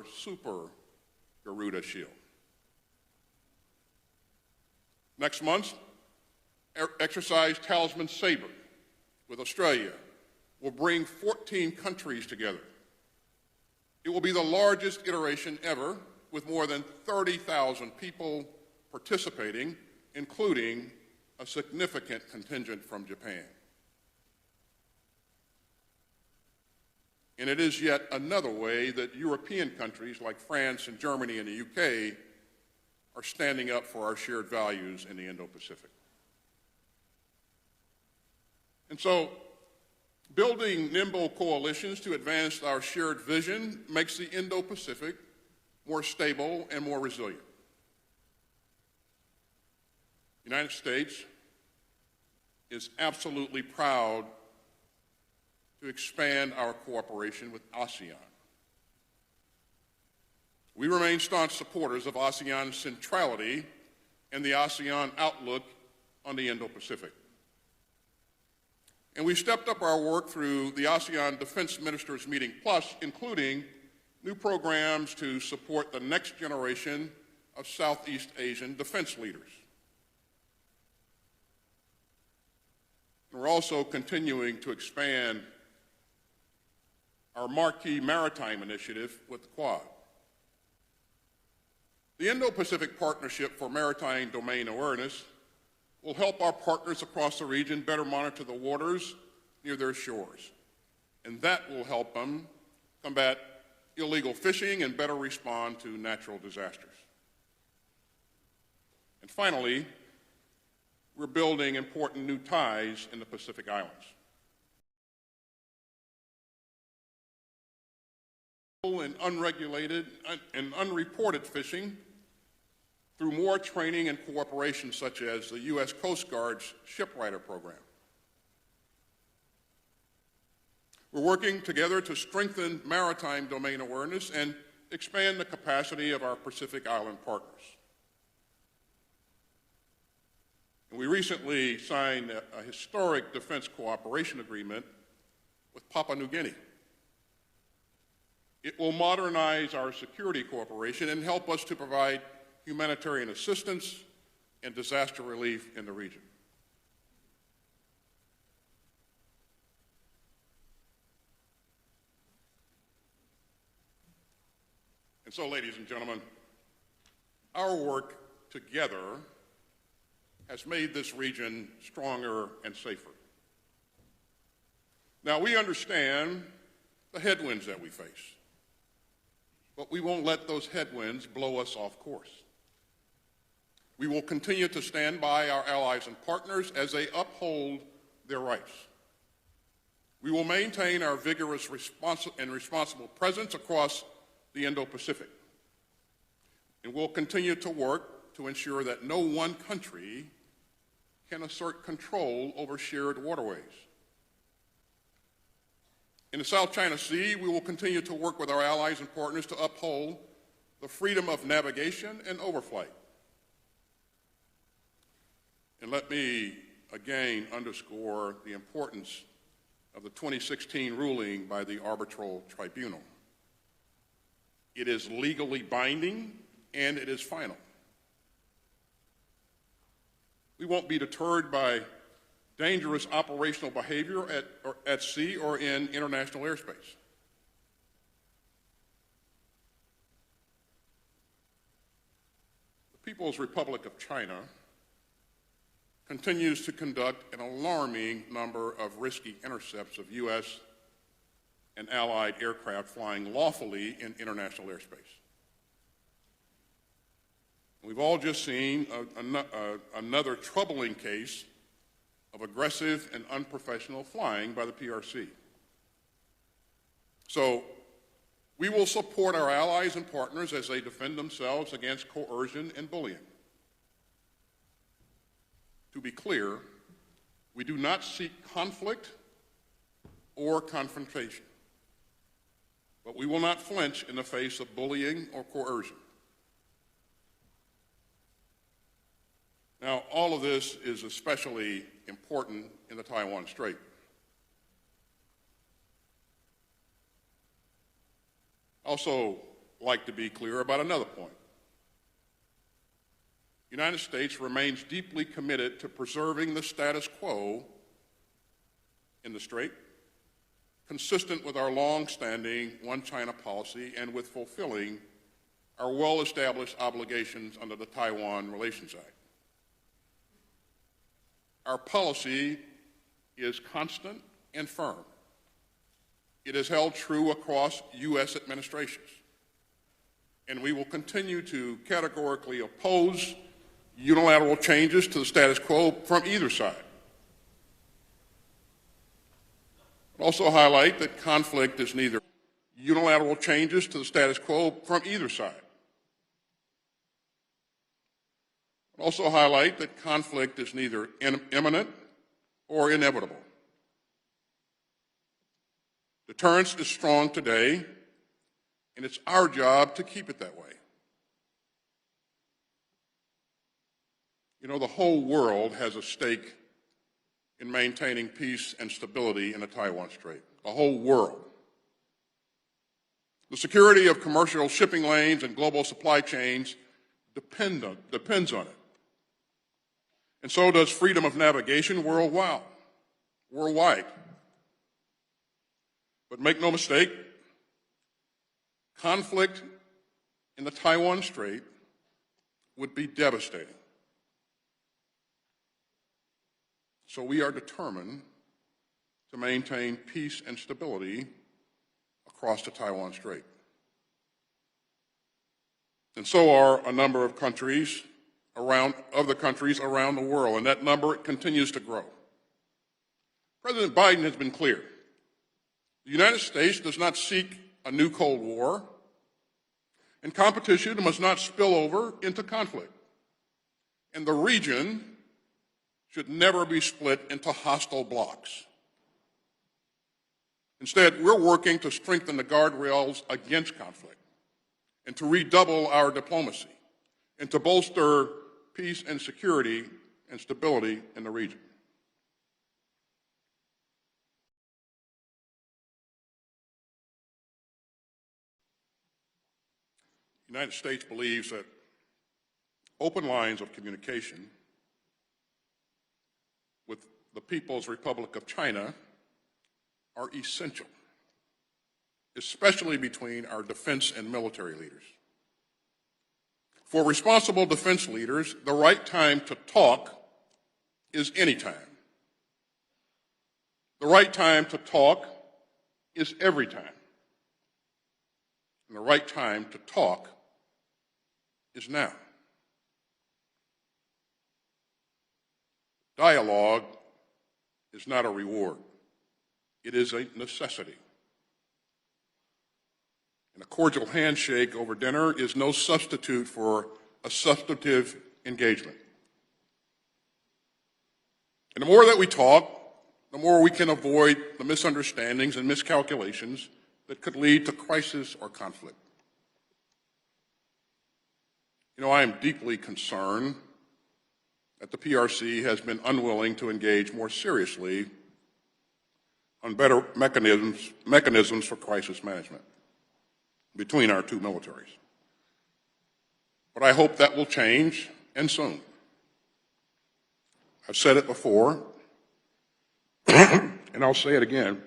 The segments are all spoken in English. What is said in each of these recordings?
our Super Garuda shield. Next month, Exercise Talisman Sabre with Australia will bring 14 countries together. It will be the largest iteration ever, with more than 30,000 people participating, including a significant contingent from Japan. And it is yet another way that European countries like France and Germany and the UK are standing up for our shared values in the Indo-Pacific. And so, building nimble coalitions to advance our shared vision makes the Indo-Pacific more stable and more resilient. The United States is absolutely proud to expand our cooperation with ASEAN. We remain staunch supporters of ASEAN's centrality and the ASEAN outlook on the Indo-Pacific. And we stepped up our work through the ASEAN Defense Ministers Meeting Plus, including new programs to support the next generation of Southeast Asian defense leaders. And we're also continuing to expand our marquee maritime initiative with the Quad. The Indo-Pacific Partnership for Maritime Domain Awareness will help our partners across the region better monitor the waters near their shores, and that will help them combat illegal fishing and better respond to natural disasters. And finally, we're building important new ties in the Pacific Islands. And unregulated and unreported fishing through more training and cooperation, such as the U.S. Coast Guard's Shipwriter program. We're working together to strengthen maritime domain awareness and expand the capacity of our Pacific Island partners. And we recently signed a historic defense cooperation agreement with Papua New Guinea. It will modernize our security cooperation and help us to provide humanitarian assistance and disaster relief in the region. And so, ladies and gentlemen, our work together has made this region stronger and safer. Now, we understand the headwinds that we face, but we won't let those headwinds blow us off course. We will continue to stand by our allies and partners as they uphold their rights. We will maintain our vigorous and responsible presence across the Indo-Pacific. And we'll continue to work to ensure that no one country can assert control over shared waterways. In the South China Sea, we will continue to work with our allies and partners to uphold the freedom of navigation and overflight. And let me again underscore the importance of the 2016 ruling by the Arbitral Tribunal. It is legally binding and it is final. We won't be deterred by dangerous operational behavior at sea or in international airspace. The People's Republic of China continues to conduct an alarming number of risky intercepts of U.S. and allied aircraft flying lawfully in international airspace. We've all just seen another troubling case of aggressive and unprofessional flying by the PRC. So we will support our allies and partners as they defend themselves against coercion and bullying. To be clear, we do not seek conflict or confrontation, but we will not flinch in the face of bullying or coercion. Now, all of this is especially important in the Taiwan Strait. I also like to be clear about another point. The United States remains deeply committed to preserving the status quo in the Strait, consistent with our long-standing One China policy and with fulfilling our well-established obligations under the Taiwan Relations Act. Our policy is constant and firm. It is held true across U.S. administrations, and we will continue to categorically oppose unilateral changes to the status quo from either side. I'll also highlight that conflict is neither unilateral changes to the status quo from either side. I'll also highlight that conflict is neither imminent or inevitable. Deterrence is strong today, and it's our job to keep it that way. You know, the whole world has a stake in maintaining peace and stability in the Taiwan Strait. The whole world. The security of commercial shipping lanes and global supply chains depends on it. And so does freedom of navigation worldwide. But make no mistake, conflict in the Taiwan Strait would be devastating. So we are determined to maintain peace and stability across the Taiwan Strait. And so are a number of countries around the world, and that number continues to grow. President Biden has been clear. The United States does not seek a new Cold War, and competition must not spill over into conflict. And the region should never be split into hostile blocs. Instead, we're working to strengthen the guardrails against conflict and to redouble our diplomacy and to bolster peace and security and stability in the region. The United States believes that open lines of communication with the People's Republic of China are essential, especially between our defense and military leaders. For responsible defense leaders, the right time to talk is any time. The right time to talk is every time. And the right time to talk is now. Dialogue is not a reward. It is a necessity. And a cordial handshake over dinner is no substitute for a substantive engagement. And the more that we talk, the more we can avoid the misunderstandings and miscalculations that could lead to crisis or conflict. You know, I am deeply concerned that the PRC has been unwilling to engage more seriously on better mechanisms for crisis management between our two militaries. But I hope that will change, and soon. I've said it before, and I'll say it again.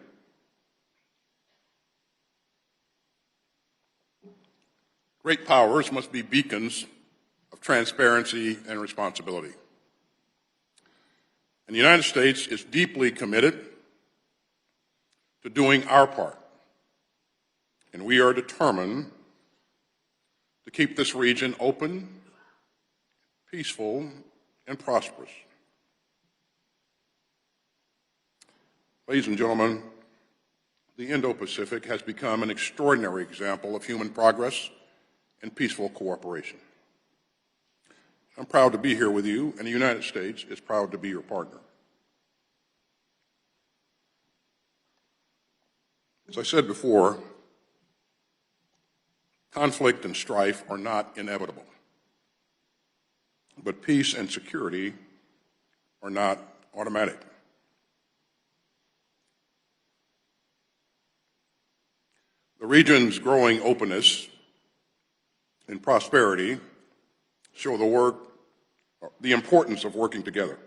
Great powers must be beacons of transparency and responsibility. And the United States is deeply committed to doing our part. And we are determined to keep this region open, peaceful, and prosperous. Ladies and gentlemen, the Indo-Pacific has become an extraordinary example of human progress and peaceful cooperation. I'm proud to be here with you, and the United States is proud to be your partner. As I said before, conflict and strife are not inevitable, but peace and security are not automatic. The region's growing openness and prosperity show the importance of working together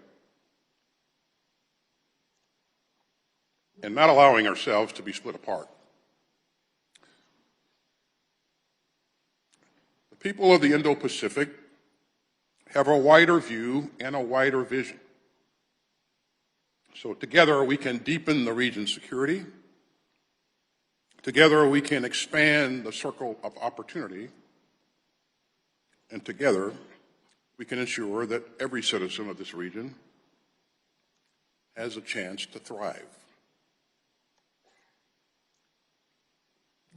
and not allowing ourselves to be split apart. The people of the Indo-Pacific have a wider view and a wider vision. So together we can deepen the region's security. Together we can expand the circle of opportunity. And together we can ensure that every citizen of this region has a chance to thrive.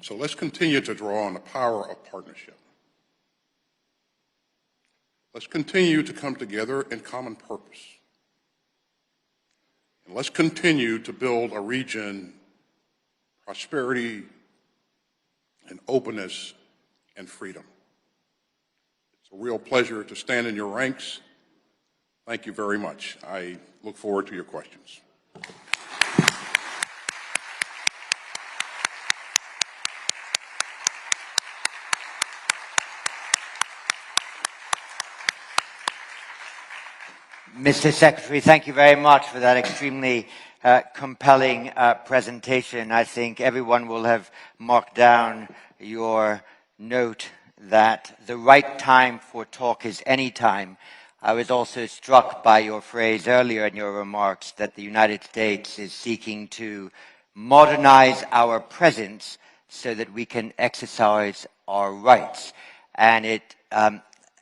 So let's continue to draw on the power of partnership. Let's continue to come together in common purpose. And let's continue to build a region, prosperity and openness and freedom. It's a real pleasure to stand in your ranks. Thank you very much. I look forward to your questions. Mr. Secretary, thank you very much for that extremely compelling presentation. I think everyone will have marked down your note that the right time for talk is any time. I was also struck by your phrase earlier in your remarks that the United States is seeking to modernize our presence so that we can exercise our rights. And it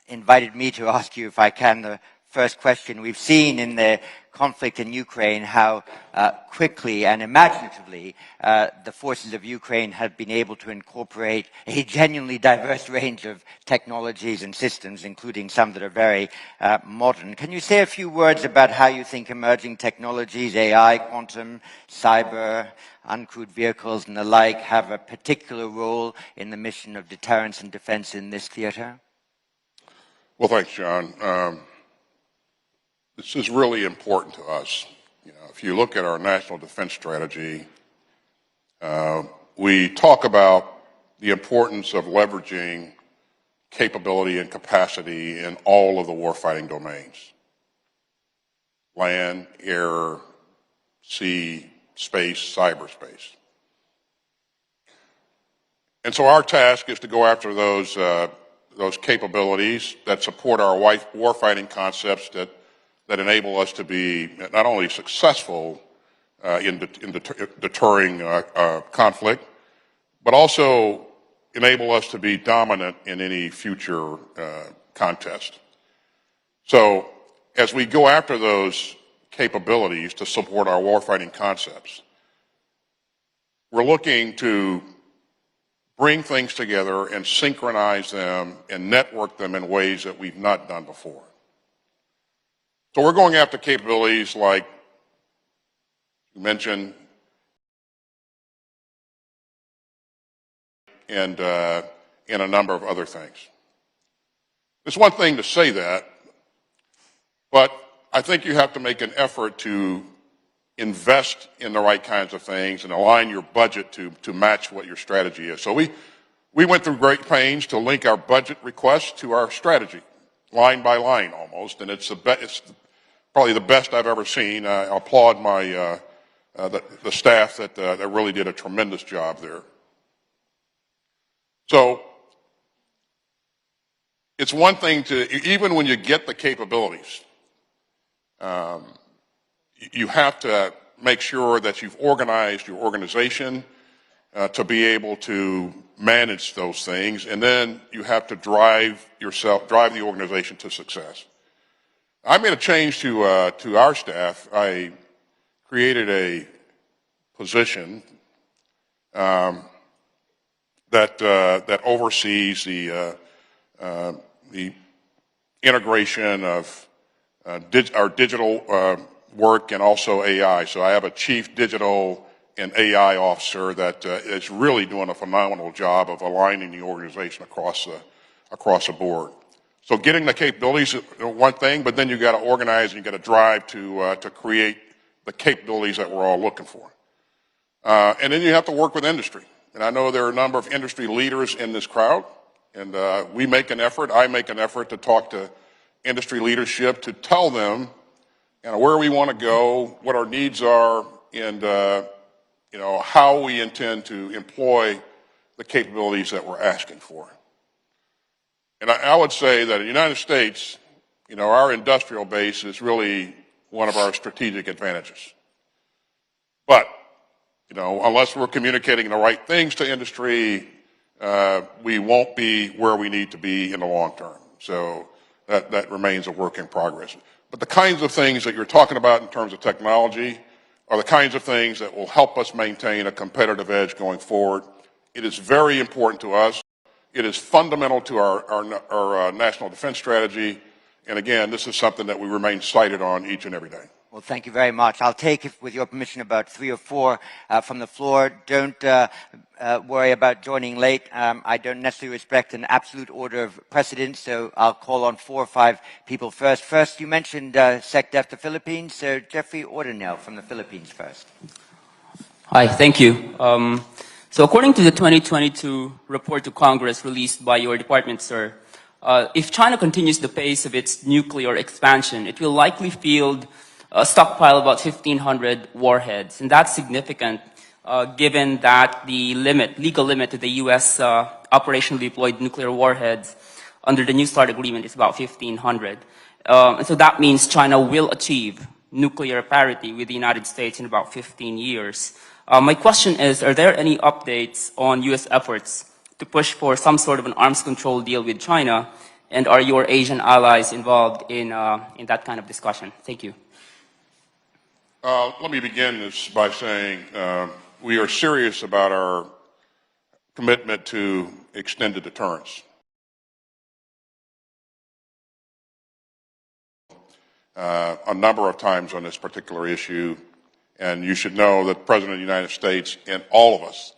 invited me to ask you, if I can, the first question. We've seen in the conflict in Ukraine how quickly and imaginatively the forces of Ukraine have been able to incorporate a genuinely diverse range of technologies and systems, including some that are very modern. Can you say a few words about how you think emerging technologies, AI, quantum, cyber, uncrewed vehicles and the like, have a particular role in the mission of deterrence and defense in this theater? Well, thanks, John. This is really important to us. You know, if you look at our national defense strategy, we talk about the importance of leveraging capability and capacity in all of the warfighting domains: land, air, sea, space, cyberspace. And so our task is to go after those capabilities that support our warfighting concepts that enable us to be not only successful in deterring conflict, but also enable us to be dominant in any future contest. So as we go after those capabilities to support our warfighting concepts, we're looking to bring things together and synchronize them and network them in ways that we've not done before. So we're going after capabilities like you mentioned, and a number of other things. It's one thing to say that, but I think you have to make an effort to invest in the right kinds of things and align your budget to match what your strategy is. So we went through great pains to link our budget requests to our strategy, line by line almost, and it's probably the best I've ever seen. I applaud the staff that really did a tremendous job there. So it's one thing even when you get the capabilities, you have to make sure that you've organized your organization to be able to manage those things, and then you have to drive the organization to success. I made a change to our staff. I created a position that oversees the integration of our digital work and also AI. So I have a chief digital and AI officer that is really doing a phenomenal job of aligning the organization across the board. So getting the capabilities is one thing, but then you got to organize and you got to drive to create the capabilities that we're all looking for. And then you have to work with industry. And I know there are a number of industry leaders in this crowd. And we make an effort, I make an effort to talk to industry leadership to tell them where we want to go, what our needs are, and how we intend to employ the capabilities that we're asking for. And I would say that in the United States, our industrial base is really one of our strategic advantages. But, unless we're communicating the right things to industry, we won't be where we need to be in the long term. So that remains a work in progress. But the kinds of things that you're talking about in terms of technology are the kinds of things that will help us maintain a competitive edge going forward. It is very important to us. It is fundamental to our national defense strategy. And again, this is something that we remain sighted on each and every day. Well, thank you very much. I'll take, with your permission, about 3 or 4 from the floor. Don't worry about joining late. I don't necessarily respect an absolute order of precedence, so I'll call on 4 or 5 people first. First, you mentioned SecDef, the Philippines, so Jeffrey Ordinell from the Philippines first. Hi, thank you. So according to the 2022 report to Congress released by your department, sir, if China continues the pace of its nuclear expansion, it will likely field a stockpile of about 1,500 warheads. And that's significant given that the legal limit to the U.S. operationally deployed nuclear warheads under the New START agreement is about 1,500. And so that means China will achieve nuclear parity with the United States in about 15 years. My question is, are there any updates on U.S. efforts to push for some sort of an arms control deal with China? And are your Asian allies involved in that kind of discussion? Thank you. Let me begin this by saying we are serious about our commitment to extended deterrence. A number of times on this particular issue, and you should know that the President of the United States and all of us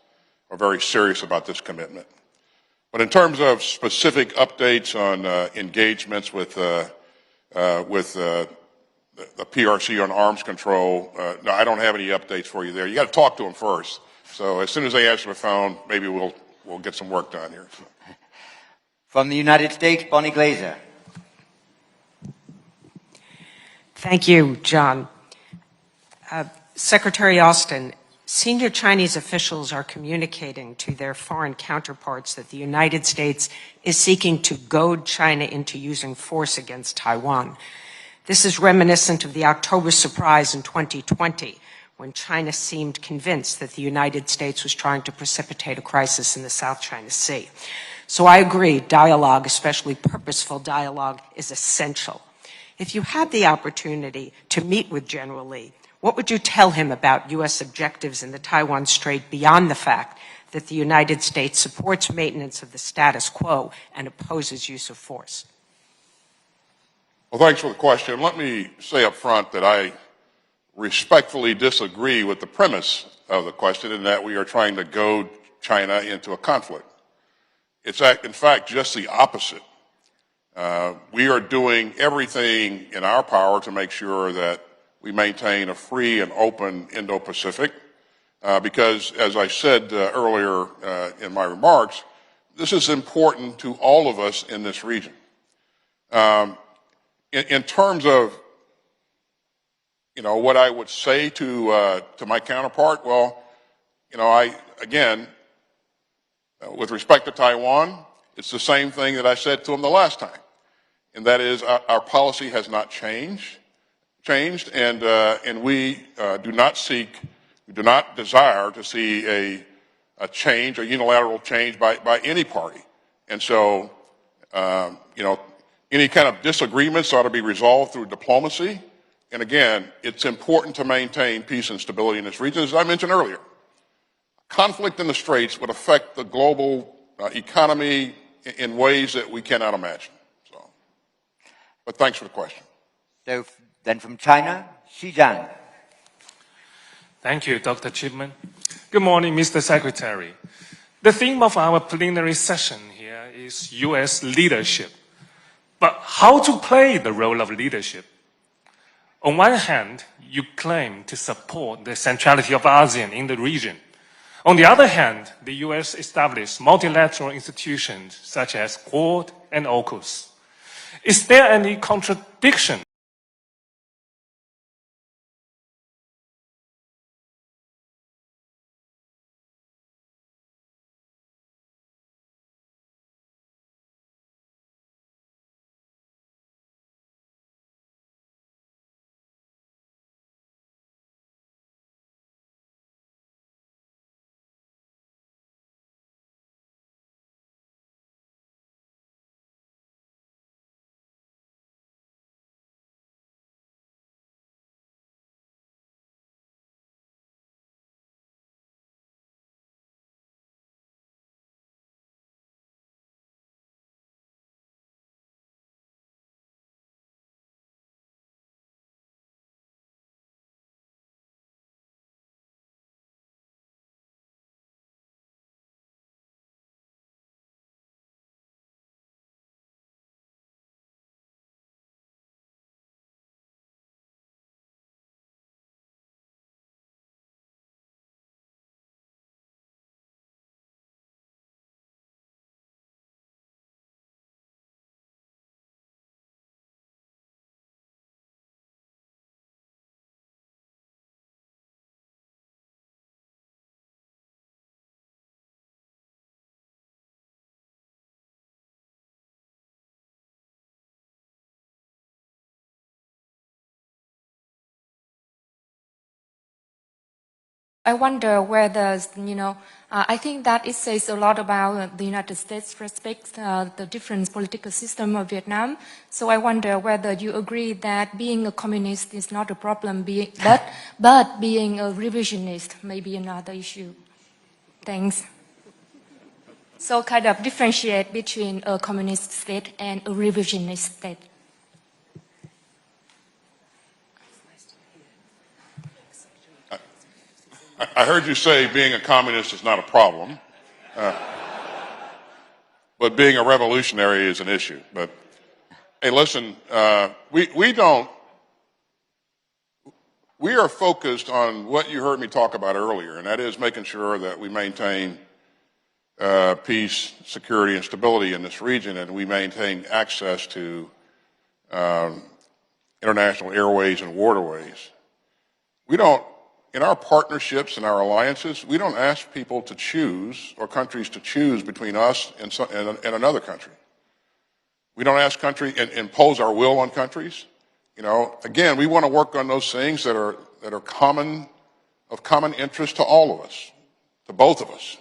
are very serious about this commitment. But in terms of specific updates on engagements with the PRC on arms control, no, I don't have any updates for you there. You got to talk to them first. So as soon as they answer the phone, maybe we'll get some work done here. From the United States, Bonnie Glaser. Thank you, John. Secretary Austin, senior Chinese officials are communicating to their foreign counterparts that the United States is seeking to goad China into using force against Taiwan. This is reminiscent of the October surprise in 2020, when China seemed convinced that the United States was trying to precipitate a crisis in the South China Sea. So I agree, dialogue, especially purposeful dialogue, is essential. If you had the opportunity to meet with General Lee, what would you tell him about U.S. objectives in the Taiwan Strait beyond the fact that the United States supports maintenance of the status quo and opposes use of force? Well, thanks for the question. Let me say up front that I respectfully disagree with the premise of the question in that we are trying to goad China into a conflict. It's in fact just the opposite. We are doing everything in our power to make sure that we maintain a free and open Indo-Pacific because, as I said earlier in my remarks, this is important to all of us in this region. In terms of, what I would say to my counterpart, well, again, with respect to Taiwan, it's the same thing that I said to him the last time, and that is our policy has not changed, and we do not desire to see a change, a unilateral change by any party, and so, any kind of disagreements ought to be resolved through diplomacy. And again, it's important to maintain peace and stability in this region. As I mentioned earlier, conflict in the Straits would affect the global economy in ways that we cannot imagine. So, but thanks for the question. So then from China, Xizhang. Thank you, Dr. Chipman. Good morning, Mr. Secretary. The theme of our plenary session here is U.S. leadership. But how to play the role of leadership? On one hand, you claim to support the centrality of ASEAN in the region. On the other hand, the US established multilateral institutions such as Quad and AUKUS. Is there any contradiction? I wonder whether, I think that it says a lot about the United States respects the different political system of Vietnam. So I wonder whether you agree that being a communist is not a problem, but being a revisionist may be another issue. Thanks. So kind of differentiate between a communist state and a revisionist state. I heard you say being a communist is not a problem, but being a revolutionary is an issue. But hey, listen, we are focused on what you heard me talk about earlier, and that is making sure that we maintain peace, security, and stability in this region, and we maintain access to international airways and waterways. We don't. In our partnerships and our alliances, we don't ask people to choose, or countries to choose between us and another country. We don't ask countries and impose our will on countries. Again, we want to work on those things that are of common interest to all of us, to both of us.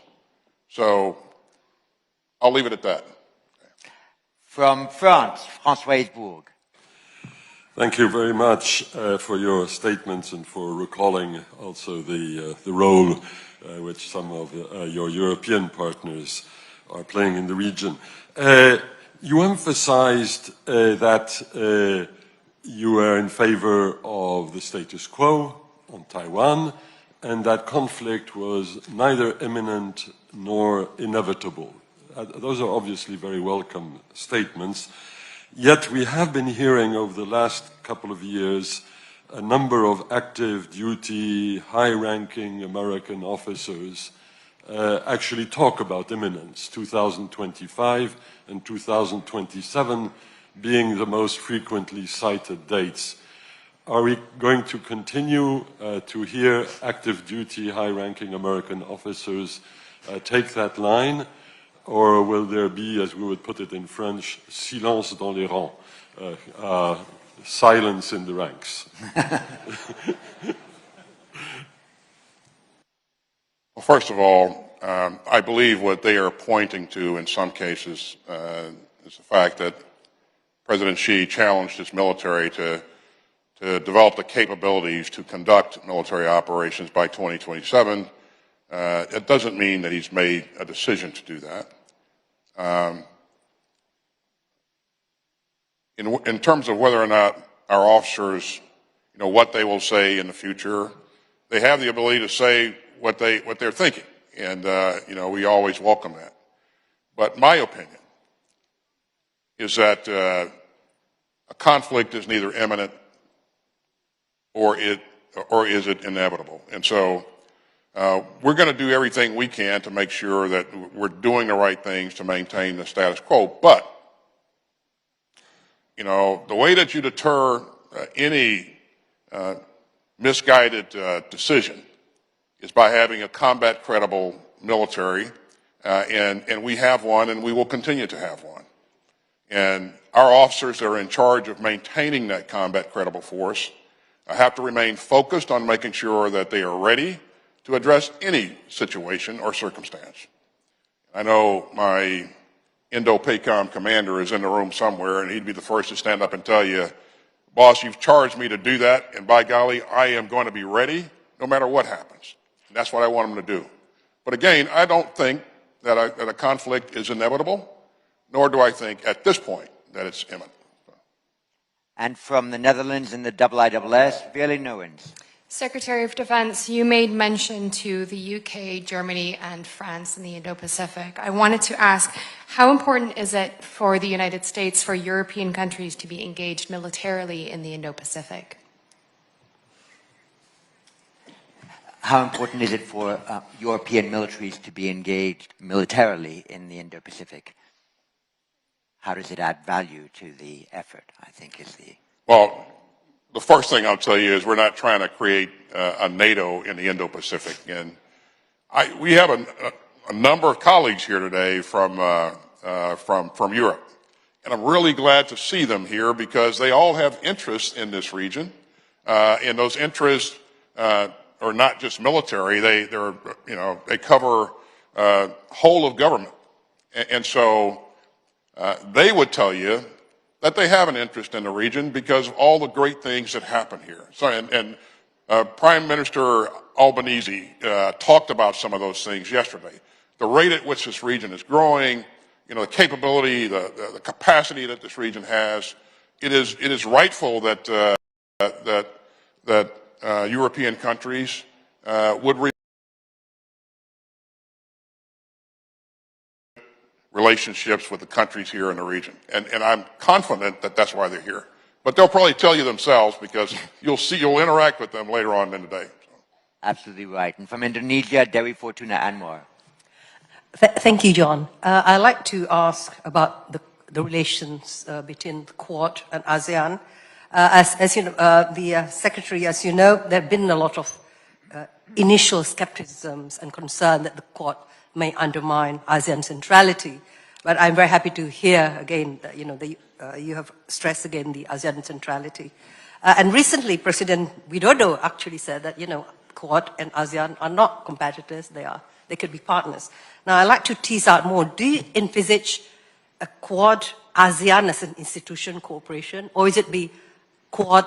So I'll leave it at that. From France, François Bourg. Thank you very much for your statements and for recalling also the role which some of your European partners are playing in the region. You emphasized that you are in favor of the status quo on Taiwan and that conflict was neither imminent nor inevitable. Those are obviously very welcome statements. Yet we have been hearing over the last couple of years a number of active duty, high-ranking American officers actually talk about imminence, 2025 and 2027 being the most frequently cited dates. Are we going to continue to hear active duty, high-ranking American officers take that line? Or will there be, as we would put it in French, silence dans les rangs, silence in the ranks? Well, first of all, I believe what they are pointing to in some cases is the fact that President Xi challenged his military to develop the capabilities to conduct military operations by 2027. It doesn't mean that he's made a decision to do that. In terms of whether or not our officers, what they will say in the future, they have the ability to say what they're thinking, and we always welcome that. But my opinion is that a conflict is neither imminent or is it inevitable, and so. we're going to do everything we can to make sure that we're doing the right things to maintain the status quo. But, you know, the way that you deter any misguided decision is by having a combat credible military, and we have one, and we will continue to have one. And our officers that are in charge of maintaining that combat credible force have to remain focused on making sure that they are ready to address any situation or circumstance. I know my Indo-PACOM commander is in the room somewhere, and he'd be the first to stand up and tell you, boss, you've charged me to do that, and by golly, I am going to be ready no matter what happens. And that's what I want him to do. But again, I don't think that a conflict is inevitable, nor do I think at this point that it's imminent. And from the Netherlands and the IISS, Veerle Nowens. Secretary of Defense, you made mention to the UK, Germany, and France in the Indo-Pacific. I wanted to ask, how important is it for the United States, for European countries to be engaged militarily in the Indo-Pacific? How important is it for European militaries to be engaged militarily in the Indo-Pacific? How does it add value to the effort, I think is the... Well, the first thing I'll tell you is we're not trying to create a NATO in the Indo-Pacific. And we have a number of colleagues here today from Europe. And I'm really glad to see them here because they all have interests in this region. And those interests are not just military. They cover whole of government. And so they would tell you that they have an interest in the region because of all the great things that happen here. So, and Prime Minister Albanese talked about some of those things yesterday. The rate at which this region is growing, you know, the capability, the capacity that this region has. It is rightful that European countries would relationships with the countries here in the region. And I'm confident that that's why they're here. But they'll probably tell you themselves because you'll interact with them later on in the day. Absolutely right. And from Indonesia, Dewi Fortuna Anwar. Thank you, John. I'd like to ask about the relations between the Quad and ASEAN. As you know, the Secretary, as you know, there have been a lot of initial skepticisms and concern that the Quad may undermine ASEAN centrality. But I'm very happy to hear again that, you know, you have stressed again the ASEAN centrality. And recently, President Widodo actually said that, you know, Quad and ASEAN are not competitors, they could be partners. Now, I'd like to tease out more. Do you envisage a Quad ASEAN as an institution cooperation, or is it be Quad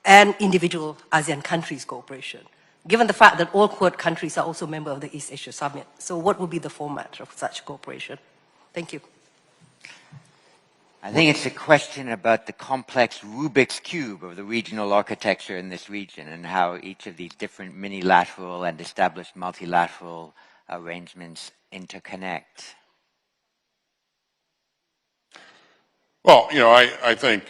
and individual ASEAN countries cooperation? Given the fact that all Quad countries are also members of the East Asia Summit. So what would be the format of such cooperation? Thank you. I think it's a question about the complex Rubik's Cube of the regional architecture in this region and how each of these different minilateral and established multilateral arrangements interconnect. Well, you know, I think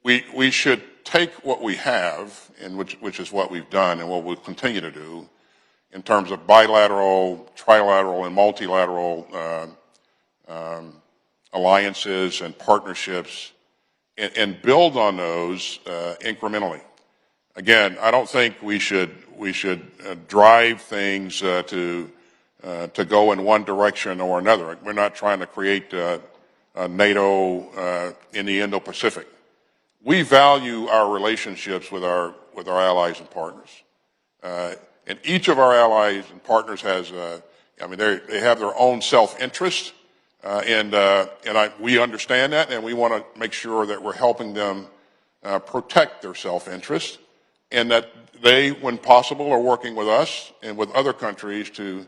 we should take what we have, and which is what we've done and what we'll continue to do, in terms of bilateral, trilateral, and multilateral alliances and partnerships, and build on those incrementally. Again, I don't think we should drive things to go in one direction or another. We're not trying to create a NATO in the Indo-Pacific. We value our relationships with our allies and partners. And each of our allies and partners has, they have their own self-interest, and we understand that, and we want to make sure that we're helping them protect their self-interest, and that they, when possible, are working with us and with other countries to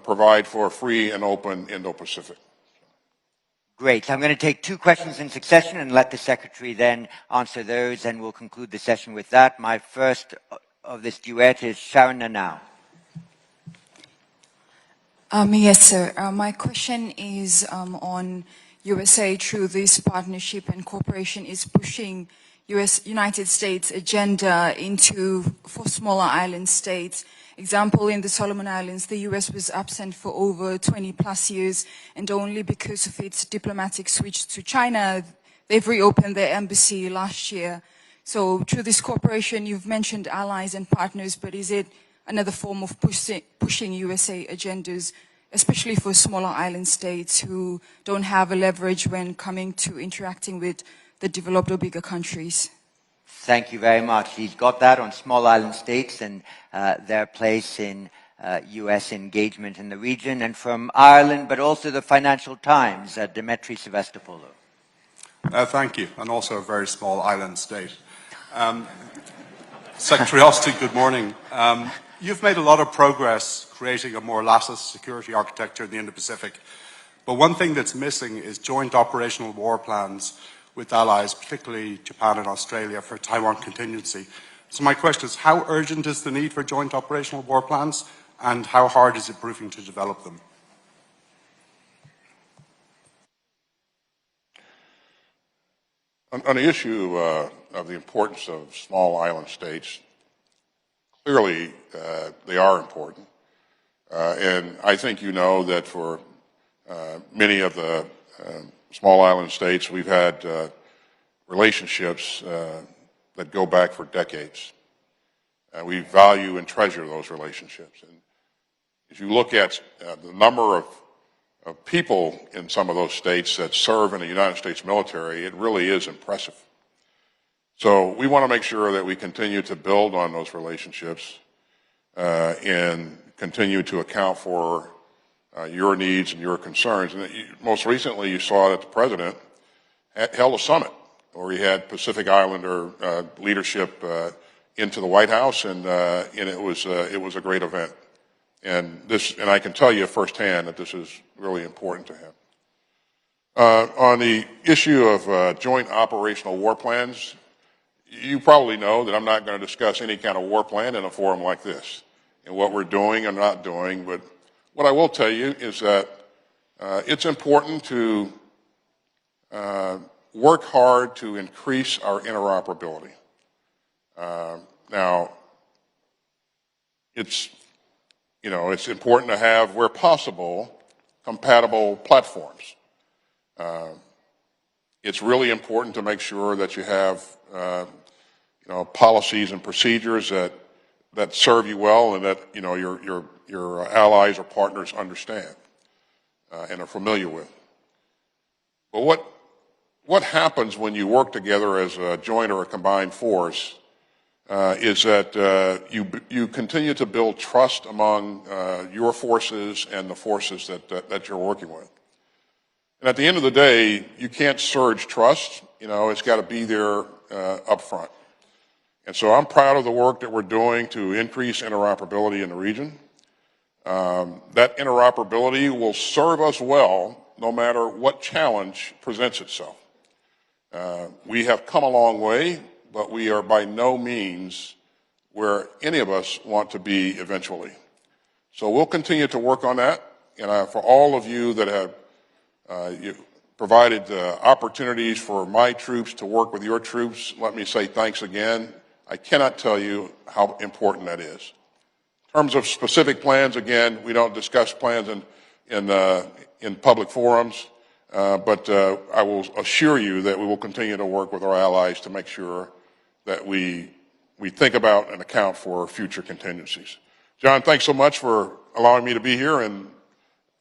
provide for a free and open Indo-Pacific. Great. I'm going to take two questions in succession and let the Secretary then answer those, and we'll conclude the session with that. My first of this duet is Sharon Nanau. Yes, sir. My question is on USA through this partnership and cooperation is pushing United States agenda for smaller island states. Example, in the Solomon Islands, the US was absent for over 20 plus years, and only because of its diplomatic switch to China, they've reopened their embassy last year. So through this cooperation, you've mentioned allies and partners, but is it another form of pushing USA agendas, especially for smaller island states who don't have a leverage when coming to interacting with the developed or bigger countries? Thank you very much. He's got that on small island states and their place in U.S. engagement in the region. And from Ireland, but also the Financial Times, Dimitri Sevastopoulou. Thank you, and also a very small island state. Secretary Austin, good morning. You've made a lot of progress creating a more lattice security architecture in the Indo-Pacific, but one thing that's missing is joint operational war plans with allies, particularly Japan and Australia, for Taiwan contingency. So my question is, how urgent is the need for joint operational war plans, and how hard is it proving to develop them? On the issue of the importance of small island states, clearly they are important. And I think you know that for many of the small island states, we've had relationships that go back for decades. We value and treasure those relationships. And as you look at the number of people in some of those states that serve in the United States military, it really is impressive. So we want to make sure that we continue to build on those relationships and continue to account for your needs and your concerns. And most recently, you saw that the president held a summit where he had Pacific Islander leadership into the White House, and it was a great event. And I can tell you firsthand that this is really important to him. On the issue of joint operational war plans, you probably know that I'm not going to discuss any kind of war plan in a forum like this and what we're doing and not doing, but what I will tell you is that it's important to work hard to increase our interoperability. Now, it's important to have, where possible, compatible platforms. It's really important to make sure that you have policies and procedures that serve you well and that your allies or partners understand and are familiar with. But what happens when you work together as a joint or a combined force is that you continue to build trust among your forces and the forces that you're working with. And at the end of the day, you can't surge trust. It's got to be there up front. And so I'm proud of the work that we're doing to increase interoperability in the region. That interoperability will serve us well no matter what challenge presents itself. We have come a long way, but we are by no means where any of us want to be eventually. So we'll continue to work on that. And for all of you that have provided opportunities for my troops to work with your troops, let me say thanks again. I cannot tell you how important that is. In terms of specific plans, again, we don't discuss plans in public forums, but I will assure you that we will continue to work with our allies to make sure that we think about and account for future contingencies. John, thanks so much for allowing me to be here, and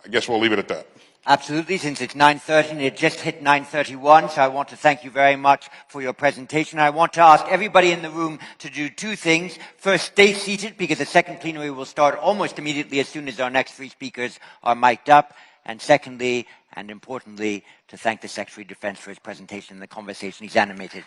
I guess we'll leave it at that. Absolutely, since it's 9:30 and it just hit 9:31, so I want to thank you very much for your presentation. I want to ask everybody in the room to do two things. First, stay seated, because the second plenary will start almost immediately as soon as our next three speakers are mic'd up. And secondly, and importantly, to thank the Secretary of Defense for his presentation and the conversation. He's animated.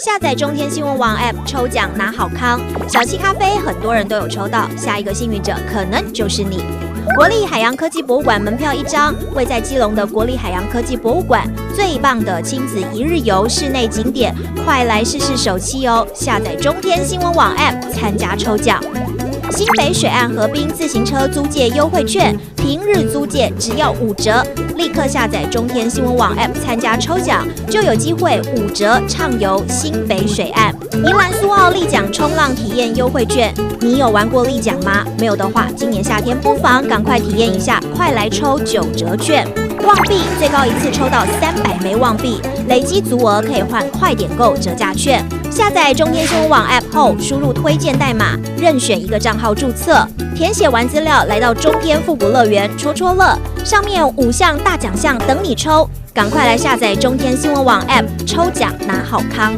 下载中天新闻网 App 抽奖拿好康，小七咖啡很多人都有抽到，下一个幸运者可能就是你。国立海洋科技博物馆门票1张，位在基隆的国立海洋科技博物馆，最棒的亲子一日游室内景点，快来试试手气哦！下载中天新闻网 App 参加抽奖。新北水岸河滨自行车租借优惠券，平日租借只要5折，立刻下载中天新闻网 App 参加抽奖，就有机会5折畅游新北水岸。宜兰苏澳立桨冲浪体验优惠券，你有玩过立桨吗？没有的话，今年夏天不妨赶快体验一下，快来抽9折券。旺币最高一次抽到300枚旺币，累积足额可以换快点购折价券。下载中天新闻网 App 后，输入推荐代码，任选一个账号注册，填写完资料，来到中天复古乐园戳戳乐，上面5项大奖项等你抽，赶快来下载中天新闻网 App 抽奖拿好康。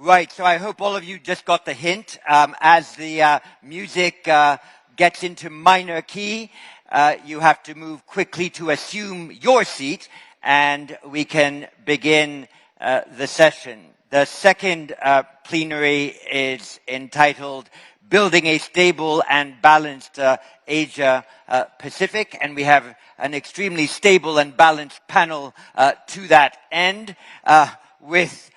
Right, so I hope all of you just got the hint. As the music gets into minor key, you have to move quickly to assume your seat, and we can begin the session. The second plenary is entitled Building a Stable and Balanced Asia Pacific, and we have an extremely stable and balanced panel to that end with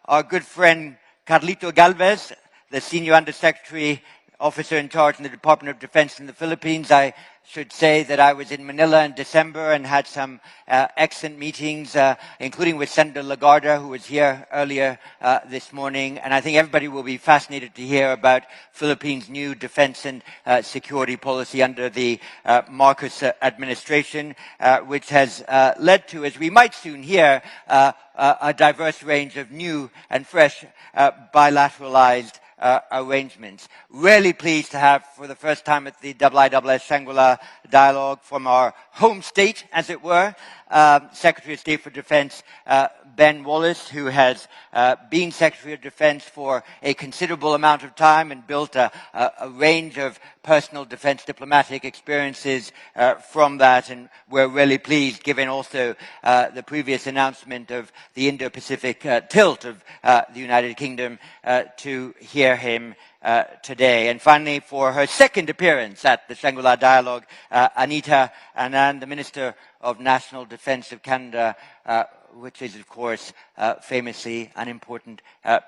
our good friend Carlito Galvez, the Senior Undersecretary Officer in charge in the Department of Defense in the Philippines. I should say that I was in Manila in December and had some excellent meetings, including with Senator Lagarde, who was here earlier this morning. And I think everybody will be fascinated to hear about Philippines' new defense and security policy under the Marcos administration, which has led to, as we might soon hear, a diverse range of new and fresh bilateralized arrangements. Really pleased to have, for the first time at the IISS Shangri-La Dialogue from our home state, as it were, Secretary of State for Defense Ben Wallace, who has been Secretary of Defense for a considerable amount of time and built a range of personal defense diplomatic experiences from that. And we're really pleased, given also the previous announcement of the Indo-Pacific tilt of the United Kingdom, to hear him today. And finally, for her second appearance at the Shangri-La Dialogue, Anita Anand, the Minister of National Defense of Canada, which is, of course, famously an important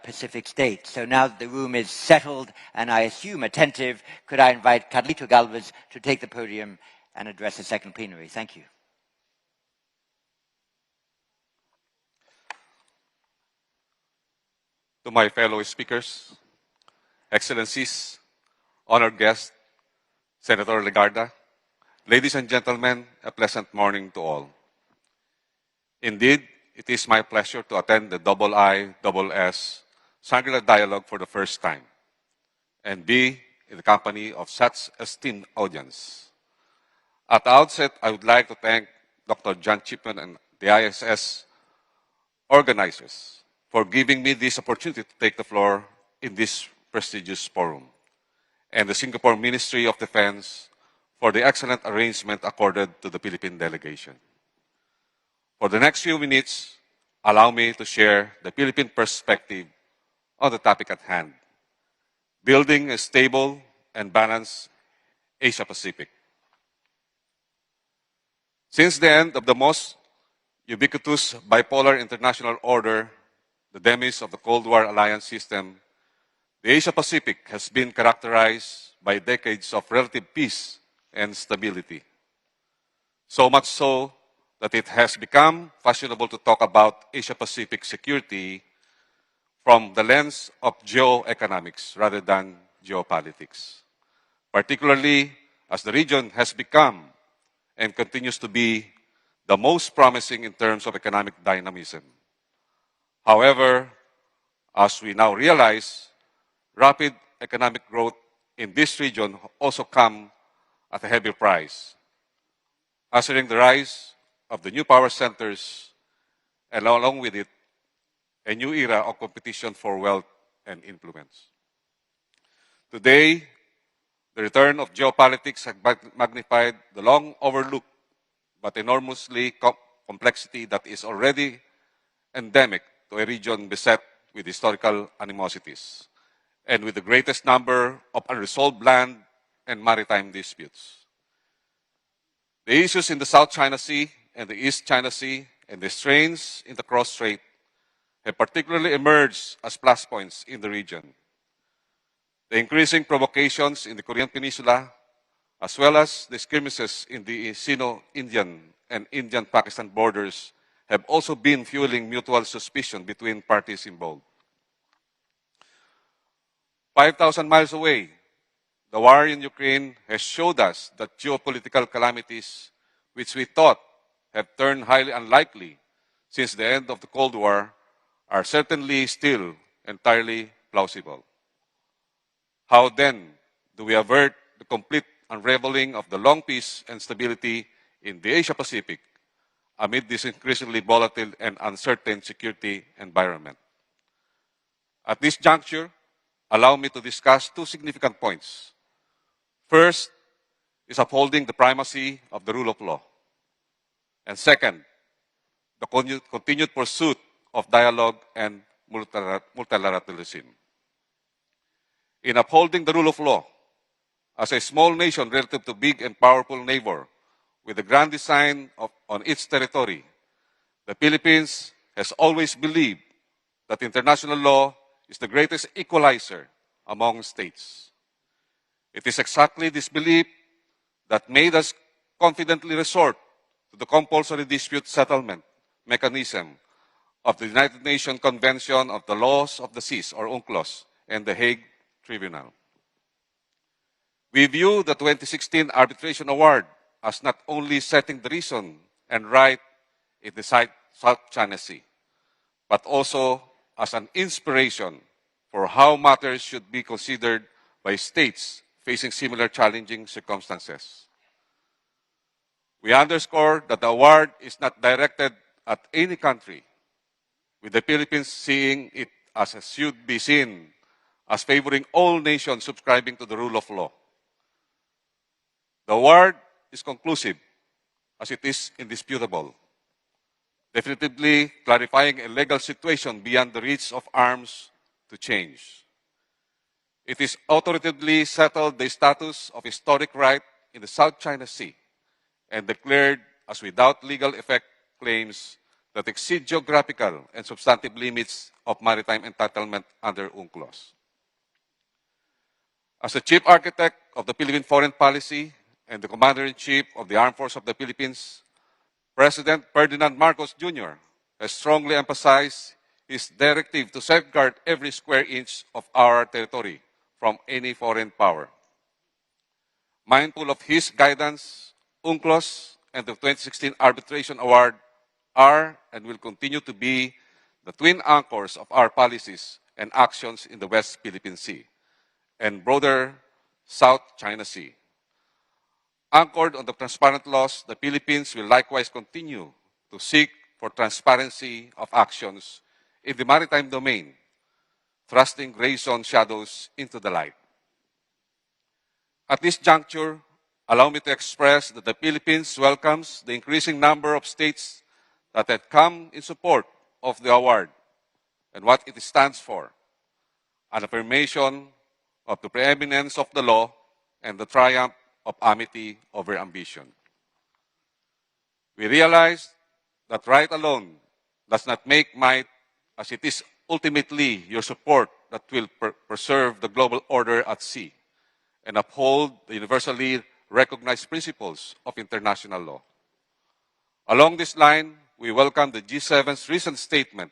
Pacific state. So now that the room is settled and I assume attentive, could I invite Carlito Galvez to take the podium and address the second plenary? Thank you. To my fellow speakers, Excellencies, honored guests, Senator Lagarde, ladies and gentlemen, a pleasant morning to all. Indeed, it is my pleasure to attend the IISS Shangri-La Dialogue for the first time and be in the company of such esteemed audience. At the outset, I would like to thank Dr. John Chipman and the ISS organizers for giving me this opportunity to take the floor in this prestigious forum, and the Singapore Ministry of Defense for the excellent arrangement accorded to the Philippine delegation. For the next few minutes, allow me to share the Philippine perspective on the topic at hand, building a stable and balanced Asia-Pacific. Since the end of the most ubiquitous bipolar international order, the demise of the Cold War alliance system, the Asia-Pacific has been characterized by decades of relative peace and stability. So much so that it has become fashionable to talk about Asia-Pacific security from the lens of geoeconomics rather than geopolitics, particularly as the region has become and continues to be the most promising in terms of economic dynamism. However, as we now realize, rapid economic growth in this region also comes at a heavy price, ushering the rise of the new power centers and along with it, a new era of competition for wealth and influence. Today, the return of geopolitics has magnified the long overlooked but enormously complexity that is already endemic to a region beset with historical animosities and with the greatest number of unresolved land and maritime disputes. The issues in the South China Sea and the East China Sea and the strains in the cross-strait have particularly emerged as plus points in the region. The increasing provocations in the Korean Peninsula, as well as the skirmishes in the Sino-Indian and Indian-Pakistan borders, have also been fueling mutual suspicion between parties involved. 5,000 miles away, the war in Ukraine has showed us that geopolitical calamities, which we thought have turned highly unlikely since the end of the Cold War, are certainly still entirely plausible. How then do we avert the complete unraveling of the long peace and stability in the Asia-Pacific amid this increasingly volatile and uncertain security environment? At this juncture, allow me to discuss two significant points. First is upholding the primacy of the rule of law. And second, the continued pursuit of dialogue and multilateralism. In upholding the rule of law, as a small nation relative to big and powerful neighbor with a grand design on its territory, the Philippines has always believed that international law is the greatest equalizer among states. It is exactly this belief that made us confidently resort to the compulsory dispute settlement mechanism of the United Nations Convention of the Laws of the Seas, or UNCLOS, and the Hague Tribunal. We view the 2016 arbitration award as not only setting the reason and right in the South China Sea, but also as an inspiration for how matters should be considered by states facing similar challenging circumstances. We underscore that the award is not directed at any country, with the Philippines seeing it as it should be seen as favoring all nations subscribing to the rule of law. The award is conclusive, as it is indisputable, definitively clarifying a legal situation beyond the reach of arms to change. It is authoritatively settled the status of historic right in the South China Sea and declared as without legal effect claims that exceed geographical and substantive limits of maritime entitlement under UNCLOS. As the chief architect of the Philippine foreign policy and the commander-in-chief of the Armed Forces of the Philippines, President Ferdinand Marcos Jr. has strongly emphasized his directive to safeguard every square inch of our territory from any foreign power. Mindful of his guidance, UNCLOS and the 2016 Arbitration Award are and will continue to be the twin anchors of our policies and actions in the West Philippine Sea and broader South China Sea. Anchored on the transparent laws, the Philippines will likewise continue to seek for transparency of actions in the maritime domain, thrusting gray zone shadows into the light. At this juncture, allow me to express that the Philippines welcomes the increasing number of states that have come in support of the award and what it stands for, an affirmation of the preeminence of the law and the triumph of amity over ambition. We realize that right alone does not make might, as it is ultimately your support that will preserve the global order at sea and uphold the universally recognized principles of international law. Along this line, we welcome the G7's recent statement,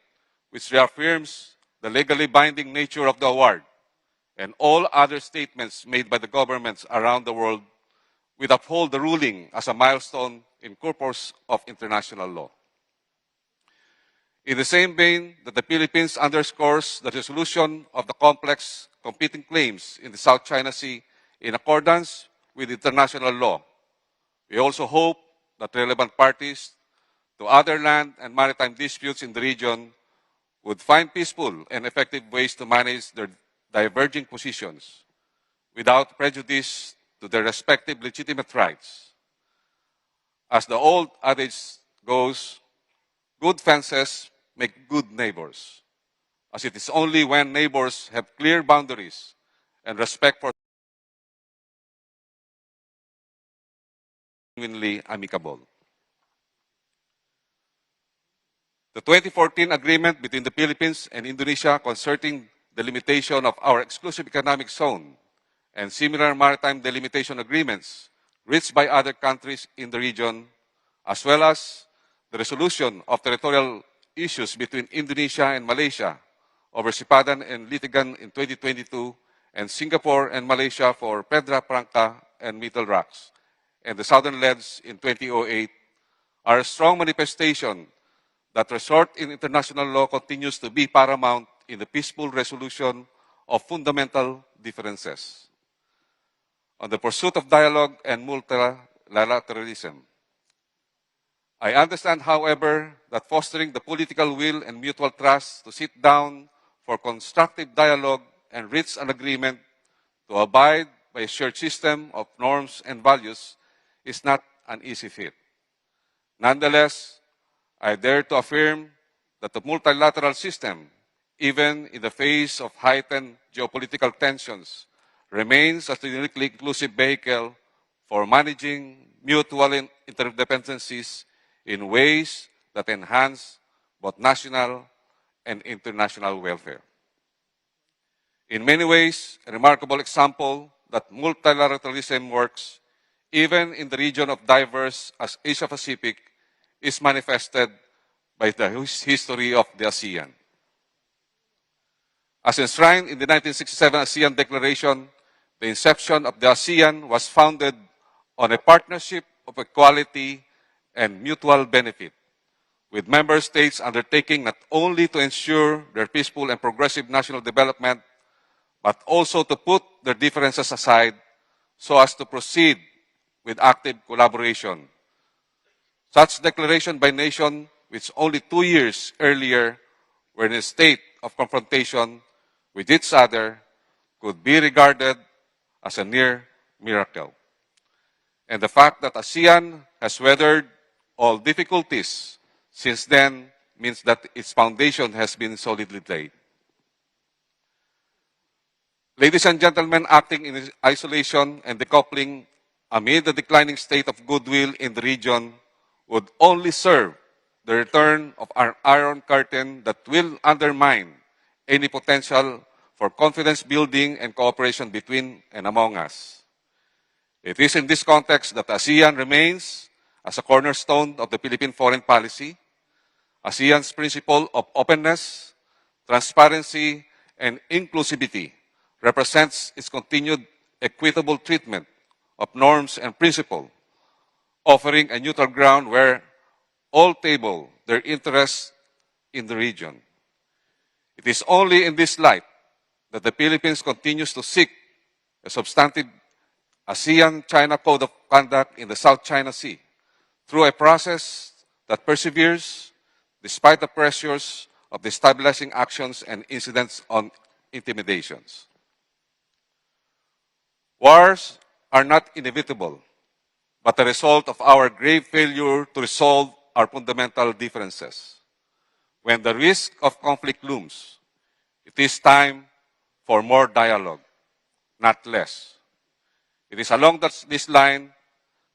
which reaffirms the legally binding nature of the award and all other statements made by the governments around the world will uphold the ruling as a milestone in corpus of international law. In the same vein that the Philippines underscores the resolution of the complex competing claims in the South China Sea in accordance with international law, we also hope that relevant parties to other land and maritime disputes in the region would find peaceful and effective ways to manage their diverging positions without prejudice to their respective legitimate rights. As the old adage goes, good fences make good neighbors, as it is only when neighbors have clear boundaries and respect for genuinely amicable. The 2014 agreement between the Philippines and Indonesia concerning the limitation of our exclusive economic zone and similar maritime delimitation agreements reached by other countries in the region, as well as the resolution of territorial issues between Indonesia and Malaysia over Sipadan and Litigan in 2022, and Singapore and Malaysia for Pedra Branca and Middle Rocks, and the Southern Leads in 2008, are a strong manifestation that resort in international law continues to be paramount in the peaceful resolution of fundamental differences. On the pursuit of dialogue and multilateralism, I understand, however, that fostering the political will and mutual trust to sit down for constructive dialogue and reach an agreement to abide by a shared system of norms and values is not an easy feat. Nonetheless, I dare to affirm that the multilateral system, even in the face of heightened geopolitical tensions, remains a uniquely inclusive vehicle for managing mutual interdependencies in ways that enhance both national and international welfare. In many ways, a remarkable example that multilateralism works even in the region of diverse as Asia-Pacific is manifested by the history of the ASEAN. As enshrined in the 1967 ASEAN Declaration, the inception of the ASEAN was founded on a partnership of equality and mutual benefit, with member states undertaking not only to ensure their peaceful and progressive national development, but also to put their differences aside so as to proceed with active collaboration. Such declaration by nation, which only 2 years earlier were in a state of confrontation with each other, could be regarded as a near miracle. And the fact that ASEAN has weathered all difficulties since then means that its foundation has been solidly laid. Ladies and gentlemen, acting in isolation and decoupling amid the declining state of goodwill in the region would only serve the return of an iron curtain that will undermine any potential for confidence building and cooperation between and among us. It is in this context that ASEAN remains as a cornerstone of the Philippine foreign policy. ASEAN's principle of openness, transparency, and inclusivity represents its continued equitable treatment of norms and principles, offering a neutral ground where all table their interests in the region. It is only in this light that the Philippines continues to seek a substantive ASEAN-China Code of Conduct in the South China Sea through a process that perseveres despite the pressures of destabilizing actions and incidents on intimidations. Wars are not inevitable, but a result of our grave failure to resolve our fundamental differences. When the risk of conflict looms, it is time for more dialogue, not less. It is along this line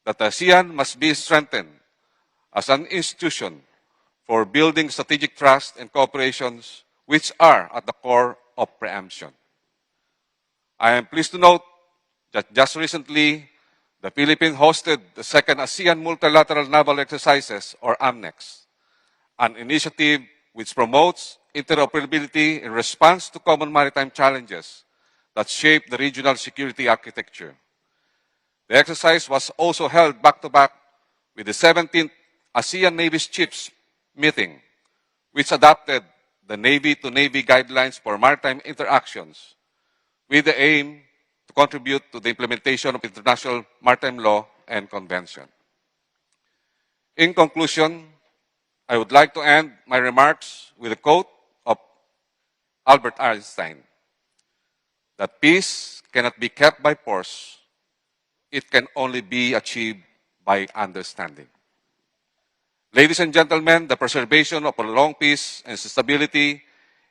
that ASEAN must be strengthened as an institution for building strategic trust and cooperations which are at the core of preemption. I am pleased to note that just recently, the Philippines hosted the second ASEAN Multilateral Naval Exercises, or AMNEX, an initiative which promotes interoperability in response to common maritime challenges that shape the regional security architecture. The exercise was also held back-to-back with the 17th ASEAN Navy Chiefs meeting, which adopted the Navy-to-Navy guidelines for maritime interactions with the aim to contribute to the implementation of international maritime law and convention. In conclusion, I would like to end my remarks with a quote of Albert Einstein, that peace cannot be kept by force, it can only be achieved by understanding. Ladies and gentlemen, the preservation of prolonged peace and stability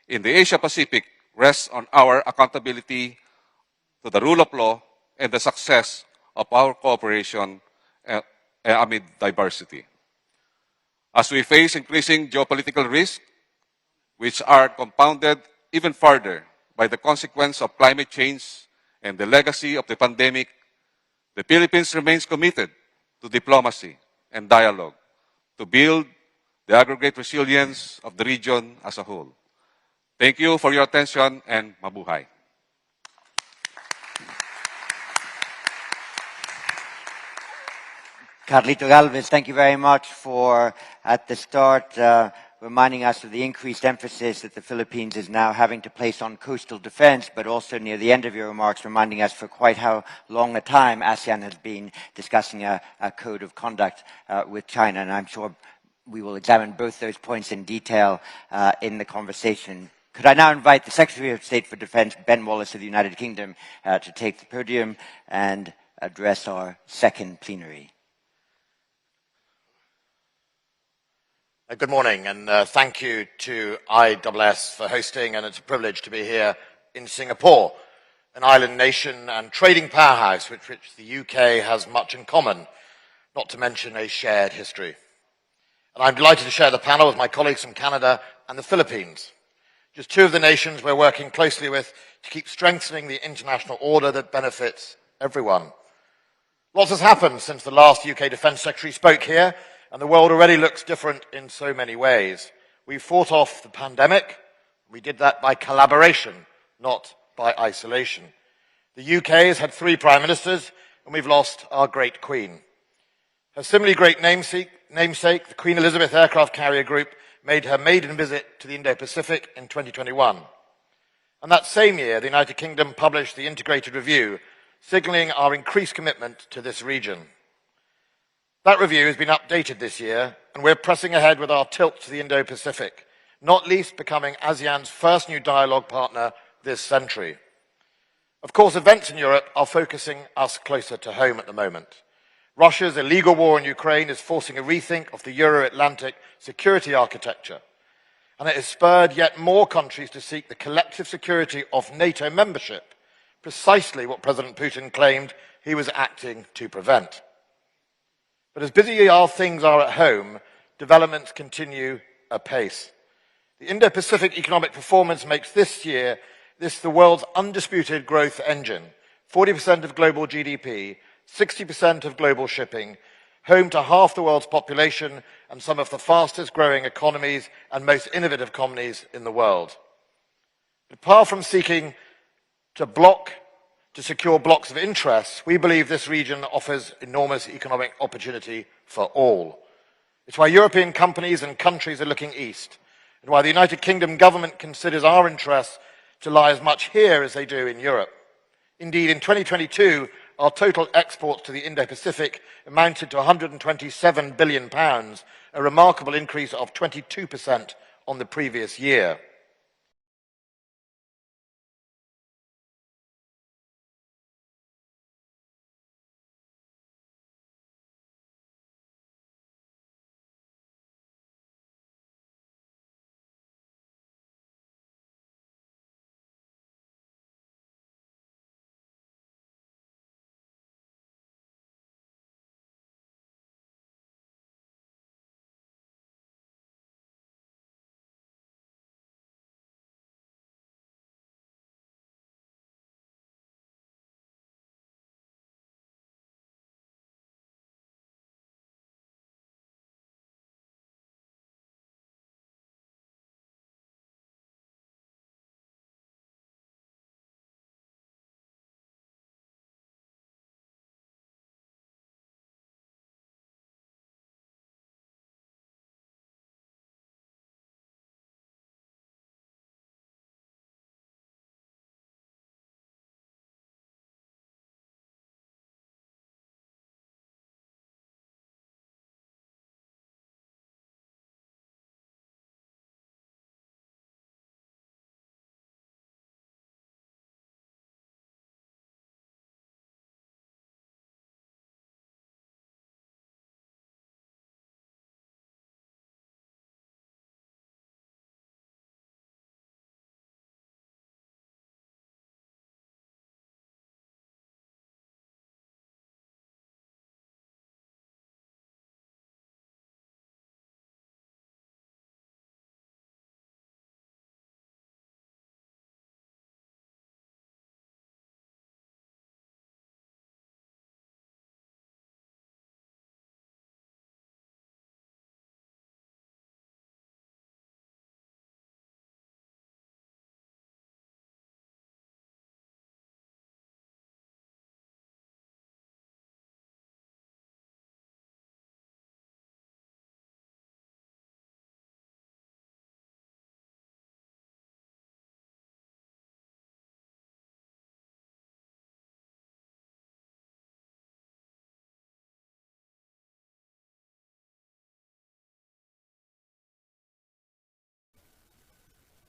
in the Asia-Pacific rests on our accountability to the rule of law and the success of our cooperation amid diversity. As we face increasing geopolitical risks, which are compounded even further by the consequence of climate change and the legacy of the pandemic, the Philippines remains committed to diplomacy and dialogue to build the aggregate resilience of the region as a whole. Thank you for your attention, and mabuhay. Carlito Galvez, thank you very much for, at the start, reminding us of the increased emphasis that the Philippines is now having to place on coastal defense, but also near the end of your remarks, reminding us for quite how long a time ASEAN has been discussing a code of conduct with China. And I'm sure we will examine both those points in detail in the conversation Could I now invite the Secretary of State for Defense, Ben Wallace of the United Kingdom, to take the podium and address our second plenary. Good morning, and thank you to ISS for hosting, and it's a privilege to be here in Singapore, an island nation and trading powerhouse with which the UK has much in common, not to mention a shared history. And I'm delighted to share the panel with my colleagues from Canada and the Philippines, just two of the nations we're working closely with to keep strengthening the international order that benefits everyone. Lots has happened since the last UK Defence Secretary spoke here, and the world already looks different in so many ways. We fought off the pandemic. We did that by collaboration, not by isolation. The UK has had 3 prime ministers, and we've lost our great Queen. Her similarly great namesake, the Queen Elizabeth Aircraft Carrier Group, made her maiden visit to the Indo-Pacific in 2021. And that same year, the United Kingdom published the Integrated Review, signalling our increased commitment to this region. That review has been updated this year, and we're pressing ahead with our tilt to the Indo-Pacific, not least becoming ASEAN's first new dialogue partner this century. Of course, events in Europe are focusing us closer to home at the moment. Russia's illegal war in Ukraine is forcing a rethink of the Euro-Atlantic security architecture, and it has spurred yet more countries to seek the collective security of NATO membership, precisely what President Putin claimed he was acting to prevent. But as busy as things are at home, developments continue apace. The Indo-Pacific economic performance makes this year the world's undisputed growth engine, 40% of global GDP, 60% of global shipping, home to half the world's population and some of the fastest growing economies and most innovative economies in the world. But apart from seeking to secure blocks of interest, we believe this region offers enormous economic opportunity for all. It's why European companies and countries are looking east, and why the United Kingdom government considers our interests to lie as much here as they do in Europe. Indeed, in 2022, our total exports to the Indo-Pacific amounted to £127 billion, a remarkable increase of 22% on the previous year.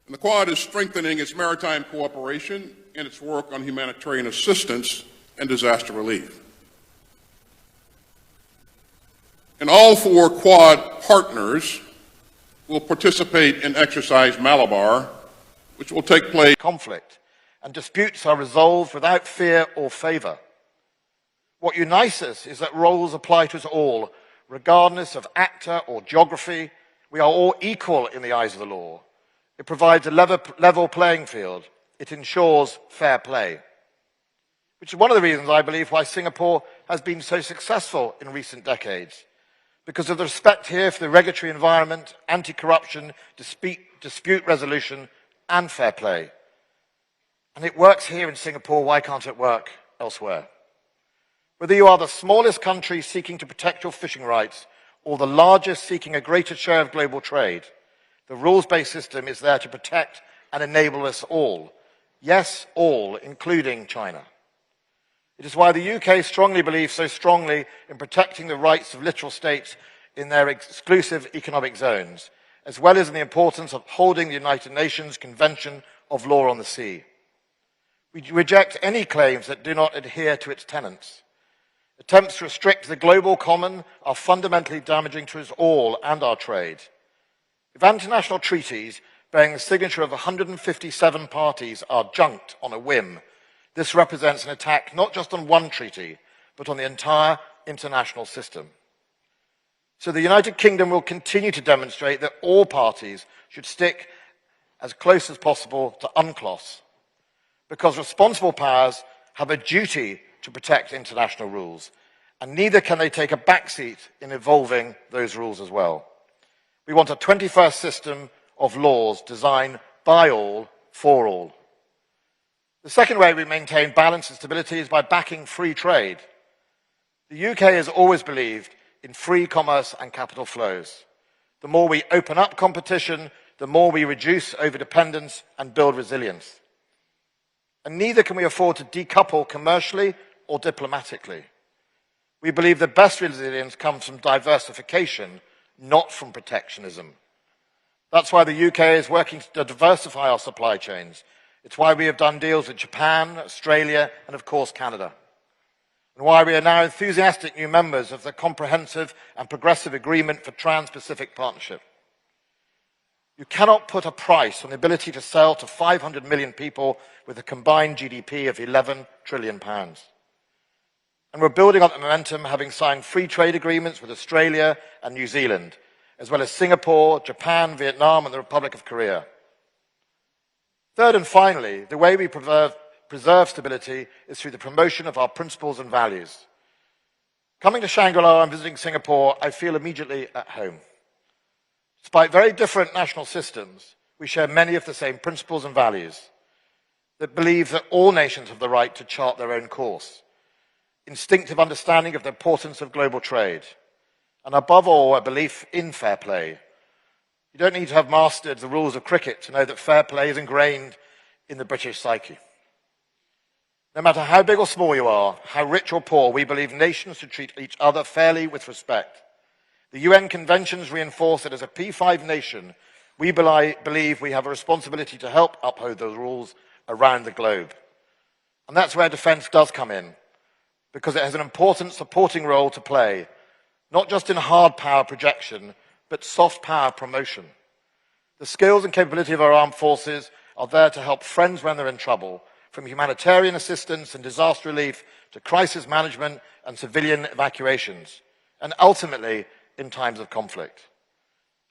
And the Quad is strengthening its maritime cooperation and its work on humanitarian assistance and disaster relief. And all 4 Quad partners will participate in Exercise Malabar, which will take place. Conflict and disputes are resolved without fear or favor. What unites us is that roles apply to us all, regardless of actor or geography. We are all equal in the eyes of the law. It provides a level playing field. It ensures fair play, which is one of the reasons, I believe, why Singapore has been so successful in recent decades, because of the respect here for the regulatory environment, anti-corruption, dispute resolution, and fair play. And it works here in Singapore, why can't it work elsewhere? Whether you are the smallest country seeking to protect your fishing rights or the largest seeking a greater share of global trade, the rules-based system is there to protect and enable us all. Yes, all, including China. It is why the UK strongly believes so strongly in protecting the rights of littoral states in their exclusive economic zones, as well as in the importance of upholding the United Nations Convention of Law on the Sea. We reject any claims that do not adhere to its tenets. Attempts to restrict the global common are fundamentally damaging to us all and our trade. If international treaties bearing the signature of 157 parties are junked on a whim, this represents an attack not just on one treaty, but on the entire international system. So the United Kingdom will continue to demonstrate that all parties should stick as close as possible to UNCLOS, because responsible powers have a duty to protect international rules, and neither can they take a backseat in evolving those rules as well. We want a 21st system of laws designed by all, for all. The second way we maintain balance and stability is by backing free trade. The UK has always believed in free commerce and capital flows. The more we open up competition, the more we reduce overdependence and build resilience. And neither can we afford to decouple commercially or diplomatically. We believe the best resilience comes from diversification, not from protectionism. That's why the UK is working to diversify our supply chains. It's why we have done deals with Japan, Australia, and of course Canada. And why we are now enthusiastic new members of the Comprehensive and Progressive Agreement for Trans-Pacific Partnership. You cannot put a price on the ability to sell to 500 million people with a combined GDP of £11 trillion. And we're building up the momentum, having signed free trade agreements with Australia and New Zealand, as well as Singapore, Japan, Vietnam, and the Republic of Korea. Third and finally, the way we preserve stability is through the promotion of our principles and values. Coming to Shangri-La and visiting Singapore, I feel immediately at home. Despite very different national systems, we share many of the same principles and values that believe that all nations have the right to chart their own course, instinctive understanding of the importance of global trade, and above all, a belief in fair play. You don't need to have mastered the rules of cricket to know that fair play is ingrained in the British psyche. No matter how big or small you are, how rich or poor, we believe nations should treat each other fairly with respect. The UN conventions reinforce that as a P5 nation, we believe we have a responsibility to help uphold those rules around the globe. And that's where defence does come in, because it has an important supporting role to play, not just in hard power projection, but soft power promotion. The skills and capability of our armed forces are there to help friends when they're in trouble, from humanitarian assistance and disaster relief to crisis management and civilian evacuations, and ultimately in times of conflict.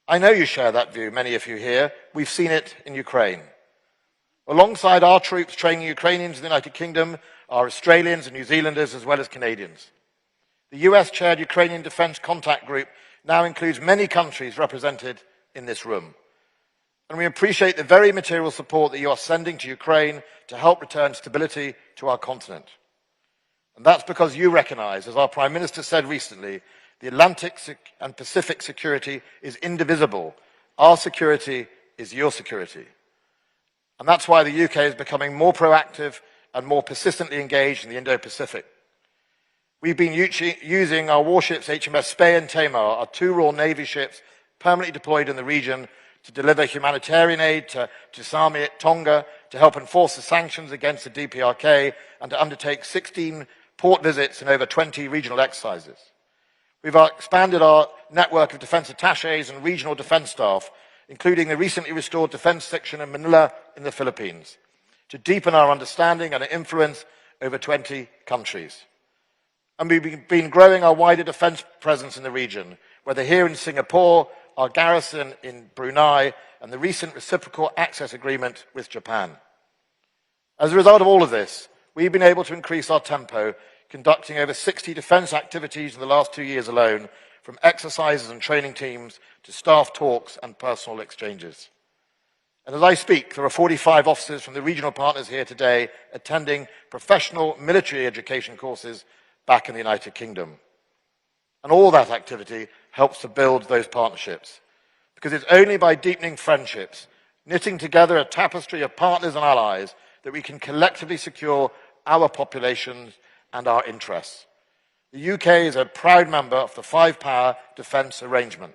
I know you share that view, many of you here. We've seen it in Ukraine. Alongside our troops training Ukrainians in the United Kingdom are Australians and New Zealanders as well as Canadians. The US-chaired Ukrainian Defence Contact Group now includes many countries represented in this room. And we appreciate the very material support that you are sending to Ukraine to help return stability to our continent. And that's because you recognise, as our Prime Minister said recently, the Atlantic and Pacific security is indivisible. Our security is your security. And that's why the UK is becoming more proactive and more persistently engaged in the Indo-Pacific. We've been using our warships HMS Spey and Tamar, our two Royal Navy ships permanently deployed in the region, to deliver humanitarian aid to Sami at Tonga, to help enforce the sanctions against the DPRK, and to undertake 16 port visits and over 20 regional exercises. We've expanded our network of defense attaches and regional defense staff, including the recently restored defense section in Manila in the Philippines, to deepen our understanding and influence over 20 countries. And we've been growing our wider defense presence in the region, whether here in Singapore, our garrison in Brunei, and the recent reciprocal access agreement with Japan. As a result of all of this, we've been able to increase our tempo, conducting over 60 defense activities in the last 2 years alone, from exercises and training teams to staff talks and personal exchanges. And as I speak, there are 45 officers from the regional partners here today attending professional military education courses back in the United Kingdom. And all that activity helps to build those partnerships, because it's only by deepening friendships, knitting together a tapestry of partners and allies, that we can collectively secure our populations and our interests. The UK is a proud member of the five-power defence arrangement,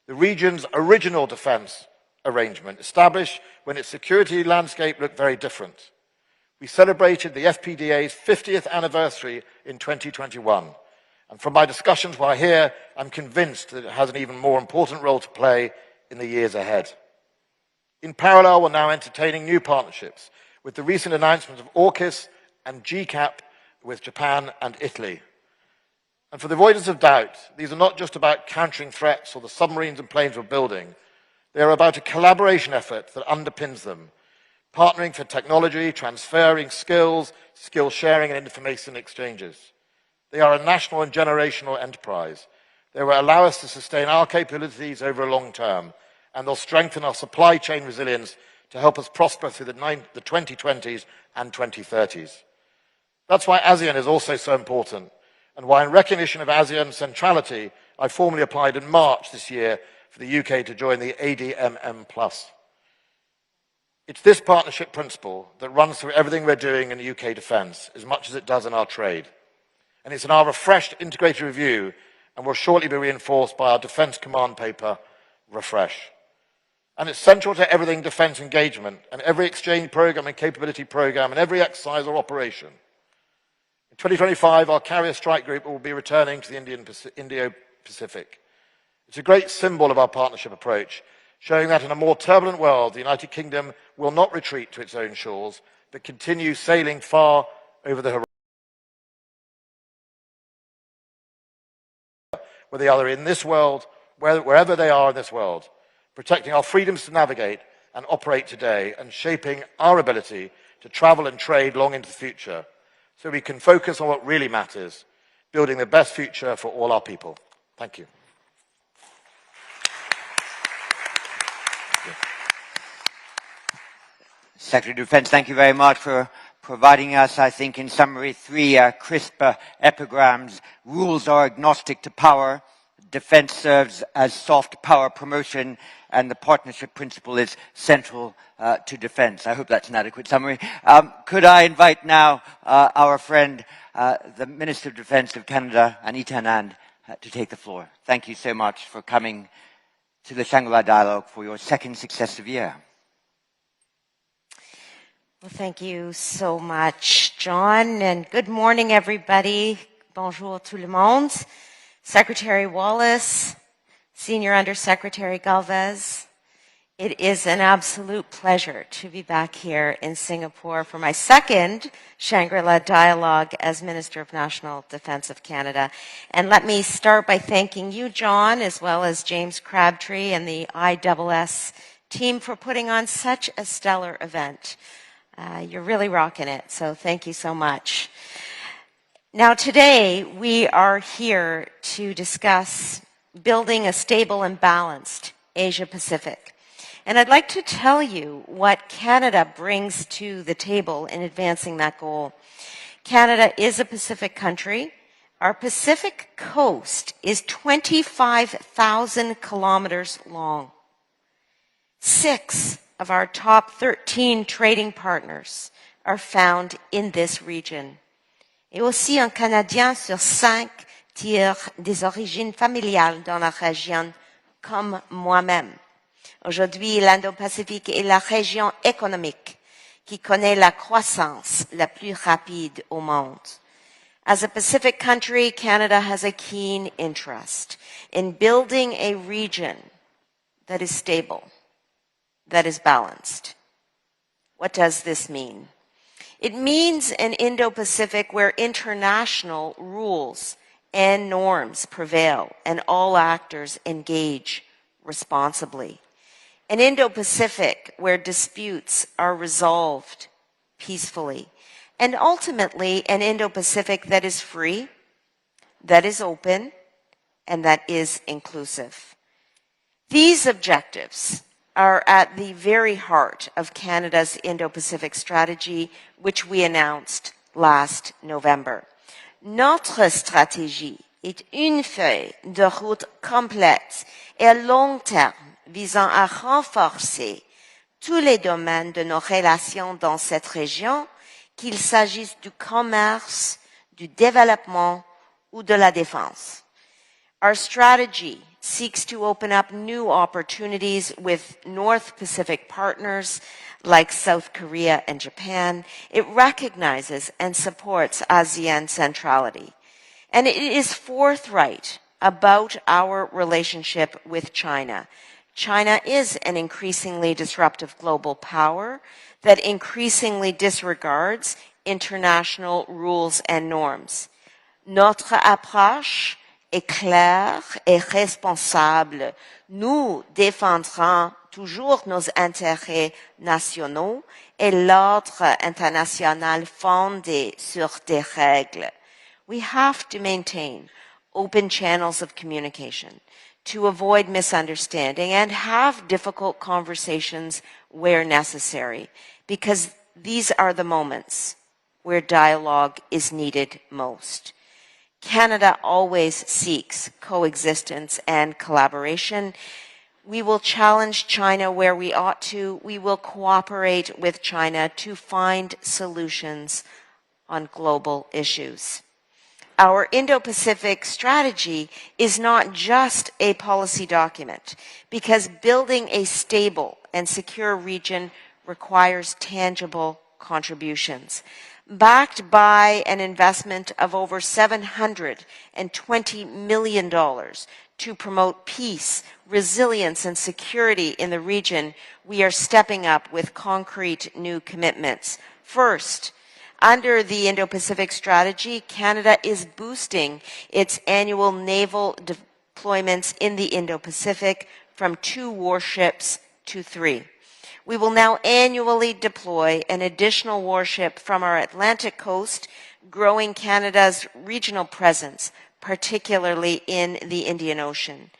the region's original defence arrangement, established when its security landscape looked very different. We celebrated the FPDA's 50th anniversary in 2021. And from my discussions while here, I'm convinced that it has an even more important role to play in the years ahead. In parallel, we're now entertaining new partnerships with the recent announcements of AUKUS and GCAP with Japan and Italy. And for the avoidance of doubt, these are not just about countering threats or the submarines and planes we're building. They are about a collaboration effort that underpins them, partnering for technology, transferring skills, skill sharing and information exchanges. They are a national and generational enterprise. They will allow us to sustain our capabilities over a long term, and they'll strengthen our supply chain resilience to help us prosper through the 2020s and 2030s. That's why ASEAN is also so important, and why in recognition of ASEAN's centrality, I formally applied in March this year for the UK to join the ADMM+. It's this partnership principle that runs through everything we're doing in the UK defence, as much as it does in our trade. And it's in our refreshed integrated review, and will shortly be reinforced by our Defence Command Paper, Refresh. And it's central to everything defence engagement, and every exchange programme and capability programme, and every exercise or operation. In 2025, our carrier strike group will be returning to the Indo-Pacific. It's a great symbol of our partnership approach, showing that in a more turbulent world, the United Kingdom will not retreat to its own shores, but continue sailing far over the horizon. Whether they are in this world, wherever they are in this world, protecting our freedoms to navigate and operate today, and shaping our ability to travel and trade long into the future, so we can focus on what really matters, building the best future for all our people. Thank you. Secretary of Defense, thank you very much for providing us, I think, in summary, three crisp epigrams. Rules are agnostic to power. Defense serves as soft power promotion, and the partnership principle is central to defense. I hope that's an adequate summary. Could I invite now our friend, the Minister of Defense of Canada, Anita Anand, to take the floor. Thank you so much for coming to the Shangri-La Dialogue for your second successive year. Well, thank you so much, John, and good morning, everybody. Bonjour tout le monde. Secretary Wallace, Senior Undersecretary Galvez, it is an absolute pleasure to be back here in Singapore for my second Shangri-La Dialogue as Minister of National Defence of Canada. And let me start by thanking you, John, as well as James Crabtree and the ISS team for putting on such a stellar event. You're really rocking it, so thank you so much. Now today, we are here to discuss building a stable and balanced Asia-Pacific. And I'd like to tell you what Canada brings to the table in advancing that goal. Canada is a Pacific country. Our Pacific coast is 25,000 kilometers long. 6 of our top 13 trading partners are found in this region. Et aussi un Canadien sur 5 tire des origines familiales dans la région, comme moi-même. Aujourd'hui, l'Indo-Pacifique est la région économique qui connaît la croissance la plus rapide au monde. As a Pacific country, Canada has a keen interest in building a region that is stable, that is balanced. What does this mean? It means an Indo-Pacific where international rules and norms prevail and all actors engage responsibly. An Indo-Pacific where disputes are resolved peacefully. And ultimately, an Indo-Pacific that is free, that is open, and that is inclusive. These objectives are at the very heart of Canada's Indo-Pacific strategy, which we announced last November. Notre stratégie est une feuille de route complète et à long terme visant à renforcer tous les domaines de nos relations dans cette région, qu'il s'agisse du commerce, du développement ou de la défense. Our strategy seeks to open up new opportunities with North Pacific partners like South Korea and Japan. It recognizes and supports ASEAN centrality. And it is forthright about our relationship with China. China is an increasingly disruptive global power that increasingly disregards international rules and norms. Notre approche est claire et responsable. Nous défendrons toujours nos intérêts nationaux et l'ordre international fondé sur des règles. We have to maintain open channels of communication to avoid misunderstanding and have difficult conversations where necessary, because these are the moments where dialogue is needed most. Canada always seeks coexistence and collaboration. We will challenge China where we ought to. We will cooperate with China to find solutions on global issues. Our Indo-Pacific strategy is not just a policy document, because building a stable and secure region requires tangible contributions. Backed by an investment of over $720 million to promote peace, resilience, and security in the region, we are stepping up with concrete new commitments. First, under the Indo-Pacific strategy, Canada is boosting its annual naval deployments in the Indo-Pacific from 2 warships to 3. We will now annually deploy an additional warship from our Atlantic coast, growing Canada's regional presence, particularly in the Indian Ocean.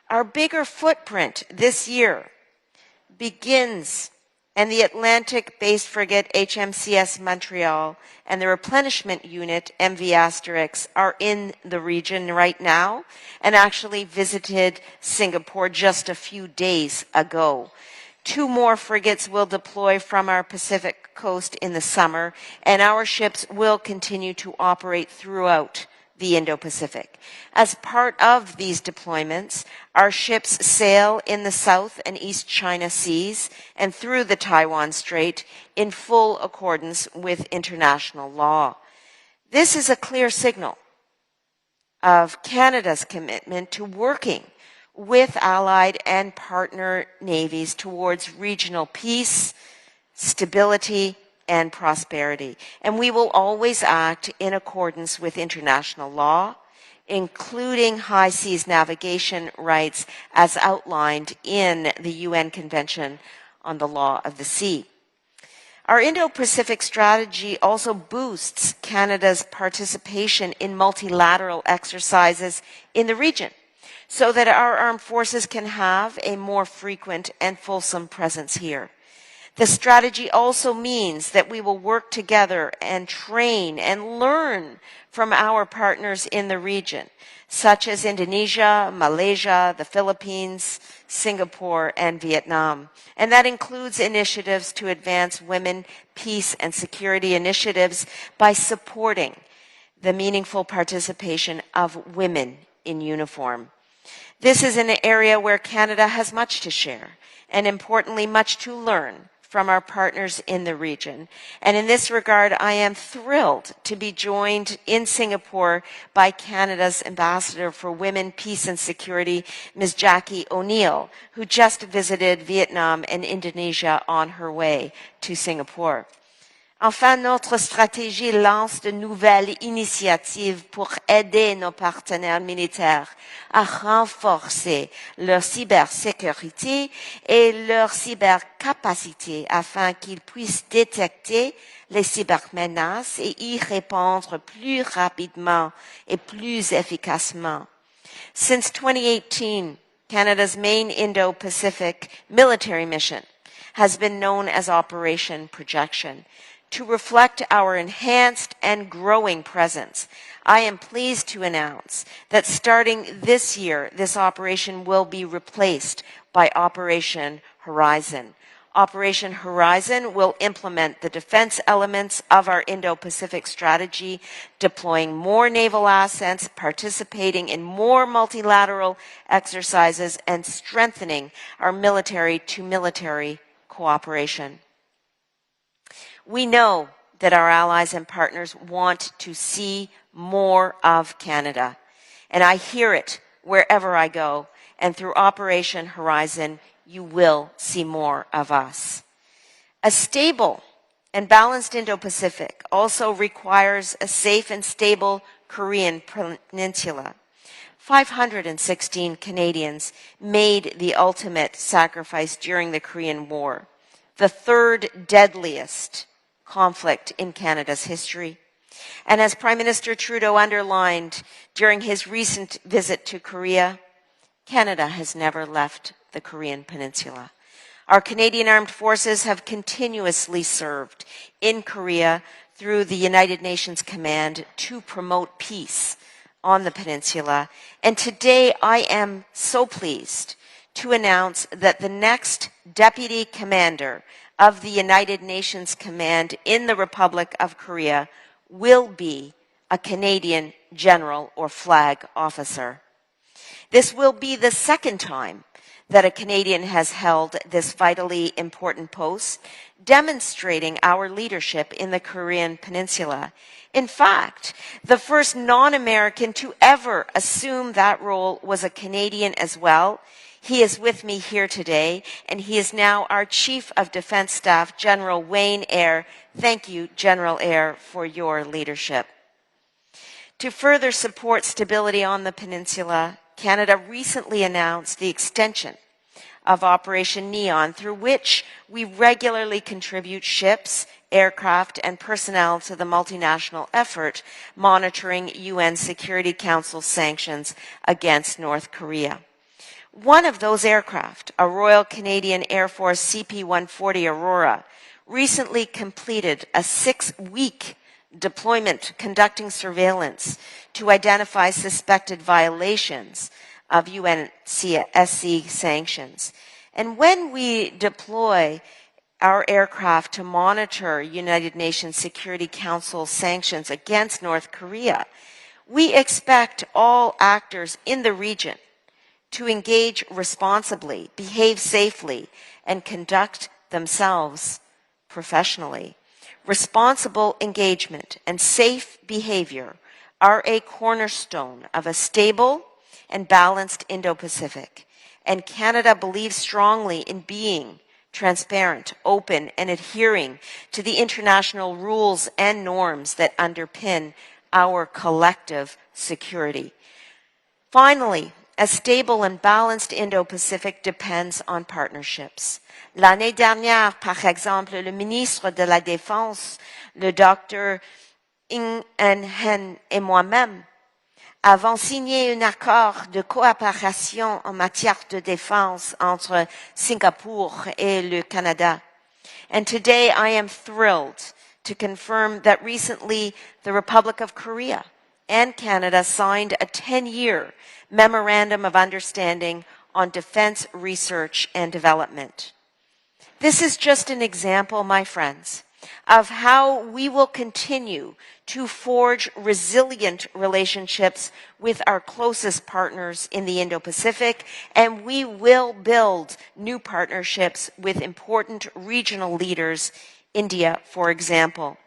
Our bigger footprint this year begins, and the Atlantic-based frigate HMCS Montreal and the replenishment unit MV Asterix are in the region right now and actually visited Singapore just a few days ago. 2 more frigates will deploy from our Pacific coast in the summer, and our ships will continue to operate throughout the Indo-Pacific. As part of these deployments, our ships sail in the South and East China Seas and through the Taiwan Strait in full accordance with international law. This is a clear signal of Canada's commitment to working with allied and partner navies towards regional peace, stability, and prosperity. And we will always act in accordance with international law, including high seas navigation rights as outlined in the UN Convention on the Law of the Sea. Our Indo-Pacific strategy also boosts Canada's participation in multilateral exercises in the region, so that our armed forces can have a more frequent and fulsome presence here. The strategy also means that we will work together and train and learn from our partners in the region, such as Indonesia, Malaysia, the Philippines, Singapore, and Vietnam. And that includes initiatives to advance women, peace, and security initiatives by supporting the meaningful participation of women in uniform. This is an area where Canada has much to share, and importantly, much to learn from our partners in the region. And in this regard, I am thrilled to be joined in Singapore by Canada's Ambassador for Women, Peace and Security, Ms. Jackie O'Neill, who just visited Vietnam and Indonesia on her way to Singapore. Enfin, notre stratégie lance de nouvelles initiatives pour aider nos partenaires militaires à renforcer leur cybersécurité et leur cybercapacité afin qu'ils puissent détecter les cybermenaces et y répondre plus rapidement et plus efficacement. Since 2018, Canada's main Indo-Pacific military mission has been known as Operation Projection. To reflect our enhanced and growing presence, I am pleased to announce that starting this year, this operation will be replaced by Operation Horizon. Operation Horizon will implement the defense elements of our Indo-Pacific strategy, deploying more naval assets, participating in more multilateral exercises, and strengthening our military-to-military cooperation. We know that our allies and partners want to see more of Canada, and I hear it wherever I go, and through Operation Horizon, you will see more of us. A stable and balanced Indo-Pacific also requires a safe and stable Korean peninsula. 516 Canadians made the ultimate sacrifice during the Korean War, the third deadliest conflict in Canada's history. And as Prime Minister Trudeau underlined during his recent visit to Korea, Canada has never left the Korean Peninsula. Our Canadian Armed Forces have continuously served in Korea through the United Nations Command to promote peace on the peninsula. And today I am so pleased to announce that the next Deputy Commander of the United Nations Command in the Republic of Korea will be a Canadian general or flag officer. This will be the second time that a Canadian has held this vitally important post, demonstrating our leadership in the Korean Peninsula. In fact, the first non-American to ever assume that role was a Canadian as well. He is with me here today, and he is now our Chief of Defense Staff, General Wayne Eyre. Thank you, General Eyre, for your leadership. To further support stability on the peninsula, Canada recently announced the extension of Operation Neon, through which we regularly contribute ships, aircraft, and personnel to the multinational effort monitoring UN Security Council sanctions against North Korea. One of those aircraft, a Royal Canadian Air Force CP-140 Aurora, recently completed a 6-week deployment conducting surveillance to identify suspected violations of UNSC sanctions. And when we deploy our aircraft to monitor United Nations Security Council sanctions against North Korea, we expect all actors in the region to engage responsibly, behave safely, and conduct themselves professionally. Responsible engagement and safe behavior are a cornerstone of a stable and balanced Indo-Pacific, and Canada believes strongly in being transparent, open, and adhering to the international rules and norms that underpin our collective security. Finally, a stable and balanced Indo-Pacific depends on partnerships. L'année dernière, par exemple, le ministre de la Défense, le Dr. Ng Hen et moi-même avons signé un accord de coopération en matière de défense entre Singapour et le Canada. And today I am thrilled to confirm that recently the Republic of Korea and Canada signed a 10-year Memorandum of Understanding on Defense Research and Development. This is just an example, my friends, of how we will continue to forge resilient relationships with our closest partners in the Indo-Pacific, and we will build new partnerships with important regional leaders, India, for example.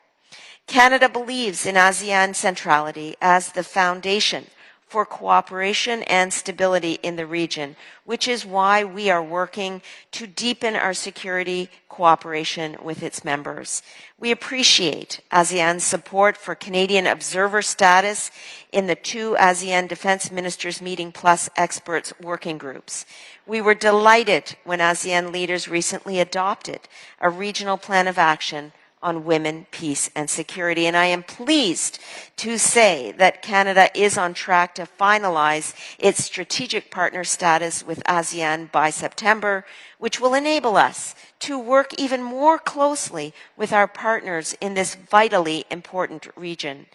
Canada believes in ASEAN centrality as the foundation for cooperation and stability in the region, which is why we are working to deepen our security cooperation with its members. We appreciate ASEAN's support for Canadian observer status in the 2 ASEAN Defense Ministers Meeting Plus experts working groups. We were delighted when ASEAN leaders recently adopted a regional plan of action on women, peace, and security. And I am pleased to say that Canada is on track to finalize its strategic partner status with ASEAN by September, which will enable us to work even more closely with our partners in this vitally important region.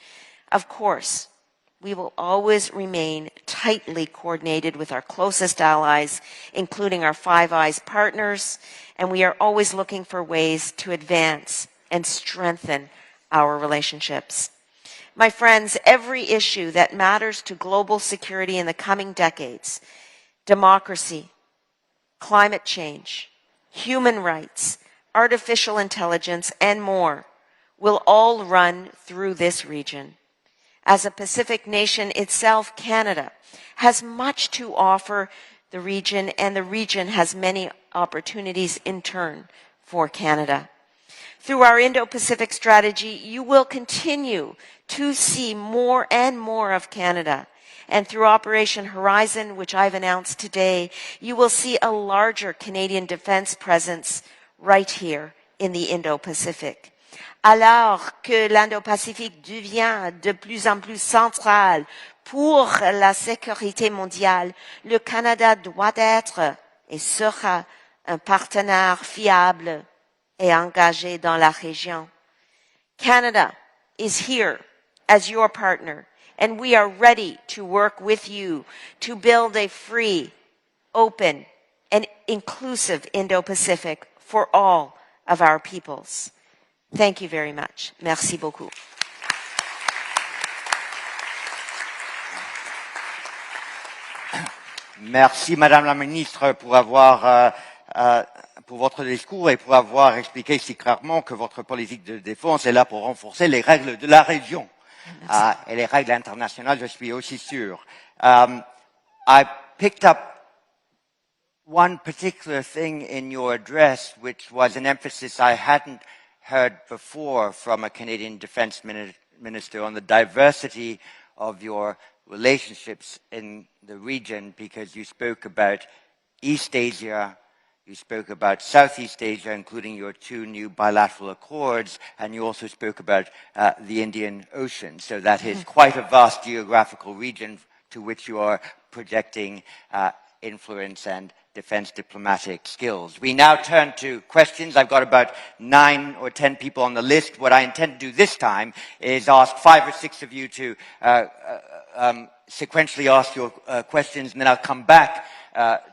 Of course, we will always remain tightly coordinated with our closest allies, including our Five Eyes partners, and we are always looking for ways to advance and strengthen our relationships. My friends, every issue that matters to global security in the coming decades, democracy, climate change, human rights, artificial intelligence, and more, will all run through this region. As a Pacific nation itself, Canada has much to offer the region, and the region has many opportunities in turn for Canada. Through our Indo-Pacific strategy, you will continue to see more and more of Canada. And through Operation Horizon, which I've announced today, you will see a larger Canadian defense presence right here in the Indo-Pacific. Alors que l'Indo-Pacifique devient de plus en plus central pour la sécurité mondiale, le Canada doit être et sera un partenaire fiable et engagé dans la région. Canada is here as your partner, and we are ready to work with you to build a free, open, and inclusive Indo-Pacific for all of our peoples. Thank you very much. Merci beaucoup. Merci, Madame la Ministre, pour votre discours et pour avoir expliqué si clairement que votre politique de défense est là pour renforcer les règles de la région et les règles internationales, je suis aussi sûr. I picked up one particular thing in your address, which was an emphasis I hadn't heard before from a Canadian Defense Minister on the diversity of your relationships in the region, because you spoke about East Asia, you spoke about Southeast Asia, including your 2 new bilateral accords, and you also spoke about the Indian Ocean. So that is quite a vast geographical region to which you are projecting influence and defense diplomatic skills. We now turn to questions. I've got about 9 or 10 people on the list. What I intend to do this time is ask 5 or 6 of you to sequentially ask your questions, and then I'll come back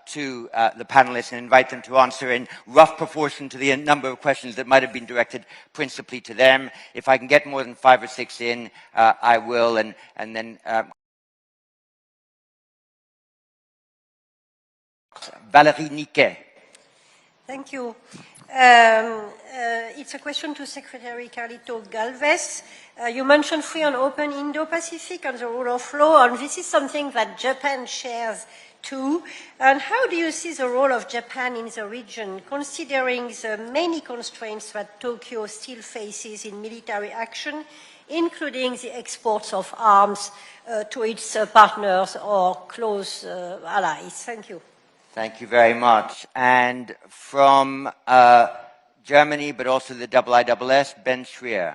to the panelists and invite them to answer in rough proportion to the number of questions that might have been directed principally to them. If I can get more than 5 or 6 in, I will, and then Valérie Niquet. Thank you. It's a question to Secretary Carlito Galvez. You mentioned free and open Indo-Pacific and the rule of law, and this is something that Japan shares too. And how do you see the role of Japan in the region, considering the many constraints that Tokyo still faces in military action, including the exports of arms to its partners or close allies? Thank you. Thank you very much. And from Germany, but also the IISS, Ben Schreier.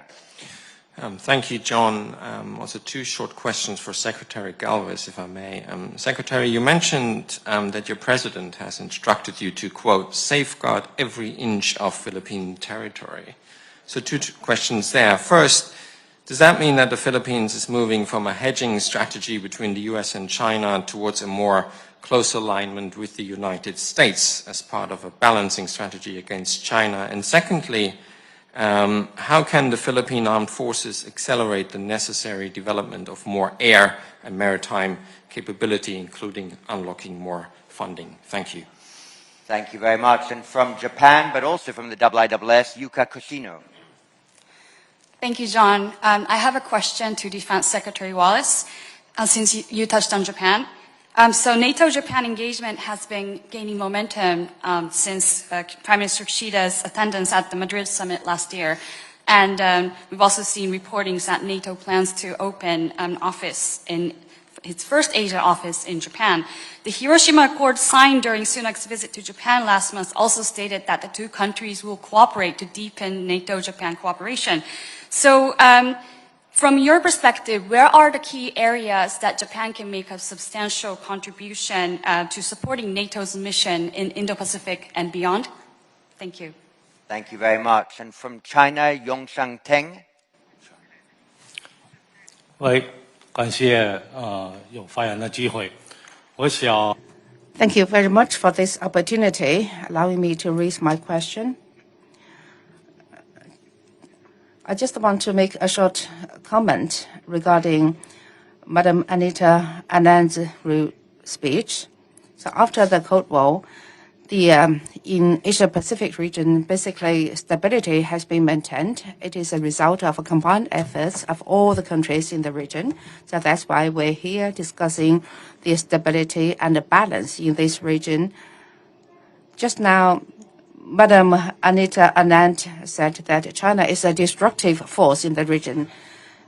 Thank you, John. Also 2 short questions for Secretary Galvez, if I may. Secretary, you mentioned that your president has instructed you to, quote, safeguard every inch of Philippine territory. So 2 questions there. First, does that mean that the Philippines is moving from a hedging strategy between the US and China towards a more close alignment with the United States as part of a balancing strategy against China? And secondly, How can the Philippine Armed Forces accelerate the necessary development of more air and maritime capability, including unlocking more funding? Thank you. Thank you very much. And from Japan, but also from the IISS, Yuka Koshino. Thank you, John. I have a question to Defense Secretary Wallace, since you touched on Japan. So NATO-Japan engagement has been gaining momentum since Prime Minister Kishida's attendance at the Madrid summit last year. And we've also seen reportings that NATO plans to open an office in its first Asia office in Japan. The Hiroshima Accord signed during Sunak's visit to Japan last month also stated that the two countries will cooperate to deepen NATO-Japan cooperation. So from your perspective, where are the key areas that Japan can make a substantial contribution to supporting NATO's mission in Indo-Pacific and beyond? Thank you. Thank you very much. And from China, Yongshang Teng. 感谢有发言的机会。我想 Thank you very much for this opportunity, allowing me to raise my question. I just want to make a short comment regarding Madam Anita Anand's speech. So after the Cold War, in Asia-Pacific region, basically stability has been maintained. It is a result of a combined efforts of all the countries in the region. So that's why we're here discussing the stability and the balance in this region. Just now, Madam Anita Anand said that China is a destructive force in the region.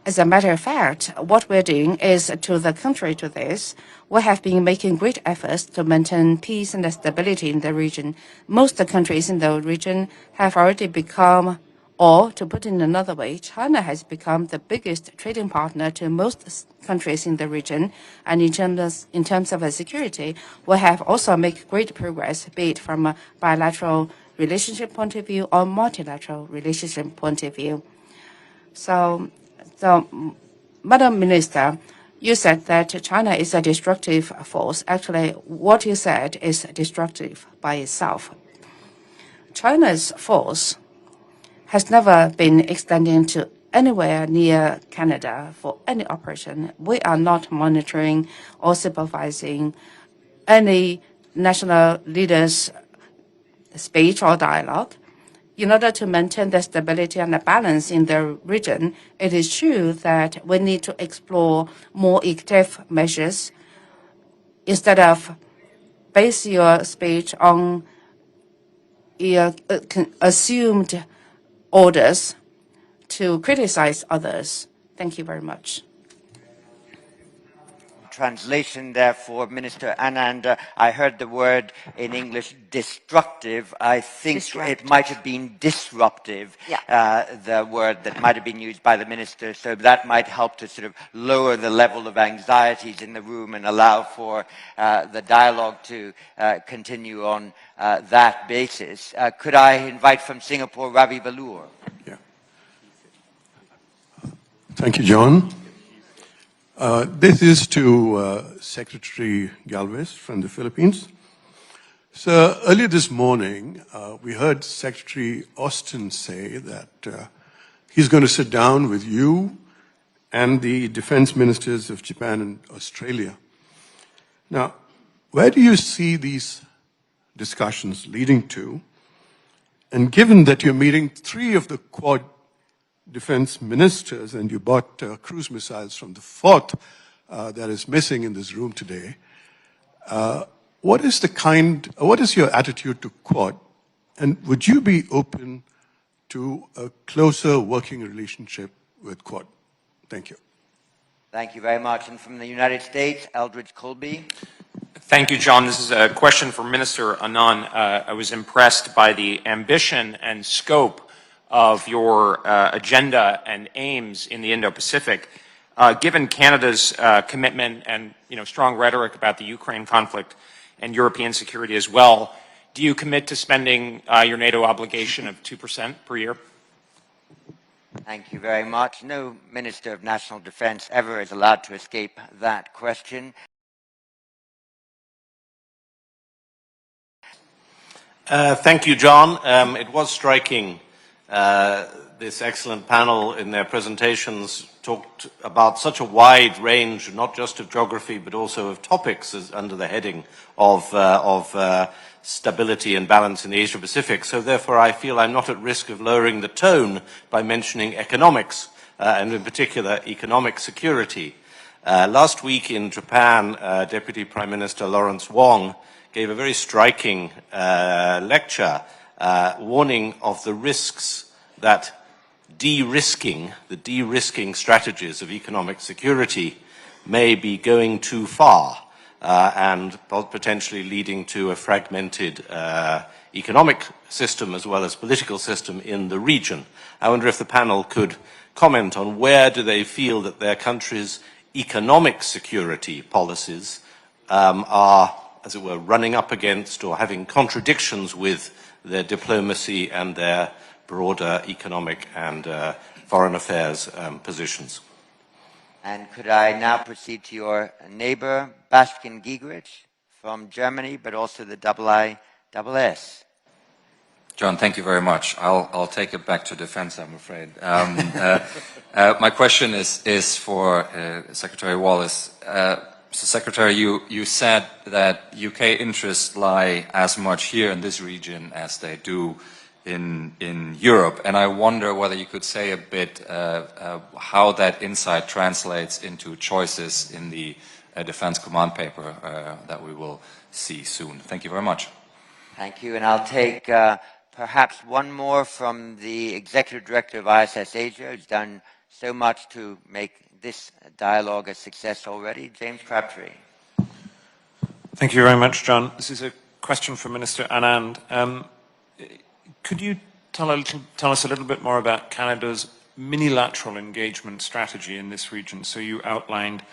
As a matter of fact, what we're doing is, to the contrary to this, we have been making great efforts to maintain peace and stability in the region. Most countries in the region have already become, or to put it in another way, China has become the biggest trading partner to most countries in the region. And in terms of security, we have also made great progress, be it from a bilateral relationship point of view or multilateral relationship point of view. So, Madam Minister, you said that China is a destructive force. Actually, what you said is destructive by itself. China's force has never been extending to anywhere near Canada for any operation. We are not monitoring or supervising any national leaders' speech or dialogue. In order to maintain the stability and the balance in the region, it is true that we need to explore more effective measures instead of base your speech on assumed orders to criticize others. Thank you very much. Translation there for Minister Anand. I heard the word in English destructive. I think it might have been disruptive, the word that might have been used by the minister. So that might help to sort of lower the level of anxieties in the room and allow for the dialogue to continue on that basis. Could I invite from Singapore, Ravi Valur? Yeah. Thank you, John. This is to Secretary Galvez from the Philippines. So earlier this morning, we heard Secretary Austin say that he's going to sit down with you and the defense ministers of Japan and Australia. Now, where do you see these discussions leading to? And given that you're meeting 3 of the Quad defense ministers, and you bought cruise missiles from the 4th that is missing in this room today, what is your attitude to Quad? And would you be open to a closer working relationship with Quad? Thank you. Thank you very much. And from the United States, Eldridge Colby. Thank you, John. This is a question for Minister Anand. I was impressed by the ambition and scope of your agenda and aims in the Indo-Pacific. Given Canada's commitment and strong rhetoric about the Ukraine conflict and European security as well, do you commit to spending your NATO obligation of 2% per year? Thank you very much. No Minister of National Defense ever is allowed to escape that question. Thank you, John. It was striking this excellent panel in their presentations talked about such a wide range, not just of geography, but also of topics as under the heading of stability and balance in the Asia-Pacific. So therefore, I feel I'm not at risk of lowering the tone by mentioning economics, and in particular, economic security. Last week in Japan, Deputy Prime Minister Lawrence Wong gave a very striking lecture warning of the risks that the de-risking strategies of economic security may be going too far and potentially leading to a fragmented economic system as well as political system in the region. I wonder if the panel could comment on where do they feel that their country's economic security policies are, as it were, running up against or having contradictions with their diplomacy and their broader economic and foreign affairs positions. And could I now proceed to your neighbor, Bastian Giegerich from Germany, but also the IISS. John, thank you very much. I'll take it back to defense, I'm afraid. My question is for Secretary Wallace. So Secretary, you said that UK interests lie as much here in this region as they do in Europe, and I wonder whether you could say a bit how that insight translates into choices in the Defense Command Paper that we will see soon. Thank you very much. Thank you, and I'll take perhaps one more from the Executive Director of ISS Asia, who's done so much to make this dialogue a success already. James Crabtree. Thank you very much, John. This is a question for Minister Anand. Could you tell us a little bit more about Canada's minilateral engagement strategy in this region? So you outlined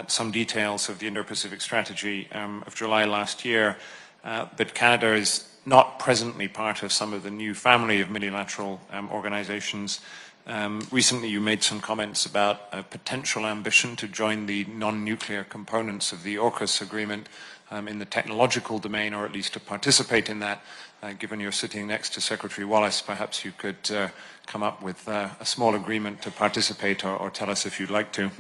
some details of the Indo-Pacific strategy of July last year, but Canada is not presently part of some of the new family of minilateral organizations. Recently you made some comments about a potential ambition to join the non-nuclear components of the AUKUS agreement in the technological domain, or at least to participate in that. Given you're sitting next to Secretary Wallace, perhaps you could come up with a small agreement to participate, or tell us if you'd like to.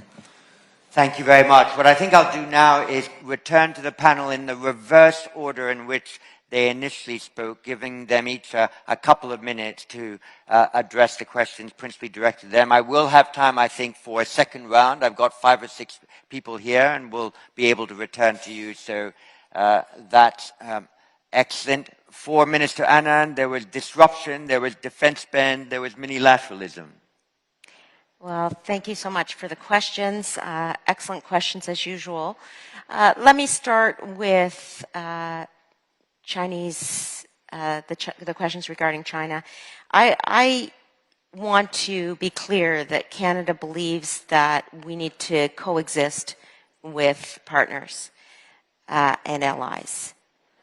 Thank you very much. What I think I'll do now is return to the panel in the reverse order in which they initially spoke, giving them each a couple of minutes to address the questions principally directed to them. I will have time, I think, for a second round. I've got 5 or 6 people here, and we'll be able to return to you. So that's excellent. For Minister Anand, there was disruption, there was defense spend, there was minilateralism. Well, thank you so much for the questions. Excellent questions as usual. Let me start with Chinese, the questions regarding China. I want to be clear that Canada believes that we need to coexist with partners and allies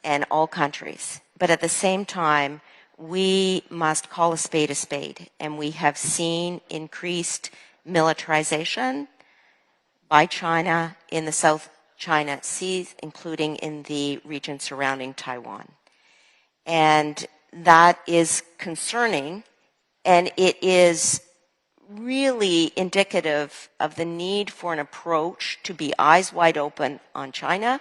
and all countries. But at the same time, we must call a spade, and we have seen increased militarization by China in the South China Sea, including in the region surrounding Taiwan. And that is concerning, and it is really indicative of the need for an approach to be eyes wide open on China,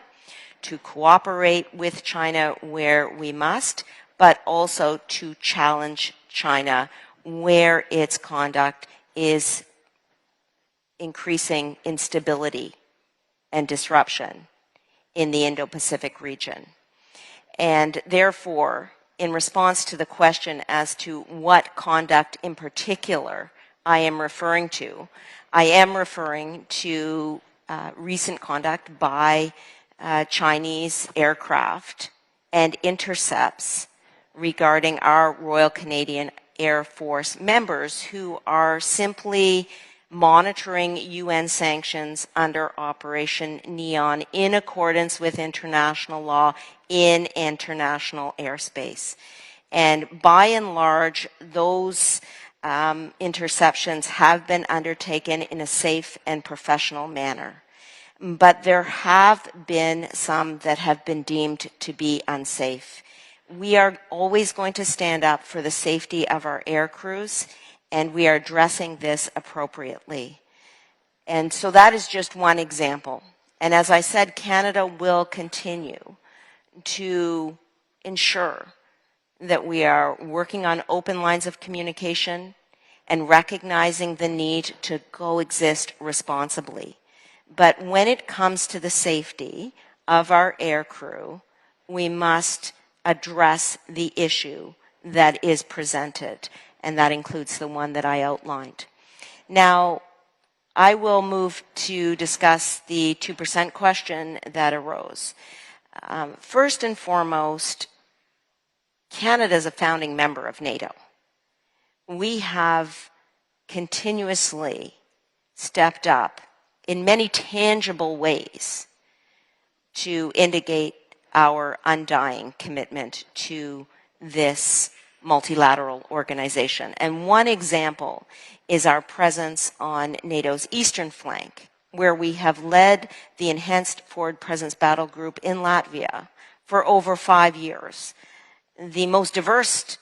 to cooperate with China where we must, but also to challenge China where its conduct is increasing instability and disruption in the Indo-Pacific region. And therefore, in response to the question as to what conduct in particular I am referring to recent conduct by Chinese aircraft and intercepts regarding our Royal Canadian Air Force members who are simply monitoring UN sanctions under Operation Neon in accordance with international law in international airspace. And by and large, those interceptions have been undertaken in a safe and professional manner. But there have been some that have been deemed to be unsafe. We are always going to stand up for the safety of our air crews, and we are addressing this appropriately. And so that is just one example. And as I said, Canada will continue to ensure that we are working on open lines of communication and recognizing the need to coexist responsibly. But when it comes to the safety of our air crew, we must address the issue that is presented, and that includes the one that I outlined. Now, I will move to discuss the 2% question that arose. First and foremost, Canada is a founding member of NATO. We have continuously stepped up in many tangible ways to indicate our undying commitment to this multilateral organization. And one example is our presence on NATO's eastern flank, where we have led the Enhanced Forward Presence Battle Group in Latvia for over 5 years, the most diverse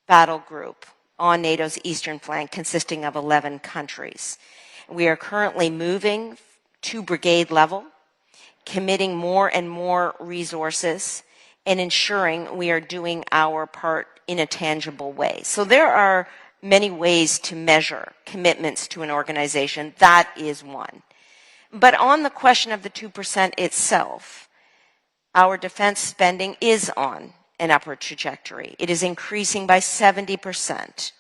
battle group on NATO's eastern flank, consisting of 11 countries. We are currently moving to brigade level, committing more and more resources, and ensuring we are doing our part in a tangible way. So there are many ways to measure commitments to an organization. That is one. But on the question of the 2% itself, our defense spending is on an upward trajectory. It is increasing by 70%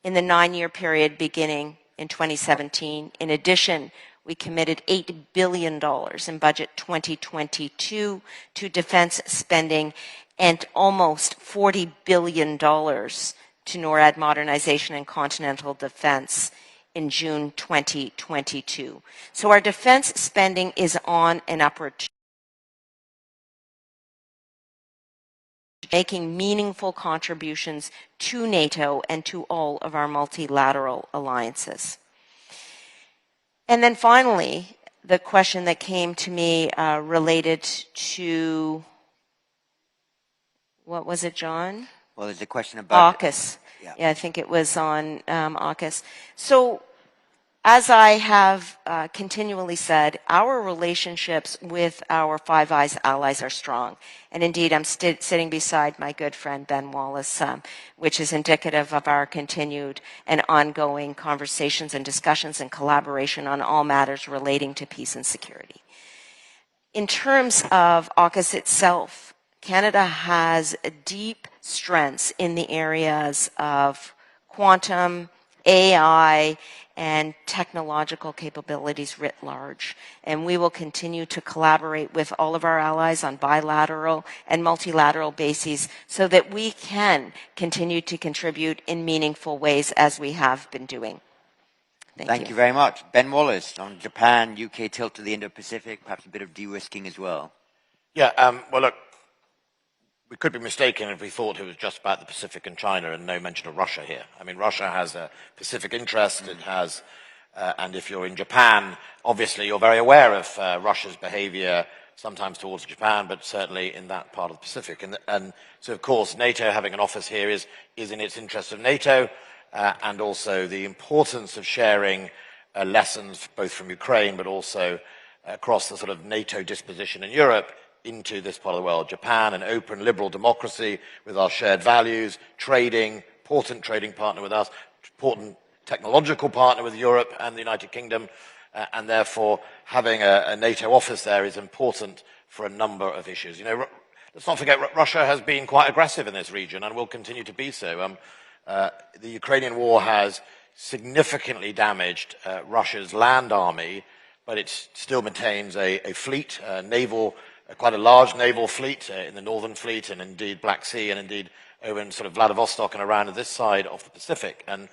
in the 9-year period beginning in 2017. In addition, we committed $8 billion in budget 2022 to defense spending and almost $40 billion to NORAD modernization and continental defense in June 2022. So our defense spending is on an upward trajectory, making meaningful contributions to NATO and to all of our multilateral alliances. And then finally, the question that came to me related to, what was it, John? Well, there's a question about AUKUS. Yeah, I think it was on AUKUS. So, as I have continually said, our relationships with our Five Eyes allies are strong. And indeed, I'm sitting beside my good friend Ben Wallace, which is indicative of our continued and ongoing conversations and discussions and collaboration on all matters relating to peace and security. In terms of AUKUS itself, Canada has deep strengths in the areas of quantum, AI, and technological capabilities writ large. And we will continue to collaborate with all of our allies on bilateral and multilateral bases so that we can continue to contribute in meaningful ways as we have been doing. Thank you very much. Ben Wallace on Japan, UK tilt to the Indo-Pacific, perhaps a bit of de-risking as well. Yeah, well, look, we could be mistaken if we thought it was just about the Pacific and China and no mention of Russia here. I mean, Russia has a Pacific interest. It has, and if you're in Japan, obviously you're very aware of Russia's behavior, sometimes towards Japan, but certainly in that part of the Pacific. And so, of course, NATO having an office here is in its interest of NATO, and also the importance of sharing lessons both from Ukraine, but also across the sort of NATO disposition in Europe into this part of the world. Japan, an open, liberal democracy with our shared values, trading, important trading partner with us, important technological partner with Europe and the United Kingdom, and therefore having a NATO office there is important for a number of issues. You know, let's not forget Russia has been quite aggressive in this region and will continue to be so. The Ukrainian war has significantly damaged Russia's land army, but it still maintains a fleet, naval, quite a large naval fleet in the Northern Fleet and indeed Black Sea and indeed over in sort of Vladivostok and around this side of the Pacific. And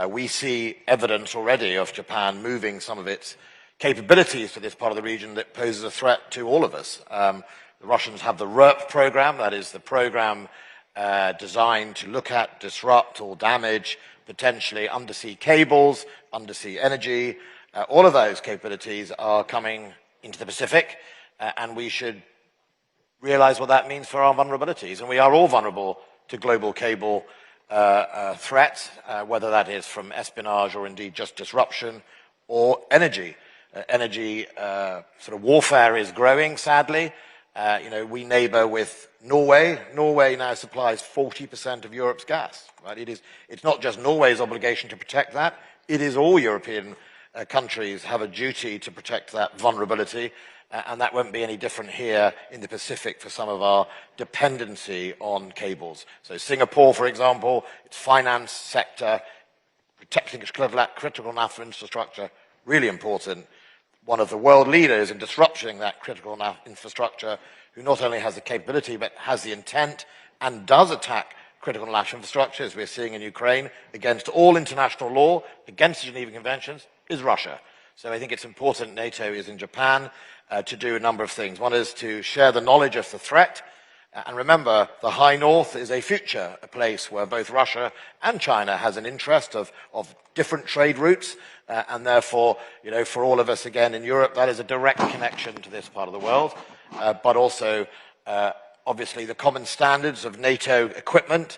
we see evidence already of Japan moving some of its capabilities to this part of the region that poses a threat to all of us. The Russians have the RERP program, that is the program designed to look at, disrupt or damage potentially undersea cables, undersea energy. All of those capabilities are coming into the Pacific. And we should realize what that means for our vulnerabilities. And we are all vulnerable to global cable threat, whether that is from espionage or indeed just disruption or energy. Energy sort of warfare is growing, sadly. We neighbor with Norway. Norway now supplies 40% of Europe's gas. Right? It's not just Norway's obligation to protect that. It is all European countries have a duty to protect that vulnerability. And that won't be any different here in the Pacific for some of our dependency on cables. So Singapore, for example, its finance sector, protecting its critical national infrastructure, really important. One of the world leaders in disrupting that critical infrastructure, who not only has the capability but has the intent and does attack critical national infrastructure, as we're seeing in Ukraine, against all international law, against the Geneva Conventions, is Russia. So I think it's important NATO is in Japan to do a number of things. One is to share the knowledge of the threat. And remember, the High North is a future, a place where both Russia and China has an interest of different trade routes. And therefore, for all of us, again, in Europe, that is a direct connection to this part of the world. But also, obviously, the common standards of NATO equipment.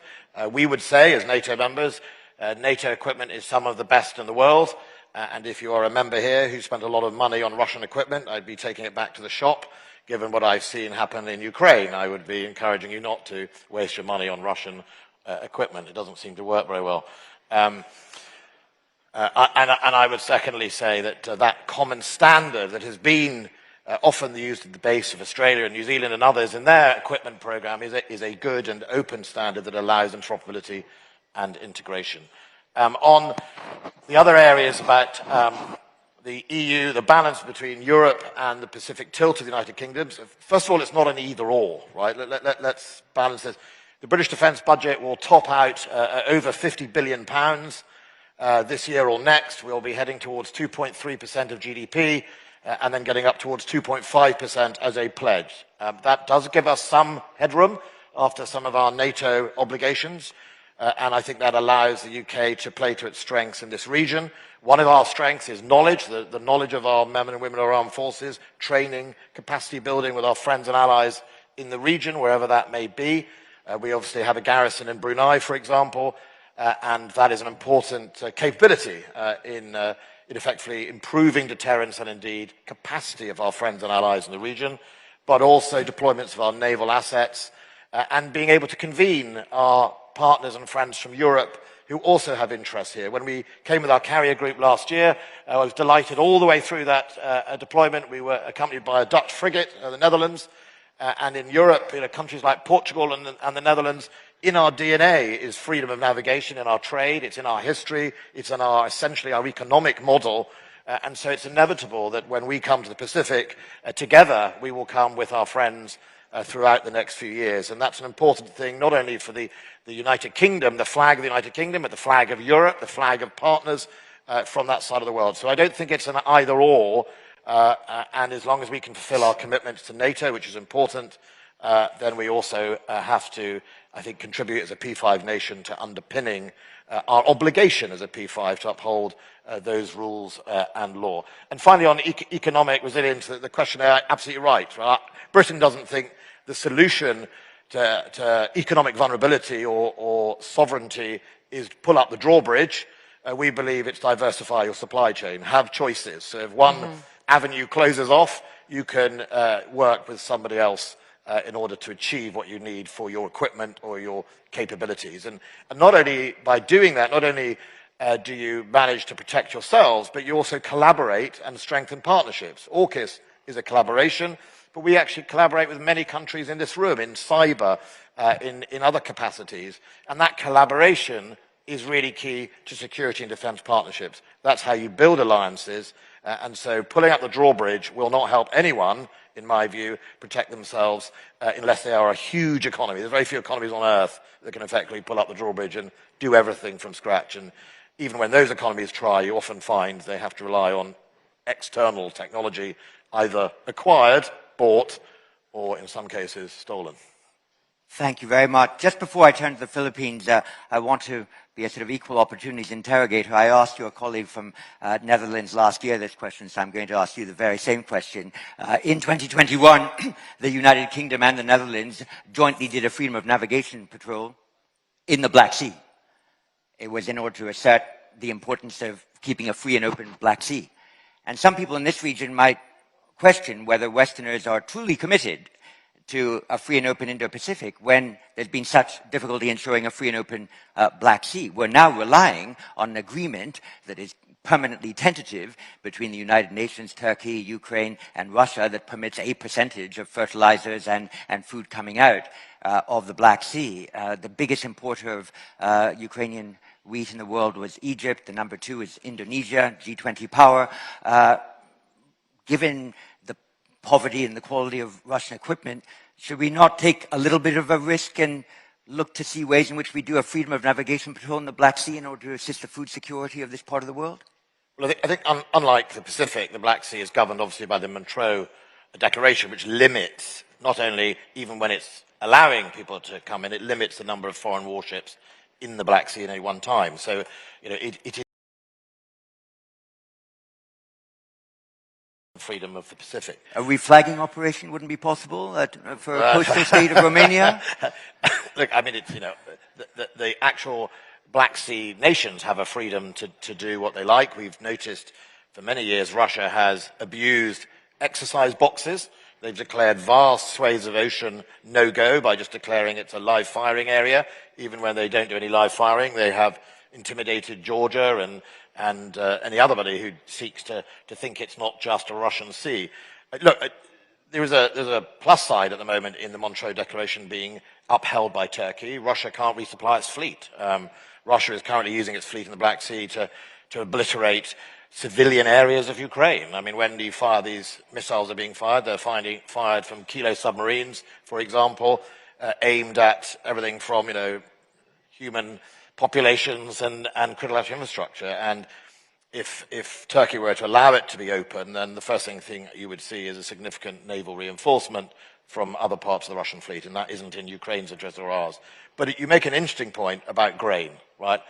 We would say, as NATO members, NATO equipment is some of the best in the world. And if you are a member here who spent a lot of money on Russian equipment, I'd be taking it back to the shop. Given what I've seen happen in Ukraine, I would be encouraging you not to waste your money on Russian equipment. It doesn't seem to work very well. And I would secondly say that that common standard that has been often used at the base of Australia and New Zealand and others in their equipment program is a good and open standard that allows interoperability and integration. On the other areas about the EU, the balance between Europe and the Pacific tilt of the United Kingdom. So first of all, it's not an either-or, right? Let's balance this. The British defence budget will top out over £50 billion this year or next. We'll be heading towards 2.3% of GDP and then getting up towards 2.5% as a pledge. That does give us some headroom after some of our NATO obligations. And I think that allows the UK to play to its strengths in this region. One of our strengths is knowledge, the knowledge of our men and women of our armed forces, training, capacity building with our friends and allies in the region, wherever that may be. We obviously have a garrison in Brunei, for example, and that is an important capability in effectively improving deterrence and indeed capacity of our friends and allies in the region, but also deployments of our naval assets and being able to convene our partners and friends from Europe who also have interests here. When we came with our carrier group last year, I was delighted all the way through that deployment. We were accompanied by a Dutch frigate, the Netherlands, and in Europe, countries like Portugal and the Netherlands, in our DNA is freedom of navigation in our trade, it's in our history, it's in our, essentially our economic model, and so it's inevitable that when we come to the Pacific, together we will come with our friends throughout the next few years. And that's an important thing, not only for the United Kingdom, the flag of the United Kingdom, but the flag of Europe, the flag of partners from that side of the world. So I don't think it's an either-or, and as long as we can fulfill our commitments to NATO, which is important, then we also have to, I think, contribute as a P5 nation to underpinning our obligation as a P5 to uphold those rules and law. And finally, on economic resilience, the question there, absolutely right. Britain doesn't think the solution to economic vulnerability or sovereignty is pull up the drawbridge. We believe it's diversify your supply chain, have choices. So if one avenue closes off, you can work with somebody else in order to achieve what you need for your equipment or your capabilities. And not only by doing that, not only do you manage to protect yourselves, but you also collaborate and strengthen partnerships. AUKUS is a collaboration, but we actually collaborate with many countries in this room, in cyber, in other capacities. And that collaboration is really key to security and defence partnerships. That's how you build alliances. And so pulling up the drawbridge will not help anyone, in my view, protect themselves unless they are a huge economy. There's very few economies on earth that can effectively pull up the drawbridge and do everything from scratch. And even when those economies try, you often find they have to rely on external technology, either acquired, bought, or in some cases stolen. Thank you very much. Just before I turn to the Philippines, I want to be a sort of equal opportunities interrogator. I asked your colleague from Netherlands last year this question, so I'm going to ask you the very same question. In 2021, the United Kingdom and the Netherlands jointly did a freedom of navigation patrol in the Black Sea. It was in order to assert the importance of keeping a free and open Black Sea. And some people in this region might question whether Westerners are truly committed to a free and open Indo-Pacific when there's been such difficulty ensuring a free and open Black Sea. We're now relying on an agreement that is permanently tentative between the United Nations, Turkey, Ukraine, and Russia that permits a percentage of fertilizers and food coming out of the Black Sea. The biggest importer of Ukrainian wheat in the world was Egypt. The number 2 is Indonesia, G20 power. Given the poverty and the quality of Russian equipment, should we not take a little bit of a risk and look to see ways in which we do a freedom of navigation patrol in the Black Sea in order to assist the food security of this part of the world? Well, I think unlike the Pacific, the Black Sea is governed obviously by the Montreux Declaration, which limits, not only even when it's allowing people to come in, it limits the number of foreign warships in the Black Sea at any one time. So, you know, it is freedom of the Pacific. A reflagging operation wouldn't be possible for a coastal state of Romania? Look, I mean, it's, you know, the actual Black Sea nations have a freedom to do what they like. We've noticed for many years Russia has abused exercise boxes. They've declared vast swathes of ocean no-go by just declaring it's a live firing area. Even when they don't do any live firing, they have intimidated Georgia and any other who seeks to think it's not just a Russian sea. Look, there's a plus side at the moment in the Montreux Declaration being upheld by Turkey. Russia can't resupply its fleet. Russia is currently using its fleet in the Black Sea to obliterate civilian areas of Ukraine. I mean, when these missiles are being fired, they're fired from Kilo submarines, for example, aimed at everything from, you know, human populations and critical infrastructure. And if Turkey were to allow it to be open, then the first thing you would see is a significant naval reinforcement from other parts of the Russian fleet, and that isn't in Ukraine's interest or ours. But you make an interesting point about grain, right?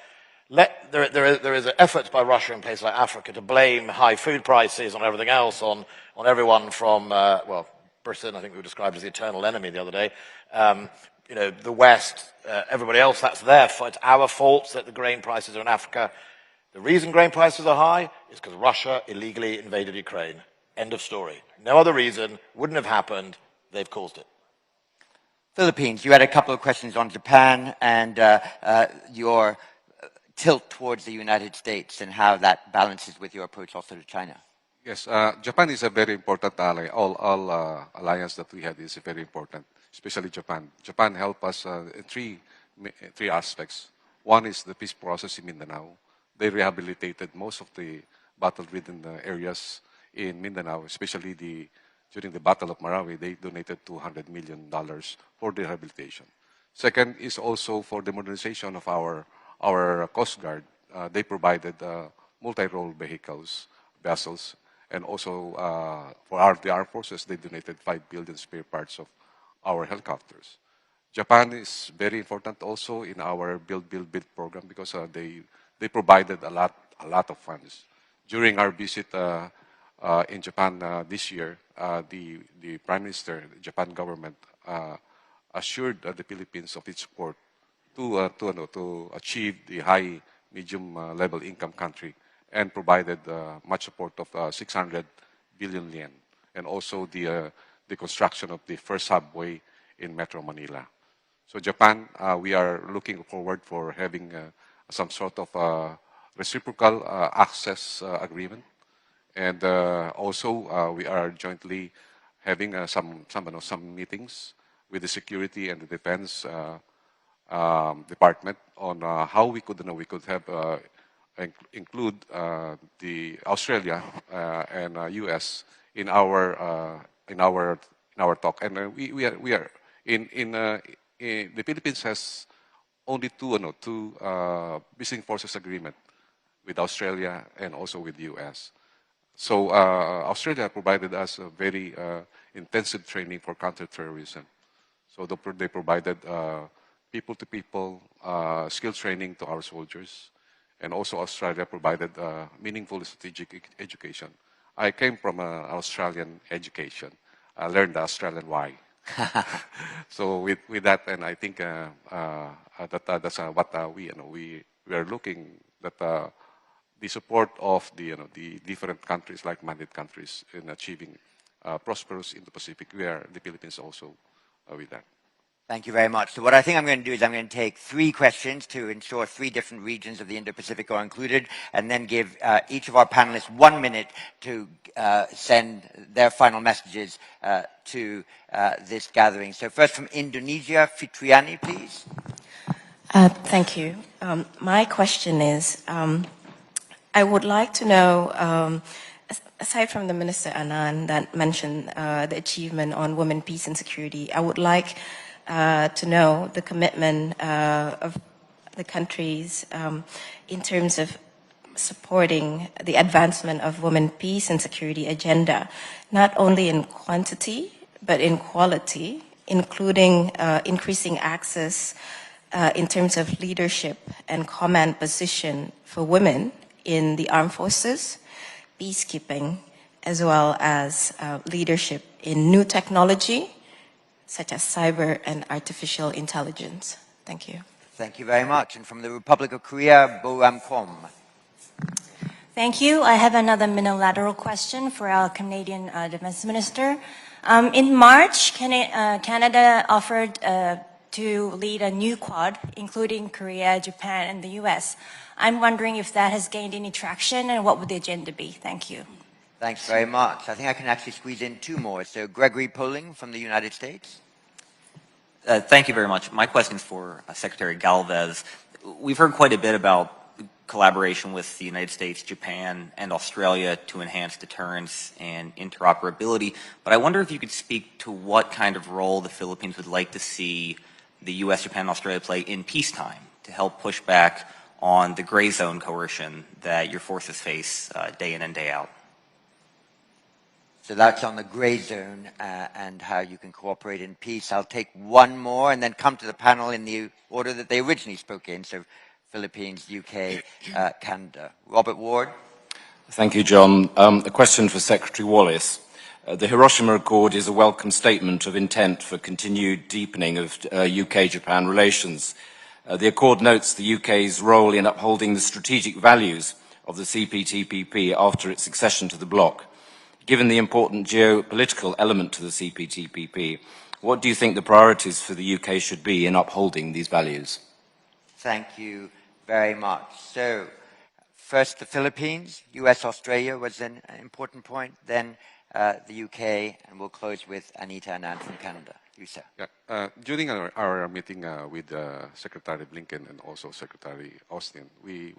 There is an effort by Russia in places like Africa to blame high food prices on everything else, on everyone from, well, Britain, I think we were described as the eternal enemy the other day. You know, the West, everybody else, that's their fault. It's our fault that the grain prices are in Africa. The reason grain prices are high is because Russia illegally invaded Ukraine. End of story. No other reason, wouldn't have happened, they've caused it. Philippines, you had a couple of questions on Japan and your tilt towards the United States and how that balances with your approach also to China. Yes, Japan is a very important ally. All alliance that we had is very important, especially Japan. Japan helped us in three aspects. One is the peace process in Mindanao. They rehabilitated most of the battle-ridden areas in Mindanao, especially during the Battle of Marawi. They donated $200 million for the rehabilitation. Second is also for the modernization of our Coast Guard. They provided multi-role vessels, and also for the armed forces, they donated 5 billion spare parts of our helicopters. Japan is very important also in our Build program because they provided a lot of funds. During our visit in Japan this year, the Prime Minister, the Japan government, assured the Philippines of its support to achieve the high medium level income country, and provided much support of 600 billion yen, and also the construction of the first subway in Metro Manila. So Japan, we are looking forward for having some sort of reciprocal access agreement, and also we are jointly having some meetings with the security and the defense department on how we could have include the Australia and US in our talk. And we are in the Philippines has only two missing forces agreement with Australia and also with the US. So Australia provided us a very intensive training for counterterrorism. So they provided people-to-people skills training to our soldiers. And also Australia provided meaningful strategic education. I came from an Australian education. I learned the Australian why. So with that, and I think that's what we are looking at the support of the different countries, like-minded countries, in achieving prosperous Indo-Pacific. We are the Philippines also with that. Thank you very much. So what I think I'm going to do is I'm going to take 3 questions to ensure 3 different regions of the Indo-Pacific are included, and then give each of our panelists 1 minute to send their final messages to this gathering. So first from Indonesia, Fitriani, please. Thank you. My question is, I would like to know, aside from the Minister Anand that mentioned the achievement on women, peace and security, I would like to know the commitment of the countries in terms of supporting the advancement of women, peace and security agenda, not only in quantity, but in quality, including increasing access in terms of leadership and command position for women in the armed forces, peacekeeping, as well as leadership in new technology, such as cyber and artificial intelligence. Thank you. Thank you very much. And from the Republic of Korea, Bo Ram-kom. Thank you. I have another unilateral question for our Canadian Defense Minister. In March, Canada offered to lead a new Quad, including Korea, Japan, and the US. I'm wondering if that has gained any traction and what would the agenda be? Thank you. Thanks very much. I think I can actually squeeze in 2 more. So Gregory Poling from the United States. Thank you very much. My question is for Secretary Galvez. We've heard quite a bit about collaboration with the United States, Japan, and Australia to enhance deterrence and interoperability, but I wonder if you could speak to what kind of role the Philippines would like to see the US, Japan, and Australia play in peacetime to help push back on the gray zone coercion that your forces face day in and day out. So that's on the gray zone and how you can cooperate in peace. I'll take 1 more and then come to the panel in the order that they originally spoke in. So Philippines, UK, Canada. Robert Ward. Thank you, John. A question for Secretary Wallace. The Hiroshima Accord is a welcome statement of intent for continued deepening of UK-Japan relations. The Accord notes the UK's role in upholding the strategic values of the CPTPP after its accession to the bloc. Given the important geopolitical element to the CPTPP, what do you think the priorities for the UK should be in upholding these values? Thank you very much. So, first the Philippines, US, Australia was an important point, then the UK, and we'll close with Anita Anand from Canada. You, sir. Yeah. During our meeting with Secretary Blinken and also Secretary Austin, we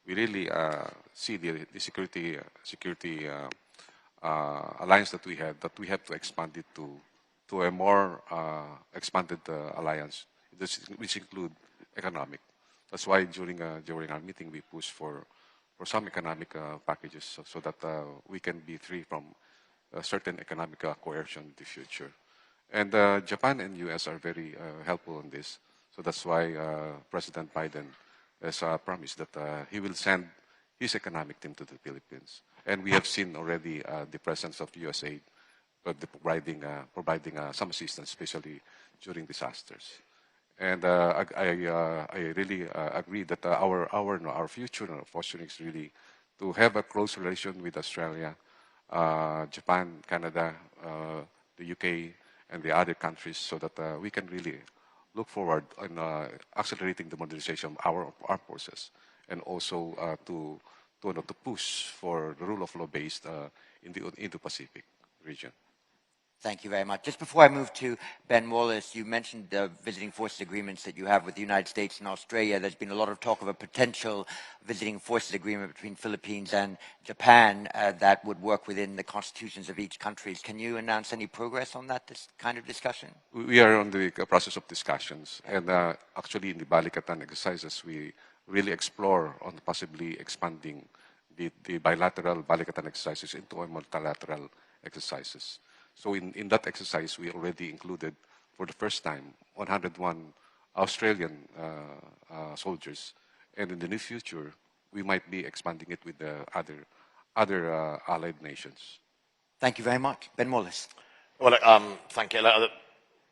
really see the security alliance that we have to expand it to a more expanded alliance, which include economic. That's why during our meeting we push for some economic packages so that we can be free from certain economic coercion in the future. And Japan and US are very helpful in this. So that's why President Biden has promised that he will send his economic team to the Philippines. And we have seen already the presence of USAID providing some assistance, especially during disasters. And I really agree that our future fostering is really to have a close relation with Australia, Japan, Canada, the UK, and the other countries, so that we can really look forward on accelerating the modernization of our armed forces, and also to push for the rule of law based in the Indo-Pacific region. Thank you very much. Just before I move to Ben Wallace, you mentioned the visiting forces agreements that you have with the United States and Australia. There's been a lot of talk of a potential visiting forces agreement between Philippines and Japan that would work within the constitutions of each country. Can you announce any progress on that kind of discussion? We are on the process of discussions, and actually in the Balikatan exercises, we really explore on possibly expanding the bilateral Balikatan exercises into a multilateral exercises. So in that exercise, we already included for the first time, 101 Australian soldiers. And in the near future, we might be expanding it with the other allied nations. Thank you very much. Ben Wallace. Well, thank you.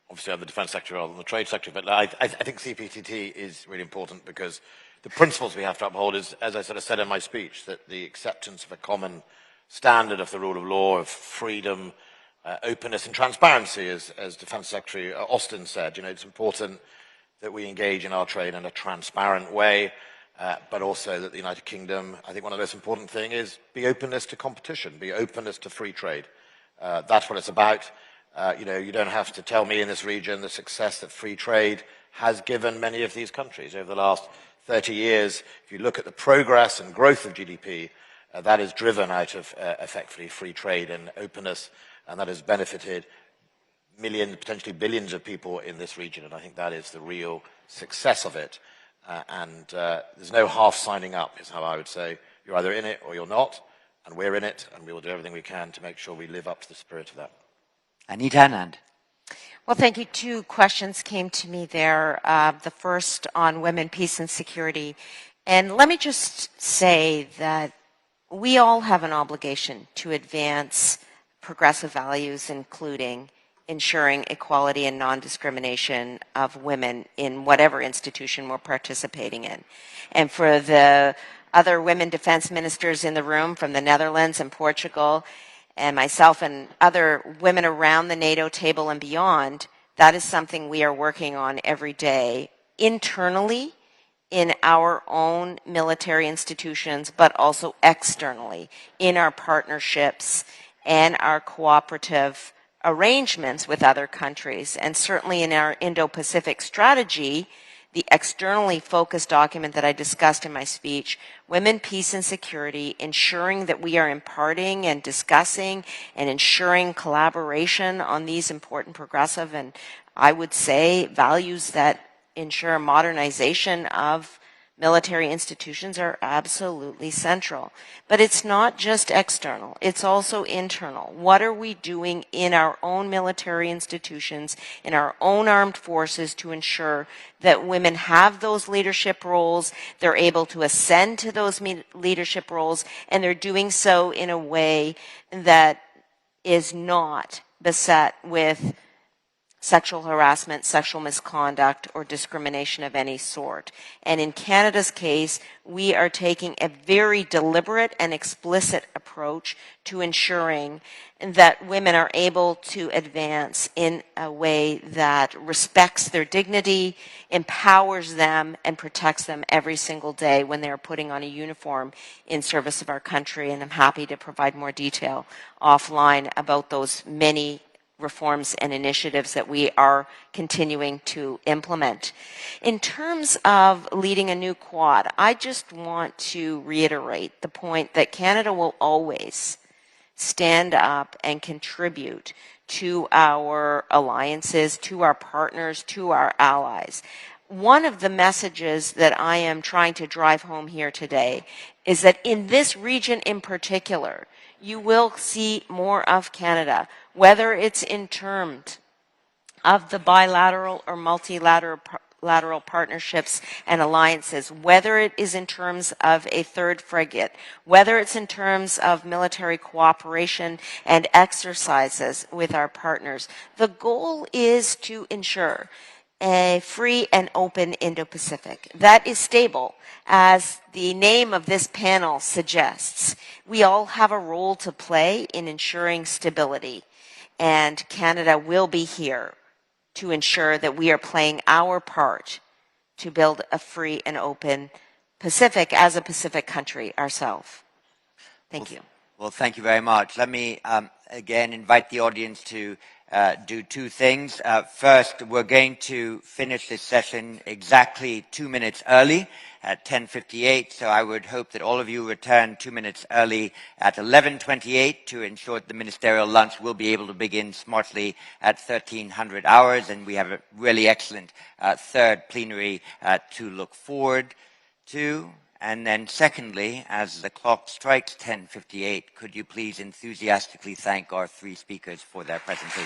Obviously, I'm the Defence Secretary rather than the Trade Secretary, but I think CPTT is really important because the principles we have to uphold is, as I sort of said in my speech, that the acceptance of a common standard of the rule of law, of freedom, openness and transparency, as Defence Secretary Austin said. You know, it's important that we engage in our trade in a transparent way, but also that the United Kingdom, I think one of the most important things is be openness to competition, be openness to free trade. That's what it's about. You know, you don't have to tell me in this region the success that free trade has given many of these countries over the last 30 years. If you look at the progress and growth of GDP, that is driven out of effectively free trade and openness, and that has benefited millions, potentially billions of people in this region, and I think that is the real success of it. There's no half signing up, is how I would say. You're either in it or you're not, and we're in it, and we will do everything we can to make sure we live up to the spirit of that. Anita Anand. Well, thank you. Two questions came to me there. The first on women, peace, and security. And let me just say that we all have an obligation to advance progressive values, including ensuring equality and non-discrimination of women in whatever institution we're participating in. And for the other women defense ministers in the room from the Netherlands and Portugal, and myself and other women around the NATO table and beyond, that is something we are working on every day internally in our own military institutions, but also externally in our partnerships and our cooperative arrangements with other countries. And certainly in our Indo-Pacific strategy, the externally focused document that I discussed in my speech, Women, Peace and Security, ensuring that we are imparting and discussing and ensuring collaboration on these important progressive and I would say values that ensure modernization of military institutions are absolutely central. But it's not just external, it's also internal. What are we doing in our own military institutions, in our own armed forces to ensure that women have those leadership roles, they're able to ascend to those leadership roles, and they're doing so in a way that is not beset with sexual harassment, sexual misconduct, or discrimination of any sort. And in Canada's case, we are taking a very deliberate and explicit approach to ensuring that women are able to advance in a way that respects their dignity, empowers them, and protects them every single day when they are putting on a uniform in service of our country. And I'm happy to provide more detail offline about those many reforms and initiatives that we are continuing to implement. In terms of leading a new Quad, I just want to reiterate the point that Canada will always stand up and contribute to our alliances, to our partners, to our allies. One of the messages that I am trying to drive home here today is that in this region in particular, you will see more of Canada, whether it's in terms of the bilateral or multilateral partnerships and alliances, whether it is in terms of a third frigate, whether it's in terms of military cooperation and exercises with our partners. The goal is to ensure a free and open Indo-Pacific that is stable, as the name of this panel suggests. We all have a role to play in ensuring stability, and Canada will be here to ensure that we are playing our part to build a free and open Pacific as a Pacific country ourselves. Thank you. Well, thank you very much. Let me again invite the audience to do two things. First, we're going to finish this session exactly 2 minutes early at 10:58, so I would hope that all of you return 2 minutes early at 11:28 to ensure that the ministerial lunch will be able to begin smartly at 1300 hours, and we have a really excellent third plenary to look forward to. And then secondly, as the clock strikes 10:58, could you please enthusiastically thank our three speakers for their presentation.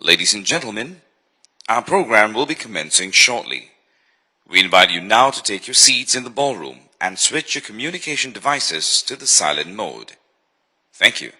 Ladies and gentlemen, our program will be commencing shortly. We invite you now to take your seats in the ballroom and switch your communication devices to the silent mode. Thank you.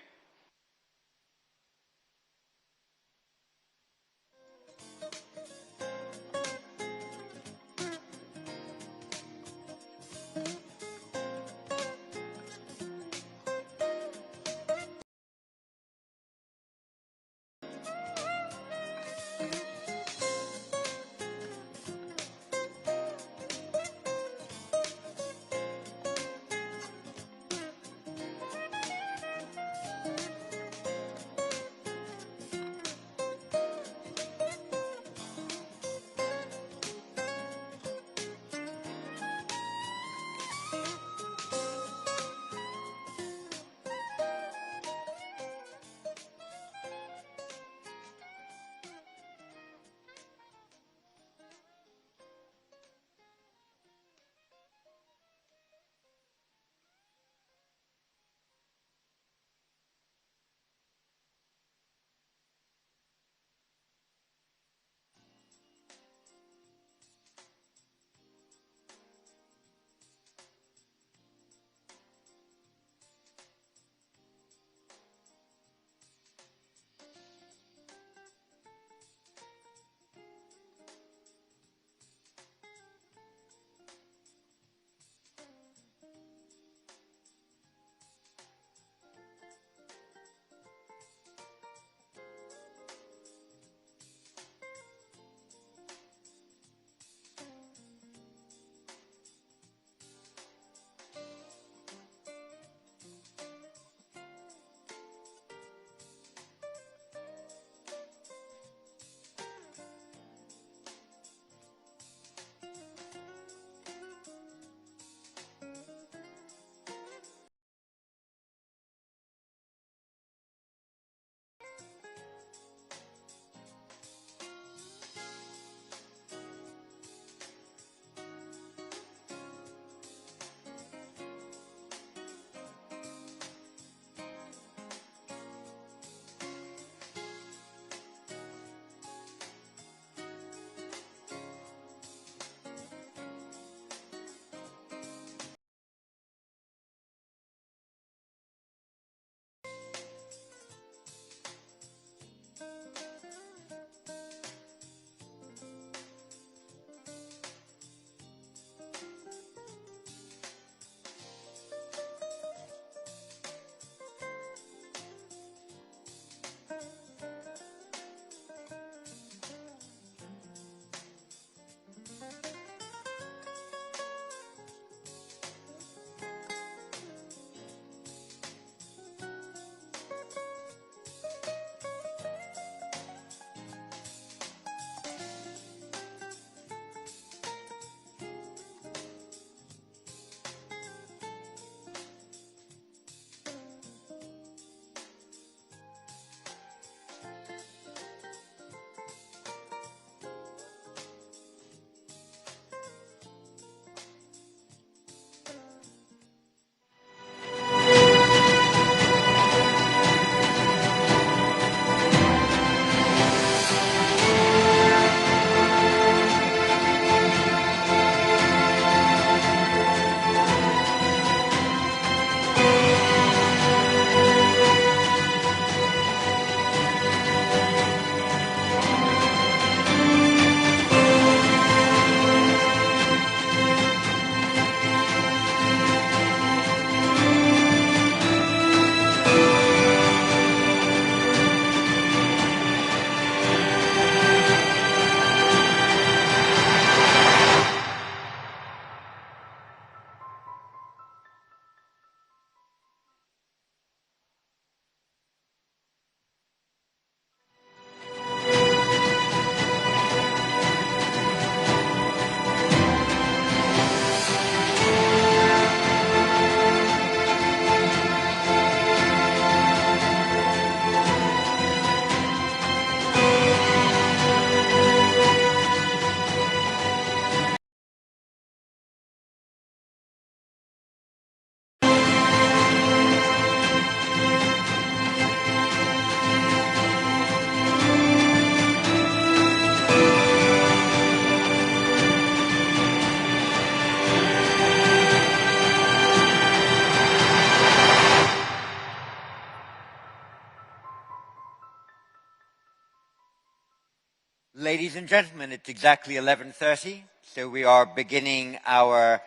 Ladies and gentlemen, it's exactly 11:30, so we are beginning our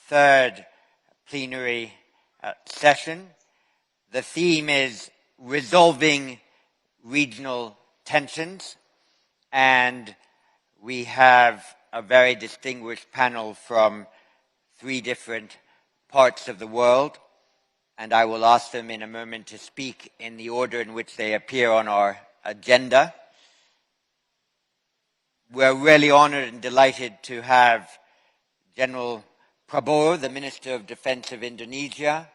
third plenary session. The theme is resolving regional tensions, and we have a very distinguished panel from 3 different parts of the world, and I will ask them in a moment to speak in the order in which they appear on our agenda. We're really honored and delighted to have General Prabowo, the Minister of Defense of Indonesia,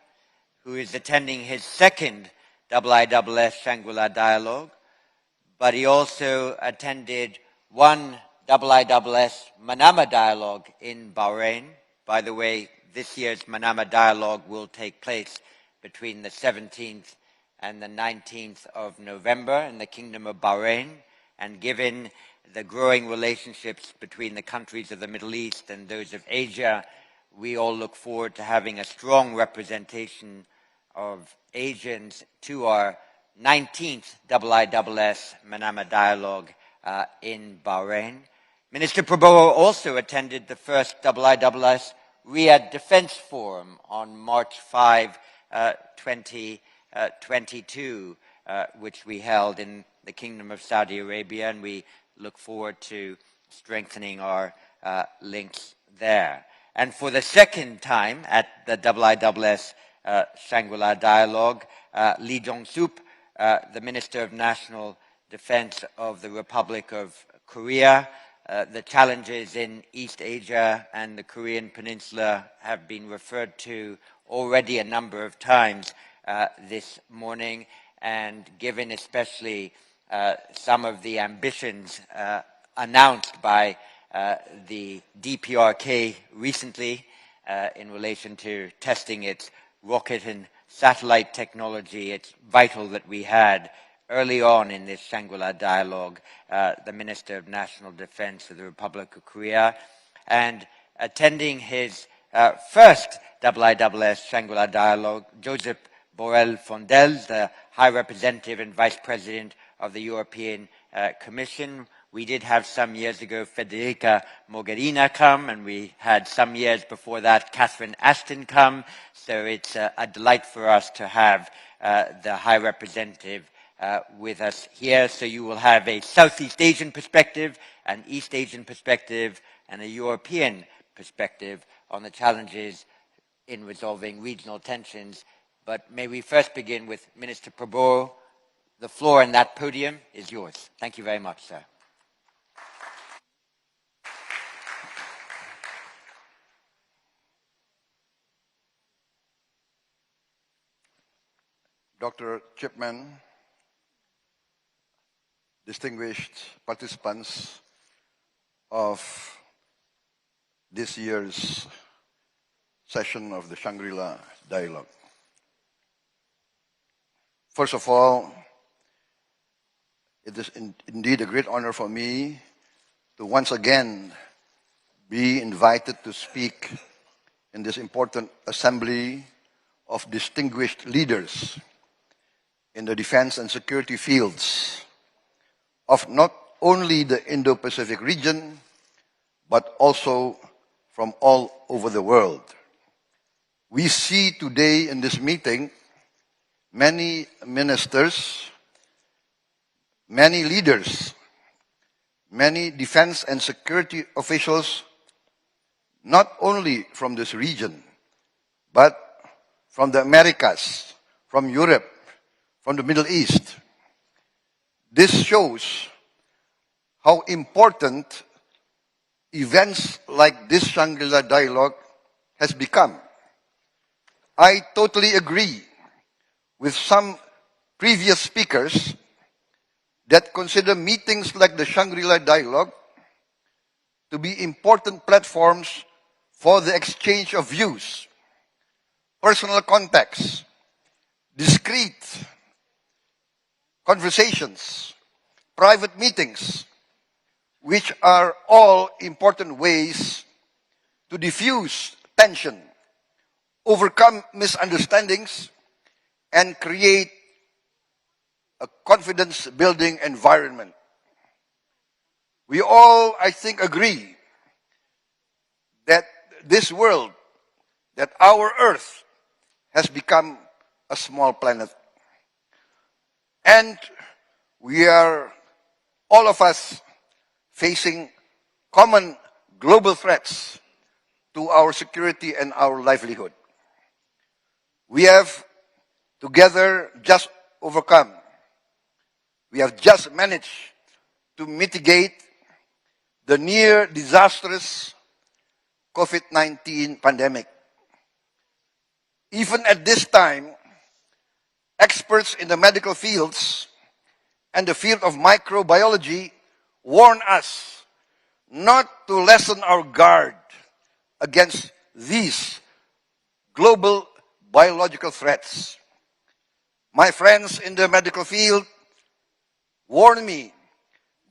who is attending his second IISS Shangri-La Dialogue, but he also attended one IISS Manama Dialogue in Bahrain. By the way, this year's Manama Dialogue will take place between the 17th and the 19th of November in the Kingdom of Bahrain, and given the growing relationships between the countries of the Middle East and those of Asia, we all look forward to having a strong representation of Asians to our 19th IISS Manama Dialogue in Bahrain. Minister Prabowo also attended the first IISS Riyadh Defense Forum on March 5, 2022, which we held in the Kingdom of Saudi Arabia, and we look forward to strengthening our links there. And for the second time at the IISS Shangri-La Dialogue, Lee Jong-sup, the Minister of National Defense of the Republic of Korea. The challenges in East Asia and the Korean Peninsula have been referred to already a number of times this morning, and given especially some of the ambitions announced by the DPRK recently in relation to testing its rocket and satellite technology, it's vital that we had early on in this Shangri-La Dialogue the Minister of National Defense of the Republic of Korea, and attending his first IISS Shangri-La Dialogue, Josep Borrell Fontelles, the High Representative and Vice President of the European Commission. We did have some years ago Federica Mogherini come, and we had some years before that Catherine Ashton come, so it's a delight for us to have the High Representative with us here. So you will have a Southeast Asian perspective, an East Asian perspective, and a European perspective on the challenges in resolving regional tensions. But may we first begin with Minister Prabowo. The floor and that podium is yours. Thank you very much, sir. Dr. Chipman, distinguished participants of this year's session of the Shangri-La Dialogue. First of all, it is indeed a great honor for me to once again be invited to speak in this important assembly of distinguished leaders in the defense and security fields of not only the Indo-Pacific region, but also from all over the world. We see today in this meeting many ministers, many leaders, many defense and security officials, not only from this region, but from the Americas, from Europe, from the Middle East. This shows how important events like this Shangri-La Dialogue has become. I totally agree with some previous speakers that consider meetings like the Shangri-La Dialogue to be important platforms for the exchange of views, personal contacts, discreet conversations, private meetings, which are all important ways to diffuse tension, overcome misunderstandings, and create a confidence-building environment. We all, I think, agree that this world, that our Earth, has become a small planet. And we are, all of us, facing common global threats to our security and our livelihood. We have together just overcome. We have just managed to mitigate the near disastrous COVID-19 pandemic. Even at this time, experts in the medical fields and the field of microbiology warn us not to lessen our guard against these global biological threats. My friends in the medical field warn me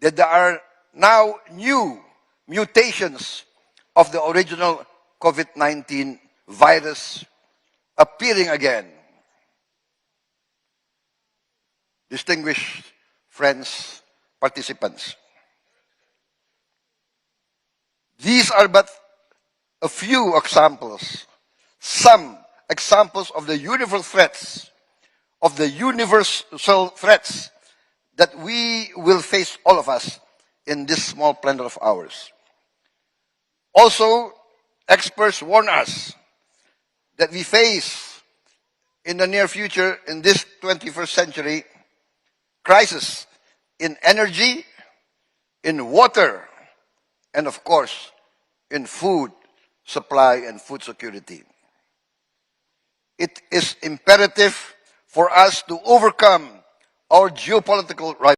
that there are now new mutations of the original COVID-19 virus appearing again. Distinguished friends, participants, these are but a few examples, some examples of the universal threats that we will face, all of us, in this small planet of ours. Also, experts warn us that we face, in the near future, in this 21st century, crisis in energy, in water, and of course, in food supply and food security. It is imperative for us to overcome our geopolitical rivals.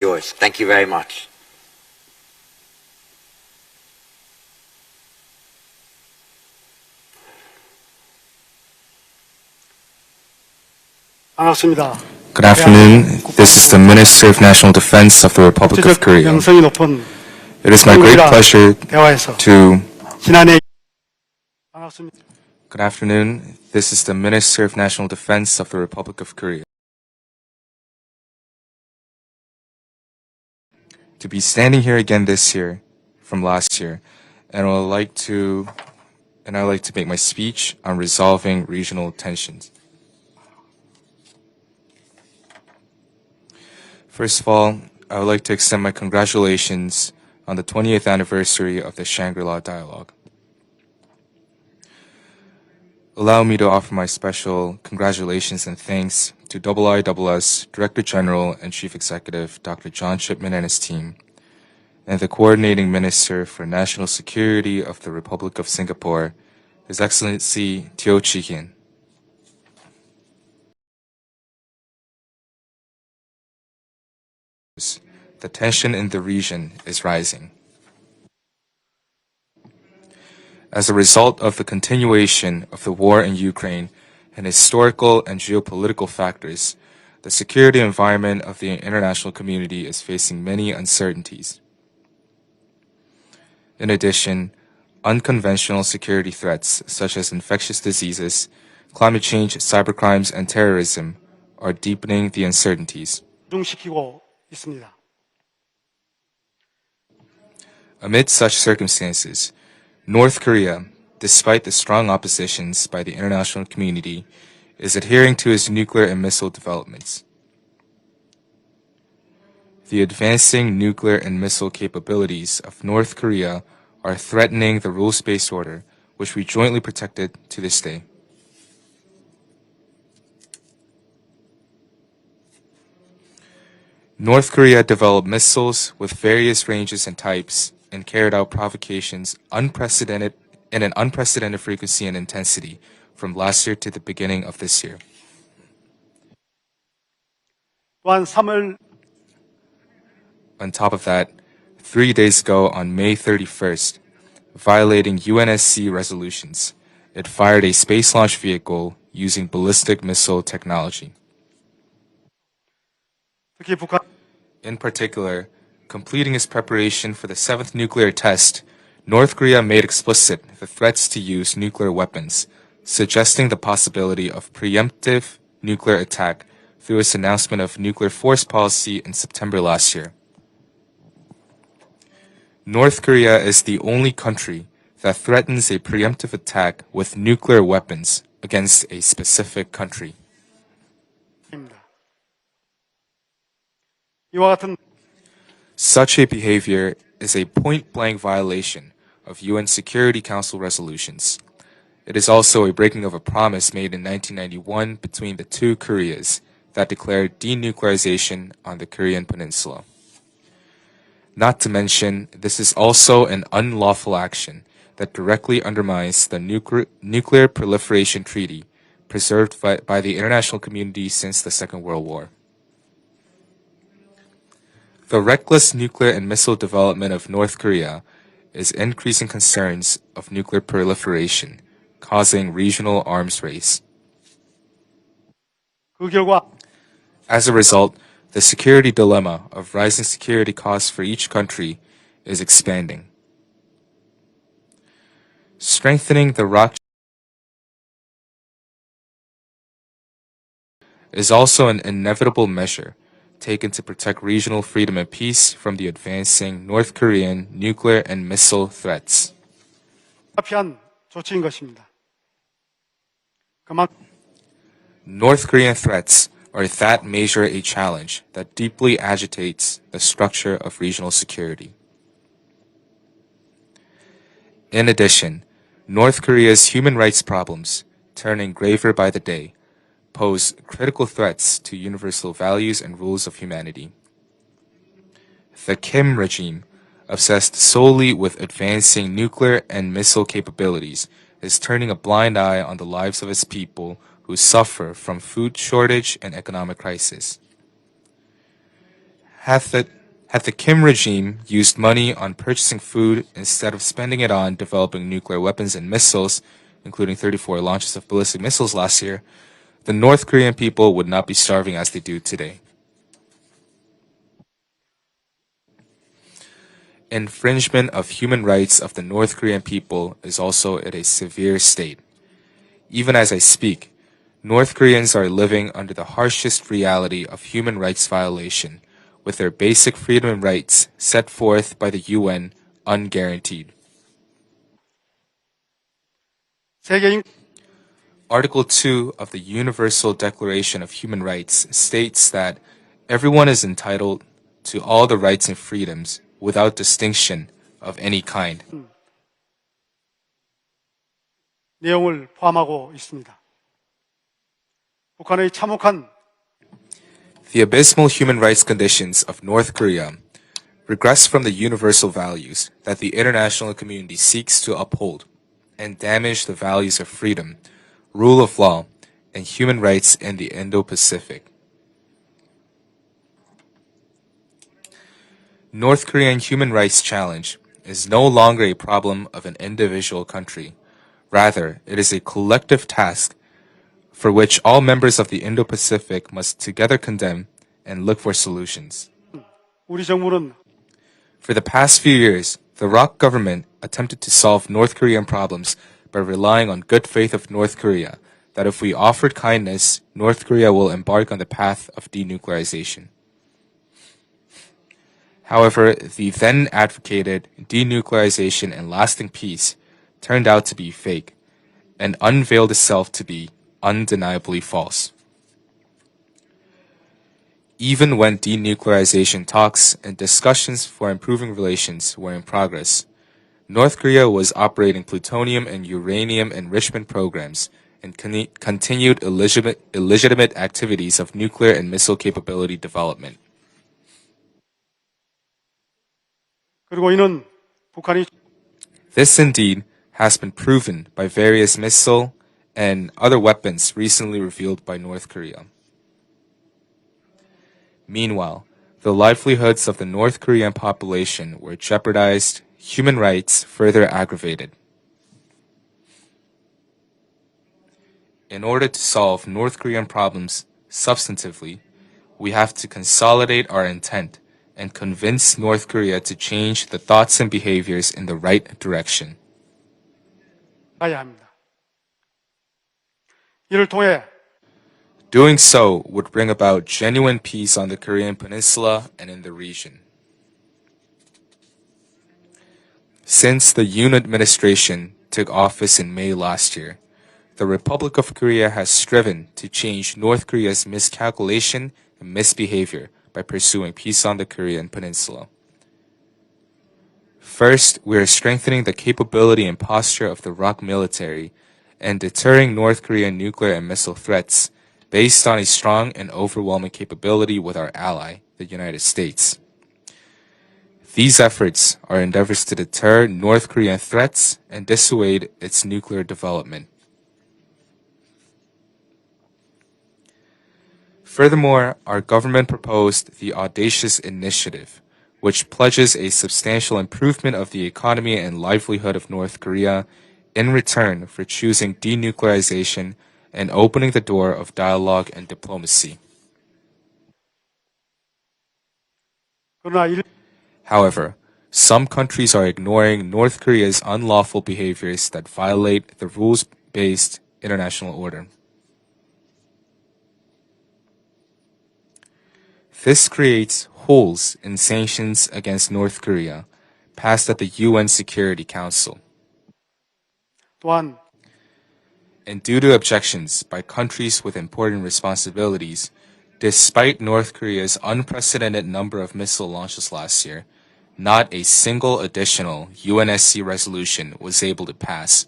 yours. Thank you very much. Good afternoon. This is the Minister of National Defense of the Republic of Korea. It is my great pleasure to... Good afternoon. This is the Minister of National Defense of the Republic of Korea. To be standing here again this year from last year, and I'd like to make my speech on resolving regional tensions. First of all, I would like to extend my congratulations on the 20th anniversary of the Shangri-La Dialogue. Allow me to offer my special congratulations and thanks to IISS Director General and Chief Executive Dr. John Shipman and his team, and the Coordinating Minister for National Security of the Republic of Singapore, His Excellency Teo Chi-Hin. The tension in the region is rising. As a result of the continuation of the war in Ukraine and historical and geopolitical factors, the security environment of the international community is facing many uncertainties. In addition, unconventional security threats such as infectious diseases, climate change, cybercrimes, and terrorism are deepening the uncertainties. Amid such circumstances, North Korea, despite the strong oppositions by the international community, is adhering to its nuclear and missile developments. The advancing nuclear and missile capabilities of North Korea are threatening the rules-based order, which we jointly protected to this day. North Korea developed missiles with various ranges and types and carried out provocations in an unprecedented frequency and intensity from last year to the beginning of this year. On top of that, 3 days ago on May 31st, violating UNSC resolutions, it fired a space launch vehicle using ballistic missile technology. In particular, completing its preparation for the 7th nuclear test, North Korea made explicit the threats to use nuclear weapons, suggesting the possibility of preemptive nuclear attack through its announcement of nuclear force policy in September last year. North Korea is the only country that threatens a preemptive attack with nuclear weapons against a specific country. Such a behavior is a point-blank violation of UN Security Council resolutions. It is also a breaking of a promise made in 1991 between the two Koreas that declared denuclearization on the Korean peninsula. Not to mention, this is also an unlawful action that directly undermines the Nuclear Proliferation Treaty preserved by the international community since the Second World War. The reckless nuclear and missile development of North Korea is increasing concerns of nuclear proliferation, causing regional arms race. As a result, the security dilemma of rising security costs for each country is expanding. Strengthening the rock is also an inevitable measure taken to protect regional freedom and peace from the advancing North Korean nuclear and missile threats. North Korean threats are that major a challenge that deeply agitates the structure of regional security. In addition, North Korea's human rights problems, turning graver by the day, pose critical threats to universal values and rules of humanity. The Kim regime, obsessed solely with advancing nuclear and missile capabilities, is turning a blind eye on the lives of its people who suffer from food shortage and economic crisis. Had Had the Kim regime used money on purchasing food instead of spending it on developing nuclear weapons and missiles, including 34 launches of ballistic missiles last year, the North Korean people would not be starving as they do today. Infringement of human rights of the North Korean people is also at a severe state. Even as I speak, North Koreans are living under the harshest reality of human rights violation, with their basic freedom and rights set forth by the UN unguaranteed. Article 2 of the Universal Declaration of Human Rights states that everyone is entitled to all the rights and freedoms without distinction of any kind. 내용을 포함하고 있습니다. 북한의 참혹한 The abysmal human rights conditions of North Korea regress from the universal values that the international community seeks to uphold and damage the values of freedom, rule of law, and human rights in the Indo-Pacific. North Korean human rights challenge is no longer a problem of an individual country. Rather, it is a collective task for which all members of the Indo-Pacific must together condemn and look for solutions. 우리 정부는 For the past few years, the ROK government attempted to solve North Korean problems by relying on good faith of North Korea, that if we offered kindness, North Korea will embark on the path of denuclearization. However, the then advocated denuclearization and lasting peace turned out to be fake and unveiled itself to be undeniably false. Even when denuclearization talks and discussions for improving relations were in progress, North Korea was operating plutonium and uranium enrichment programs and continued illegitimate activities of nuclear and missile capability development. 그리고 이는 북한이 This indeed has been proven by various missile and other weapons recently revealed by North Korea. Meanwhile, the livelihoods of the North Korean population were jeopardized, human rights further aggravated. In order to solve North Korean problems substantively, we have to consolidate our intent and convince North Korea to change the thoughts and behaviors in the right direction. 가야 합니다. 이를 통해 Doing so would bring about genuine peace on the Korean peninsula and in the region. Since the Yoon administration took office in May last year, the Republic of Korea has striven to change North Korea's miscalculation and misbehavior by pursuing peace on the Korean peninsula. First, we are strengthening the capability and posture of the ROK military and deterring North Korean nuclear and missile threats based on a strong and overwhelming capability with our ally, the United States. These efforts are endeavors to deter North Korean threats and dissuade its nuclear development. Furthermore, our government proposed the audacious initiative, which pledges a substantial improvement of the economy and livelihood of North Korea in return for choosing denuclearization and opening the door of dialogue and diplomacy. However, some countries are ignoring North Korea's unlawful behaviors that violate the rules-based international order. This creates holes in sanctions against North Korea passed at the UN Security Council. 또한 And due to objections by countries with important responsibilities, despite North Korea's unprecedented number of missile launches last year, not a single additional UNSC resolution was able to pass.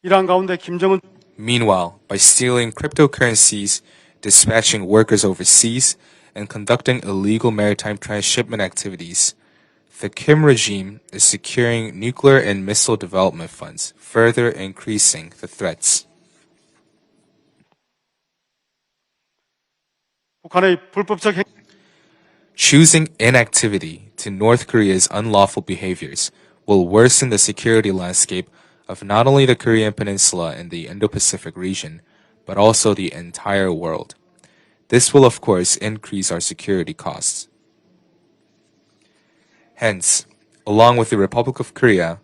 이러한 가운데 김정은 Meanwhile, by stealing cryptocurrencies, dispatching workers overseas, and conducting illegal maritime transshipment activities, the Kim regime is securing nuclear and missile development funds, further increasing the threats. 북한의 불법적 행 Choosing inactivity to North Korea's unlawful behaviors will worsen the security landscape of not only the Korean Peninsula and the Indo-Pacific region, but also the entire world. This will, of course, increase our security costs. Hence, along with the Republic of Korea,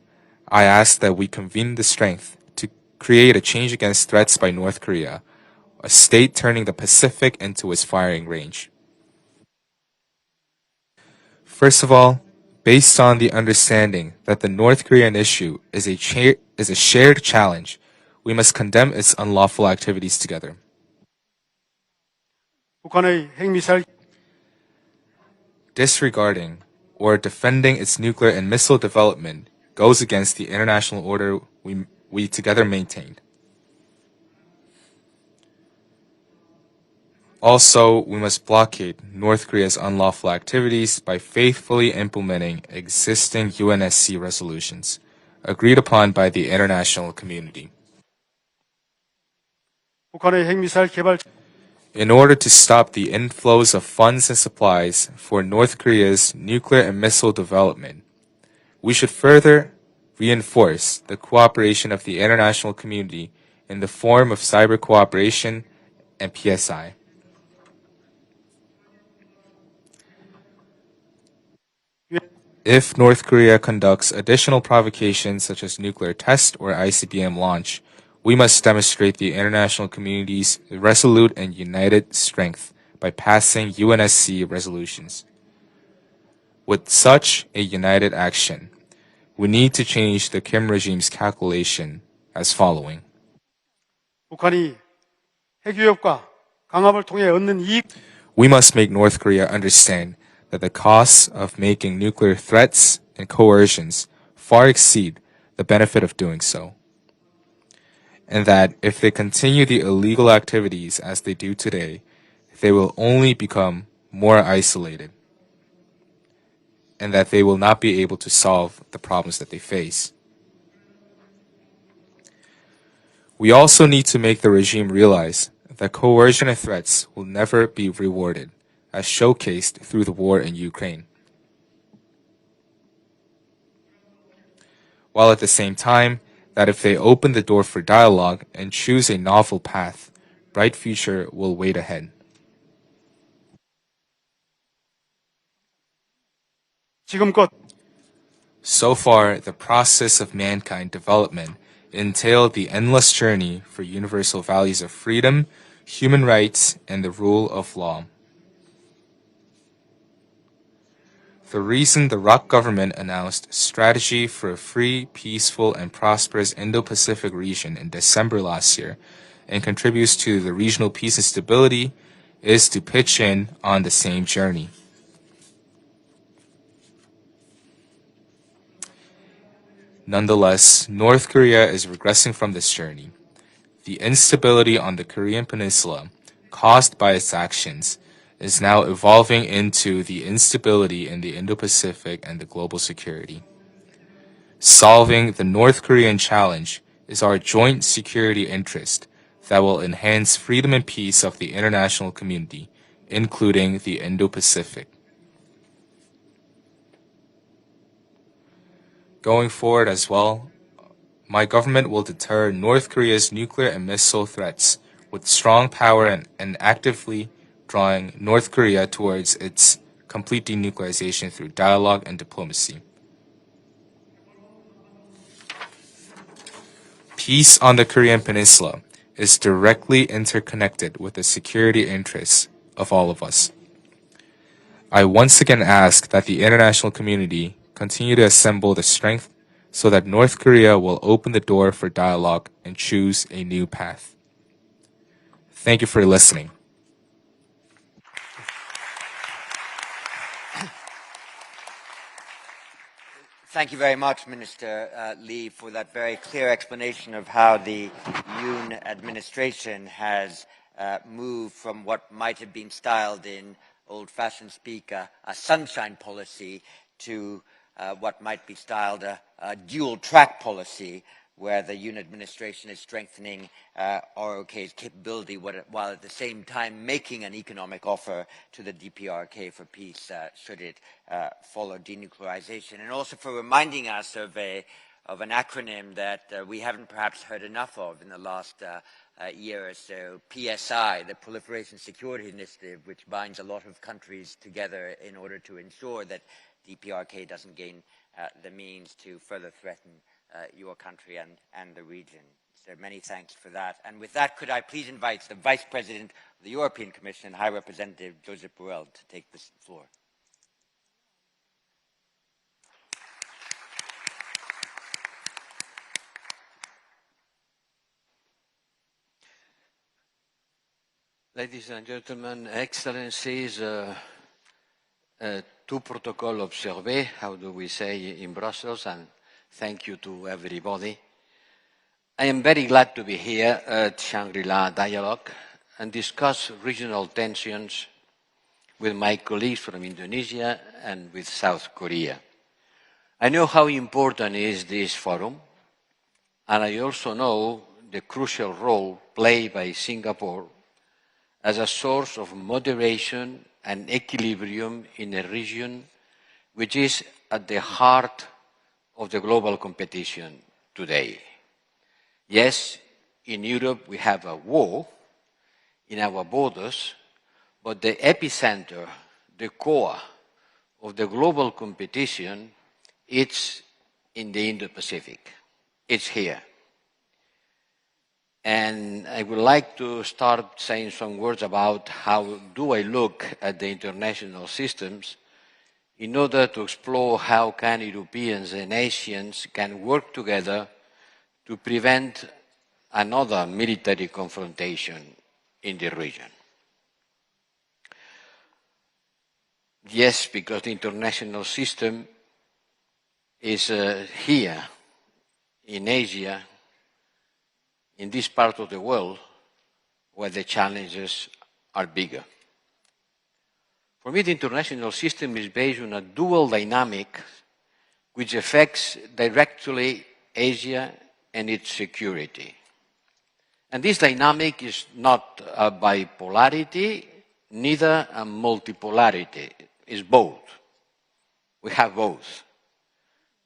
I ask that we convene the strength to create a change against threats by North Korea, a state turning the Pacific into its firing range. First of all, based on the understanding that the North Korean issue is a shared challenge, we must condemn its unlawful activities together. 북한의 핵미사일 Disregarding or defending its nuclear and missile development goes against the international order we together maintained. Also, we must blockade North Korea's unlawful activities by faithfully implementing existing UNSC resolutions agreed upon by the international community. 북한의 핵미사일 개발 In order to stop the inflows of funds and supplies for North Korea's nuclear and missile development, we should further reinforce the cooperation of the international community in the form of cyber cooperation and PSI. If North Korea conducts additional provocations such as nuclear test or ICBM launch, we must demonstrate the international community's resolute and united strength by passing UNSC resolutions. With such a united action, we need to change the Kim regime's calculation as following. 북한이 핵위협과 강압을 통해 얻는 이익 We must make North Korea understand that the costs of making nuclear threats and coercions far exceed the benefit of doing so, and that if they continue the illegal activities as they do today, they will only become more isolated, and that they will not be able to solve the problems that they face. We also need to make the regime realize that coercion and threats will never be rewarded, as showcased through the war in Ukraine. While at the same time, that if they open the door for dialogue and choose a novel path, bright future will wait ahead. So far, the process of mankind development entailed the endless journey for universal values of freedom, human rights, and the rule of law. The reason the ROC government announced Strategy for a Free, Peaceful, and Prosperous Indo-Pacific Region in December last year and contributes to the regional peace and stability is to pitch in on the same journey. Nonetheless, North Korea is regressing from this journey. The instability on the Korean Peninsula, caused by its actions, is now evolving into the instability in the Indo-Pacific and the global security. Solving the North Korean challenge is our joint security interest that will enhance freedom and peace of the international community, including the Indo-Pacific. Going forward as well, my government will deter North Korea's nuclear and missile threats with strong power and actively drawing North Korea towards its complete denuclearization through dialogue and diplomacy. Peace on the Korean Peninsula is directly interconnected with the security interests of all of us. I once again ask that the international community continue to assemble the strength so that North Korea will open the door for dialogue and choose a new path. Thank you for listening. Thank you very much, Minister Lee, for that very clear explanation of how the Yoon administration has moved from what might have been styled in old-fashioned speak a sunshine policy to what might be styled a dual-track policy, where the UN administration is strengthening ROK's capability while at the same time making an economic offer to the DPRK for peace should it follow denuclearization, and also for reminding us of an acronym that we haven't perhaps heard enough of in the last year or so, PSI, the Proliferation Security Initiative, which binds a lot of countries together in order to ensure that DPRK doesn't gain the means to further threaten your country and the region. So many thanks for that. And with that, could I please invite the Vice President of the European Commission, High Representative Josep Borrell, to take the floor. Ladies and gentlemen, Excellencies, tout protocole observé, how do we say in Brussels, and thank you to everybody. I am very glad to be here at Shangri-La Dialogue and discuss regional tensions with my colleagues from Indonesia and with South Korea. I know how important is this forum, and I also know the crucial role played by Singapore as a source of moderation and equilibrium in a region which is at the heart of the global competition today. Yes, in Europe we have a war in our borders, but the epicenter, the core of the global competition, it's in the Indo-Pacific. It's here. And I would like to start saying some words about how do I look at the international systems in order to explore how can Europeans and Asians can work together to prevent another military confrontation in the region. Yes, because the international system is here in Asia, in this part of the world where the challenges are bigger. For me, the international system is based on a dual dynamic which affects directly Asia and its security. And this dynamic is not a bipolarity, neither a multipolarity. It's both. We have both.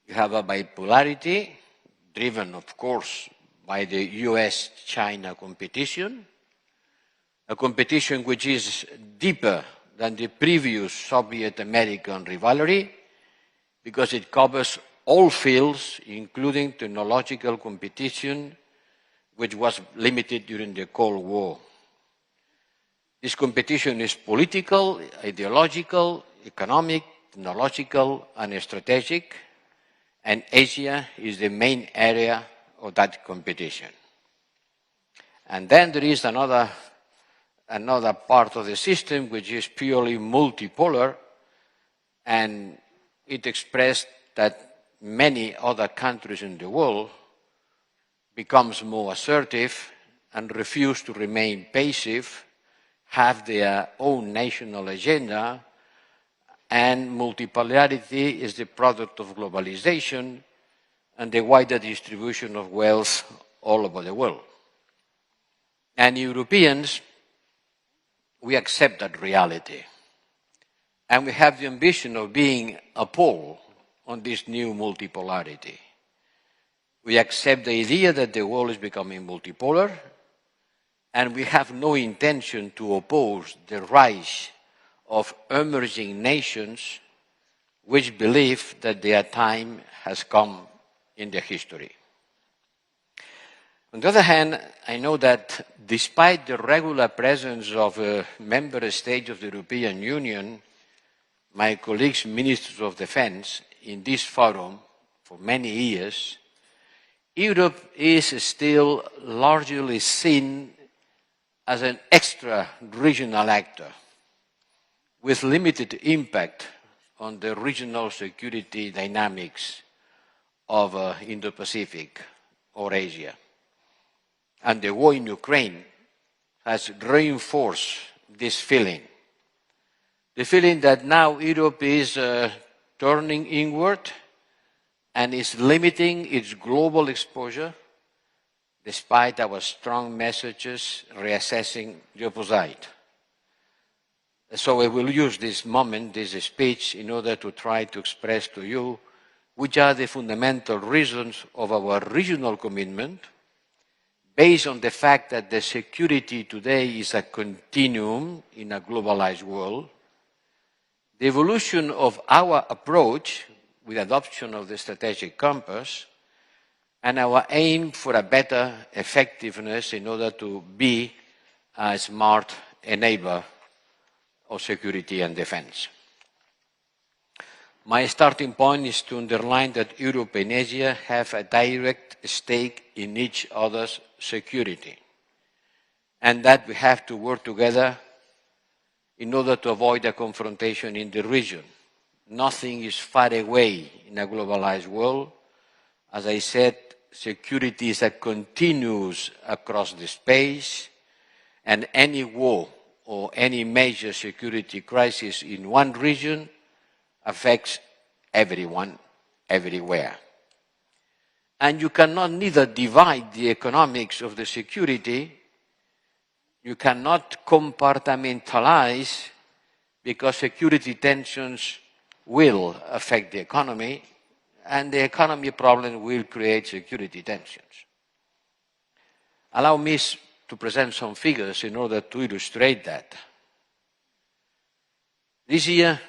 We have a bipolarity driven, of course, by the US-China competition, a competition which is deeper than the previous Soviet-American rivalry because it covers all fields, including technological competition, which was limited during the Cold War. This competition is political, ideological, economic, technological, and strategic, and Asia is the main area of that competition. And then there is another part of the system which is purely multipolar, and it expressed that many other countries in the world becomes more assertive and refuse to remain passive, have their own national agenda, and multipolarity is the product of globalization and the wider distribution of wealth all over the world. And Europeans, we accept that reality. And we have the ambition of being a pole on this new multipolarity. We accept the idea that the world is becoming multipolar, and we have no intention to oppose the rise of emerging nations which believe that their time has come in their history. On the other hand, I know that despite the regular presence of member states of the European Union, my colleagues, ministers of defense, in this forum for many years, Europe is still largely seen as an extra-regional actor with limited impact on the regional security dynamics of Indo-Pacific or Asia. And the war in Ukraine has reinforced this feeling. The feeling that now Europe is turning inward and is limiting its global exposure despite our strong messages reassessing the opposite. So I will use this moment, this speech, in order to try to express to you which are the fundamental reasons of our regional commitment, based on the fact that the security today is a continuum in a globalized world, the evolution of our approach with adoption of the strategic compass, and our aim for a better effectiveness in order to be a smart enabler of security and defense. My starting point is to underline that Europe and Asia have a direct stake in each other's security, and that we have to work together in order to avoid a confrontation in the region. Nothing is far away in a globalized world. As I said, security is a continuous across the space, and any war or any major security crisis in one region affects everyone, everywhere. And you cannot neither divide the economics of the security, you cannot compartmentalize, because security tensions will affect the economy, and the economy problem will create security tensions. Allow me to present some figures in order to illustrate that. This year,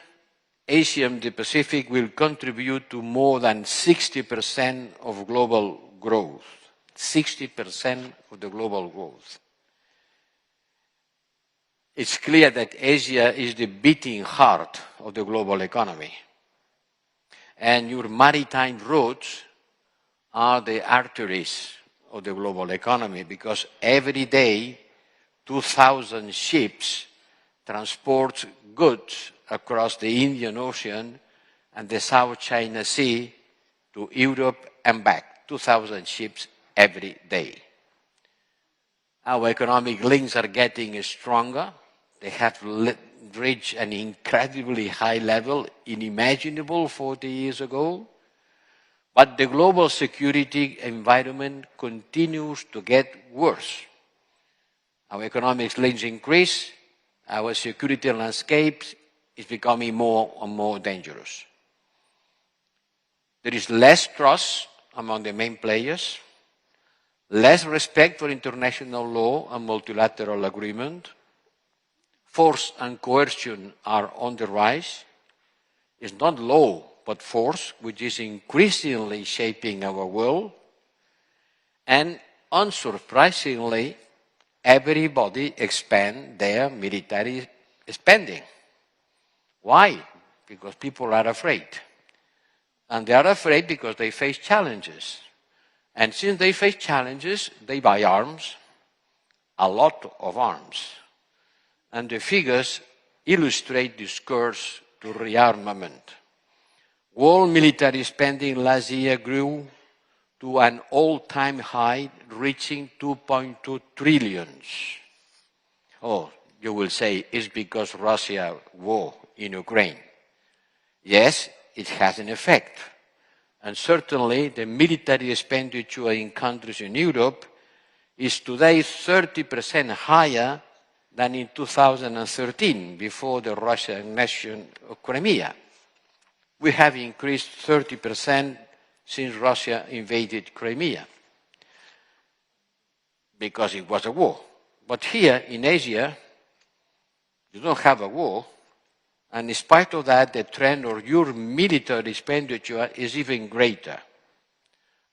Asia and the Pacific will contribute to more than 60% of global growth. 60% of the global growth. It's clear that Asia is the beating heart of the global economy. And your maritime routes are the arteries of the global economy, because every day 2,000 ships transport goods across the Indian Ocean and the South China Sea to Europe and back. 2,000 ships every day. Our economic links are getting stronger. They have reached an incredibly high level, unimaginable 40 years ago. But the global security environment continues to get worse. Our economic links increase. Our security landscape is becoming more and more dangerous. There is less trust among the main players, less respect for international law and multilateral agreement. Force and coercion are on the rise. It's not law, but force, which is increasingly shaping our world. And unsurprisingly, everybody expands their military spending. Why? Because people are afraid. And they are afraid because they face challenges. And since they face challenges, they buy arms, a lot of arms. And the figures illustrate this course to rearmament. World military spending last year grew to an all-time high, reaching 2.2 trillion. Oh, you will say it's because Russia war in Ukraine. Yes, it has an effect. And certainly the military expenditure in countries in Europe is today 30% higher than in 2013, before the Russian annexion of Crimea. We have increased 30% since Russia invaded Crimea, because it was a war. But here in Asia, you don't have a war, and in spite of that, the trend of your military expenditure is even greater.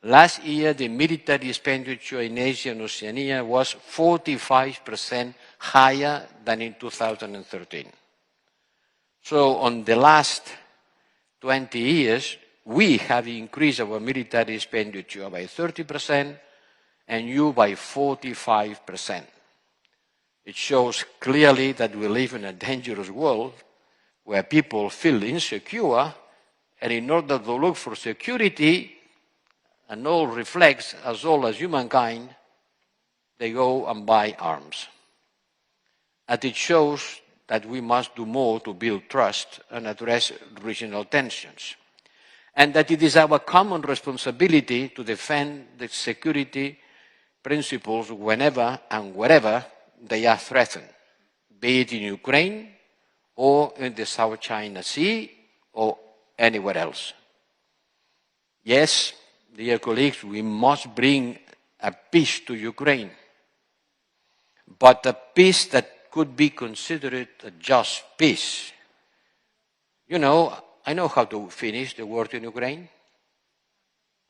Last year, the military expenditure in Asia and Oceania was 45% higher than in 2013. So on the last 20 years, we have increased our military expenditure by 30% and you by 45%. It shows clearly that we live in a dangerous world where people feel insecure, and in order to look for security, and all reflects as old as humankind, they go and buy arms. And it shows that we must do more to build trust and address regional tensions. And that it is our common responsibility to defend the security principles whenever and wherever they are threatened, be it in Ukraine or in the South China Sea or anywhere else. Yes, dear colleagues, we must bring a peace to Ukraine, but a peace that could be considered a just peace. You know, I know how to finish the war in Ukraine.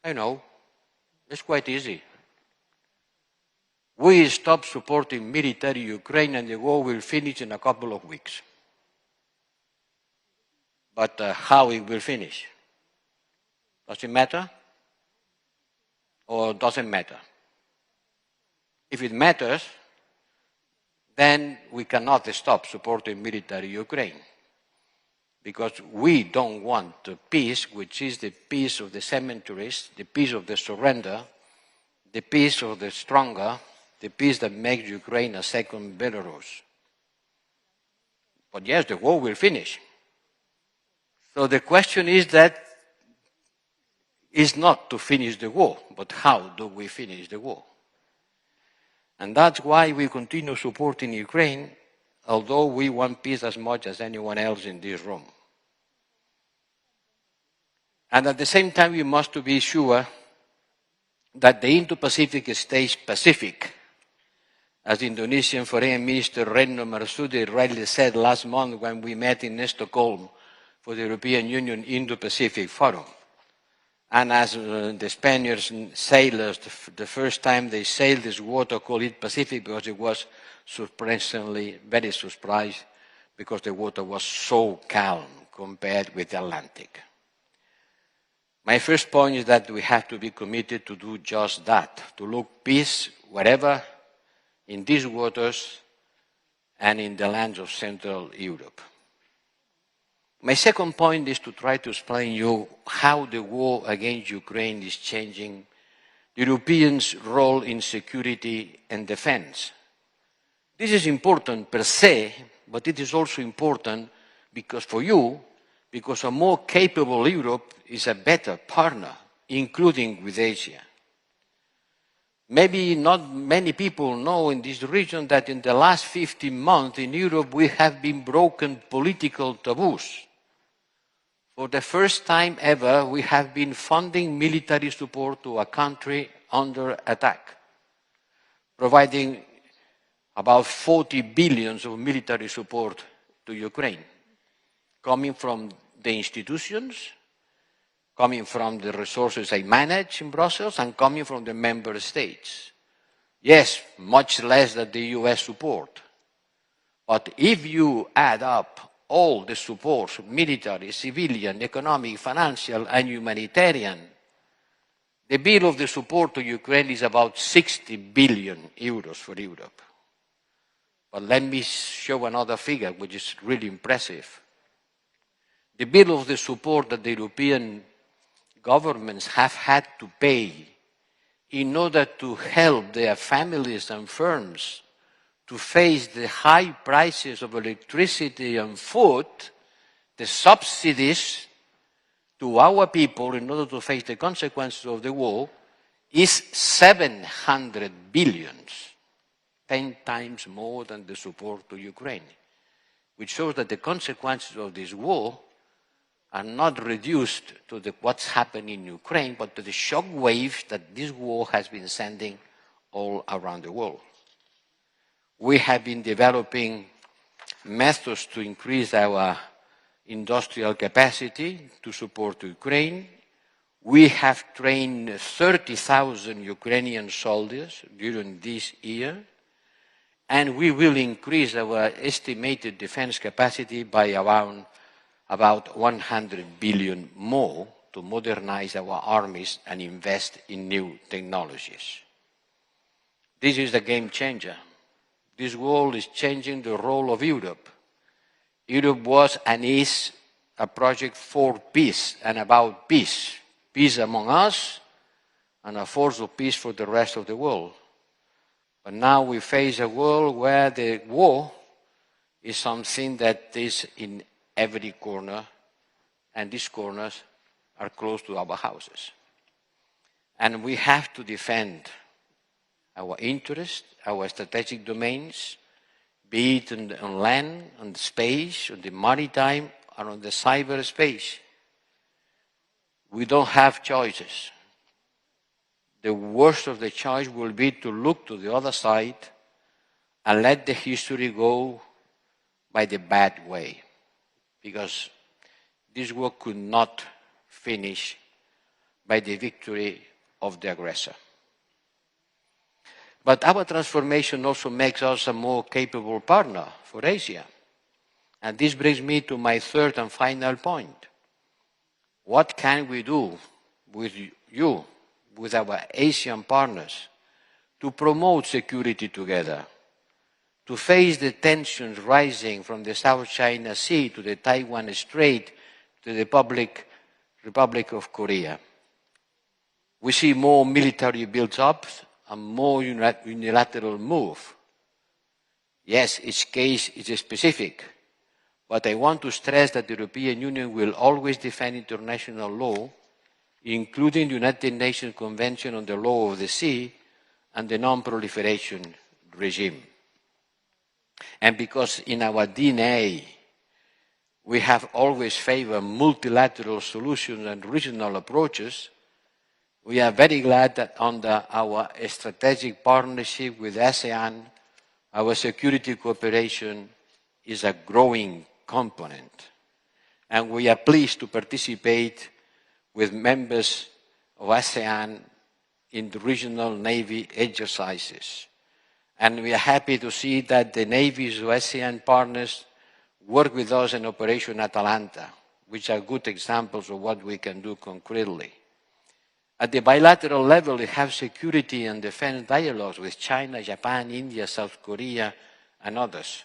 I know. It's quite easy. We stop supporting military Ukraine and the war will finish in a couple of weeks. But how it will finish? Does it matter? Or doesn't matter? If it matters, then we cannot stop supporting military Ukraine. Because we don't want the peace, which is the peace of the cemeteries, the peace of the surrender, the peace of the stronger, the peace that makes Ukraine a second Belarus. But yes, the war will finish. So the question is not to finish the war, but how do we finish the war? And that's why we continue supporting Ukraine, although we want peace as much as anyone else in this room. And at the same time, we must be sure that the Indo-Pacific stays Pacific. As Indonesian Foreign Minister Retno Marsudi rightly said last month when we met in Stockholm for the European Union Indo-Pacific Forum. And as the Spaniards sailors, the first time they sailed this water, called it Pacific because it was surprisingly very surprised because the water was so calm compared with the Atlantic. My first point is that we have to be committed to do just that, to look peace wherever in these waters and in the lands of Central Europe. My second point is to try to explain you how the war against Ukraine is changing Europeans' role in security and defense. This is important per se, but it is also important because for you, because a more capable Europe is a better partner, including with Asia. Maybe not many people know in this region that in the last 15 months in Europe we have been broken political taboos. For the first time ever, we have been funding military support to a country under attack, providing about 40 billion of military support to Ukraine, coming from the institutions, coming from the resources I manage in Brussels, and coming from the member states. Yes, much less than the US support. But if you add up all the supports, military, civilian, economic, financial, and humanitarian, the bill of the support to Ukraine is about 60 billion euros for Europe. But let me show another figure, which is really impressive. The bill of the support that the European governments have had to pay in order to help their families and firms to face the high prices of electricity and food, the subsidies to our people in order to face the consequences of the war, is 700 billion, 10 times more than the support to Ukraine, which shows that the consequences of this war are not reduced to what's happening in Ukraine, but to the shock waves that this war has been sending all around the world. We have been developing methods to increase our industrial capacity to support Ukraine. We have trained 30,000 Ukrainian soldiers during this year, and we will increase our estimated defense capacity by around about 100 billion more to modernize our armies and invest in new technologies. This is a game changer. This war is changing the role of Europe. Europe was and is a project for peace and about peace. Peace among us and a force of peace for the rest of the world. But now we face a world where the war is something that is in every corner, and these corners are close to our houses. And we have to defend our interests, our strategic domains, be it on land, on the space, on the maritime, or on the cyberspace. We don't have choices. The worst of the choice will be to look to the other side and let the history go by the bad way, because this war could not finish by the victory of the aggressor. But our transformation also makes us a more capable partner for Asia. And this brings me to my third and final point. What can we do with you, with our Asian partners, to promote security together, to face the tensions rising from the South China Sea to the Taiwan Strait to the Republic of Korea? We see more military build-ups and more unilateral move. Yes, each case is specific, but I want to stress that the European Union will always defend international law, including the United Nations Convention on the Law of the Sea and the non-proliferation regime. And because in our DNA, we have always favored multilateral solutions and regional approaches, we are very glad that under our strategic partnership with ASEAN, our security cooperation is a growing component. And we are pleased to participate with members of ASEAN in the regional Navy exercises. And we are happy to see that the navies of ASEAN partners work with us in Operation Atalanta, which are good examples of what we can do concretely. At the bilateral level, we have security and defense dialogues with China, Japan, India, South Korea, and others.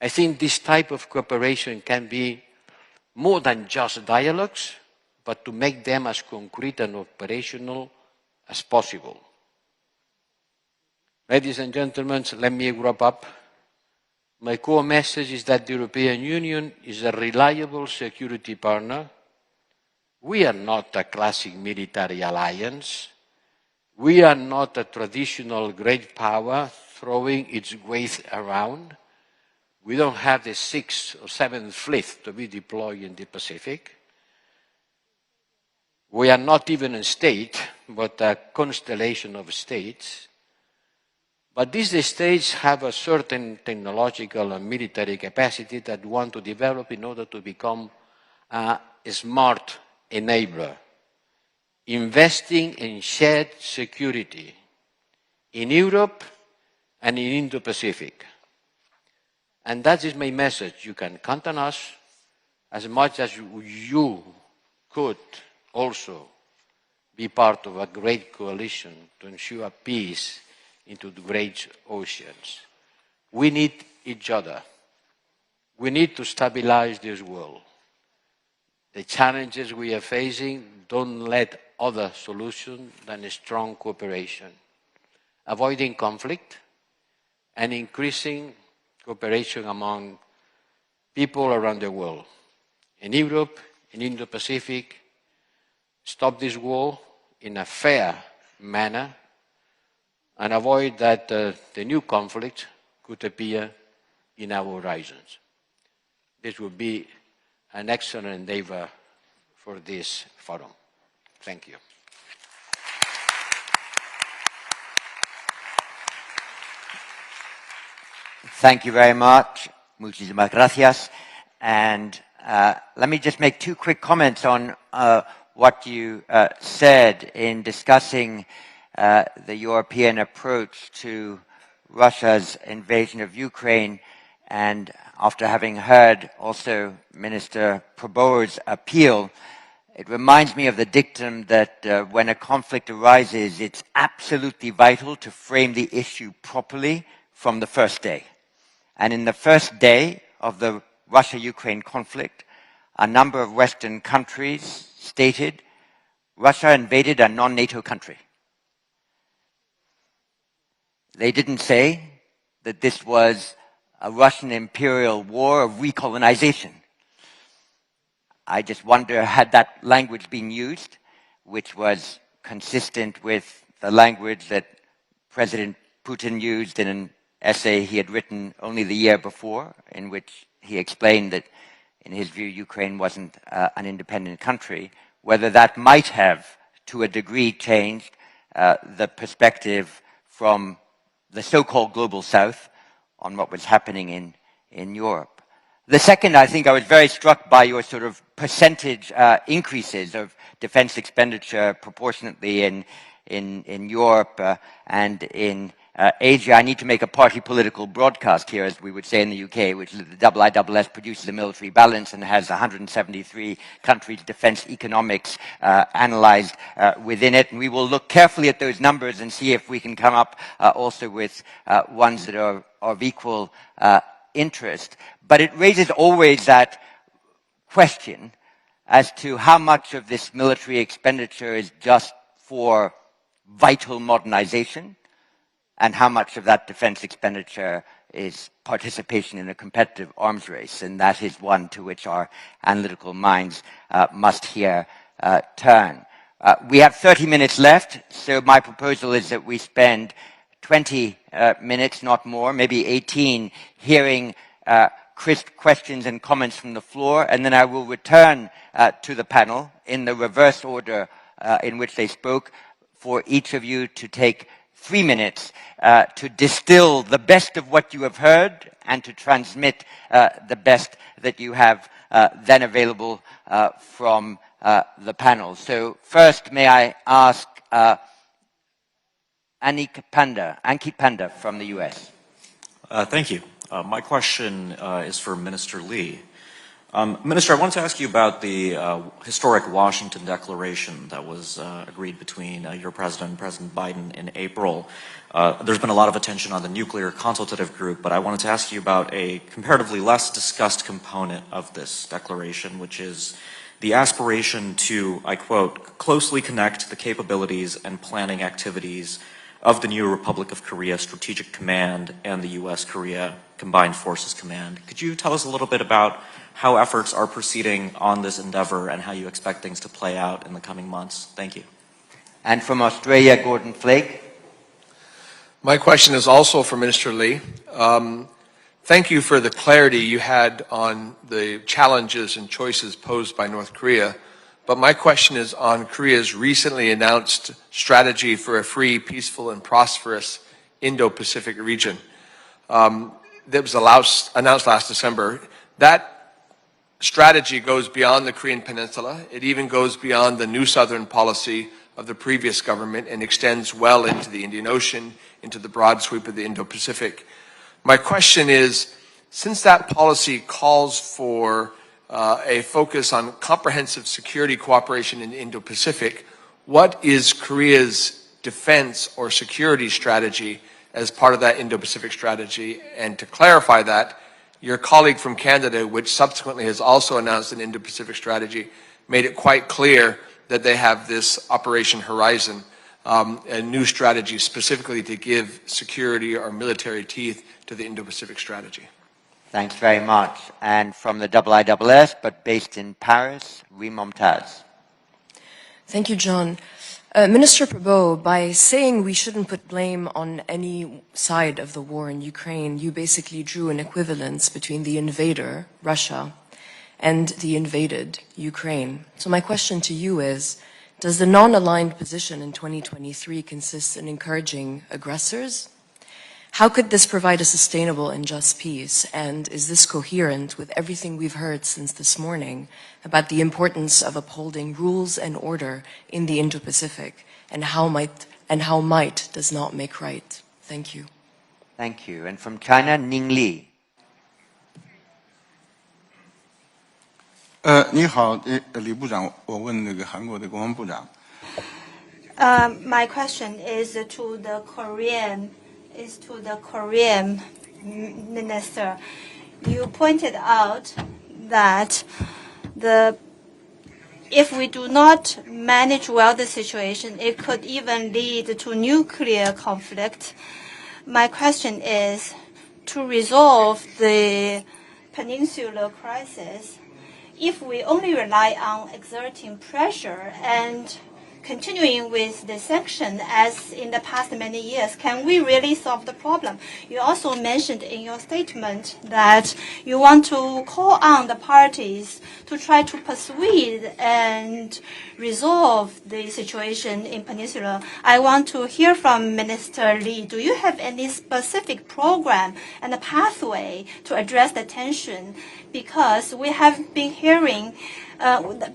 I think this type of cooperation can be more than just dialogues, but to make them as concrete and operational as possible. Ladies and gentlemen, let me wrap up. My core message is that the European Union is a reliable security partner. We are not a classic military alliance. We are not a traditional great power throwing its weight around. We don't have the 6th or 7th fleet to be deployed in the Pacific. We are not even a state, but a constellation of states. But these states have a certain technological and military capacity that we want to develop in order to become a smart enabler, investing in shared security in Europe and in Indo-Pacific. And that is my message. You can count on us as much as you could also be part of a great coalition to ensure peace into the great oceans. We need each other. We need to stabilize this world. The challenges we are facing don't let other solutions than a strong cooperation, avoiding conflict and increasing cooperation among people around the world. In Europe, in Indo-Pacific, stop this war in a fair manner and avoid that the new conflict could appear in our horizons. This would be an excellent endeavor for this forum. Thank you. Thank you very much. Muchísimas gracias. And let me just make two quick comments on what you said in discussing the European approach to Russia's invasion of Ukraine, and after having heard also Minister Probor's appeal, it reminds me of the dictum that when a conflict arises, it's absolutely vital to frame the issue properly from the first day. And in the first day of the Russia-Ukraine conflict, a number of Western countries stated Russia invaded a non-NATO country. They didn't say that this was a Russian imperial war of recolonization. I just wonder, had that language been used, which was consistent with the language that President Putin used in an essay he had written only the year before, in which he explained that, in his view, Ukraine wasn't an independent country, whether that might have, to a degree, changed the perspective from the so-called global south on what was happening in Europe. The second, I think I was very struck by your sort of percentage increases of defense expenditure proportionately in Europe and in Asia. I need to make a party political broadcast here, as we would say in the UK, which is the IISS produces a military balance and has 173 countries' defense economics analyzed within it. And we will look carefully at those numbers and see if we can come up also with ones that are of equal interest. But it raises always that question as to how much of this military expenditure is just for vital modernization, and how much of that defense expenditure is participation in a competitive arms race. And that is one to which our analytical minds must here turn. We have 30 minutes left, so my proposal is that we spend 20 minutes, not more, maybe 18, hearing crisp questions and comments from the floor, and then I will return to the panel in the reverse order in which they spoke, for each of you to take 3 minutes to distill the best of what you have heard and to transmit the best that you have then available from the panel. So first, may I ask Ankit Panda from the US. Thank you. My question is for Minister Lee. Minister, I wanted to ask you about the historic Washington Declaration that was agreed between your president and President Biden in April. There's been a lot of attention on the nuclear consultative group, but I wanted to ask you about a comparatively less discussed component of this declaration, which is the aspiration to, I quote, closely connect the capabilities and planning activities of the new Republic of Korea Strategic Command and the U.S.-Korea Combined Forces Command. Could you tell us a little bit about how efforts are proceeding on this endeavor and how you expect things to play out in the coming months? Thank you. And from Australia, Gordon Flake. My question is also for Minister Lee. Thank you for the clarity you had on the challenges and choices posed by North Korea. But my question is on Korea's recently announced strategy for a free, peaceful, and prosperous Indo-Pacific region that was announced last December. That strategy goes beyond the Korean Peninsula. It even goes beyond the New Southern policy of the previous government and extends well into the Indian Ocean, into the broad sweep of the Indo-Pacific. My question is, since that policy calls for a focus on comprehensive security cooperation in the Indo-Pacific, what is Korea's defense or security strategy as part of that Indo-Pacific strategy? And to clarify that, your colleague from Canada, which subsequently has also announced an Indo-Pacific strategy, made it quite clear that they have this Operation Horizon, a new strategy specifically to give security or military teeth to the Indo-Pacific strategy. Thanks very much. And from the IISS, but based in Paris, Mumtaz. Thank you, John. Minister Prabhu, by saying we shouldn't put blame on any side of the war in Ukraine, you basically drew an equivalence between the invader, Russia, and the invaded, Ukraine. So my question to you is, does the non-aligned position in 2023 consist in encouraging aggressors? How could this provide a sustainable and just peace? And is this coherent with everything we've heard since this morning about the importance of upholding rules and order in the Indo-Pacific, and how might does not make right? Thank you. Thank you. And from China, Ning Li. 你好，李部长，我问那个韩国的国防部长。My question is to the Korean minister. You pointed out that if we do not manage well the situation, it could even lead to nuclear conflict. My question is, to resolve the peninsular crisis, if we only rely on exerting pressure and continuing with the sanction as in the past many years, can we really solve the problem? You also mentioned in your statement that you want to call on the parties to try to persuade and resolve the situation in Peninsula. I want to hear from Minister Lee. Do you have any specific program and a pathway to address the tension? Because we have been hearing,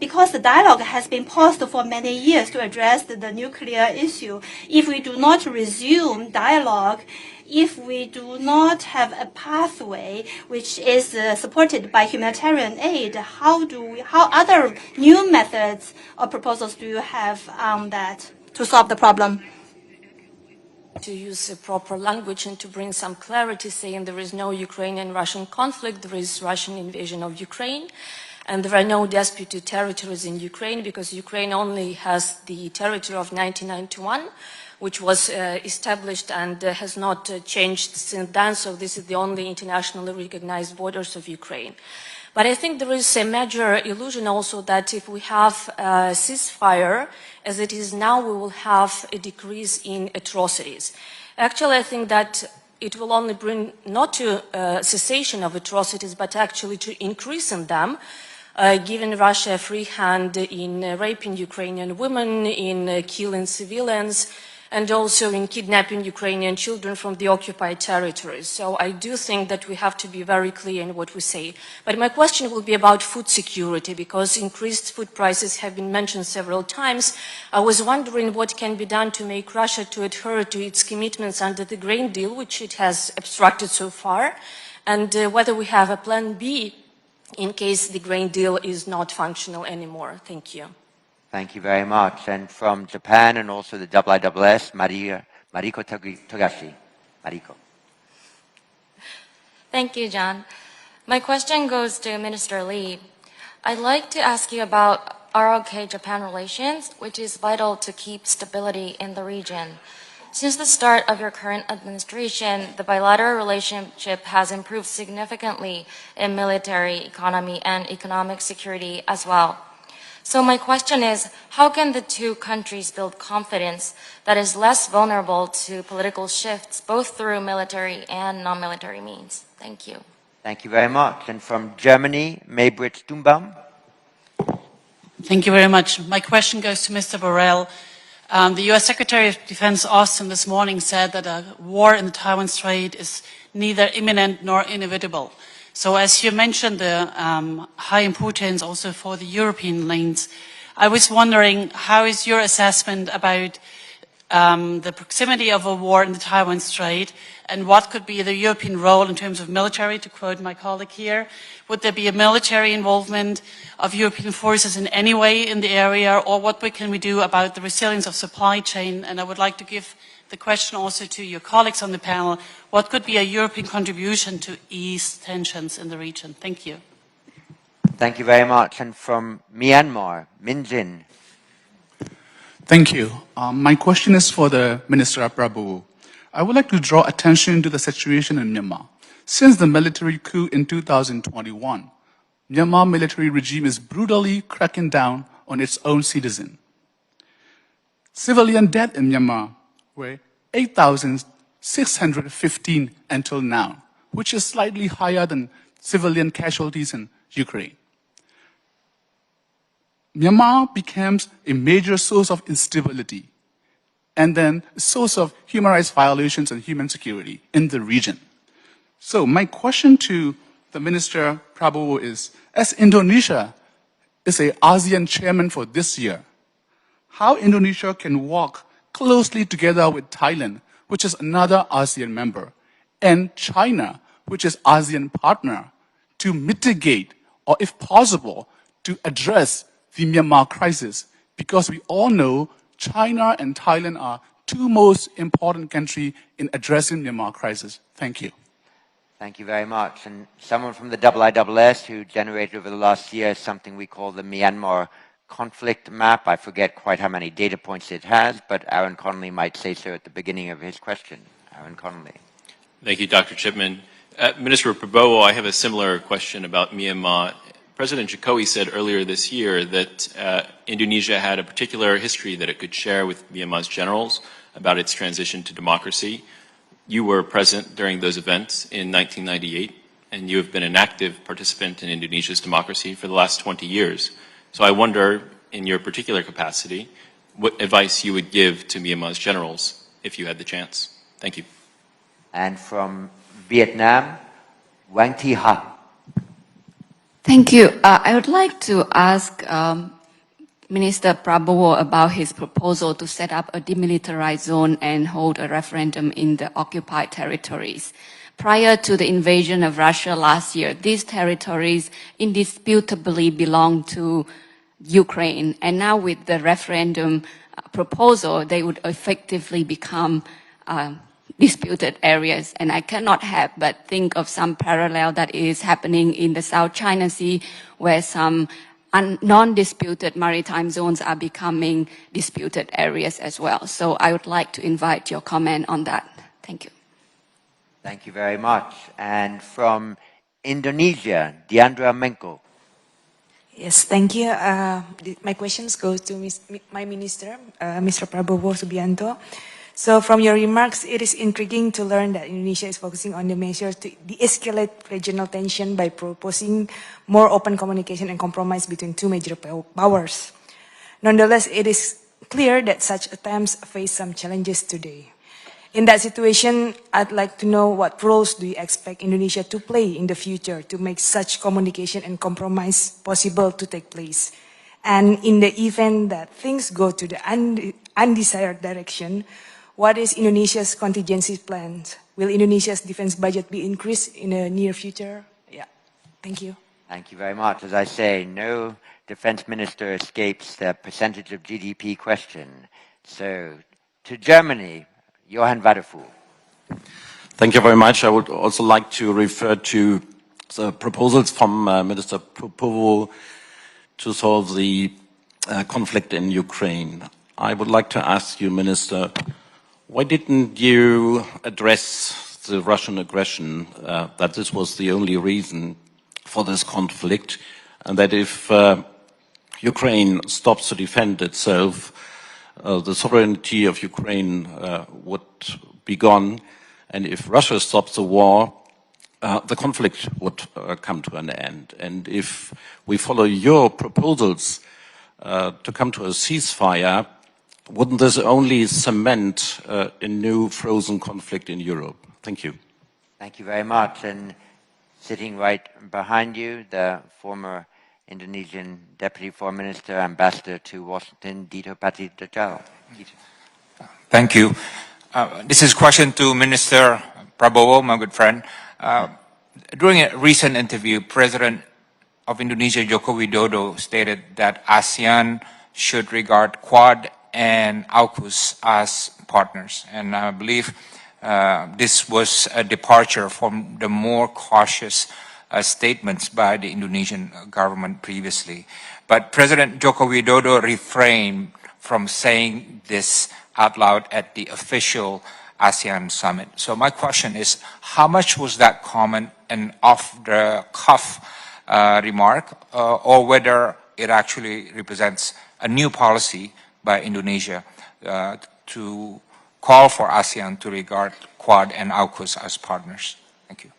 because the dialogue has been paused for many years to address the nuclear issue, if we do not resume dialogue, if we do not have a pathway which is supported by humanitarian aid, how other new methods or proposals do you have on that to solve the problem? To use a proper language and to bring some clarity, saying there is no Ukrainian-Russian conflict, there is Russian invasion of Ukraine, and there are no disputed territories in Ukraine because Ukraine only has the territory of 1991, which was established and has not changed since then, so this is the only internationally recognized borders of Ukraine. But I think there is a major illusion also that if we have a ceasefire, as it is now, we will have a decrease in atrocities. Actually, I think that it will only bring not to cessation of atrocities, but actually to increase in them, giving Russia a free hand in raping Ukrainian women, in killing civilians, and also in kidnapping Ukrainian children from the occupied territories. So I do think that we have to be very clear in what we say. But my question will be about food security, because increased food prices have been mentioned several times. I was wondering what can be done to make Russia to adhere to its commitments under the grain deal, which it has obstructed so far, and whether we have a plan B in case the grain deal is not functional anymore. Thank you. Thank you very much. And from Japan and also the IISS, Mariko Togashi. Mariko. Thank you, John. My question goes to Minister Lee. I'd like to ask you about ROK-Japan relations, which is vital to keep stability in the region. Since the start of your current administration, the bilateral relationship has improved significantly in military, economy, and economic security as well. So my question is, how can the two countries build confidence that is less vulnerable to political shifts, both through military and non-military means? Thank you. Thank you very much. And from Germany, Maybrit Stumbaum. Thank you very much. My question goes to Mr. Borrell. The U.S. Secretary of Defense Austin this morning said that a war in the Taiwan Strait is neither imminent nor inevitable. So as you mentioned, the high importance also for the European lanes, I was wondering, how is your assessment about the proximity of a war in the Taiwan Strait, and what could be the European role in terms of military, to quote my colleague here? Would there be a military involvement of European forces in any way in the area, or what can we do about the resilience of supply chain? And I would like to give the question also to your colleagues on the panel. What could be a European contribution to ease tensions in the region? Thank you. Thank you very much. And from Myanmar, Min Jin. Thank you. My question is for the Minister Prabhu. I would like to draw attention to the situation in Myanmar. Since the military coup in 2021, Myanmar military regime is brutally cracking down on its own citizens. Civilian deaths in Myanmar were 8,615 until now, which is slightly higher than civilian casualties in Ukraine. Myanmar becomes a major source of instability and then a source of human rights violations and human security in the region. So my question to the Minister Prabowo is, as Indonesia is an ASEAN chairman for this year, how Indonesia can work closely together with Thailand, which is another ASEAN member, and China, which is ASEAN partner, to mitigate, or if possible, to address the Myanmar crisis, because we all know China and Thailand are two most important countries in addressing Myanmar crisis. Thank you. Thank you very much. And someone from the IISS who generated over the last year something we call the Myanmar conflict map. I forget quite how many data points it has, but Aaron Connolly might say so at the beginning of his question. Aaron Connolly. Thank you, Dr. Chipman. Minister Prabowo, I have a similar question about Myanmar. President Jokowi said earlier this year that Indonesia had a particular history that it could share with Myanmar's generals about its transition to democracy. You were present during those events in 1998, and you have been an active participant in Indonesia's democracy for the last 20 years. So I wonder, in your particular capacity, what advice you would give to Myanmar's generals if you had the chance. Thank you. And from Vietnam, Wang Thi Ha. Thank you. I would like to ask Minister Prabowo about his proposal to set up a demilitarized zone and hold a referendum in the occupied territories. Prior to the invasion of Russia last year, these territories indisputably belonged to Ukraine, and now with the referendum proposal, they would effectively become disputed areas. And I cannot help but think of some parallel that is happening in the South China Sea, where some non-disputed maritime zones are becoming disputed areas as well. So I would like to invite your comment on that. Thank you. Thank you very much. And from Indonesia, Diandra Menko. Yes, thank you. My questions go to my minister, Mr. Prabowo Subianto. So from your remarks, it is intriguing to learn that Indonesia is focusing on the measures to de-escalate regional tension by proposing more open communication and compromise between two major powers. Nonetheless, it is clear that such attempts face some challenges today. In that situation, I'd like to know what roles do you expect Indonesia to play in the future to make such communication and compromise possible to take place? And in the event that things go to the undesired direction, what is Indonesia's contingency plans? Will Indonesia's defense budget be increased in the near future? Yeah, thank you. Thank you very much. As I say, no defense minister escapes the percentage of GDP question. So, to Germany, Johann Wadefuhl. Thank you very much. I would also like to refer to the proposals from Minister Prabowo to solve the conflict in Ukraine. I would like to ask you, Minister, why didn't you address the Russian aggression, that this was the only reason for this conflict, and that if Ukraine stops to defend itself, the sovereignty of Ukraine would be gone, and if Russia stops the war, the conflict would come to an end. And if we follow your proposals to come to a ceasefire, wouldn't this only cement a new frozen conflict in Europe? Thank you. Thank you very much. And sitting right behind you, the former Indonesian Deputy Foreign Minister, Ambassador to Washington, Dito Patidakul. Thank you. This is a question to Minister Prabowo, my good friend. During a recent interview, President of Indonesia, Joko Widodo, stated that ASEAN should regard Quad and AUKUS as partners. And I believe this was a departure from the more cautious statements by the Indonesian government previously. But President Joko Widodo refrained from saying this out loud at the official ASEAN summit. So my question is, how much was that comment an off-the-cuff remark, or whether it actually represents a new policy by Indonesia to call for ASEAN to regard Quad and AUKUS as partners? Thank you.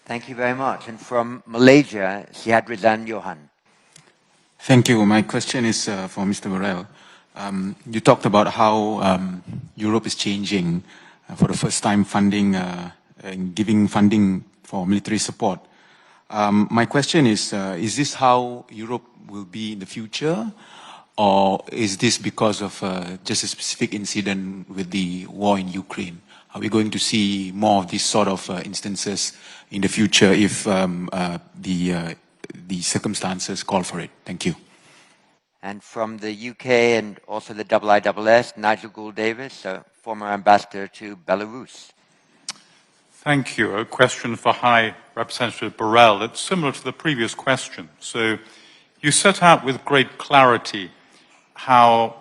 Thank you very much. And from Malaysia, Sihat Rizan Johan. Thank you. My question is for Mr. Borrell. You talked about how Europe is changing for the first time funding and giving funding for military support. My question is this how Europe will be in the future? Or is this because of just a specific incident with the war in Ukraine? Are we going to see more of these sort of instances in the future if the circumstances call for it? Thank you. And from the UK and also the IISS, Nigel Gould-Davis, former ambassador to Belarus. Thank you. A question for High Representative Borrell. It's similar to the previous question. So you set out with great clarity how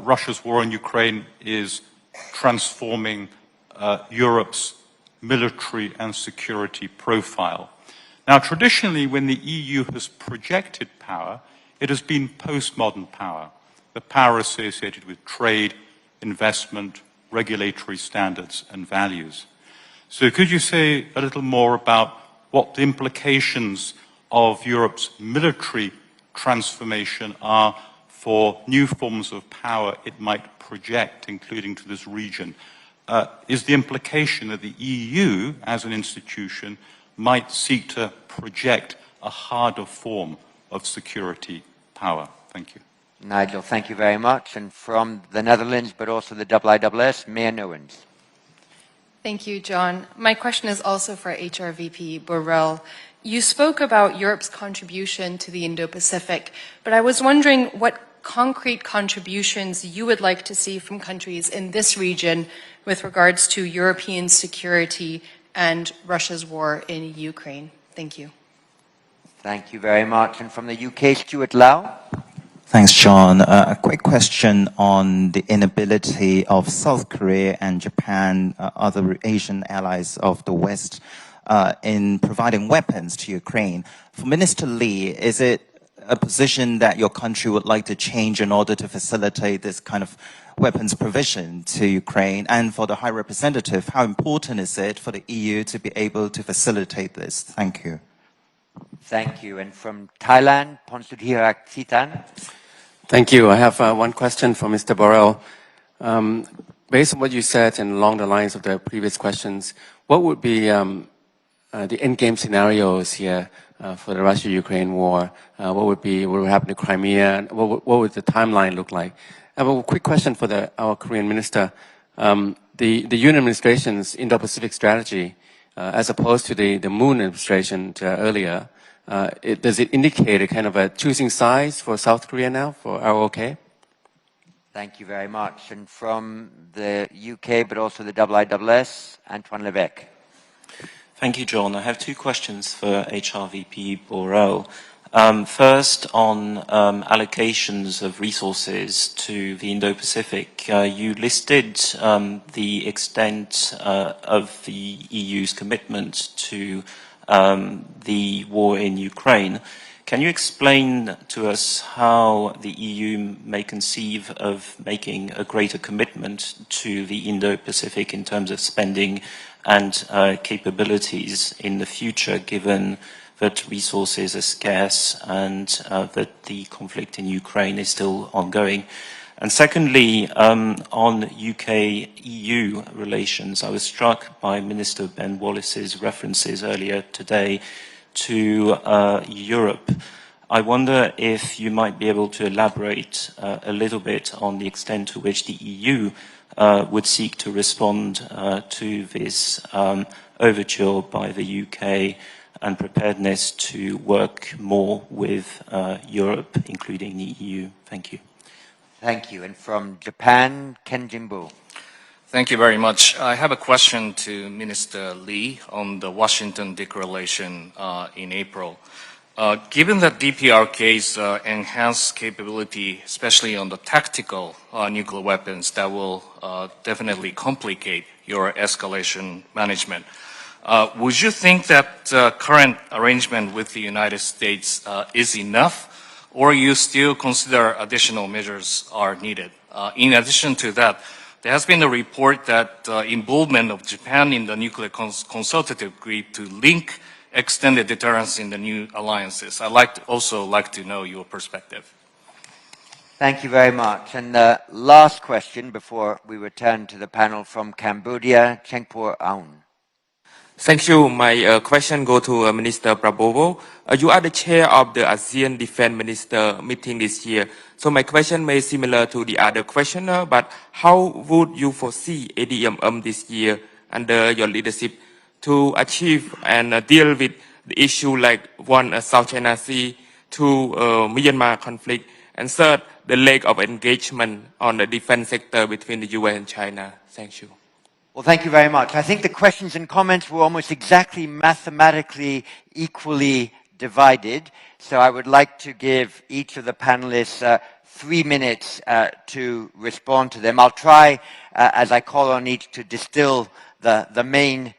Russia's war in Ukraine is transforming Europe's military and security profile. Now, traditionally, when the EU has projected power, it has been postmodern power, the power associated with trade, investment, regulatory standards, and values. So could you say a little more about what the implications of Europe's military transformation are for new forms of power it might project, including to this region? Is the implication that the EU, as an institution, might seek to project a harder form of security power? Thank you. Nigel, thank you very much. And from the Netherlands, but also the IISS, Mayor Nowens. Thank you, John. My question is also for HRVP Borrell. You spoke about Europe's contribution to the Indo-Pacific, but I was wondering what concrete contributions you would like to see from countries in this region with regards to European security and Russia's war in Ukraine. Thank you. Thank you very much. And from the UK, Stuart Lau. Thanks, John. A quick question on the inability of South Korea and Japan, other Asian allies of the West, in providing weapons to Ukraine. For Minister Lee, is it a position that your country would like to change in order to facilitate this kind of weapons provision to Ukraine? And for the High Representative, how important is it for the EU to be able to facilitate this? Thank you. Thank you. And from Thailand, Ponsudhirak Sitan. Thank you. I have one question for Mr. Borrell. Based on what you said and along the lines of the previous questions, what would be the endgame scenarios here for the Russia-Ukraine war? What would happen to Crimea? What would the timeline look like? I have a quick question for our Korean minister. The Yoon administration's Indo-Pacific strategy, as opposed to the Moon administration earlier, does it indicate a kind of a choosing sides for South Korea now, for ROK? Thank you very much. And from the UK, but also the IISS, Antoine Levesque. Thank you, John. I have two questions for HRVP Borrell. First, on allocations of resources to the Indo-Pacific. You listed the extent of the EU's commitment to the war in Ukraine. Can you explain to us how the EU may conceive of making a greater commitment to the Indo-Pacific in terms of spending and capabilities in the future, given that resources are scarce and that the conflict in Ukraine is still ongoing? And secondly, on UK-EU relations, I was struck by Minister Ben Wallace's references earlier today to Europe. I wonder if you might be able to elaborate a little bit on the extent to which the EU would seek to respond to this overture by the UK and preparedness to work more with Europe, including the EU. Thank you. Thank you. And from Japan, Ken Jimbo. Thank you very much. I have a question to Minister Lee on the Washington Declaration in April. Given that DPRK's enhanced capability, especially on the tactical nuclear weapons, that will definitely complicate your escalation management, would you think that current arrangement with the United States is enough, or you still consider additional measures are needed? In addition to that, there has been a report that involvement of Japan in the nuclear consultative group to link extended deterrence in the new alliances. I'd also like to know your perspective. Thank you very much. And the last question before we return to the panel from Cambodia, Chengpor Aung. Thank you. My question goes to Minister Prabowo. You are the chair of the ASEAN Defense Minister meeting this year. So my question may be similar to the other questioner, but how would you foresee ADMM this year under your leadership to achieve and deal with the issue like one, South China Sea, two, Myanmar conflict, and third, the lack of engagement on the defense sector between the US and China? Thank you. Well, thank you very much. I think the questions and comments were almost exactly mathematically equally divided. So I would like to give each of the panelists 3 minutes to respond to them. I'll try, as I call on each, to distill the main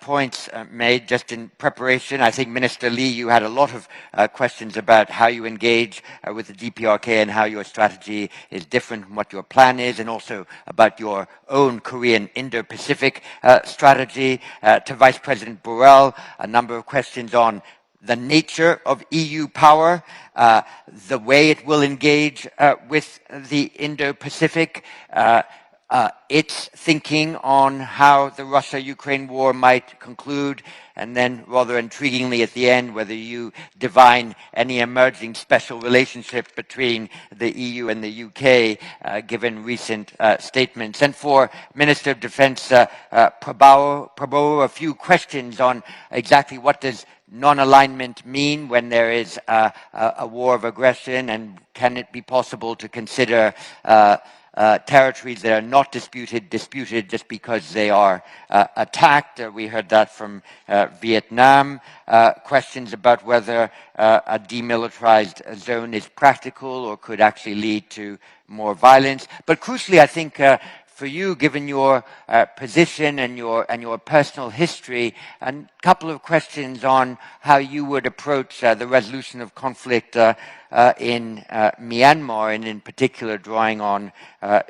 points made just in preparation. I think, Minister Lee, you had a lot of questions about how you engage with the DPRK and how your strategy is different from what your plan is, and also about your own Korean Indo-Pacific strategy. To Vice President Borrell, a number of questions on the nature of EU power, the way it will engage with the Indo-Pacific, its thinking on how the Russia-Ukraine war might conclude, and then rather intriguingly at the end, whether you divine any emerging special relationship between the EU and the UK, given recent statements. And for Minister of Defense Prabowo, a few questions on exactly what does non-alignment mean when there is a war of aggression, and can it be possible to consider territories that are not disputed just because they are attacked? We heard that from Vietnam. Questions about whether a demilitarized zone is practical or could actually lead to more violence. But crucially, I think, for you, given your position and your personal history, a couple of questions on how you would approach the resolution of conflict in Myanmar, and in particular drawing on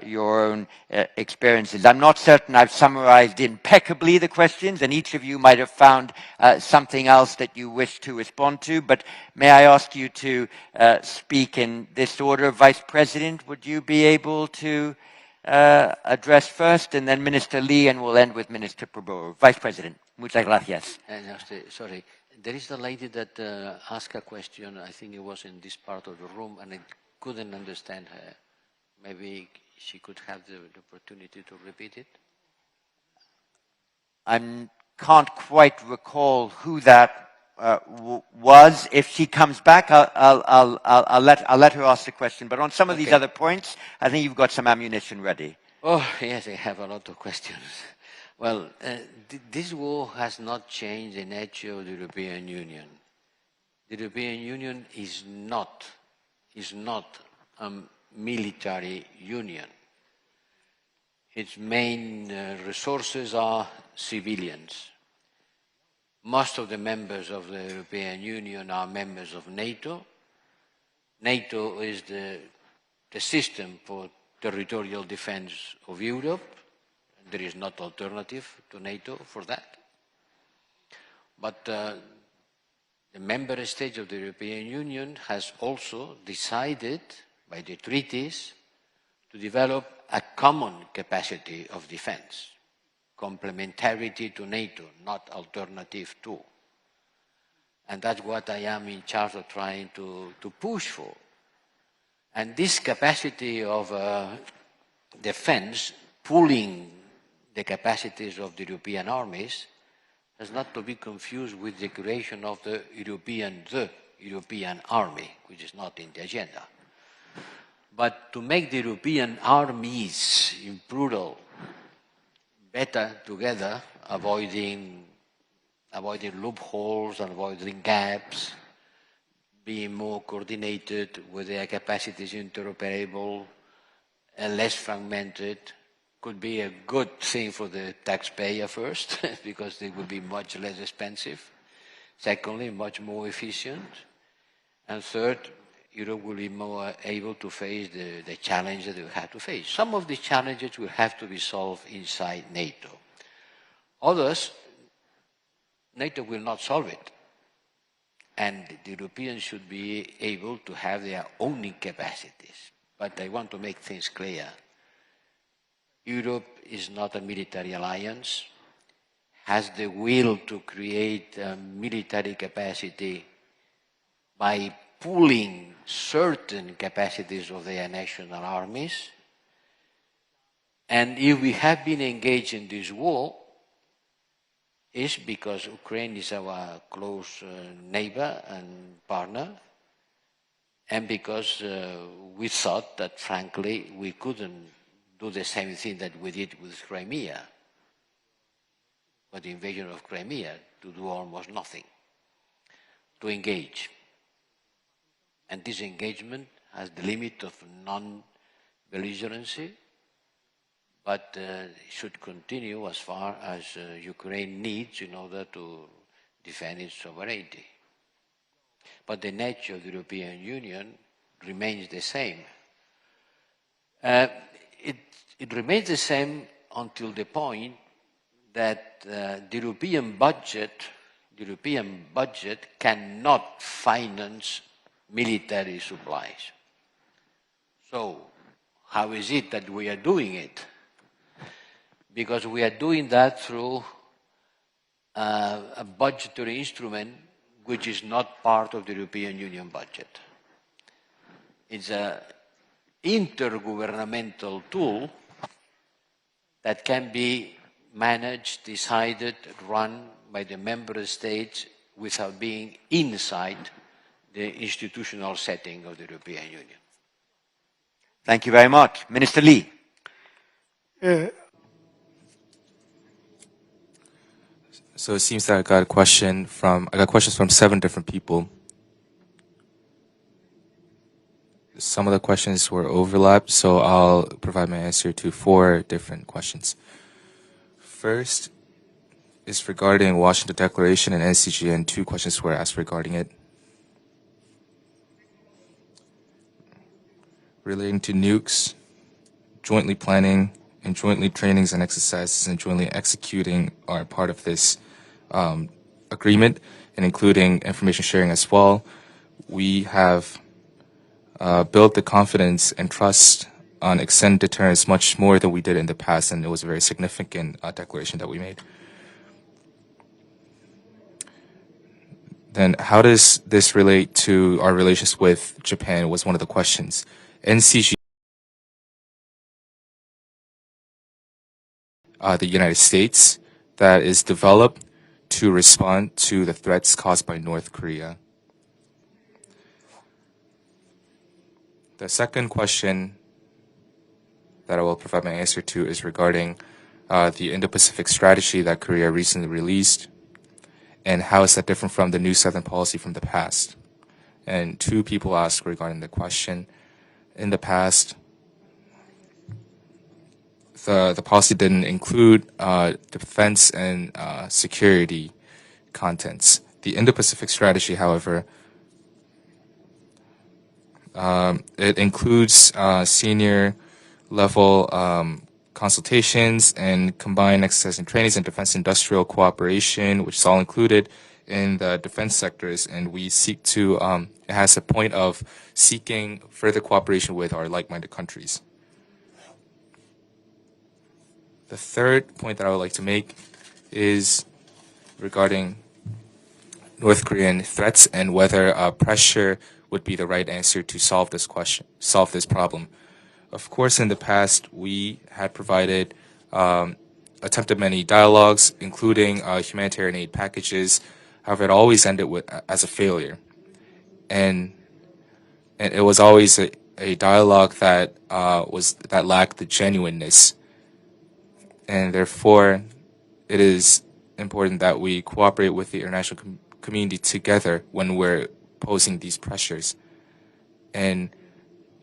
your own experiences. I'm not certain I've summarized impeccably the questions, and each of you might have found something else that you wish to respond to, but may I ask you to speak in this order? Vice President, would you be able to address first, and then Minister Lee, and we'll end with Minister Prabowo. Vice President, muchas gracias. Sorry, there is a lady that asked a question. I think it was in this part of the room, and I couldn't understand her. Maybe she could have the opportunity to repeat it. I can't quite recall who that was. If she comes back, I'll let her ask the question. But on some of these other points, I think you've got some ammunition ready. Oh, yes, I have a lot of questions. Well, this war has not changed the nature of the European Union. The European Union is not a military union. Its main resources are civilians. Most of the members of the European Union are members of NATO. NATO is the system for territorial defense of Europe. There is no alternative to NATO for that. But the member states of the European Union has also decided by the treaties to develop a common capacity of defense. Complementarity to NATO, not alternative to. And that's what I am in charge of trying to push for. And this capacity of defense, pooling the capacities of the European armies, has not to be confused with the creation of the European army, which is not in the agenda. But to make the European armies, in plural, better together, avoiding loopholes, avoiding gaps, being more coordinated with their capacities interoperable and less fragmented, could be a good thing for the taxpayer first, because they would be much less expensive. Secondly, much more efficient. And third, Europe will be more able to face the challenges that we have to face. Some of the challenges will have to be solved inside NATO. Others, NATO will not solve it. And the Europeans should be able to have their own capacities. But I want to make things clear. Europe is not a military alliance, has the will to create a military capacity by pooling certain capacities of their national armies. And if we have been engaged in this war, it's because Ukraine is our close neighbor and partner, and because we thought that, frankly, we couldn't do the same thing that we did with Crimea, with the invasion of Crimea, to do almost nothing, to engage. And this engagement has the limit of non-belligerency, but should continue as far as Ukraine needs in order to defend its sovereignty. But the nature of the European Union remains the same. It remains the same until the point that the European budget cannot finance military supplies. So, how is it that we are doing it? Because we are doing that through a budgetary instrument which is not part of the European Union budget. It's an intergovernmental tool that can be managed, decided, run by the member states without being inside the institutional setting of the European Union. Thank you very much. Minister Lee. So it seems that I got questions from 7 different people. Some of the questions were overlapped, so I'll provide my answer to 4 different questions. First is regarding Washington Declaration and NCG, and 2 questions were asked regarding it. Relating to nukes, jointly planning and jointly trainings and exercises and jointly executing are part of this agreement, and including information sharing as well. We have built the confidence and trust on extended deterrence much more than we did in the past, and it was a very significant declaration that we made. Then how does this relate to our relations with Japan was one of the questions. NCG, the United States, that is developed to respond to the threats caused by North Korea. The second question that I will provide my answer to is regarding the Indo-Pacific strategy that Korea recently released, and how is that different from the new Southern policy from the past. And 2 people asked regarding the question. In the past, the policy didn't include defense and security contents. The Indo-Pacific strategy, however, it includes senior level consultations and combined exercise and trainings and defense industrial cooperation, which is all included in the defense sectors, and we seek to, it has a point of seeking further cooperation with our like-minded countries. The third point that I would like to make is regarding North Korean threats and whether pressure would be the right answer to solve this problem. Of course, in the past, we had provided, attempted many dialogues, including humanitarian aid packages. However, it always ended as a failure. And it was always a dialogue that lacked the genuineness. And therefore, it is important that we cooperate with the international community together when we're posing these pressures. And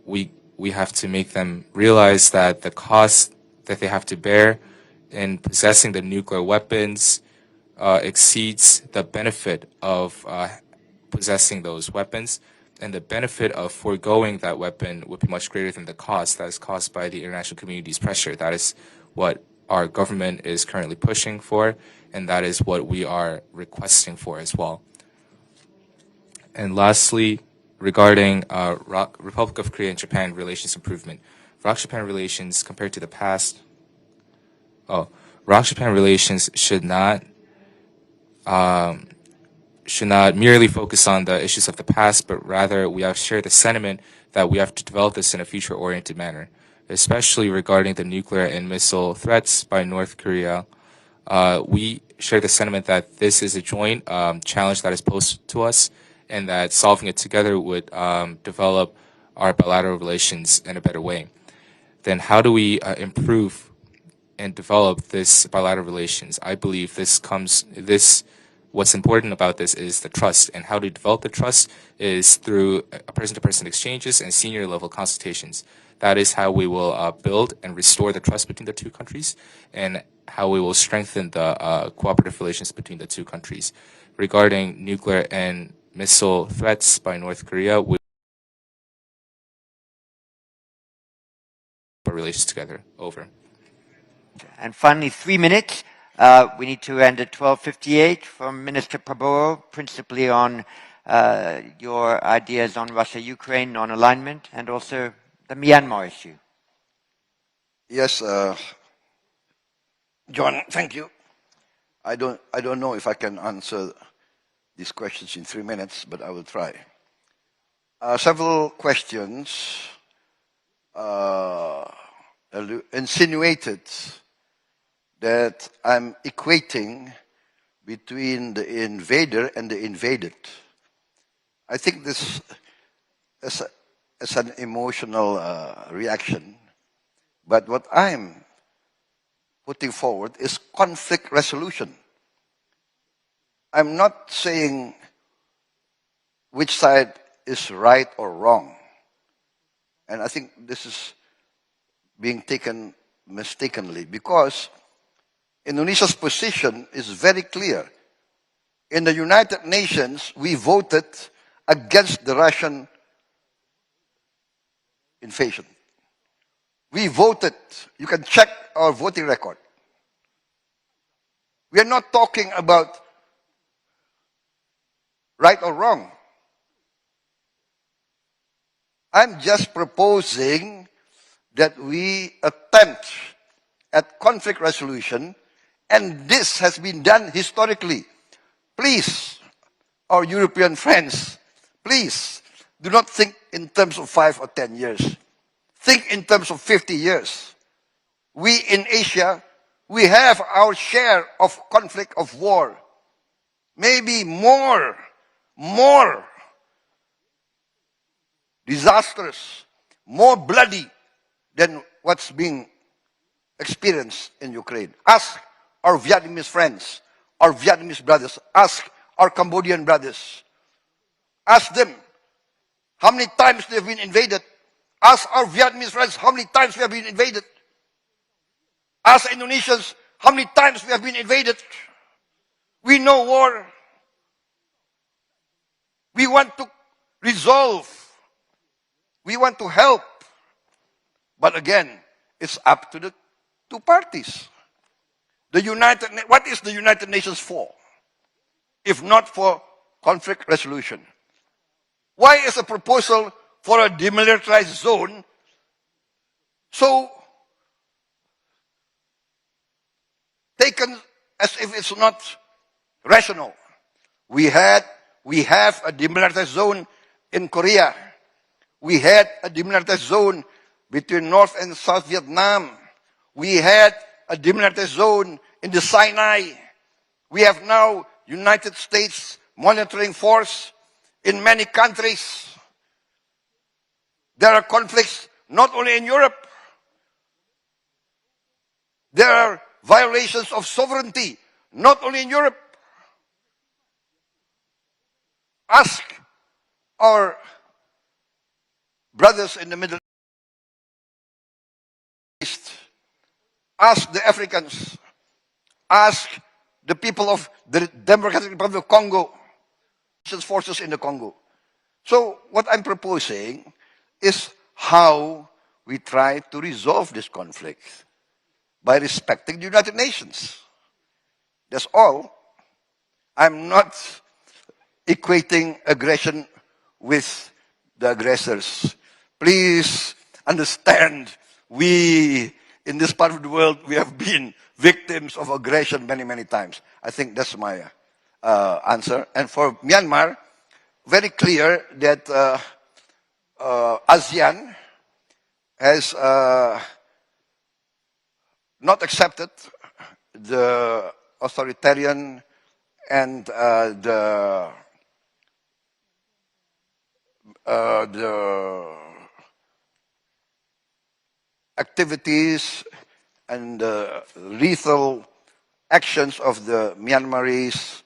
we have to make them realize that the cost that they have to bear in possessing the nuclear weapons exceeds the benefit of possessing those weapons, and the benefit of foregoing that weapon would be much greater than the cost that is caused by the international community's pressure. That is what our government is currently pushing for, and that is what we are requesting for as well. And lastly, regarding Republic of Korea and Japan relations improvement. ROK-Japan relations compared to the past, ROK-Japan relations should not merely focus on the issues of the past, but rather we have shared the sentiment that we have to develop this in a future-oriented manner, especially regarding the nuclear and missile threats by North Korea. We share the sentiment that this is a joint challenge that is posed to us, and that solving it together would develop our bilateral relations in a better way. Then how do we improve and develop this bilateral relations? I believe this what's important about this is the trust, and how to develop the trust is through person-to-person exchanges and senior-level consultations. That is how we will build and restore the trust between the two countries, and how we will strengthen the cooperative relations between the two countries. Regarding nuclear and missile threats by North Korea, we put relations together. Over. And finally, 3 minutes. We need to end at 12:58 from Minister Prabowo, principally on your ideas on Russia-Ukraine non-alignment and also the Myanmar issue. Yes, John, thank you. I don't know if I can answer these questions in 3 minutes, but I will try. Several questions insinuated that I'm equating between the invader and the invaded. I think this is an emotional reaction, but what I'm putting forward is conflict resolution. I'm not saying which side is right or wrong, and I think this is being taken mistakenly, because Indonesia's position is very clear. In the United Nations, we voted against the Russian invasion. We voted. You can check our voting record. We are not talking about right or wrong. I'm just proposing that we attempt at conflict resolution, and this has been done historically. Please, our European friends, please do not think in terms of 5 or 10 years. Think in terms of 50 years. We in Asia, we have our share of conflict, of war. Maybe more disastrous, more bloody than what's being experienced in Ukraine. Ask our Vietnamese friends, our Vietnamese brothers. Ask our Cambodian brothers. Ask them how many times they've been invaded. Ask our Vietnamese friends how many times we have been invaded. Ask Indonesians how many times we have been invaded. We know war. We want to resolve. We want to help. But again, it's up to the two parties. What is the United Nations for, if not for conflict resolution? Why is a proposal for a demilitarized zone so taken as if it's not rational? We have a demilitarized zone in Korea. We had a demilitarized zone between North and South Vietnam. We had a demilitarized zone in the Sinai. We have now United States monitoring force in many countries. There are conflicts not only in Europe. There are violations of sovereignty not only in Europe. Ask our brothers in the Middle East. Ask the Africans. Ask the people of the Democratic Republic of Congo, forces in the Congo. So what I'm proposing is how we try to resolve this conflict by respecting the United Nations. That's all. I'm not equating aggression with the aggressors. Please understand, we in this part of the world, we have been victims of aggression many, many times. I think that's my answer. And for Myanmar, very clear that ASEAN has not accepted the authoritarian and the activities and the lethal actions of the Myanmarese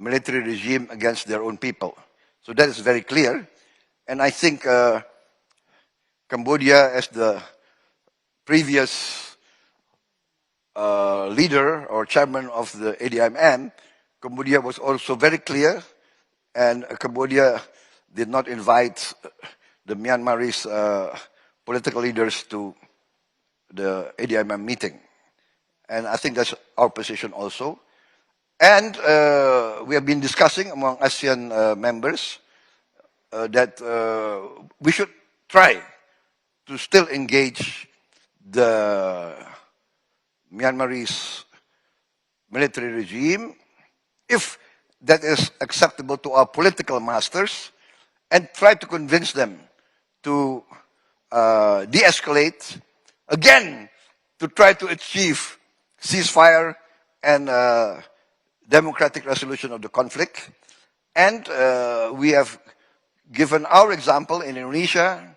military regime against their own people. So that is very clear. And I think Cambodia, as the previous leader or chairman of the ADIMM, Cambodia was also very clear, and Cambodia did not invite the Myanmarese political leaders to the ADIMM meeting. And I think that's our position also. And we have been discussing among ASEAN members that we should try to still engage the Myanmarese military regime if that is acceptable to our political masters, and try to convince them to de-escalate, again, to try to achieve ceasefire and democratic resolution of the conflict. And we have given our example in Indonesia.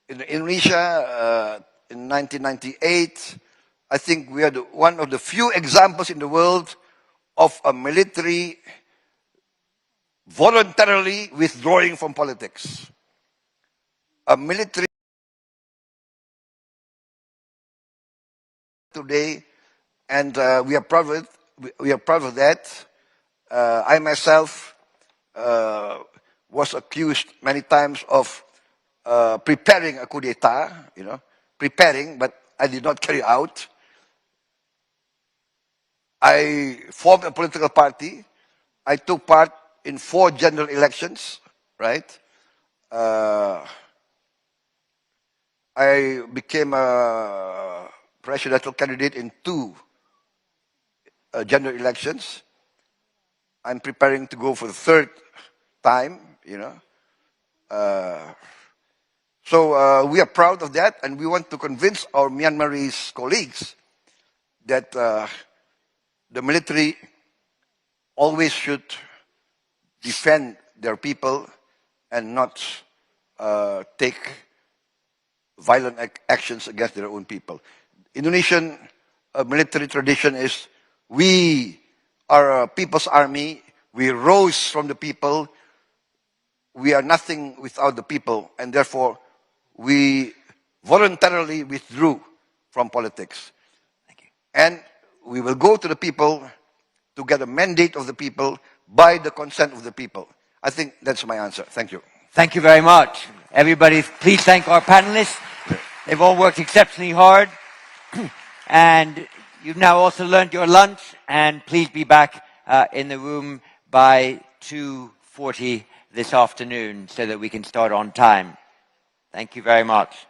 In Indonesia, in 1998, I think we are one of the few examples in the world of a military voluntarily withdrawing from politics. A military today, and we are proud of it. We are proud of that. I myself was accused many times of preparing a coup d'etat, preparing, but I did not carry out. I formed a political party. I took part in 4 general elections, right? I became a presidential candidate in 2 general elections. I'm preparing to go for the 3rd time, So we are proud of that, and we want to convince our Myanmarese colleagues that the military always should defend their people and not take violent actions against their own people. Indonesian military tradition is we are a people's army. We rose from the people. We are nothing without the people, and therefore we voluntarily withdrew from politics. And we will go to the people to get a mandate of the people by the consent of the people. I think that's my answer. Thank you. Thank you very much. Everybody, please thank our panelists. They've all worked exceptionally hard. And you've now also learned your lunch, and please be back in the room by 2:40 this afternoon so that we can start on time. Thank you very much.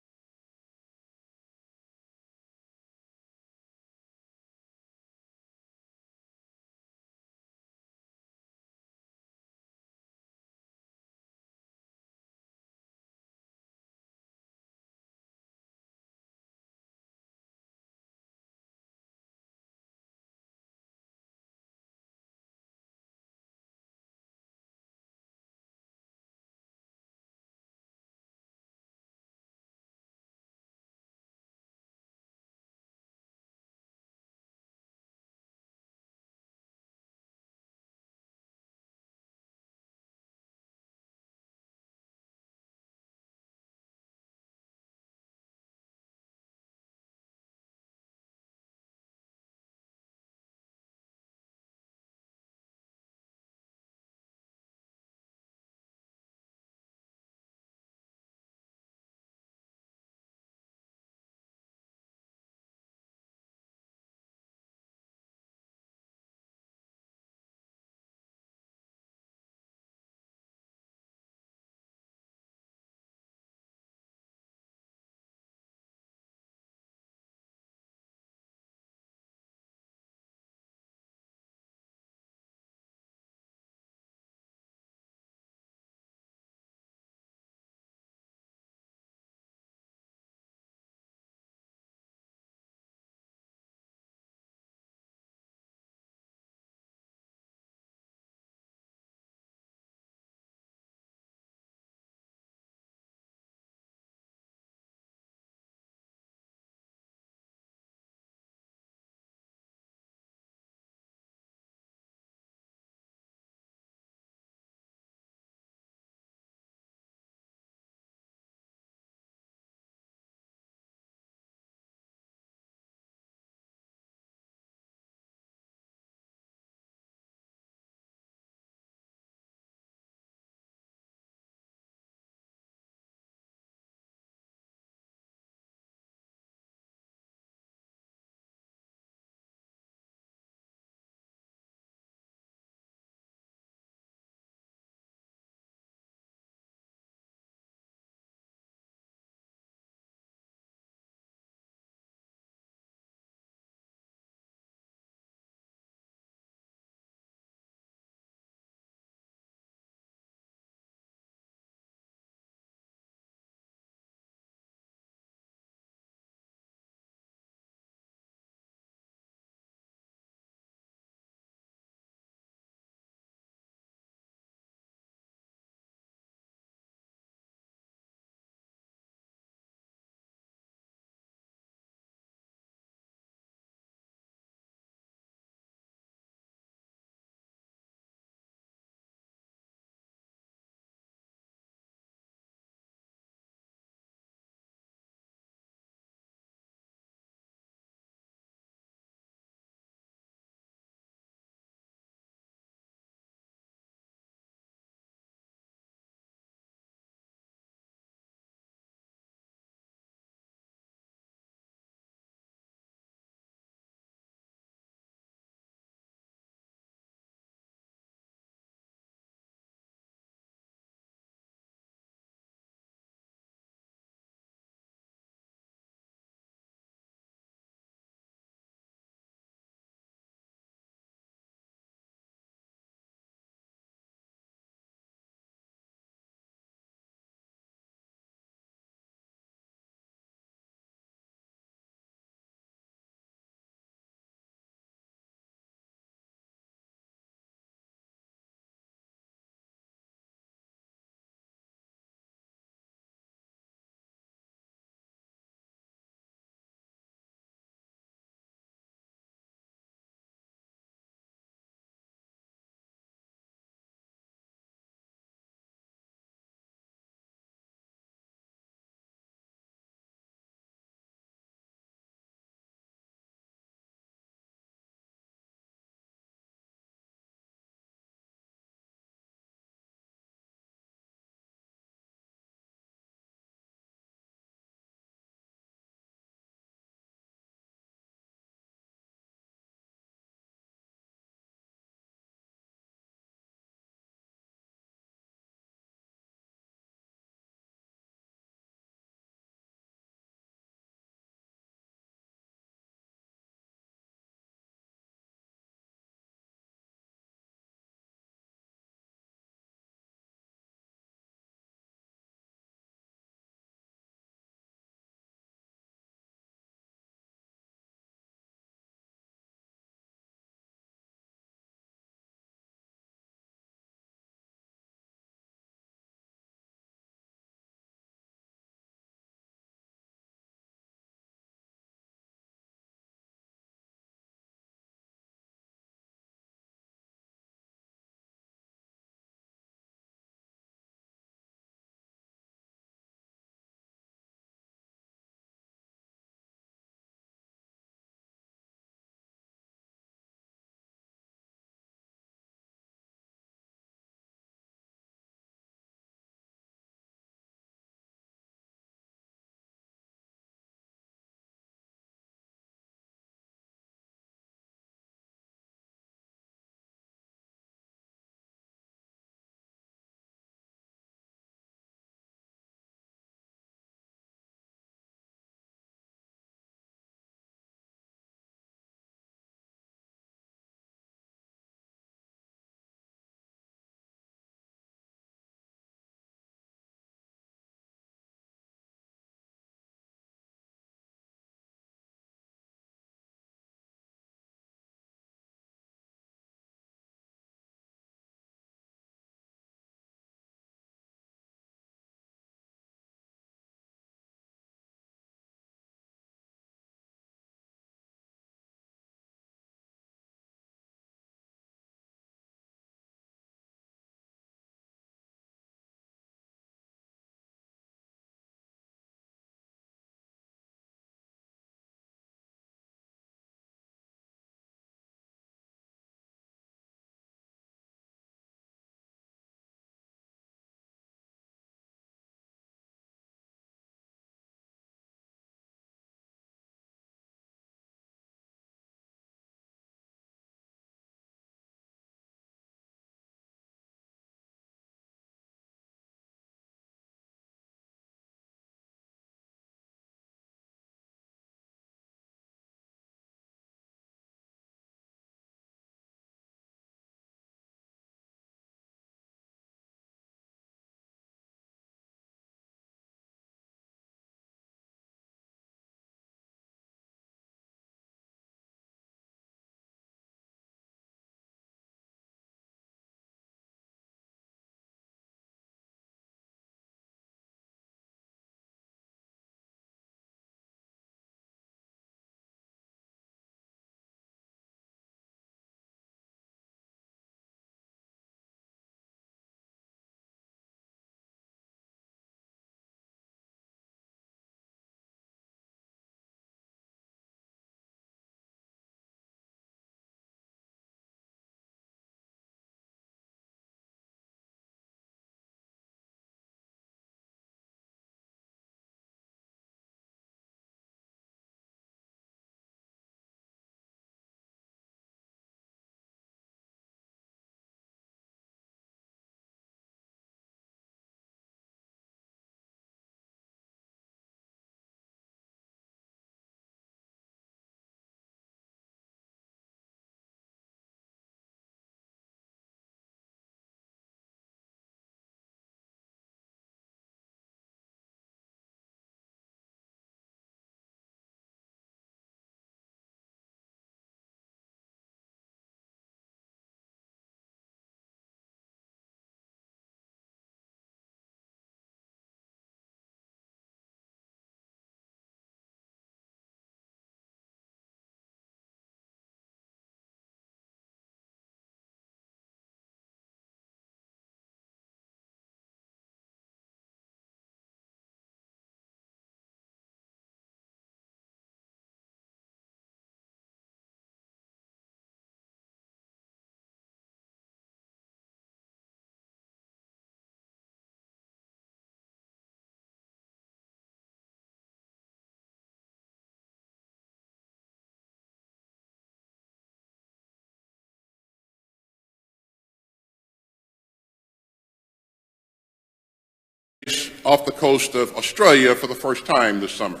off the coast of Australia for the first time this summer.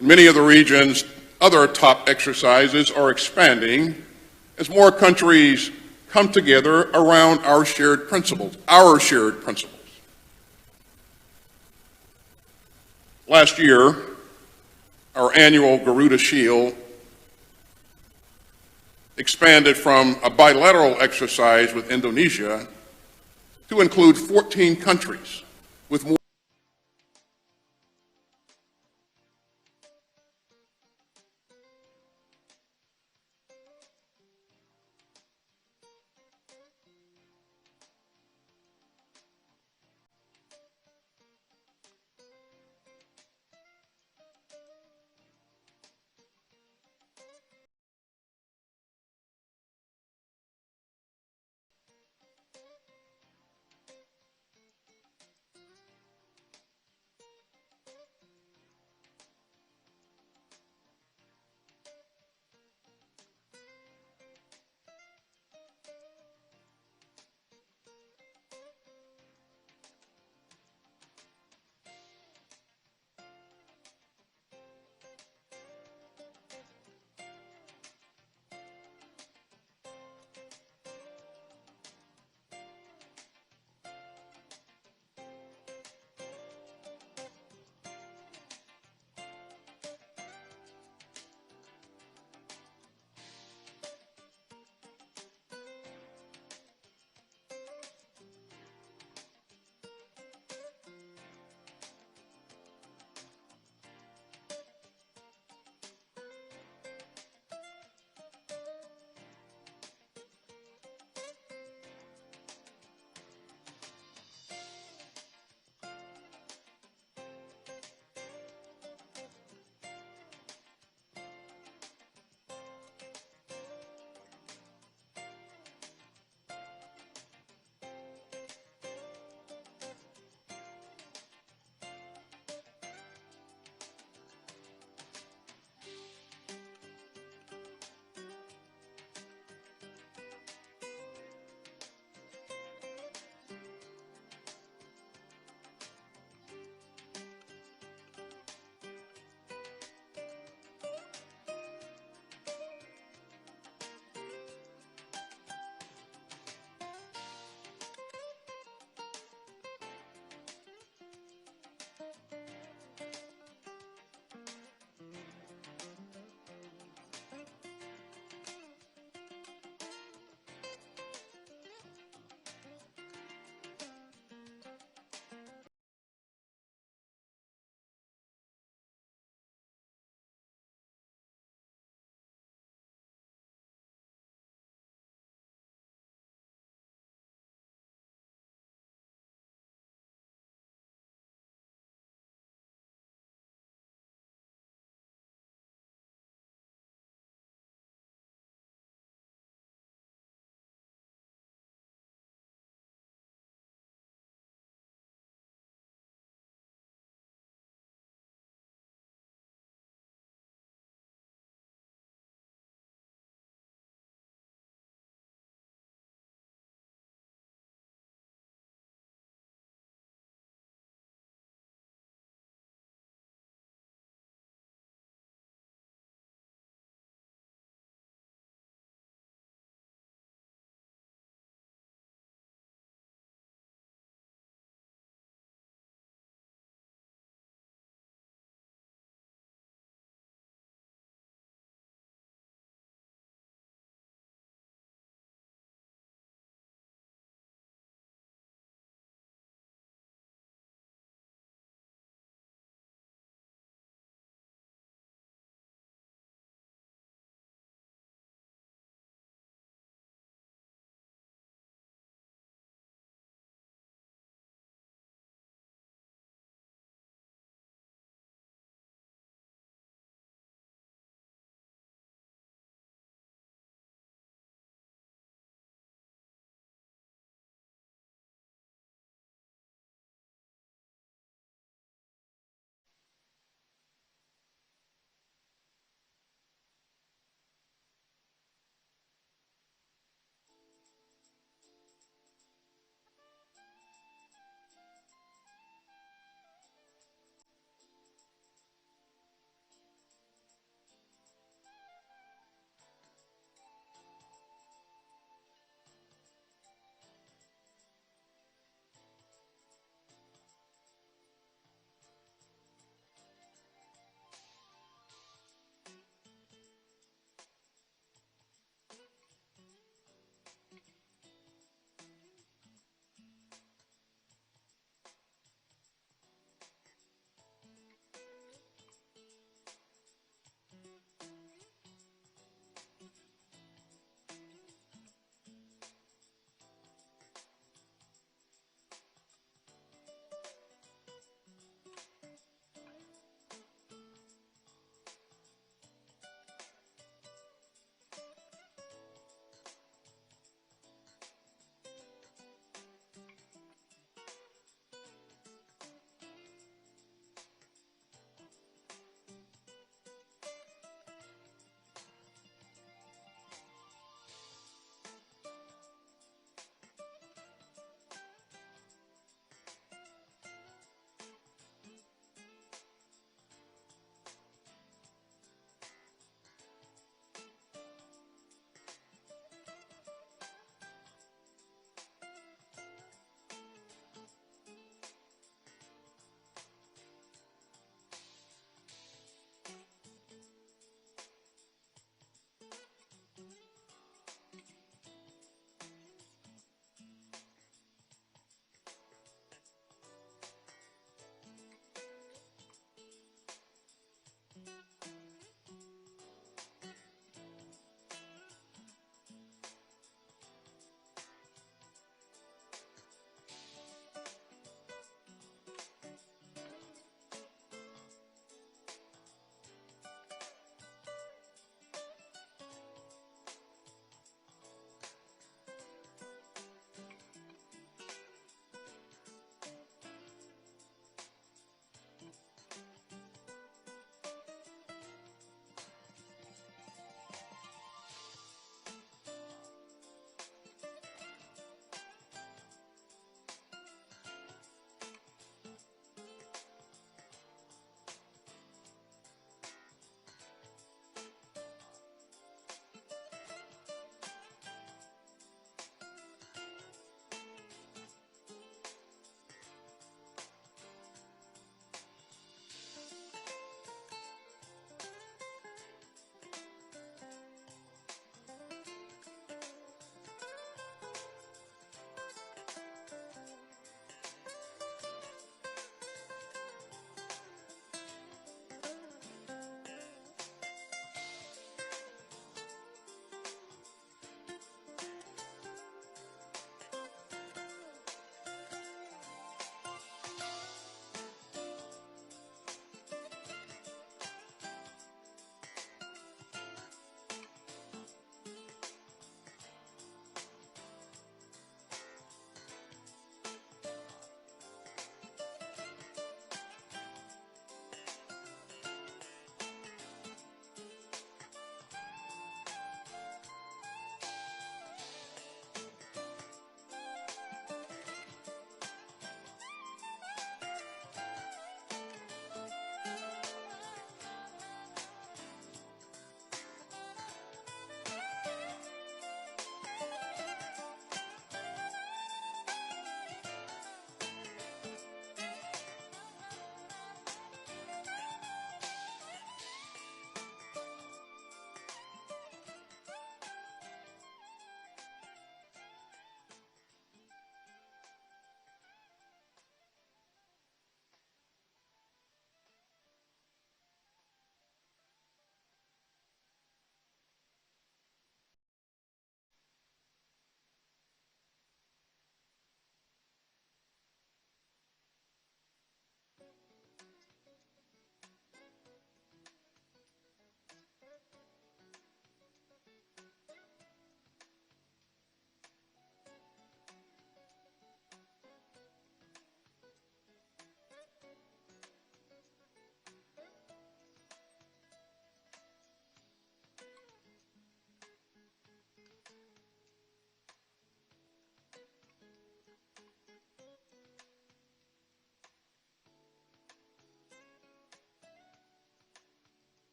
In many of the regions, other top exercises are expanding as more countries come together around our shared principles. Last year, our annual Garuda Shield expanded from a bilateral exercise with Indonesia to include 14 countries with more.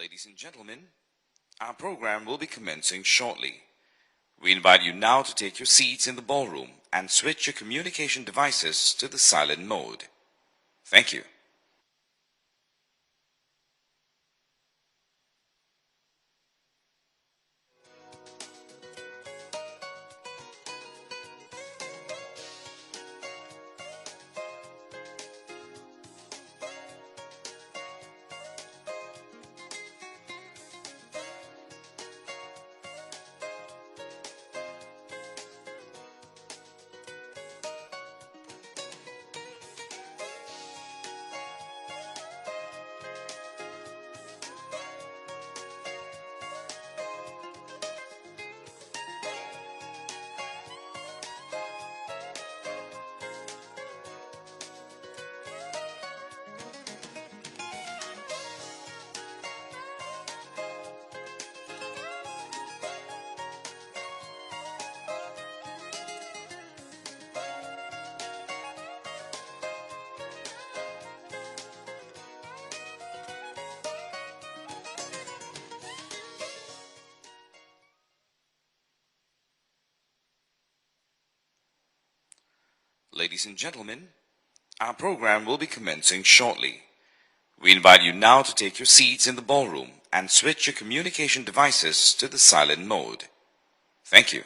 Ladies and gentlemen, our program will be commencing shortly. We invite you now to take your seats in the ballroom and switch your communication devices to the silent mode. Thank you. Ladies and gentlemen, our program will be commencing shortly. We invite you now to take your seats in the ballroom and switch your communication devices to the silent mode. Thank you.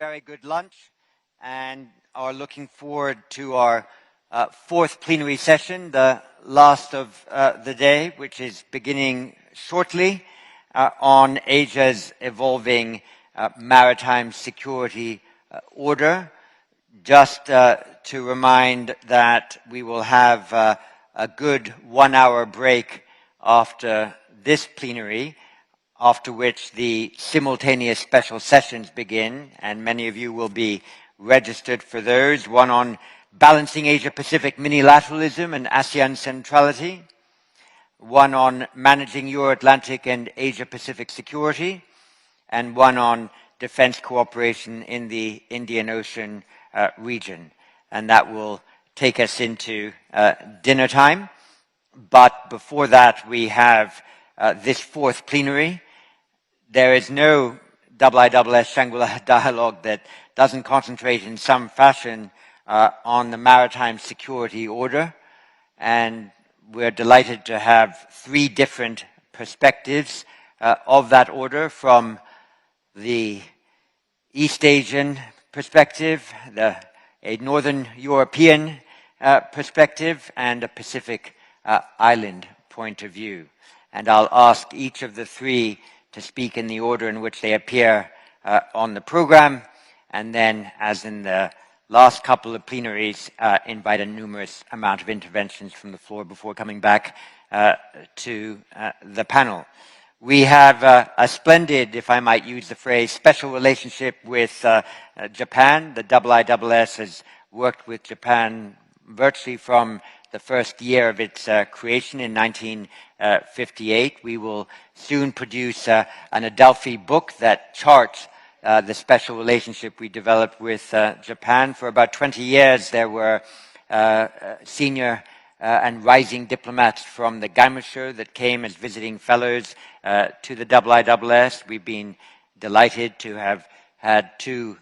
very good lunch and are looking forward to our fourth plenary session, the last of the day, which is beginning shortly on Asia's evolving maritime security order. Just to remind that we will have a good 1 hour break after this plenary, after which the simultaneous special sessions begin, and many of you will be registered for those. One on balancing Asia-Pacific minilateralism and ASEAN centrality, one on managing Euro-Atlantic and Asia-Pacific security, and one on defense cooperation in the Indian Ocean region. And that will take us into dinner time. But before that, we have this fourth plenary. There is no IISS Shangri-La dialogue that doesn't concentrate in some fashion on the maritime security order. And we're delighted to have three different perspectives of that order, from the East Asian perspective, a Northern European perspective, and a Pacific Island point of view. And I'll ask each of the three to speak in the order in which they appear on the program, and then, as in the last couple of plenaries, invite a numerous amount of interventions from the floor before coming back to the panel. We have a splendid, if I might use the phrase, special relationship with Japan. The IISS has worked with Japan virtually from the first year of its creation in 1958. We will soon produce an Adelphi book that charts the special relationship we developed with Japan. For about 20 years, there were senior and rising diplomats from the Gaimosho that came as visiting fellows to the IISS. We've been delighted to have had two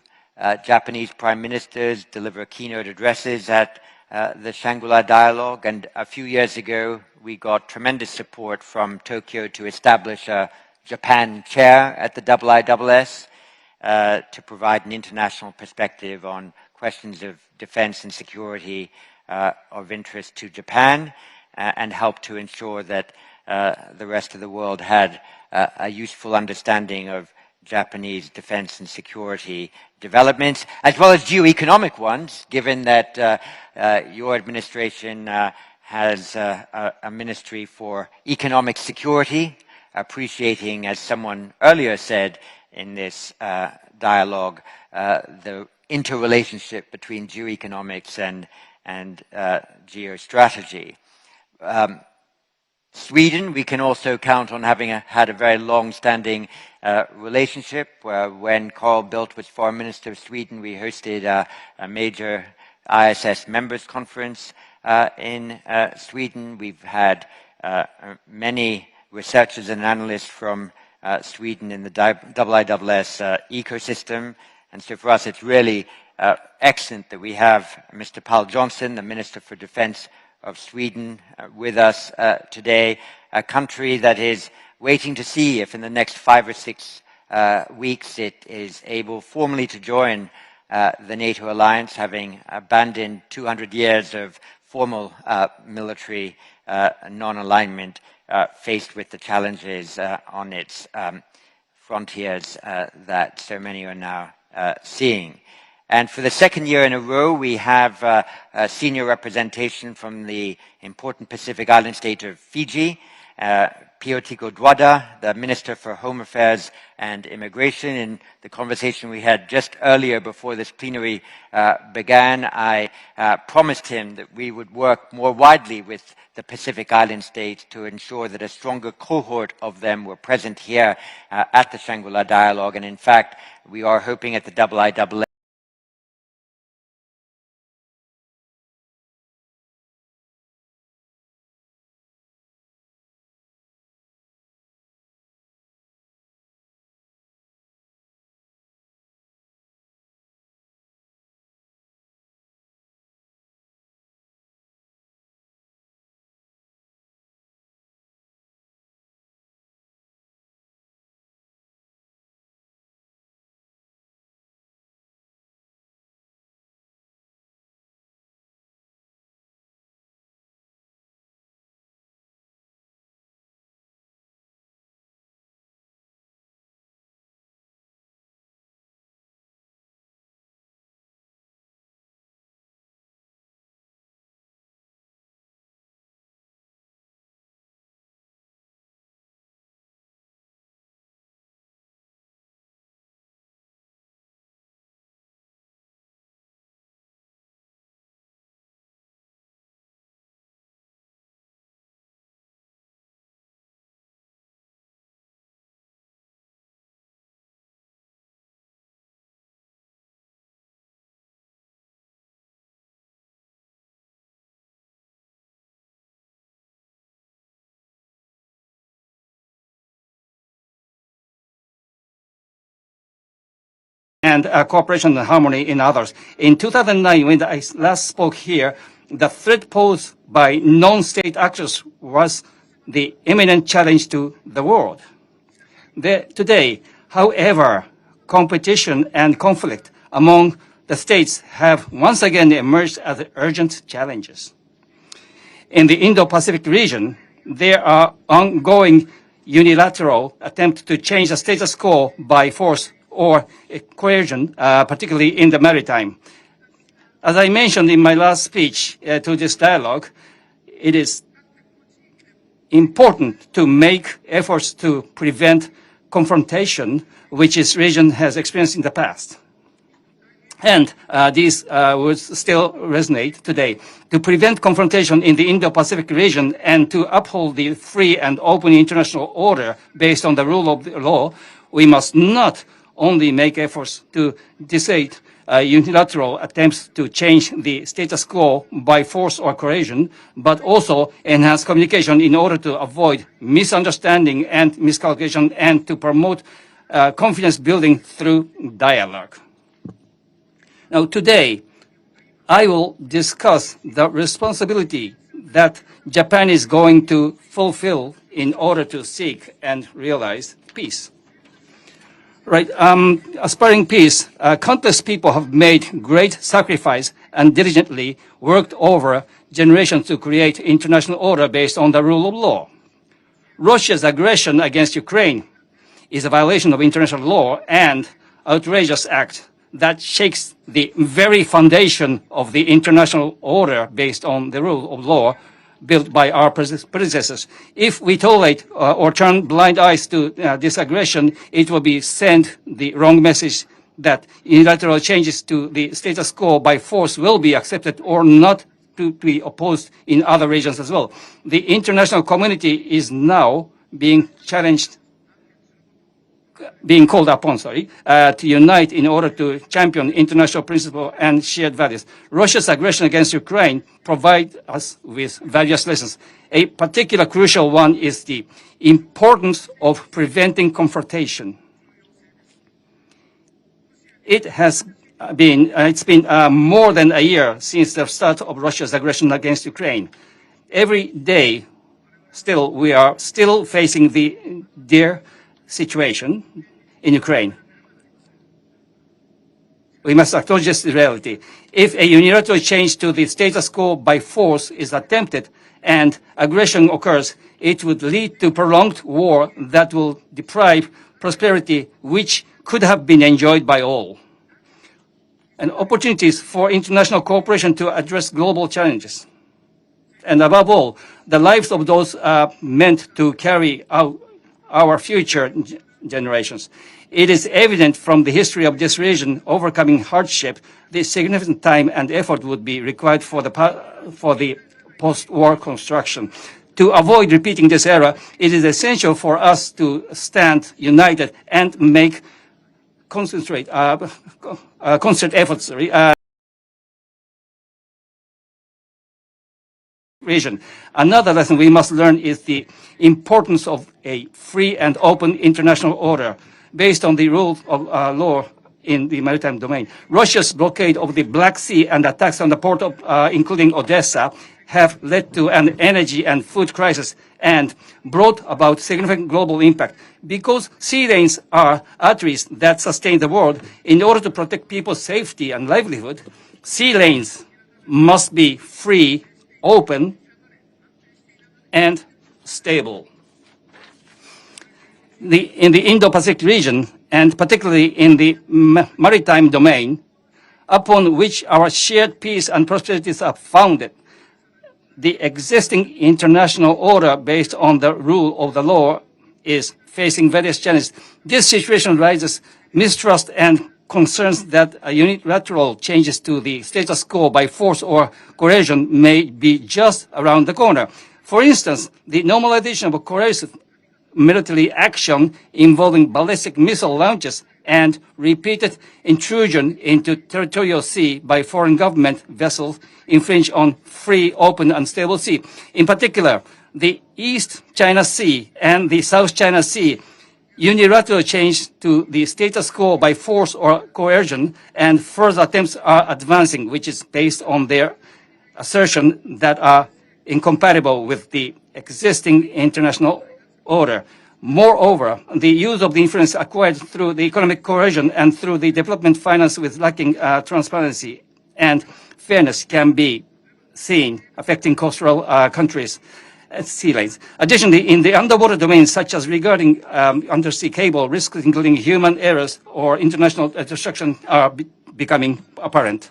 Japanese prime ministers deliver keynote addresses at the Shangri-La Dialogue, and a few years ago we got tremendous support from Tokyo to establish a Japan chair at the IISS to provide an international perspective on questions of defense and security of interest to Japan, and help to ensure that the rest of the world had a useful understanding of Japanese defense and security developments, as well as geoeconomic ones, given that your administration has a ministry for economic security, appreciating, as someone earlier said in this dialogue, the interrelationship between geoeconomics and geostrategy. Sweden, we can also count on having had a very long-standing relationship. When Carl Bildt was Foreign Minister of Sweden, we hosted a major ISS members conference in Sweden. We've had many researchers and analysts from Sweden in the IISS ecosystem. And so for us, it's really excellent that we have Mr. Pal Johnson, the Minister for Defense of Sweden, with us today, a country that is waiting to see if in the next 5 or 6 weeks it is able formally to join the NATO alliance, having abandoned 200 years of formal military non-alignment, faced with the challenges on its frontiers that so many are now seeing. And for the second year in a row, we have a senior representation from the important Pacific Island state of Fiji, Piotiko Dwada, the Minister for Home Affairs and Immigration. In the conversation we had just earlier before this plenary began, I promised him that we would work more widely with the Pacific Island states to ensure that a stronger cohort of them were present here at the Shangri-La Dialogue. And in fact, we are hoping at the IISS and cooperation and harmony in others. In 2009, when I last spoke here, the threat posed by non-state actors was the imminent challenge to the world. Today, however, competition and conflict among the states have once again emerged as urgent challenges. In the Indo-Pacific region, there are ongoing unilateral attempts to change the status quo by force or coercion, particularly in the maritime. As I mentioned in my last speech to this dialogue, it is important to make efforts to prevent confrontation, which this region has experienced in the past. And these would still resonate today. To prevent confrontation in the Indo-Pacific region and to uphold the free and open international order based on the rule of law, we must not only make efforts to dissuade unilateral attempts to change the status quo by force or coercion, but also enhance communication in order to avoid misunderstanding and miscalculation and to promote confidence building through dialogue. Now, today, I will discuss the responsibility that Japan is going to fulfill in order to seek and realize peace. Right, aspiring peace, countless people have made great sacrifice and diligently worked over generations to create international order based on the rule of law. Russia's aggression against Ukraine is a violation of international law and outrageous act that shakes the very foundation of the international order based on the rule of law built by our predecessors. If we tolerate or turn blind eyes to this aggression, it will be send the wrong message that unilateral changes to the status quo by force will be accepted or not to be opposed in other regions as well. The international community is now being challenged, being called upon, to unite in order to champion international principles and shared values. Russia's aggression against Ukraine provides us with various lessons. A particular crucial one is the importance of preventing confrontation. It's been more than a year since the start of Russia's aggression against Ukraine. Every day, we are still facing their situation in Ukraine. We must acknowledge this reality. If a unilateral change to the status quo by force is attempted and aggression occurs, it would lead to prolonged war that will deprive prosperity which could have been enjoyed by all, and opportunities for international cooperation to address global challenges. And above all, the lives of those meant to carry out our future generations. It is evident from the history of this region overcoming hardship, the significant time and effort would be required for the post-war construction. To avoid repeating this era, it is essential for us to stand united and make concerted efforts region. Another lesson we must learn is the importance of a free and open international order based on the rules of law in the maritime domain. Russia's blockade of the Black Sea and attacks on the port of, including Odessa, have led to an energy and food crisis and brought about significant global impact. Because sea lanes are arteries that sustain the world, in order to protect people's safety and livelihood, sea lanes must be free, open, and stable. In the Indo-Pacific region, and particularly in the maritime domain, upon which our shared peace and prosperities are founded, the existing international order based on the rule of the law is facing various challenges. This situation raises mistrust and concerns that unilateral changes to the status quo by force or coercion may be just around the corner. For instance, the normalization of coercive military action involving ballistic missile launches and repeated intrusion into territorial sea by foreign government vessels infringe on free, open, and stable sea. In particular, the East China Sea and the South China Sea unilateral change to the status quo by force or coercion, and further attempts are advancing, which is based on their assertion that are incompatible with the existing international order. Moreover, the use of the influence acquired through the economic coercion and through the development finance with lacking transparency and fairness can be seen affecting coastal countries at sea lanes. Additionally, in the underwater domains, such as regarding undersea cable, risks including human errors or international destruction are becoming apparent.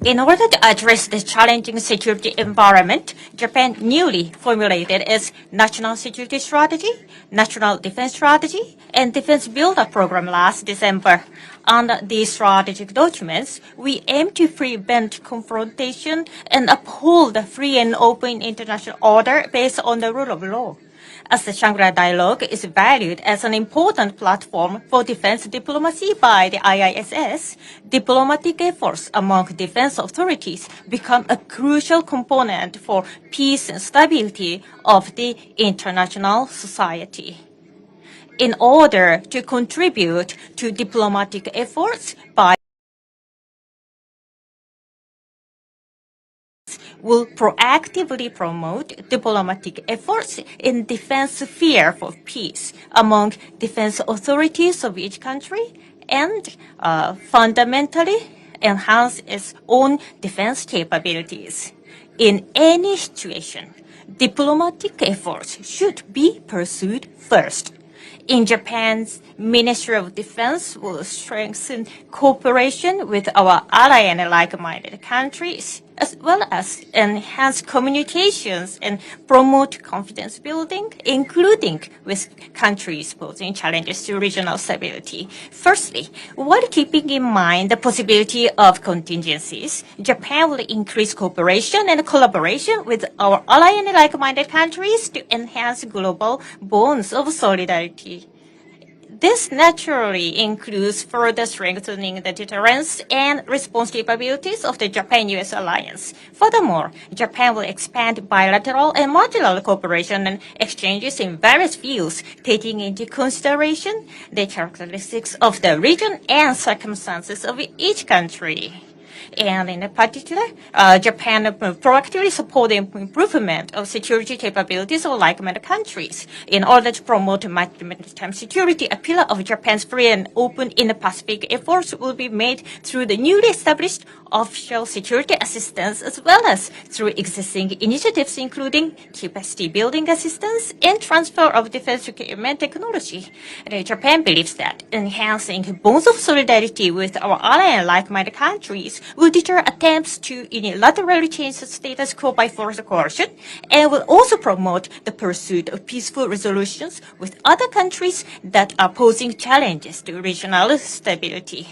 In order to address the challenging security environment, Japan newly formulated its National Security Strategy, National Defense Strategy, and Defense Build-Up Program last December. Under these strategic documents, we aim to prevent confrontation and uphold a free and open international order based on the rule of law. As the Shangri-La Dialogue is valued as an important platform for defense diplomacy by the IISS, diplomatic efforts among defense authorities become a crucial component for peace and stability of the international society. In order to contribute to diplomatic efforts by will proactively promote diplomatic efforts in defense sphere for peace among defense authorities of each country and fundamentally enhance its own defense capabilities. In any situation, diplomatic efforts should be pursued first. In Japan's Ministry of Defense will strengthen cooperation with our ally and like-minded countries, as well as enhance communications and promote confidence building, including with countries posing challenges to regional stability. Firstly, while keeping in mind the possibility of contingencies, Japan will increase cooperation and collaboration with our ally and like-minded countries to enhance global bonds of solidarity. This naturally includes further strengthening the deterrence and response capabilities of the Japan-US alliance. Furthermore, Japan will expand bilateral and multilateral cooperation and exchanges in various fields, taking into consideration the characteristics of the region and circumstances of each country. And in particular, Japan proactively support the improvement of security capabilities of like-minded countries. In order to promote maritime security, a pillar of Japan's free and open Indo-Pacific efforts will be made through the newly established official security assistance as well as through existing initiatives including capacity building assistance and transfer of defense equipment technology. Japan believes that enhancing bonds of solidarity with our ally and like-minded countries will deter attempts to unilaterally change the status quo by force or coercion, and will also promote the pursuit of peaceful resolutions with other countries that are posing challenges to regional stability.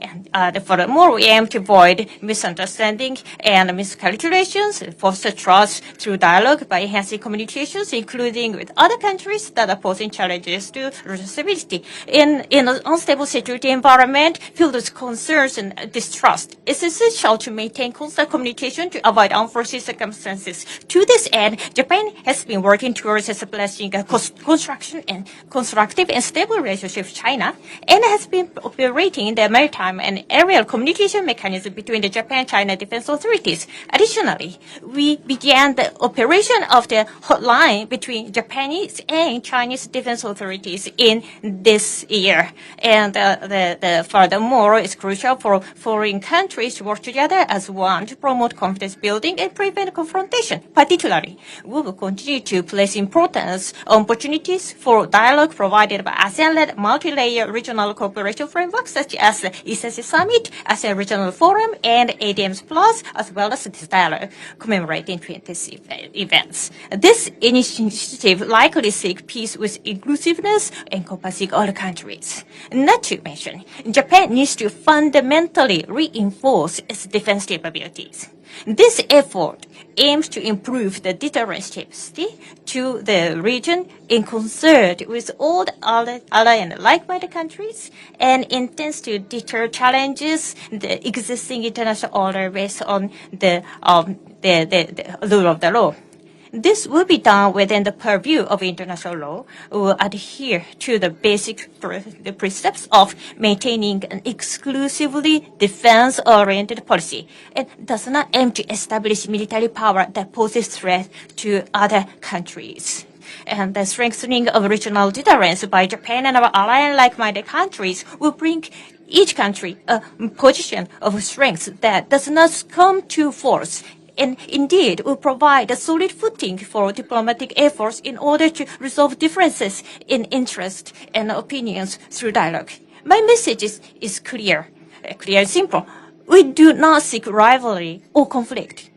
And furthermore, we aim to avoid misunderstanding and miscalculations, foster trust through dialogue by enhancing communications, including with other countries that are posing challenges to regional stability. In an unstable security environment filled with concerns and distrust, it's essential to maintain constant communication to avoid unforeseen circumstances. To this end, Japan has been working towards establishing a constructive and stable relationship with China, and has been operating the maritime and aerial communication mechanism between the Japan-China defense authorities. Additionally, we began the operation of the hotline between Japanese and Chinese defense authorities in this year. And furthermore, it's crucial for foreign countries to work together as one to promote confidence building and prevent confrontation. Particularly, we will continue to place importance on opportunities for dialogue provided by ASEAN-led multi-layer regional cooperation frameworks such as the ECC Summit, ASEAN Regional Forum, and ADMs Plus, as well as this dialogue commemorating 20 events. This initiative likely seeks peace with inclusiveness encompassing all countries. Not to mention, Japan needs to fundamentally reinforce its defense capabilities. This effort aims to improve the deterrence capacity to the region in concert with all the ally and like-minded countries, and intends to deter challenges the existing international order based on the rule of the law. This will be done within the purview of international law, will adhere to the basic the precepts of maintaining an exclusively defense-oriented policy, and does not aim to establish military power that poses threat to other countries. And the strengthening of regional deterrence by Japan and our ally like-minded countries will bring each country a position of strength that does not come to force, and indeed will provide a solid footing for diplomatic efforts in order to resolve differences in interest and opinions through dialogue. My message is clear and simple. We do not seek rivalry or conflict.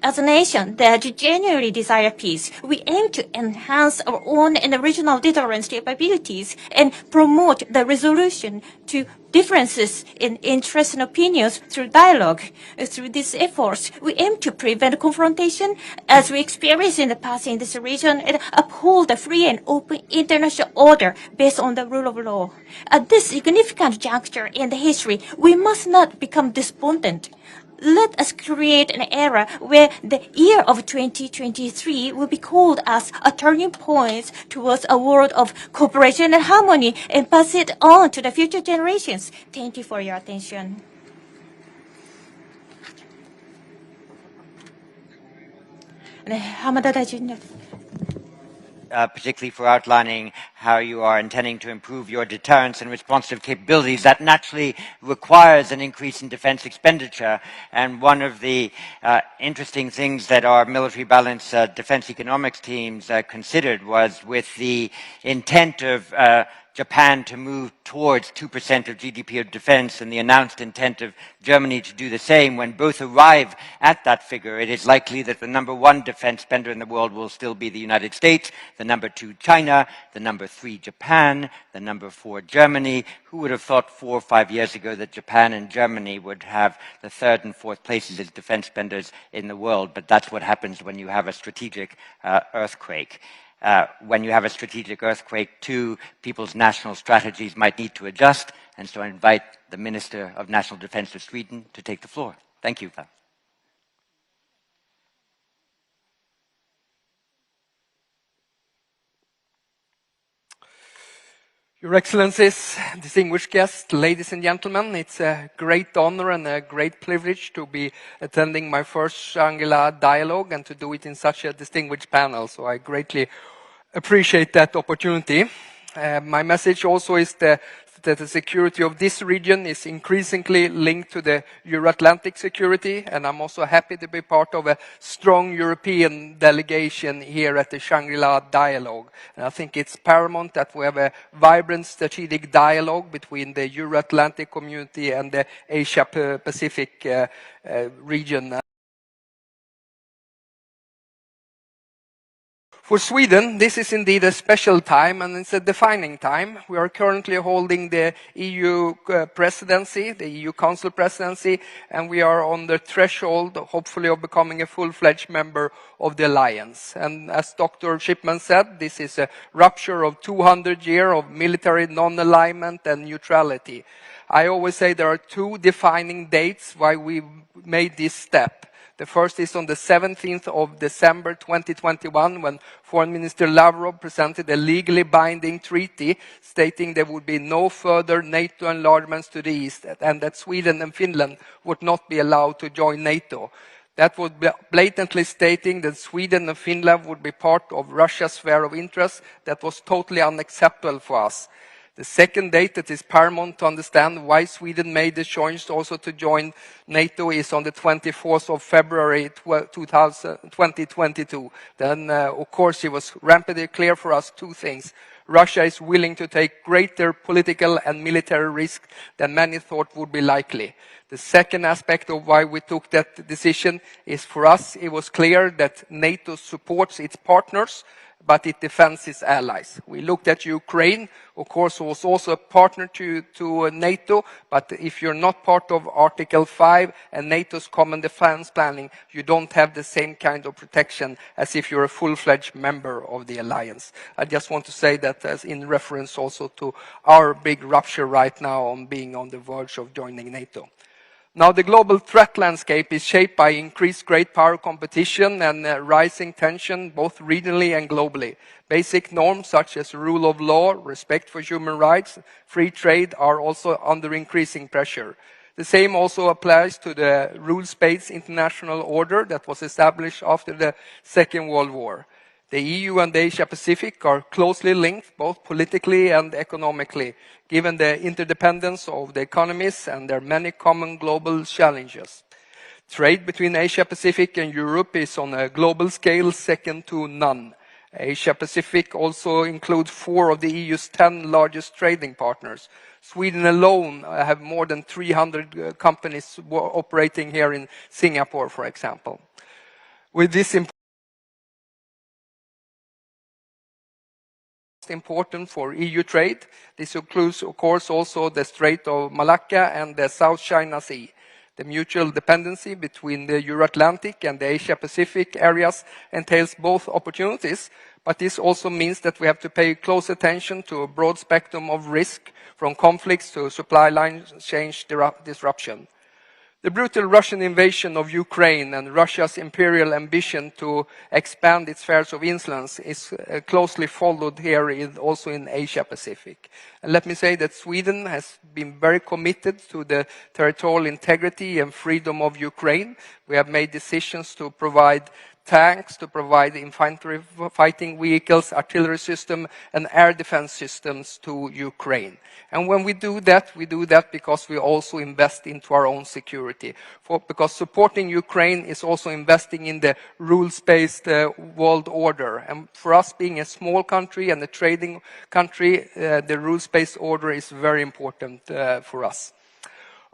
As a nation that genuinely desire peace, we aim to enhance our own and regional deterrence capabilities and promote the resolution to differences in interests and opinions through dialogue. Through these efforts, we aim to prevent confrontation as we experienced in the past in this region and uphold a free and open international order based on the rule of law. At this significant juncture in the history, we must not become despondent. Let us create an era where the year of 2023 will be called as a turning point towards a world of cooperation and harmony, and pass it on to the future generations. Thank you for your attention. Hamada Daijin. Particularly for outlining how you are intending to improve your deterrence and responsive capabilities. That naturally requires an increase in defense expenditure. And one of the interesting things that our military balance defense economics teams considered was with the intent of Japan to move towards 2% of GDP of defense and the announced intent of Germany to do the same. When both arrive at that figure, it is likely that the number one defense spender in the world will still be the United States, the number two China, the number three Japan, the number four Germany. Who would have thought 4 or 5 years ago that Japan and Germany would have the third and fourth places as defense spenders in the world? But that's what happens when you have a strategic earthquake. When you have a strategic earthquake, too, people's national strategies might need to adjust. And so I invite the Minister of National Defense of Sweden to take the floor. Thank you. Your Excellencies, distinguished guests, ladies and gentlemen, it's a great honor and a great privilege to be attending my first Shangri-La dialogue and to do it in such a distinguished panel. So I greatly appreciate that opportunity. My message also is that the security of this region is increasingly linked to the Euro-Atlantic security, and I'm also happy to be part of a strong European delegation here at the Shangri-La Dialogue. And I think it's paramount that we have a vibrant strategic dialogue between the Euro-Atlantic community and the Asia-Pacific region. For Sweden, this is indeed a special time, and it's a defining time. We are currently holding the EU presidency, the EU Council presidency, and we are on the threshold, hopefully, of becoming a full-fledged member of the alliance. And as Dr. Shipman said, this is a rupture of 200 years of military non-alignment and neutrality. I always say there are two defining dates why we made this step. The first is on the 17th of December 2021, when Foreign Minister Lavrov presented a legally binding treaty stating there would be no further NATO enlargements to the east, and that Sweden and Finland would not be allowed to join NATO. That was blatantly stating that Sweden and Finland would be part of Russia's sphere of interest. That was totally unacceptable for us. The second date that is paramount to understand why Sweden made the choice also to join NATO is on the 24th of February 2022. Then, of course, it was rampantly clear for us two things. Russia is willing to take greater political and military risk than many thought would be likely. The second aspect of why we took that decision is, for us, it was clear that NATO supports its partners, but it defends its allies. We looked at Ukraine, of course, who was also a partner to NATO, but if you're not part of Article 5 and NATO's common defense planning, you don't have the same kind of protection as if you're a full-fledged member of the alliance. I just want to say that as in reference also to our big rupture right now on being on the verge of joining NATO. Now, the global threat landscape is shaped by increased great power competition and rising tension, both regionally and globally. Basic norms such as rule of law, respect for human rights, free trade are also under increasing pressure. The same also applies to the rules-based international order that was established after the Second World War. The EU and the Asia-Pacific are closely linked, both politically and economically, given the interdependence of the economies and their many common global challenges. Trade between Asia-Pacific and Europe is on a global scale second to none. Asia-Pacific also includes 4 of the EU's 10 largest trading partners. Sweden alone have more than 300 companies operating here in Singapore, for example. With this important for EU trade. This includes, of course, also the Strait of Malacca and the South China Sea. The mutual dependency between the Euro-Atlantic and the Asia-Pacific areas entails both opportunities, but this also means that we have to pay close attention to a broad spectrum of risk, from conflicts to supply line chain disruption. The brutal Russian invasion of Ukraine and Russia's imperial ambition to expand its spheres of influence is closely followed here also in Asia-Pacific. And let me say that Sweden has been very committed to the territorial integrity and freedom of Ukraine. We have made decisions to provide tanks, to provide infantry fighting vehicles, artillery system, and air defense systems to Ukraine. And when we do that because we also invest into our own security. Because supporting Ukraine is also investing in the rules-based world order. And for us, being a small country and a trading country, the rules-based order is very important for us.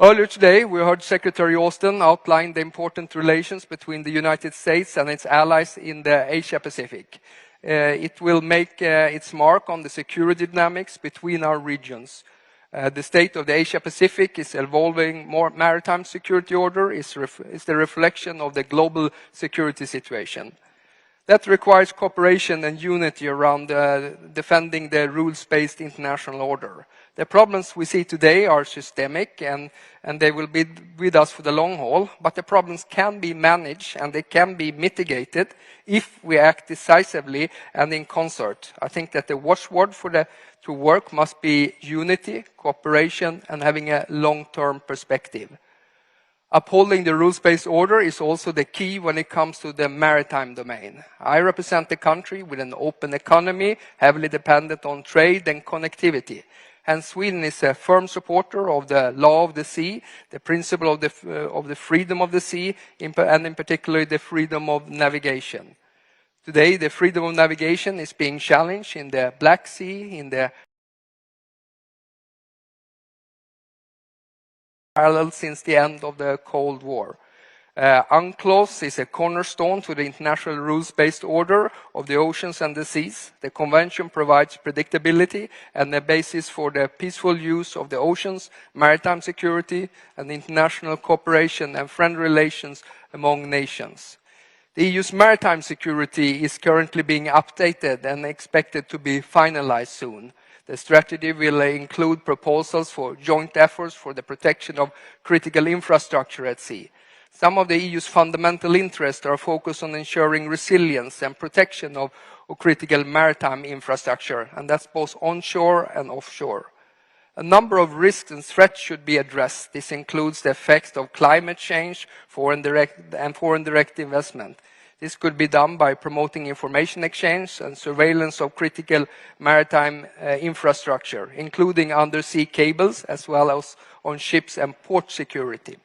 Earlier today, we heard Secretary Austin outline the important relations between the United States and its allies in the Asia-Pacific. It will make its mark on the security dynamics between our regions. The state of the Asia-Pacific is evolving more maritime security order, is the reflection of the global security situation. That requires cooperation and unity around defending the rules-based international order. The problems we see today are systemic and they will be with us for the long haul, but the problems can be managed and they can be mitigated if we act decisively and in concert. I think that the watchword to work must be unity, cooperation, and having a long-term perspective. Upholding the rules-based order is also the key when it comes to the maritime domain. I represent a country with an open economy, heavily dependent on trade and connectivity. And Sweden is a firm supporter of the law of the sea, the principle of the freedom of the sea, and in particular the freedom of navigation. Today, the freedom of navigation is being challenged in the Black Sea, in the parallel since the end of the Cold War. UNCLOS is a cornerstone to the international rules-based order of the oceans and the seas. The convention provides predictability and a basis for the peaceful use of the oceans, maritime security, and international cooperation and friendly relations among nations. The EU's maritime security is currently being updated and expected to be finalized soon. The strategy will include proposals for joint efforts for the protection of critical infrastructure at sea. Some of the EU's fundamental interests are focused on ensuring resilience and protection of critical maritime infrastructure, and that's both onshore and offshore. A number of risks and threats should be addressed. This includes the effects of climate change, foreign direct investment. This could be done by promoting information exchange and surveillance of critical maritime infrastructure, including undersea cables, as well as on ships and port security.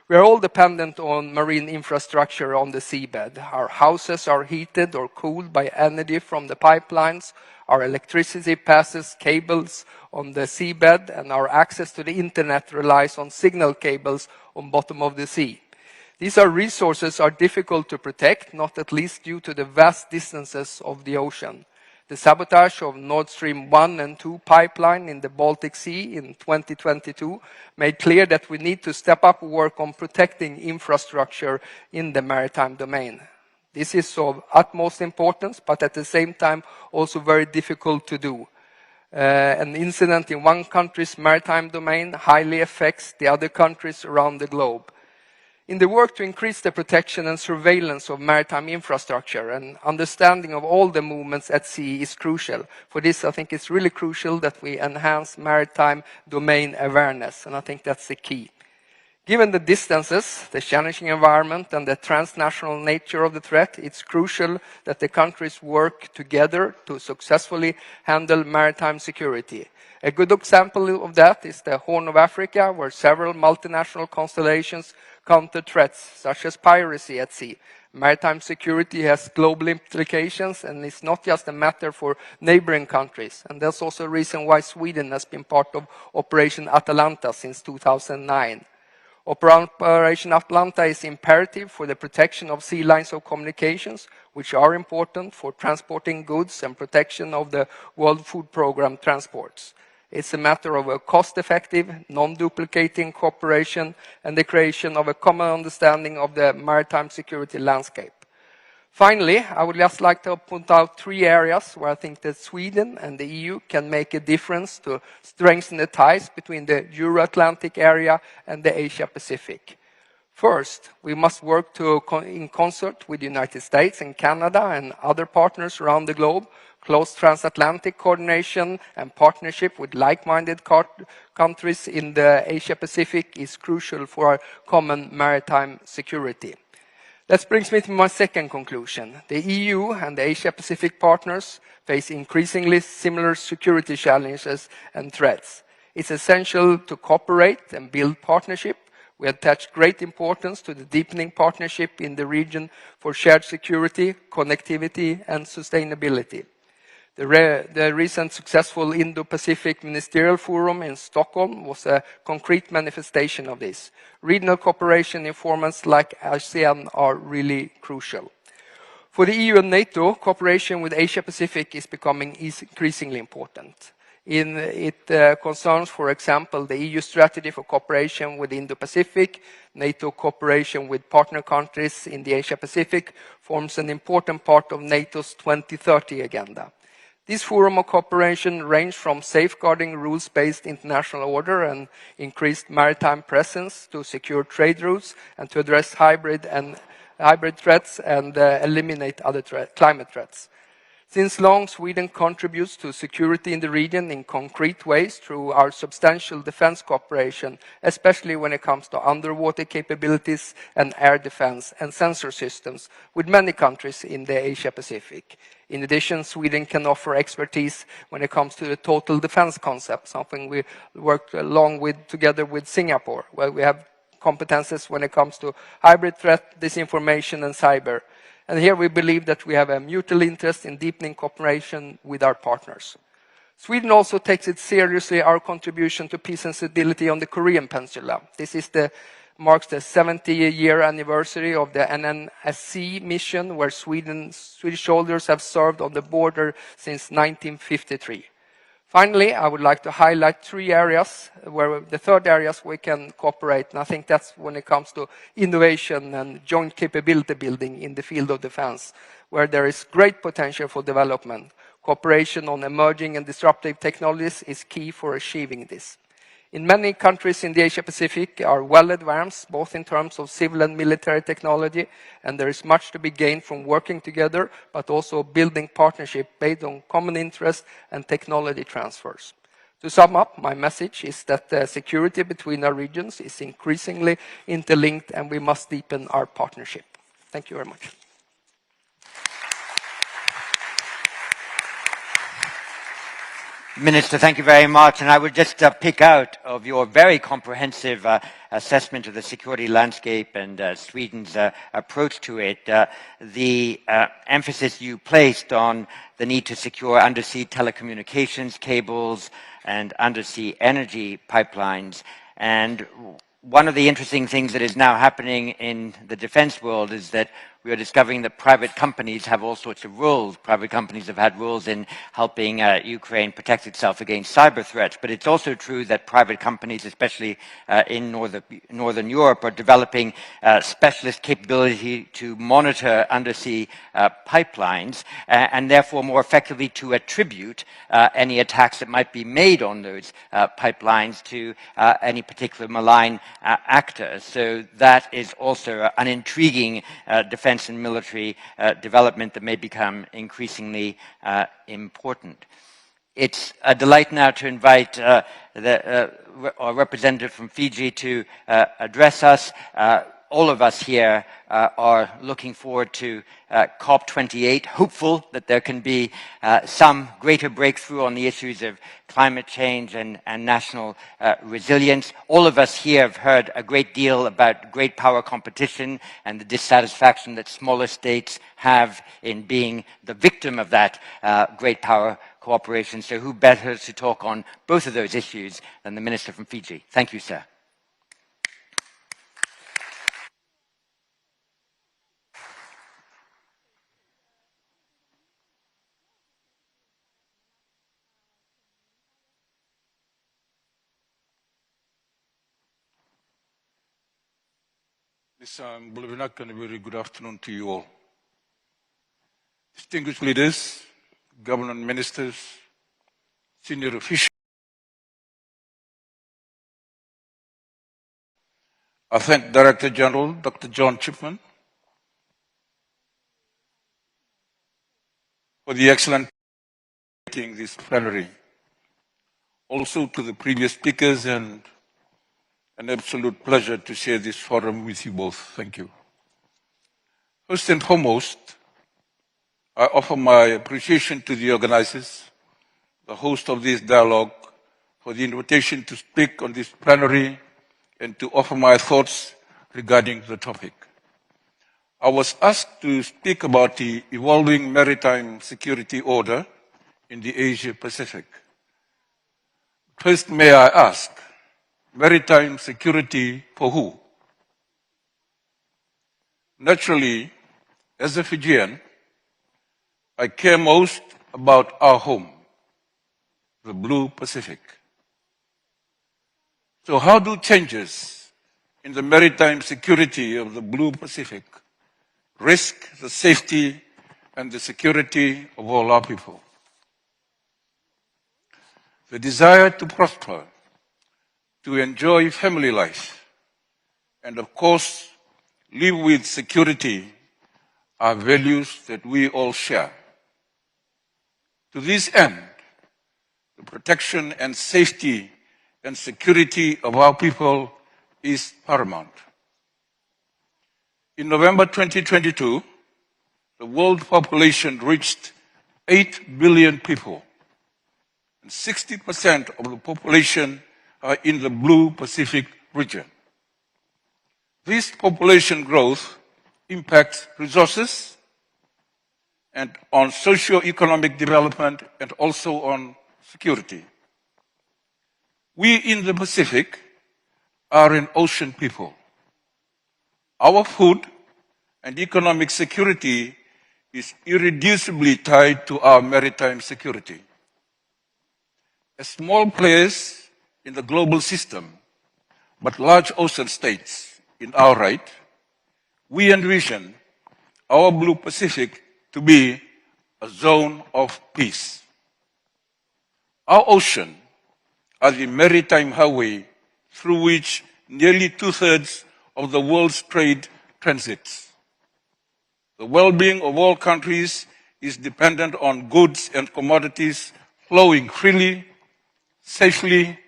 We are all dependent on marine infrastructure on the seabed. Our houses are heated or cooled by energy from the pipelines. Our electricity passes cables on the seabed, and our access to the internet relies on signal cables on bottom of the sea. These resources are difficult to protect, not at least due to the vast distances of the ocean. The sabotage of Nord Stream 1 and 2 pipeline in the Baltic Sea in 2022 made clear that we need to step up work on protecting infrastructure in the maritime domain. This is of utmost importance, but at the same time also very difficult to do. An incident in one country's maritime domain highly affects the other countries around the globe. In the work to increase the protection and surveillance of maritime infrastructure, and understanding of all the movements at sea is crucial. For this, I think it's really crucial that we enhance maritime domain awareness, and I think that's the key. Given the distances, the challenging environment, and the transnational nature of the threat, it's crucial that the countries work together to successfully handle maritime security. A good example of that is the Horn of Africa, where several multinational constellations counter threats, such as piracy at sea. Maritime security has global implications, and it's not just a matter for neighboring countries. And that's also a reason why Sweden has been part of Operation Atalanta since 2009. Operation Atalanta is imperative for the protection of sea lines of communications, which are important for transporting goods and protection of the World Food Programme transports. It's a matter of a cost-effective, non-duplicating cooperation and the creation of a common understanding of the maritime security landscape. Finally, I would just like to point out 3 areas where I think that Sweden and the EU can make a difference to strengthen the ties between the Euro-Atlantic area and the Asia-Pacific. First, we must work in concert with the United States and Canada and other partners around the globe. Close transatlantic coordination and partnership with like-minded countries in the Asia-Pacific is crucial for our common maritime security. That brings me to my second conclusion. The EU and the Asia-Pacific partners face increasingly similar security challenges and threats. It's essential to cooperate and build partnership. We attach great importance to the deepening partnership in the region for shared security, connectivity, and sustainability. The recent successful Indo-Pacific Ministerial Forum in Stockholm was a concrete manifestation of this. Regional cooperation in formats like ASEAN are really crucial. For the EU and NATO, cooperation with Asia-Pacific is becoming increasingly important. It concerns, for example, the EU strategy for cooperation with Indo-Pacific. NATO cooperation with partner countries in the Asia-Pacific forms an important part of NATO's 2030 agenda. This forum of cooperation range from safeguarding rules-based international order and increased maritime presence to secure trade routes and to address hybrid threats and eliminate other climate threats. Since long, Sweden contributes to security in the region in concrete ways through our substantial defense cooperation, especially when it comes to underwater capabilities and air defense and sensor systems with many countries in the Asia-Pacific. In addition, Sweden can offer expertise when it comes to the total defense concept, something we worked together with Singapore, where we have competences when it comes to hybrid threat, disinformation, and cyber. And here we believe that we have a mutual interest in deepening cooperation with our partners. Sweden also takes it seriously our contribution to peace and stability on the Korean Peninsula. This marks the 70-year anniversary of the NNSC mission, where Swedish soldiers have served on the border since 1953. Finally, I would like to highlight 3 areas, where the third areas we can cooperate, and I think that's when it comes to innovation and joint capability building in the field of defense, where there is great potential for development. Cooperation on emerging and disruptive technologies is key for achieving this. In many countries in the Asia-Pacific are well advanced, both in terms of civil and military technology, and there is much to be gained from working together, but also building partnership based on common interests and technology transfers. To sum up, my message is that the security between our regions is increasingly interlinked, and we must deepen our partnership. Thank you very much. Minister, thank you very much. And I would just pick out of your very comprehensive assessment of the security landscape and Sweden's approach to it, the emphasis you placed on the need to secure undersea telecommunications cables and undersea energy pipelines. And one of the interesting things that is now happening in the defense world is that we are discovering that private companies have all sorts of roles. Private companies have had roles in helping Ukraine protect itself against cyber threats. But it's also true that private companies, especially in Northern Europe, are developing specialist capability to monitor undersea pipelines and therefore more effectively to attribute any attacks that might be made on those pipelines to any particular malign actor. So that is also an intriguing defense and military development that may become increasingly important. It's a delight now to invite our representative from Fiji to address us. All of us here are looking forward to COP28, hopeful that there can be some greater breakthrough on the issues of climate change and national resilience. All of us here have heard a great deal about great power competition and the dissatisfaction that smaller states have in being the victim of that great power cooperation. So who better to talk on both of those issues than the Minister from Fiji? Thank you, sir. And a very good afternoon to you all. Distinguished leaders, government ministers, senior officials. I thank Director General Dr. John Chipman for the excellent meeting this plenary. Also to the previous speakers, and an absolute pleasure to share this forum with you both. Thank you. First and foremost, I offer my appreciation to the organizers, the host of this dialogue, for the invitation to speak on this plenary and to offer my thoughts regarding the topic. I was asked to speak about the evolving maritime security order in the Asia Pacific. First, may I ask, maritime security for who? Naturally, as a Fijian, I care most about our home, the Blue Pacific. So how do changes in the maritime security of the Blue Pacific risk the safety and the security of all our people? The desire to prosper, to enjoy family life, and of course, live with security are values that we all share. To this end, the protection and safety and security of our people is paramount. In November 2022, the world population reached 8 billion people, and 60% of the population are in the Blue Pacific region. This population growth impacts resources and on socio-economic development and also on security. We in the Pacific are an ocean people. Our food and economic security is irreducibly tied to our maritime security. As small players in the global system, but large ocean states in our right, we envision our Blue Pacific to be a zone of peace. Our ocean are the maritime highway through which nearly 2/3 of the world's trade transits. The well-being of all countries is dependent on goods and commodities flowing freely, safely,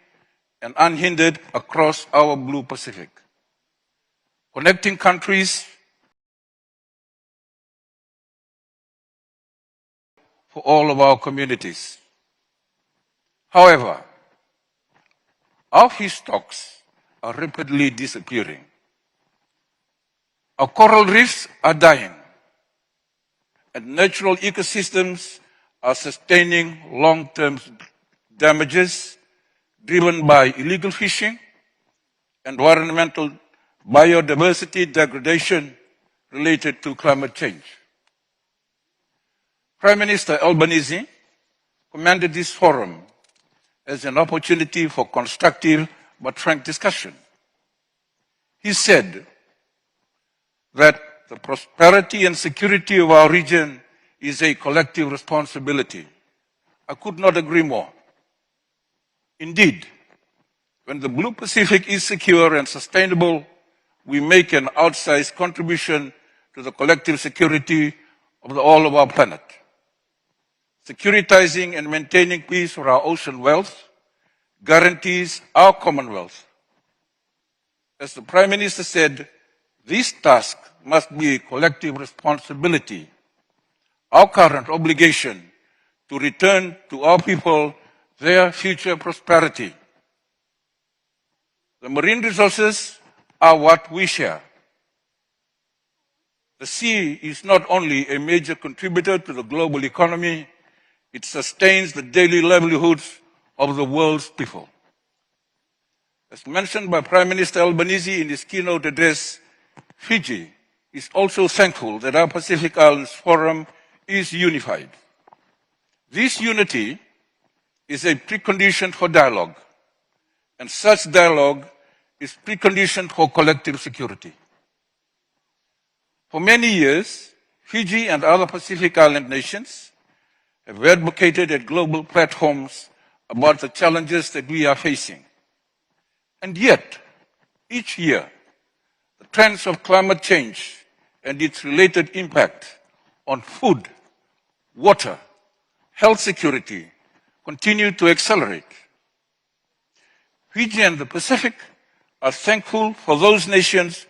and unhindered across our Blue Pacific, connecting countries for all of our communities. However, our fish stocks are rapidly disappearing. Our coral reefs are dying, and natural ecosystems are sustaining long-term damages driven by illegal fishing, environmental biodiversity degradation, related to climate change. Prime Minister Albanese commended this forum as an opportunity for constructive but frank discussion. He said that the prosperity and security of our region is a collective responsibility. I could not agree more. Indeed, when the Blue Pacific is secure and sustainable, we make an outsized contribution to the collective security of all of our planet. Securitizing and maintaining peace for our ocean wealth guarantees our commonwealth. As the Prime Minister said, this task must be a collective responsibility, our current obligation to return to our people their future prosperity. The marine resources are what we share. The sea is not only a major contributor to the global economy, it sustains the daily livelihoods of the world's people. As mentioned by Prime Minister Albanese in his keynote address, Fiji is also thankful that our Pacific Islands Forum is unified. This unity is a precondition for dialogue, and such dialogue is precondition for collective security. For many years, Fiji and other Pacific Island nations have advocated at global platforms about the challenges that we are facing. And yet, each year, the trends of climate change and its related impact on food, water, health security continue to accelerate. Fiji and the Pacific are thankful for those nations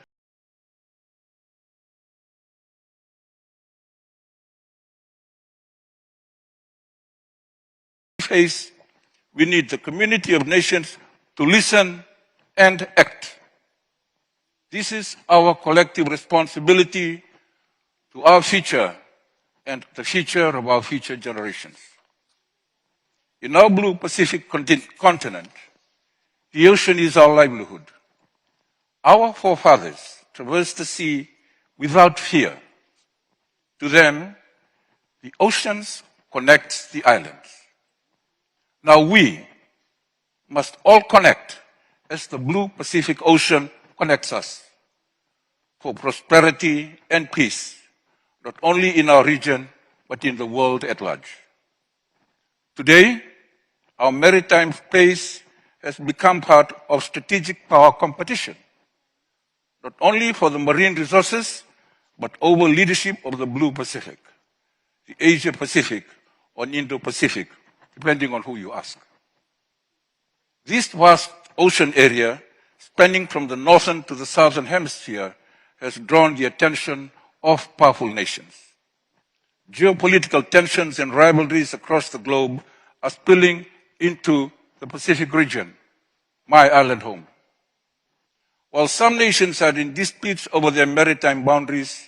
face. We need the community of nations to listen and act. This is our collective responsibility to our future and the future of our future generations. In our blue Pacific continent, the ocean is our livelihood. Our forefathers traversed the sea without fear. To them, the oceans connect the islands. Now we must all connect as the blue Pacific Ocean connects us for prosperity and peace, not only in our region, but in the world at large. Today, our maritime space has become part of strategic power competition, not only for the marine resources, but over leadership of the Blue Pacific, the Asia Pacific, or Indo-Pacific, depending on who you ask. This vast ocean area, spanning from the northern to the southern hemisphere, has drawn the attention of powerful nations. Geopolitical tensions and rivalries across the globe are spilling into the Pacific region, my island home. While some nations are in disputes over their maritime boundaries,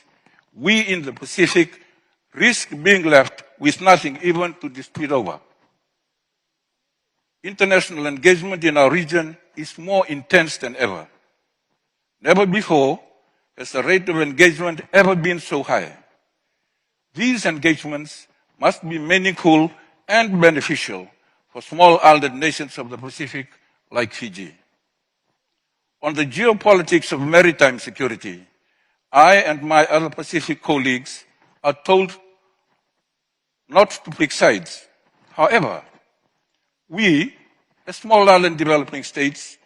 we in the Pacific risk being left with nothing even to dispute over. International engagement in our region is more intense than ever. Never before has the rate of engagement ever been so high. These engagements must be meaningful and beneficial for small island nations of the Pacific like Fiji. On the geopolitics of maritime security, I and my other Pacific colleagues are told not to pick sides. However, we, as small island developing states,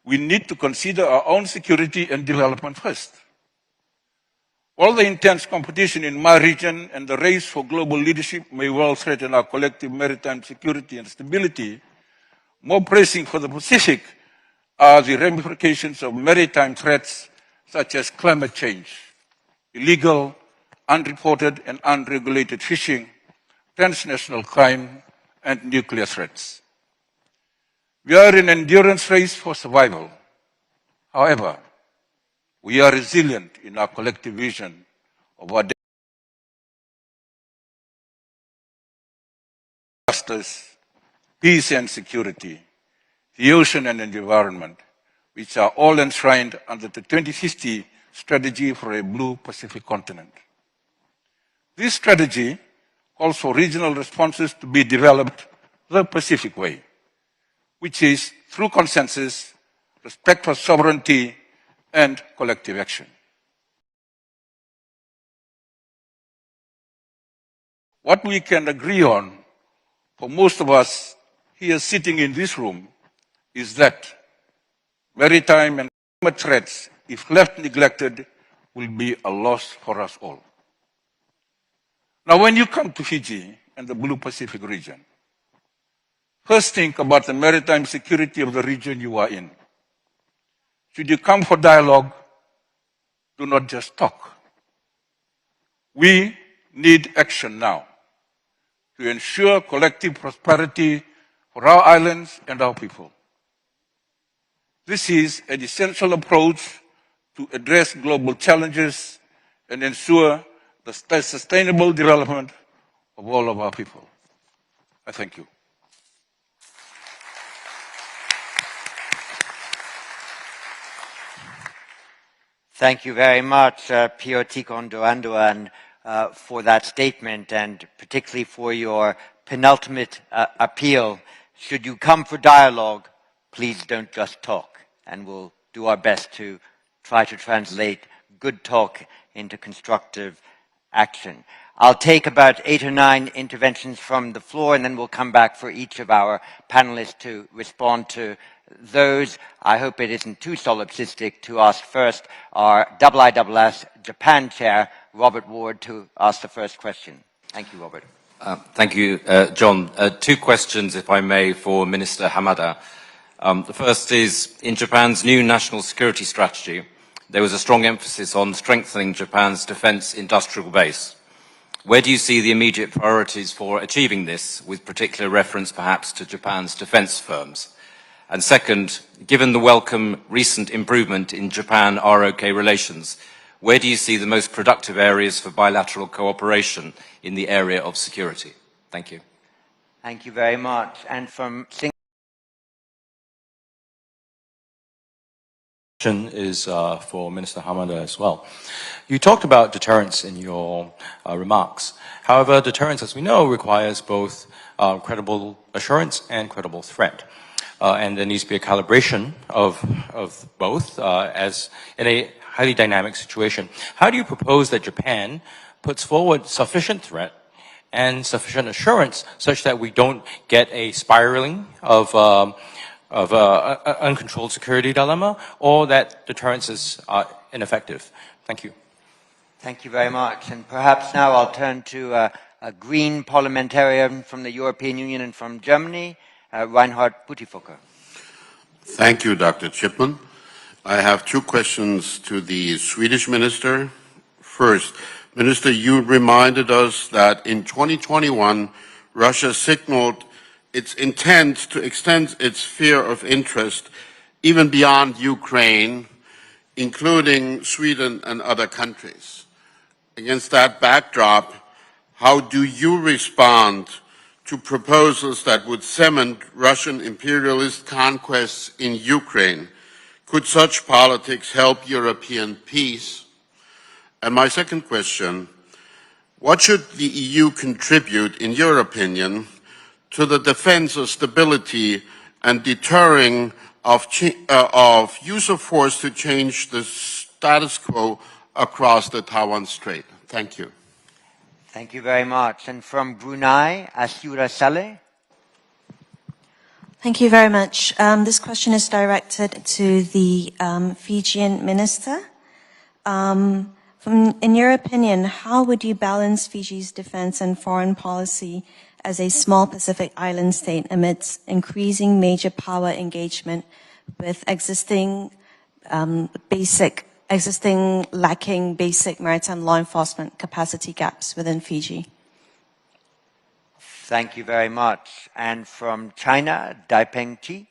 we need to consider our own security and development first. While the intense competition in my region and the race for global leadership may well threaten our collective maritime security and stability, more pressing for the Pacific are the ramifications of maritime threats such as climate change, illegal, unreported and unregulated fishing, transnational crime, and nuclear threats. We are in an endurance race for survival. However, we are resilient in our collective vision of our justice, peace and security, the ocean and the environment, which are all enshrined under the 2050 strategy for a blue Pacific continent. This strategy calls for regional responses to be developed the Pacific way, which is through consensus, respect for sovereignty, and collective action. What we can agree on, for most of us here sitting in this room, is that maritime and climate threats, if left neglected, will be a loss for us all. Now, when you come to Fiji and the Blue Pacific region, first think about the maritime security of the region you are in. Should you come for dialogue, do not just talk. We need action now to ensure collective prosperity for our islands and our people. This is an essential approach to address global challenges and ensure the sustainable development of all of our people. I thank you. Thank you very much, Pio Tikondo Andoan, for that statement, and particularly for your penultimate appeal. Should you come for dialogue, please don't just talk, and we'll do our best to try to translate good talk into constructive action. I'll take about 8 or 9 interventions from the floor, and then we'll come back for each of our panelists to respond to those. I hope it isn't too solipsistic to ask first our IISS Japan chair, Robert Ward, to ask the first question. Thank you, Robert. Thank you, John. 2 questions, if I may, for Minister Hamada. The first is, in Japan's new national security strategy, there was a strong emphasis on strengthening Japan's defense industrial base. Where do you see the immediate priorities for achieving this, with particular reference perhaps to Japan's defense firms? And second, given the welcome recent improvement in Japan-ROK relations, where do you see the most productive areas for bilateral cooperation in the area of security? Thank you. Thank you very much. And from Singapore. Is for Minister Hamada as well. You talked about deterrence in your remarks. However, deterrence, as we know, requires both credible assurance and credible threat. And there needs to be a calibration of both as in a highly dynamic situation. How do you propose that Japan puts forward sufficient threat and sufficient assurance such that we don't get a spiraling of uncontrolled security dilemma, or that deterrence is ineffective? Thank you. Thank you very much. And perhaps now I'll turn to a green parliamentarian from the European Union and from Germany, Reinhard Butifocker. Thank you, Dr. Chipman. I have 2 questions to the Swedish minister. First, Minister, you reminded us that in 2021, Russia signaled its intent to extend its sphere of interest even beyond Ukraine, including Sweden and other countries. Against that backdrop, how do you respond to proposals that would cement Russian imperialist conquests in Ukraine? Could such politics help European peace? And my second question, what should the EU contribute, in your opinion, to the defense of stability and deterring of use of force to change the status quo across the Taiwan Strait? Thank you. Thank you very much. And from Brunei, Asura Saleh. Thank you very much. This question is directed to the Fijian minister. In your opinion, how would you balance Fiji's defense and foreign policy as a small Pacific island state amidst increasing major power engagement with existing lacking basic maritime law enforcement capacity gaps within Fiji? Thank you very much. And from China, Daipeng Chi.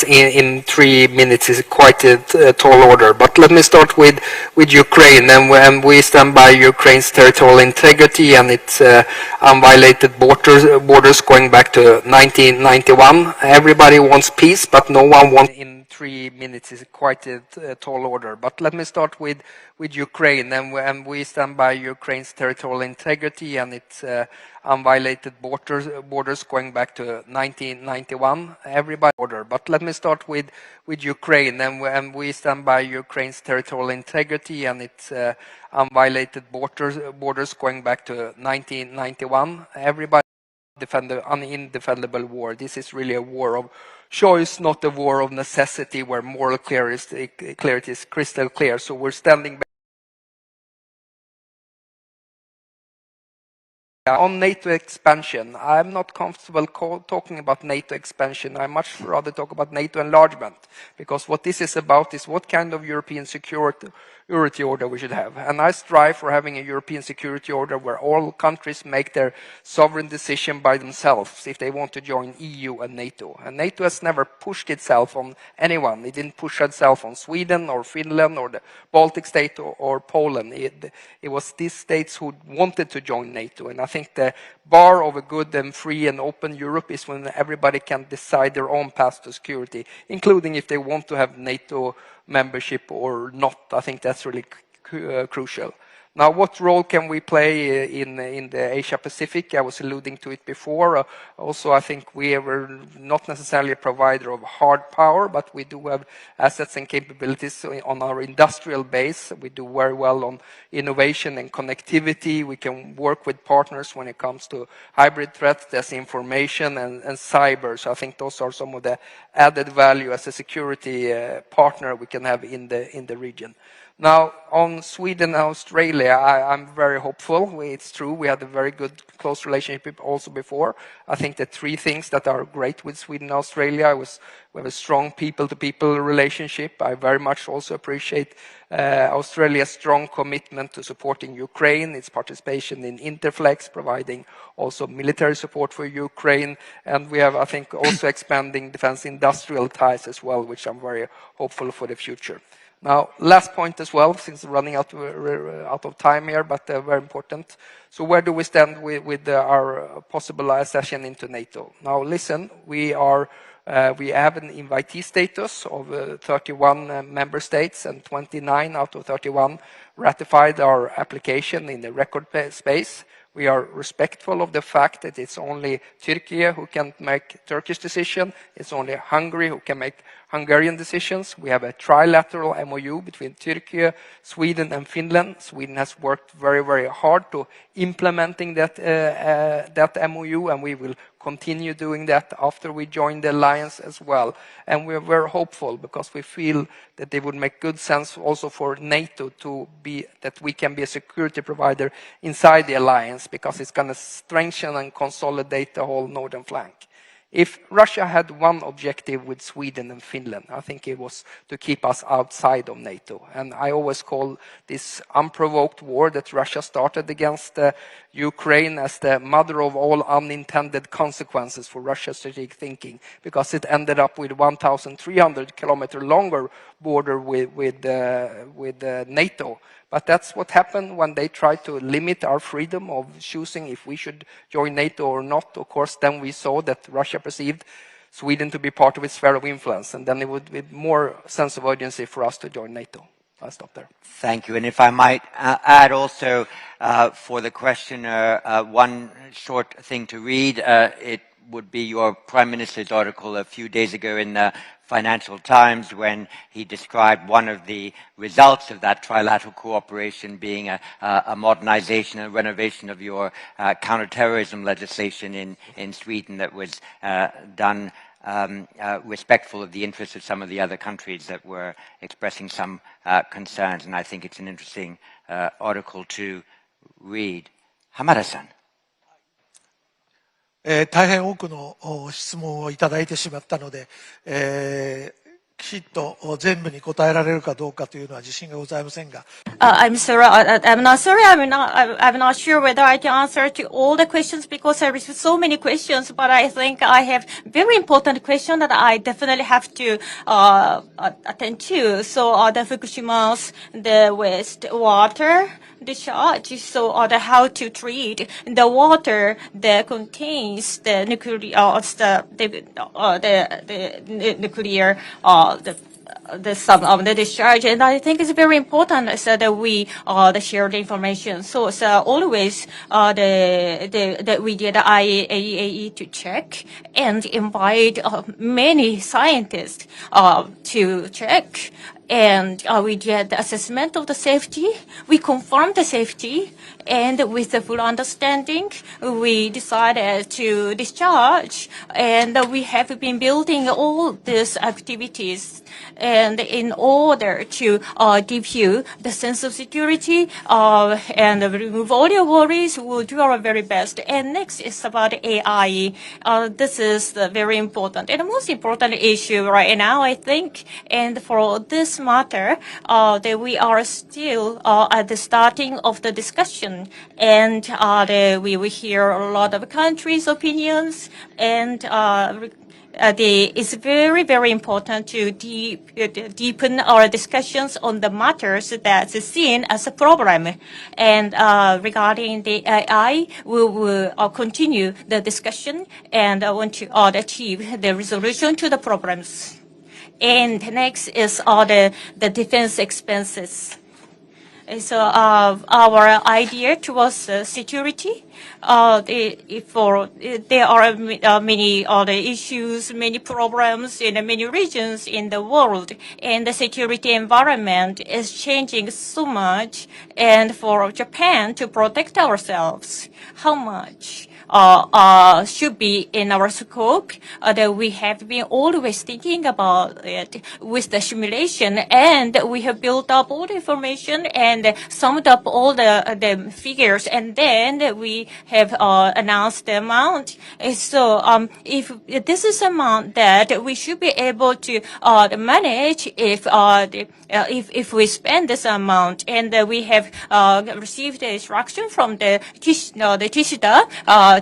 in 3 minutes is quite a tall order. But let me start with Ukraine, and we stand by Ukraine's territorial integrity and its unviolated borders going back to 1991. Everybody wants peace, but no one wants. In 3 minutes is quite a tall order. But let me start with Ukraine, and we stand by Ukraine's territorial integrity and its unviolated borders going back to 1991. Everybody order. But let me start with Ukraine, and we stand by Ukraine's territorial integrity and its unviolated borders going back to 1991. Everybody defend the indefendable war. This is really a war of choice, not a war of necessity, where moral clarity is crystal clear. So we're standing back. On NATO expansion, I'm not comfortable talking about NATO expansion. I much rather talk about NATO enlargement, because what this is about is what kind of European security order we should have. And I strive for having a European security order where all countries make their sovereign decision by themselves if they want to join EU and NATO. And NATO has never pushed itself on anyone. It didn't push itself on Sweden or Finland or the Baltic state or Poland. It was these states who wanted to join NATO. And I think the bar of a good and free and open Europe is when everybody can decide their own path to security, including if they want to have NATO membership or not. I think that's really crucial. Now, what role can we play in the Asia-Pacific? I was alluding to it before. Also, I think we are not necessarily a provider of hard power, but we do have assets and capabilities on our industrial base. We do very well on innovation and connectivity. We can work with partners when it comes to hybrid threats, disinformation, and cyber. So I think those are some of the added value as a security partner we can have in the region. Now, on Sweden and Australia, I'm very hopeful. It's true, we had a very good, close relationship also before. I think the three things that are great with Sweden and Australia was we have a strong people-to-people relationship. I very much also appreciate Australia's strong commitment to supporting Ukraine, its participation in Interflex, providing also military support for Ukraine. And we have, I think, also expanding defense industrial ties as well, which I'm very hopeful for the future. Now, last point as well, since we're running out of time here, but very important. So where do we stand with our possible accession into NATO? Now, listen, we have an invitee status of 31 member states, and 29 out of 31 ratified our application in the record space. We are respectful of the fact that it's only Turkey who can make Turkish decision. It's only Hungary who can make Hungarian decisions. We have a trilateral MOU between Turkey, Sweden, and Finland. Sweden has worked very, very hard to implementing that MOU, and we will continue doing that after we join the alliance as well. And we're very hopeful because we feel that they would make good sense also for NATO to be, that we can be a security provider inside the alliance, because it's going to strengthen and consolidate the whole northern flank. If Russia had one objective with Sweden and Finland, I think it was to keep us outside of NATO. And I always call this unprovoked war that Russia started against Ukraine as the mother of all unintended consequences for Russia's strategic thinking, because it ended up with 1,300 kilometer longer border with NATO. But that's what happened when they tried to limit our freedom of choosing if we should join NATO or not. Of course, then we saw that Russia perceived Sweden to be part of its sphere of influence, and then it would be more sense of urgency for us to join NATO. I'll stop there. Thank you. And if I might add also for the questioner one short thing to read, it would be your Prime Minister's article a few days ago in the Financial Times, when he described one of the results of that trilateral cooperation being a modernization and renovation of your counterterrorism legislation in Sweden that was done respectful of the interests of some of the other countries that were expressing some concerns. And I think it's an interesting article to read. Hamada-san. 大変多くの質問をいただいてしまったので、きちっと全部に答えられるかどうかというのは自信がございませんが。I'm sorry. I'm not sorry. I'm not sure whether I can answer to all the questions because I received so many questions. But I think I have very important question that I definitely have to attend to. So the Fukushima's the wastewater discharge. So how to treat the water that contains the nuclear nuclear the discharge, and I think it's very important so that we share the information. So always that we get the IAEA to check and invite many scientists to check. And we did the assessment of the safety. We confirmed the safety, and with the full understanding, we decided to discharge. And we have been building all these activities, and in order to give you the sense of security and remove all your worries, we'll do our very best. And next is about AI. This is very important and the most important issue right now, I think. And for this matter, that we are still at the starting of the discussion, and we will hear a lot of countries' opinions, and it's very, very important to deepen our discussions on the matters that's seen as a problem. And regarding the AI, we will continue the discussion and want to achieve the resolution to the problems. And next is the defense expenses. So our idea towards security, there are many other issues, many problems in many regions in the world, and the security environment is changing so much. And for Japan to protect ourselves, how much should be in our scope, that we have been always thinking about it with the simulation, and we have built up all the information and summed up all the figures, and then we have announced the amount. So if this is amount that we should be able to manage if we spend this amount, and we have received the instruction from the Kishida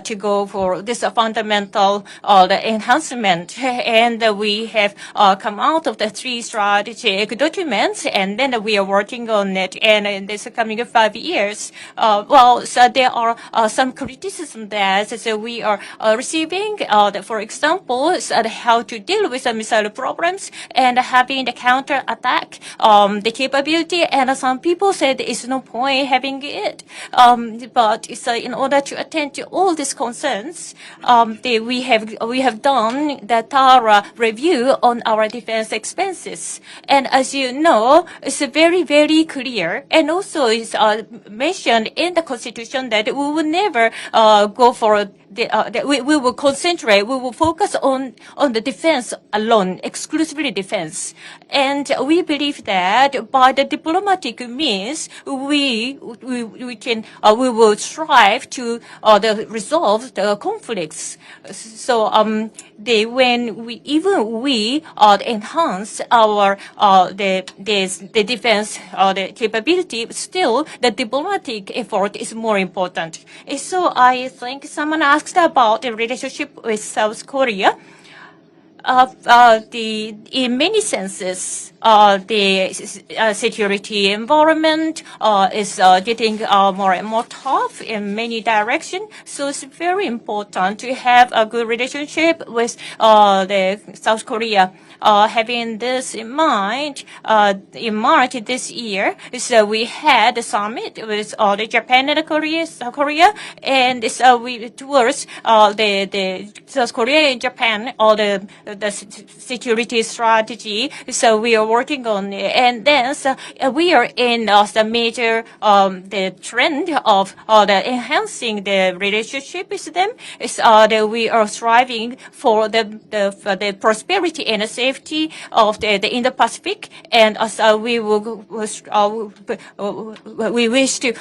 to go for this fundamental the enhancement, and we have come out of the 3 strategic documents, and then we are working on it, and in this coming 5 years, so there are some criticism that we are receiving, for example, how to deal with the missile problems and having the counter attack the capability, and some people said there is no point having it, but in order to attend to all these concerns, we have done the thorough review on our defense expenses, and as you know, it's very, very clear, and also it's mentioned in the Constitution that we will never go for we will concentrate, we will focus on the defense alone, exclusively defense. And we believe that by the diplomatic means, we will strive to resolve the conflicts. So when we enhance our the defense the capability, still the diplomatic effort is more important. So I think someone asked about the relationship with South Korea. In many senses, the security environment is getting more and more tough in many directions. So it's very important to have a good relationship with the South Korea. Having this in mind, in March this year, so we had a summit with the Japan and South Korea, and so we towards the South Korea and Japan, the security strategy. So we are working on it, and then we are in the major the trend of the enhancing the relationship with them. Is that we are striving for the prosperity and the safety of the Indo-Pacific, and we wish to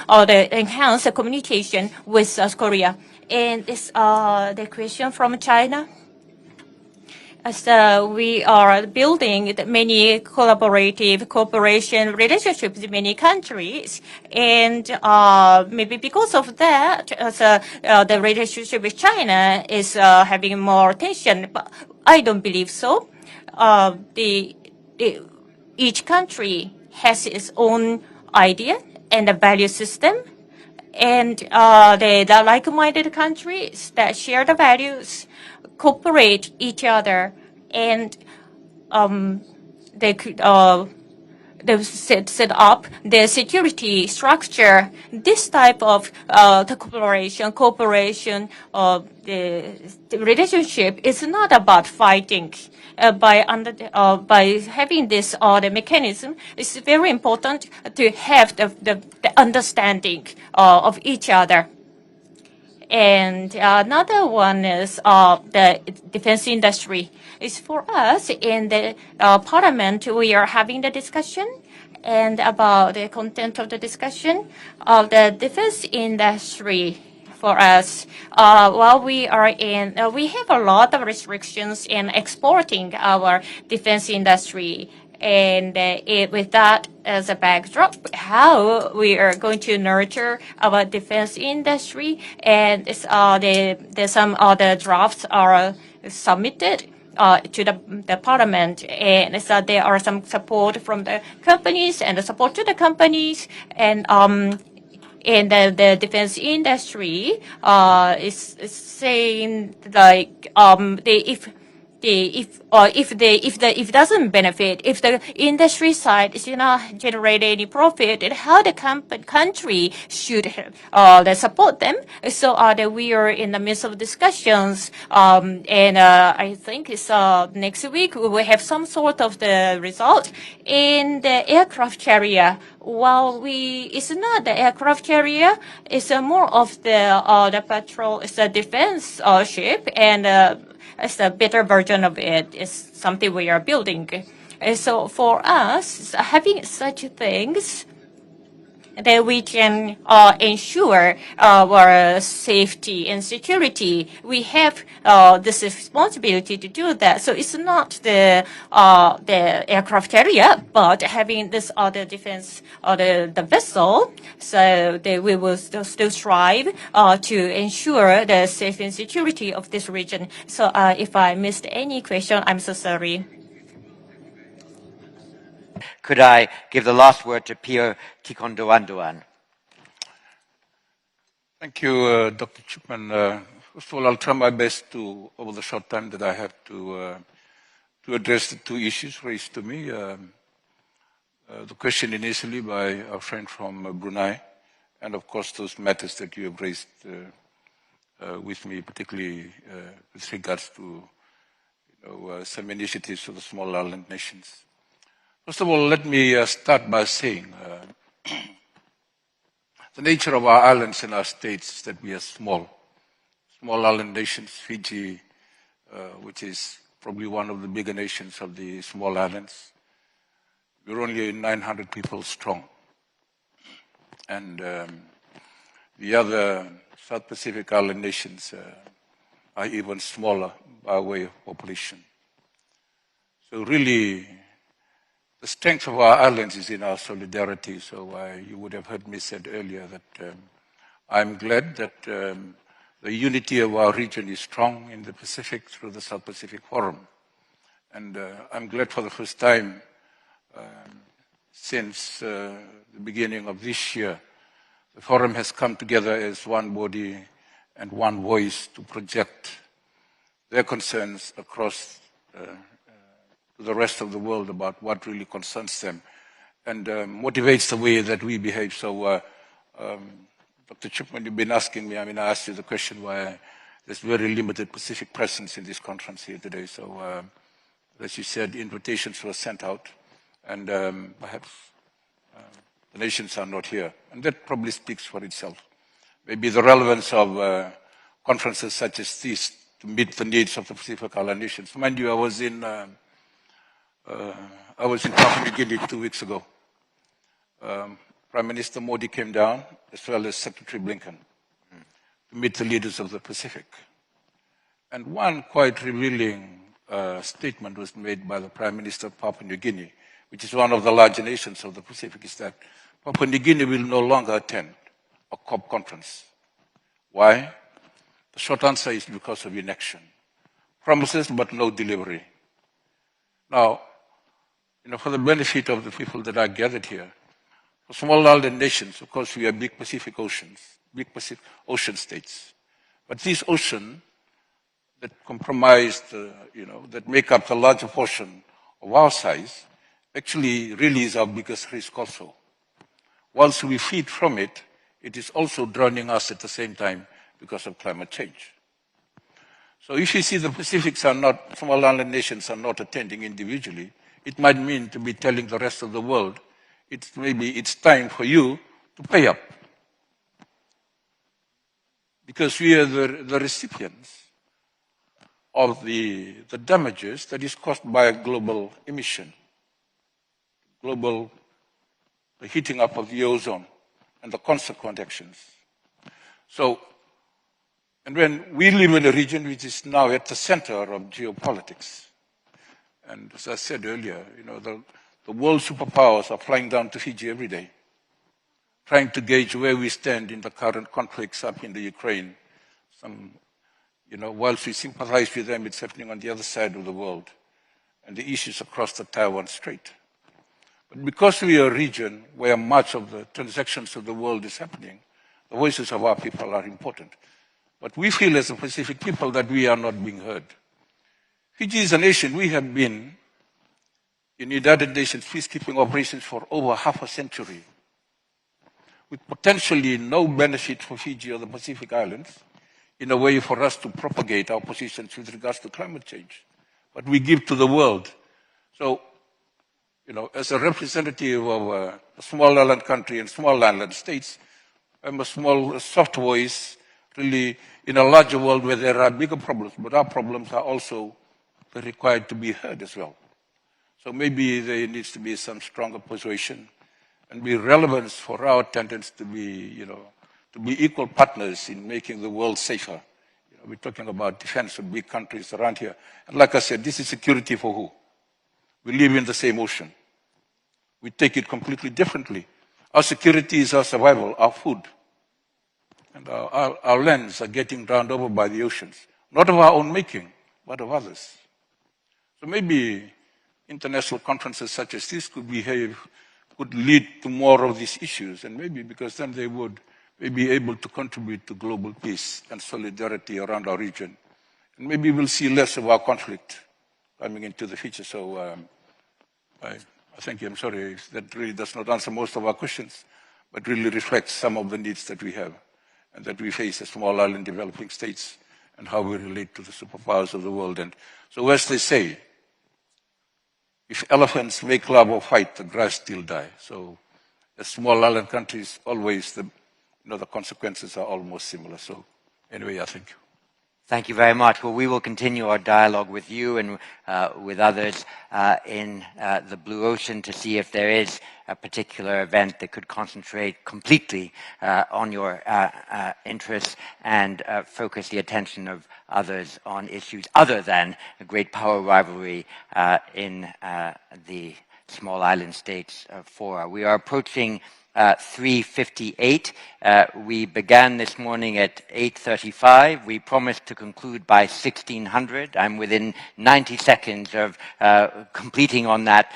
enhance the communication with South Korea. And this the question from China. So we are building many collaborative cooperation relationships with many countries, and maybe because of that, the relationship with China is having more tension. But I don't believe so. Each country has its own idea and a value system, and the like-minded countries that share the values cooperate each other, and they could set up the security structure. This type of the cooperation, the relationship is not about fighting. By having this the mechanism, it's very important to have the understanding of each other. And another one is the defense industry. It's for us in the parliament, we are having the discussion, and about the content of the discussion of the defense industry. For us, while we are in, we have a lot of restrictions in exporting our defense industry. And with that as a backdrop, how we are going to nurture our defense industry, and some other drafts are submitted to the parliament, and so there are some support from the companies and the support to the companies, and in the defense industry is saying like if it doesn't benefit, if the industry side is not generate any profit, then how the country should support them. So that we are in the midst of discussions, and I think it's next week we will have some sort of the result in the aircraft carrier. While it's not the aircraft carrier, it's more of the patrol, it's a defense ship, and it's a better version of it. It's something we are building. And so for us, having such things, that we can ensure our safety and security. We have this responsibility to do that. So it's not the aircraft carrier, but having this other defense or the vessel. So we will still strive to ensure the safety and security of this region. So if I missed any question, I'm so sorry. Could I give the last word to Pio Tikondoandoan? Thank you, Dr. Chipman. First of all, I'll try my best to, over the short time that I have, to address the two issues raised to me. The question initially by our friend from Brunei, and of course those matters that you have raised with me, particularly with regards to some initiatives for the small island nations. First of all, let me start by saying the nature of our islands and our states is that we are small island nations. Fiji, which is probably one of the bigger nations of the small islands, we're only 900 people strong. And the other South Pacific island nations are even smaller by way of population. So really, the strength of our islands is in our solidarity. So you would have heard me said earlier that I'm glad that the unity of our region is strong in the Pacific through the South Pacific Forum. And I'm glad for the first time since the beginning of this year, the Forum has come together as one body and one voice to project their concerns across to the rest of the world about what really concerns them and motivates the way that we behave. So, Dr. Chipman, you've been asking me, I asked you the question why there's very limited Pacific presence in this conference here today. So, as you said, invitations were sent out, and perhaps the nations are not here. And that probably speaks for itself. Maybe the relevance of conferences such as this to meet the needs of the Pacific Island nations. Mind you, I was in Papua New Guinea 2 weeks ago. Prime Minister Modi came down, as well as Secretary Blinken, to meet the leaders of the Pacific. And one quite revealing statement was made by the Prime Minister of Papua New Guinea, which is one of the larger nations of the Pacific, is that Papua New Guinea will no longer attend a COP conference. Why? The short answer is because of inaction. Promises, but no delivery. Now, for the benefit of the people that are gathered here, for small island nations, of course, we are big Pacific ocean states. But these oceans that comprise, that make up the larger portion of our size, actually really is our biggest risk also. Once we feed from it, it is also drowning us at the same time because of climate change. So if you see the Pacifics are not, small island nations are not attending individually, it might mean to be telling the rest of the world, maybe it's time for you to pay up. Because we are the recipients of the damages that is caused by a global emission, the heating up of the ozone, and the consequent actions. So, and when we live in a region which is now at the center of geopolitics, and as I said earlier, the world superpowers are flying down to Fiji every day, trying to gauge where we stand in the current conflicts up in the Ukraine. Whilst we sympathize with them, it's happening on the other side of the world, and the issues across the Taiwan Strait. But because we are a region where much of the transactions of the world is happening, the voices of our people are important. But we feel as a Pacific people that we are not being heard. Fiji is a nation, we have been in United Nations peacekeeping operations for over half a century, with potentially no benefit for Fiji or the Pacific Islands, in a way for us to propagate our positions with regards to climate change. But we give to the world. So, as a representative of a small island country and small island states, I'm a small, soft voice, really, in a larger world where there are bigger problems, but our problems are also required to be heard as well. So maybe there needs to be some stronger persuasion and be relevance for our attendance to be, to be equal partners in making the world safer. We're talking about defense of big countries around here. And like I said, this is security for who? We live in the same ocean. We take it completely differently. Our security is our survival, our food. And our lands are getting drowned over by the oceans. Not of our own making, but of others. So maybe international conferences such as this could lead to more of these issues, and maybe because then they would be able to contribute to global peace and solidarity around our region. And maybe we'll see less of our conflict coming into the future. So I thank you. I'm sorry if that really does not answer most of our questions, but really reflects some of the needs that we have and that we face as small island developing states and how we relate to the superpowers of the world. And so as they say, if elephants make love or fight, the grass still die. So as small island countries, always the consequences are almost similar. So anyway, I thank you. Thank you very much. Well, we will continue our dialogue with you and with others in the Blue Ocean to see if there is a particular event that could concentrate completely on your interests and focus the attention of others on issues other than a great power rivalry in the small island states fora. We are approaching 3:58. We began this morning at 8:35. We promised to conclude by 1600. I'm within 90 seconds of completing on that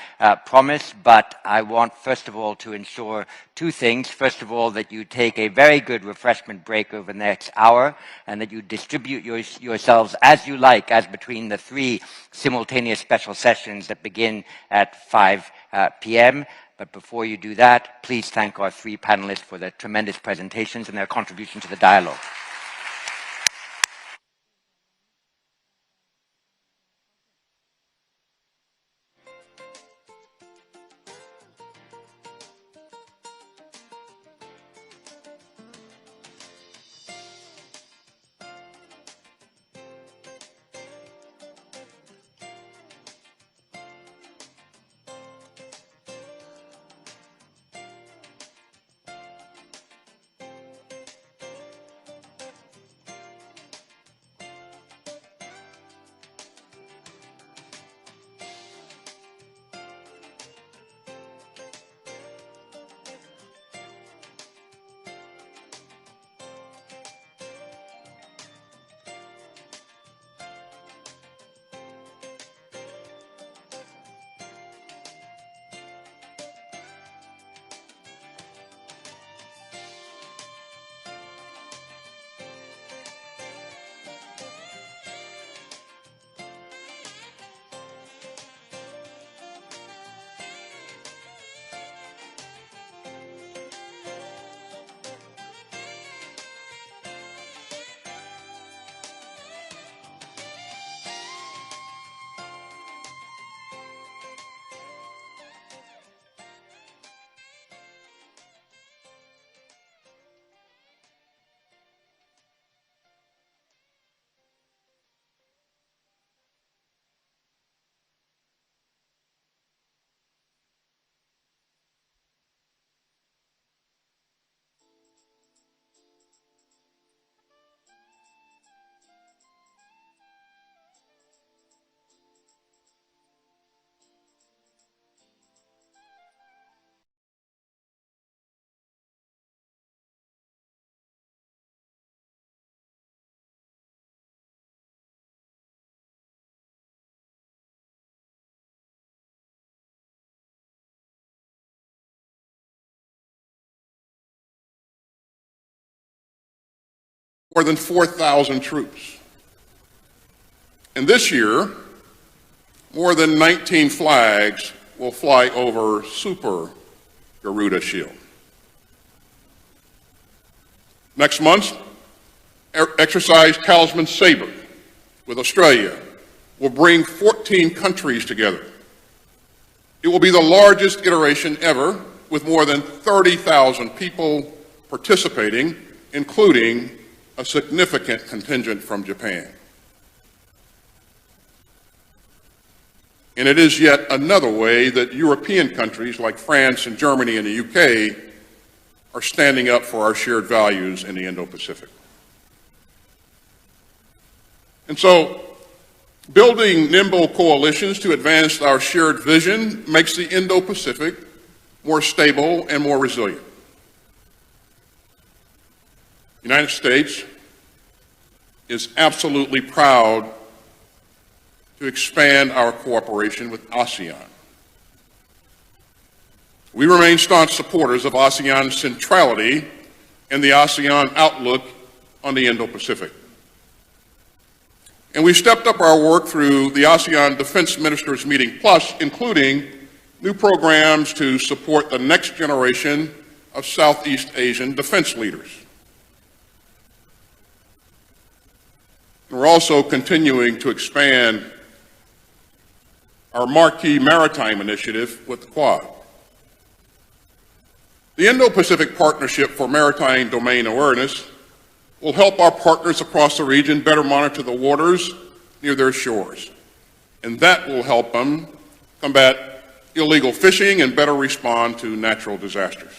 promise, but I want first of all to ensure two things. First of all, that you take a very good refreshment break over the next hour and that you distribute yourselves as you like, as between the three simultaneous special sessions that begin at 5 p.m. But before you do that, please thank our three panelists for their tremendous presentations and their contribution to the dialogue. more than 4,000 troops. And this year, more than 19 flags will fly over Super Garuda Shield. Next month, Exercise Talisman Sabre with Australia will bring 14 countries together. It will be the largest iteration ever, with more than 30,000 people participating, including a significant contingent from Japan. And it is yet another way that European countries like France and Germany and the UK are standing up for our shared values in the Indo-Pacific. And so, building nimble coalitions to advance our shared vision makes the Indo-Pacific more stable and more resilient. The United States is absolutely proud to expand our cooperation with ASEAN. We remain staunch supporters of ASEAN's centrality and the ASEAN outlook on the Indo-Pacific. And we stepped up our work through the ASEAN Defense Ministers Meeting Plus, including new programs to support the next generation of Southeast Asian defense leaders. And we're also continuing to expand our marquee maritime initiative with the Quad. The Indo-Pacific Partnership for Maritime Domain Awareness will help our partners across the region better monitor the waters near their shores. And that will help them combat illegal fishing and better respond to natural disasters.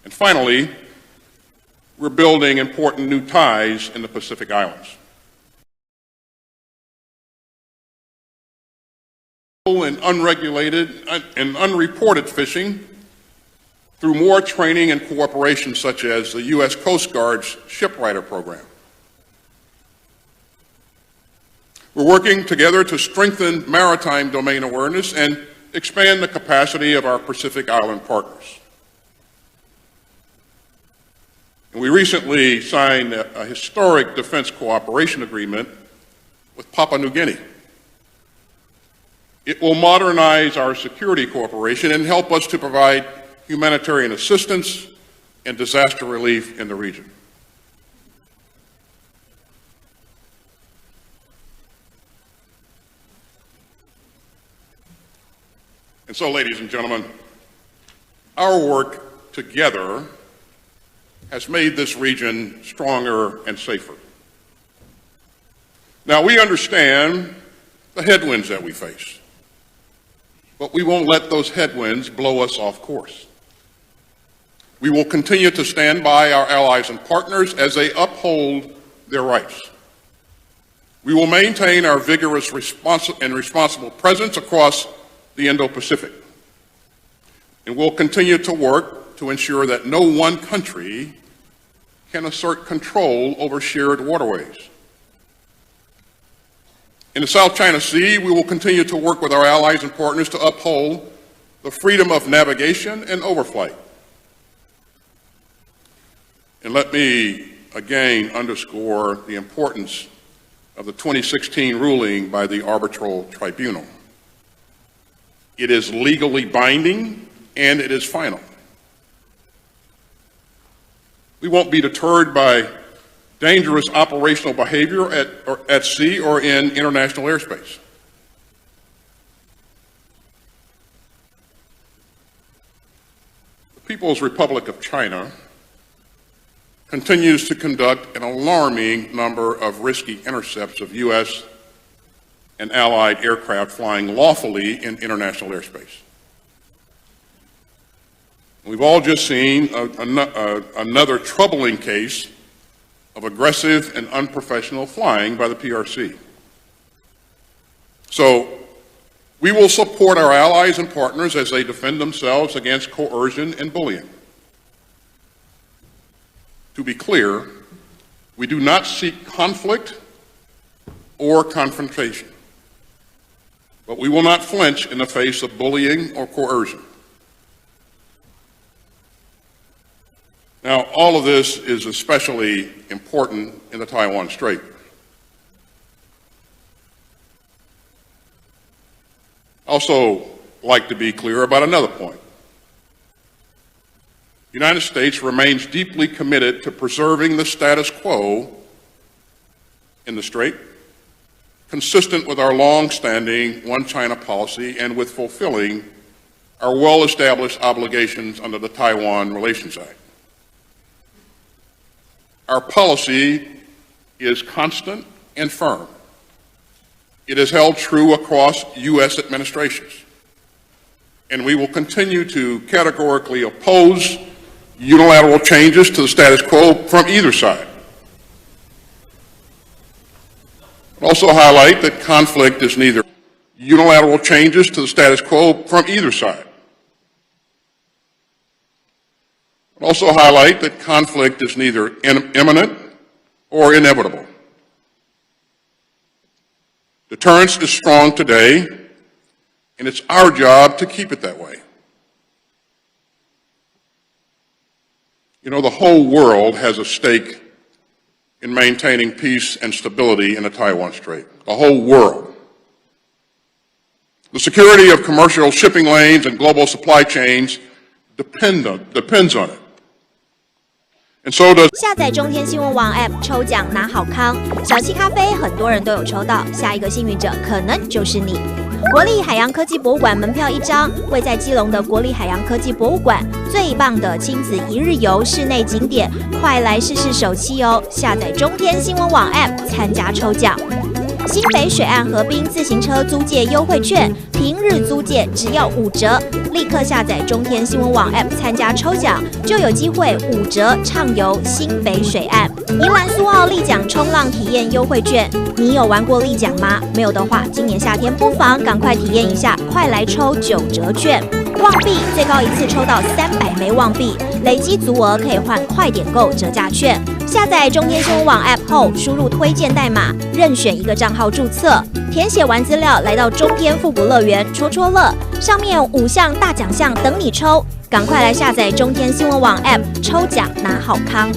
And finally, we're building important new ties in the Pacific Islands. And unregulated and unreported fishing through more training and cooperation such as the U.S. Coast Guard's Shipwriter Program. We're working together to strengthen maritime domain awareness and expand the capacity of our Pacific Island partners. And we recently signed a historic defense cooperation agreement with Papua New Guinea. It will modernize our security cooperation and help us to provide humanitarian assistance and disaster relief in the region. And so, ladies and gentlemen, our work together has made this region stronger and safer. Now, we understand the headwinds that we face, but we won't let those headwinds blow us off course. We will continue to stand by our allies and partners as they uphold their rights. We will maintain our vigorous and responsible presence across the Indo-Pacific. And we'll continue to work to ensure that no one country can assert control over shared waterways. In the South China Sea, we will continue to work with our allies and partners to uphold the freedom of navigation and overflight. And let me again underscore the importance of the 2016 ruling by the Arbitral Tribunal. It is legally binding and it is final. We won't be deterred by dangerous operational behavior at sea or in international airspace. The People's Republic of China continues to conduct an alarming number of risky intercepts of U.S. and allied aircraft flying lawfully in international airspace. We've all just seen another troubling case of aggressive and unprofessional flying by the PRC. So we will support our allies and partners as they defend themselves against coercion and bullying. To be clear, we do not seek conflict or confrontation, but we will not flinch in the face of bullying or coercion. Now, Now, all of this is especially important in the Taiwan Strait. I also like to be clear about another point. The United States remains deeply committed to preserving the status quo in the Strait, consistent with our long-standing One China policy and with fulfilling our well-established obligations under the Taiwan Relations Act. Our policy is constant and firm. It is held true across U.S. administrations, and we will continue to categorically oppose unilateral changes to the status quo from either side. I'll also highlight that conflict is neither unilateral changes to the status quo from either side. I'll also highlight that conflict is neither imminent or inevitable. Deterrence is strong today, and it's our job to keep it that way. You know, the whole world has a stake in maintaining peace and stability in the Taiwan Strait. The whole world. The security of commercial shipping lanes and global supply chains depends on it. And so does 下载中天新闻网 App 抽奖拿好康，小七咖啡很多人都有抽到，下一个幸运者可能就是你。国立海洋科技博物馆门票1张，位在基隆的国立海洋科技博物馆，最棒的亲子一日游室内景点，快来试试手气哦！下载中天新闻网 App 参加抽奖。新北水岸河滨自行车租借优惠券，平日租借只要5折，立刻下载中天新闻网 App 参加抽奖，就有机会5折畅游新北水岸。宜兰苏澳立桨冲浪体验优惠券，你有玩过立桨吗？没有的话，今年夏天不妨赶快体验一下，快来抽9折券。旺币最高一次抽到300枚旺币，累积足额可以换快点购折价券。下载中天新闻网 App 后，输入推荐代码，任选一个账号注册，填写完资料，来到中天复古乐园戳戳乐，上面5项大奖项等你抽，赶快来下载中天新闻网 App 抽奖拿好康。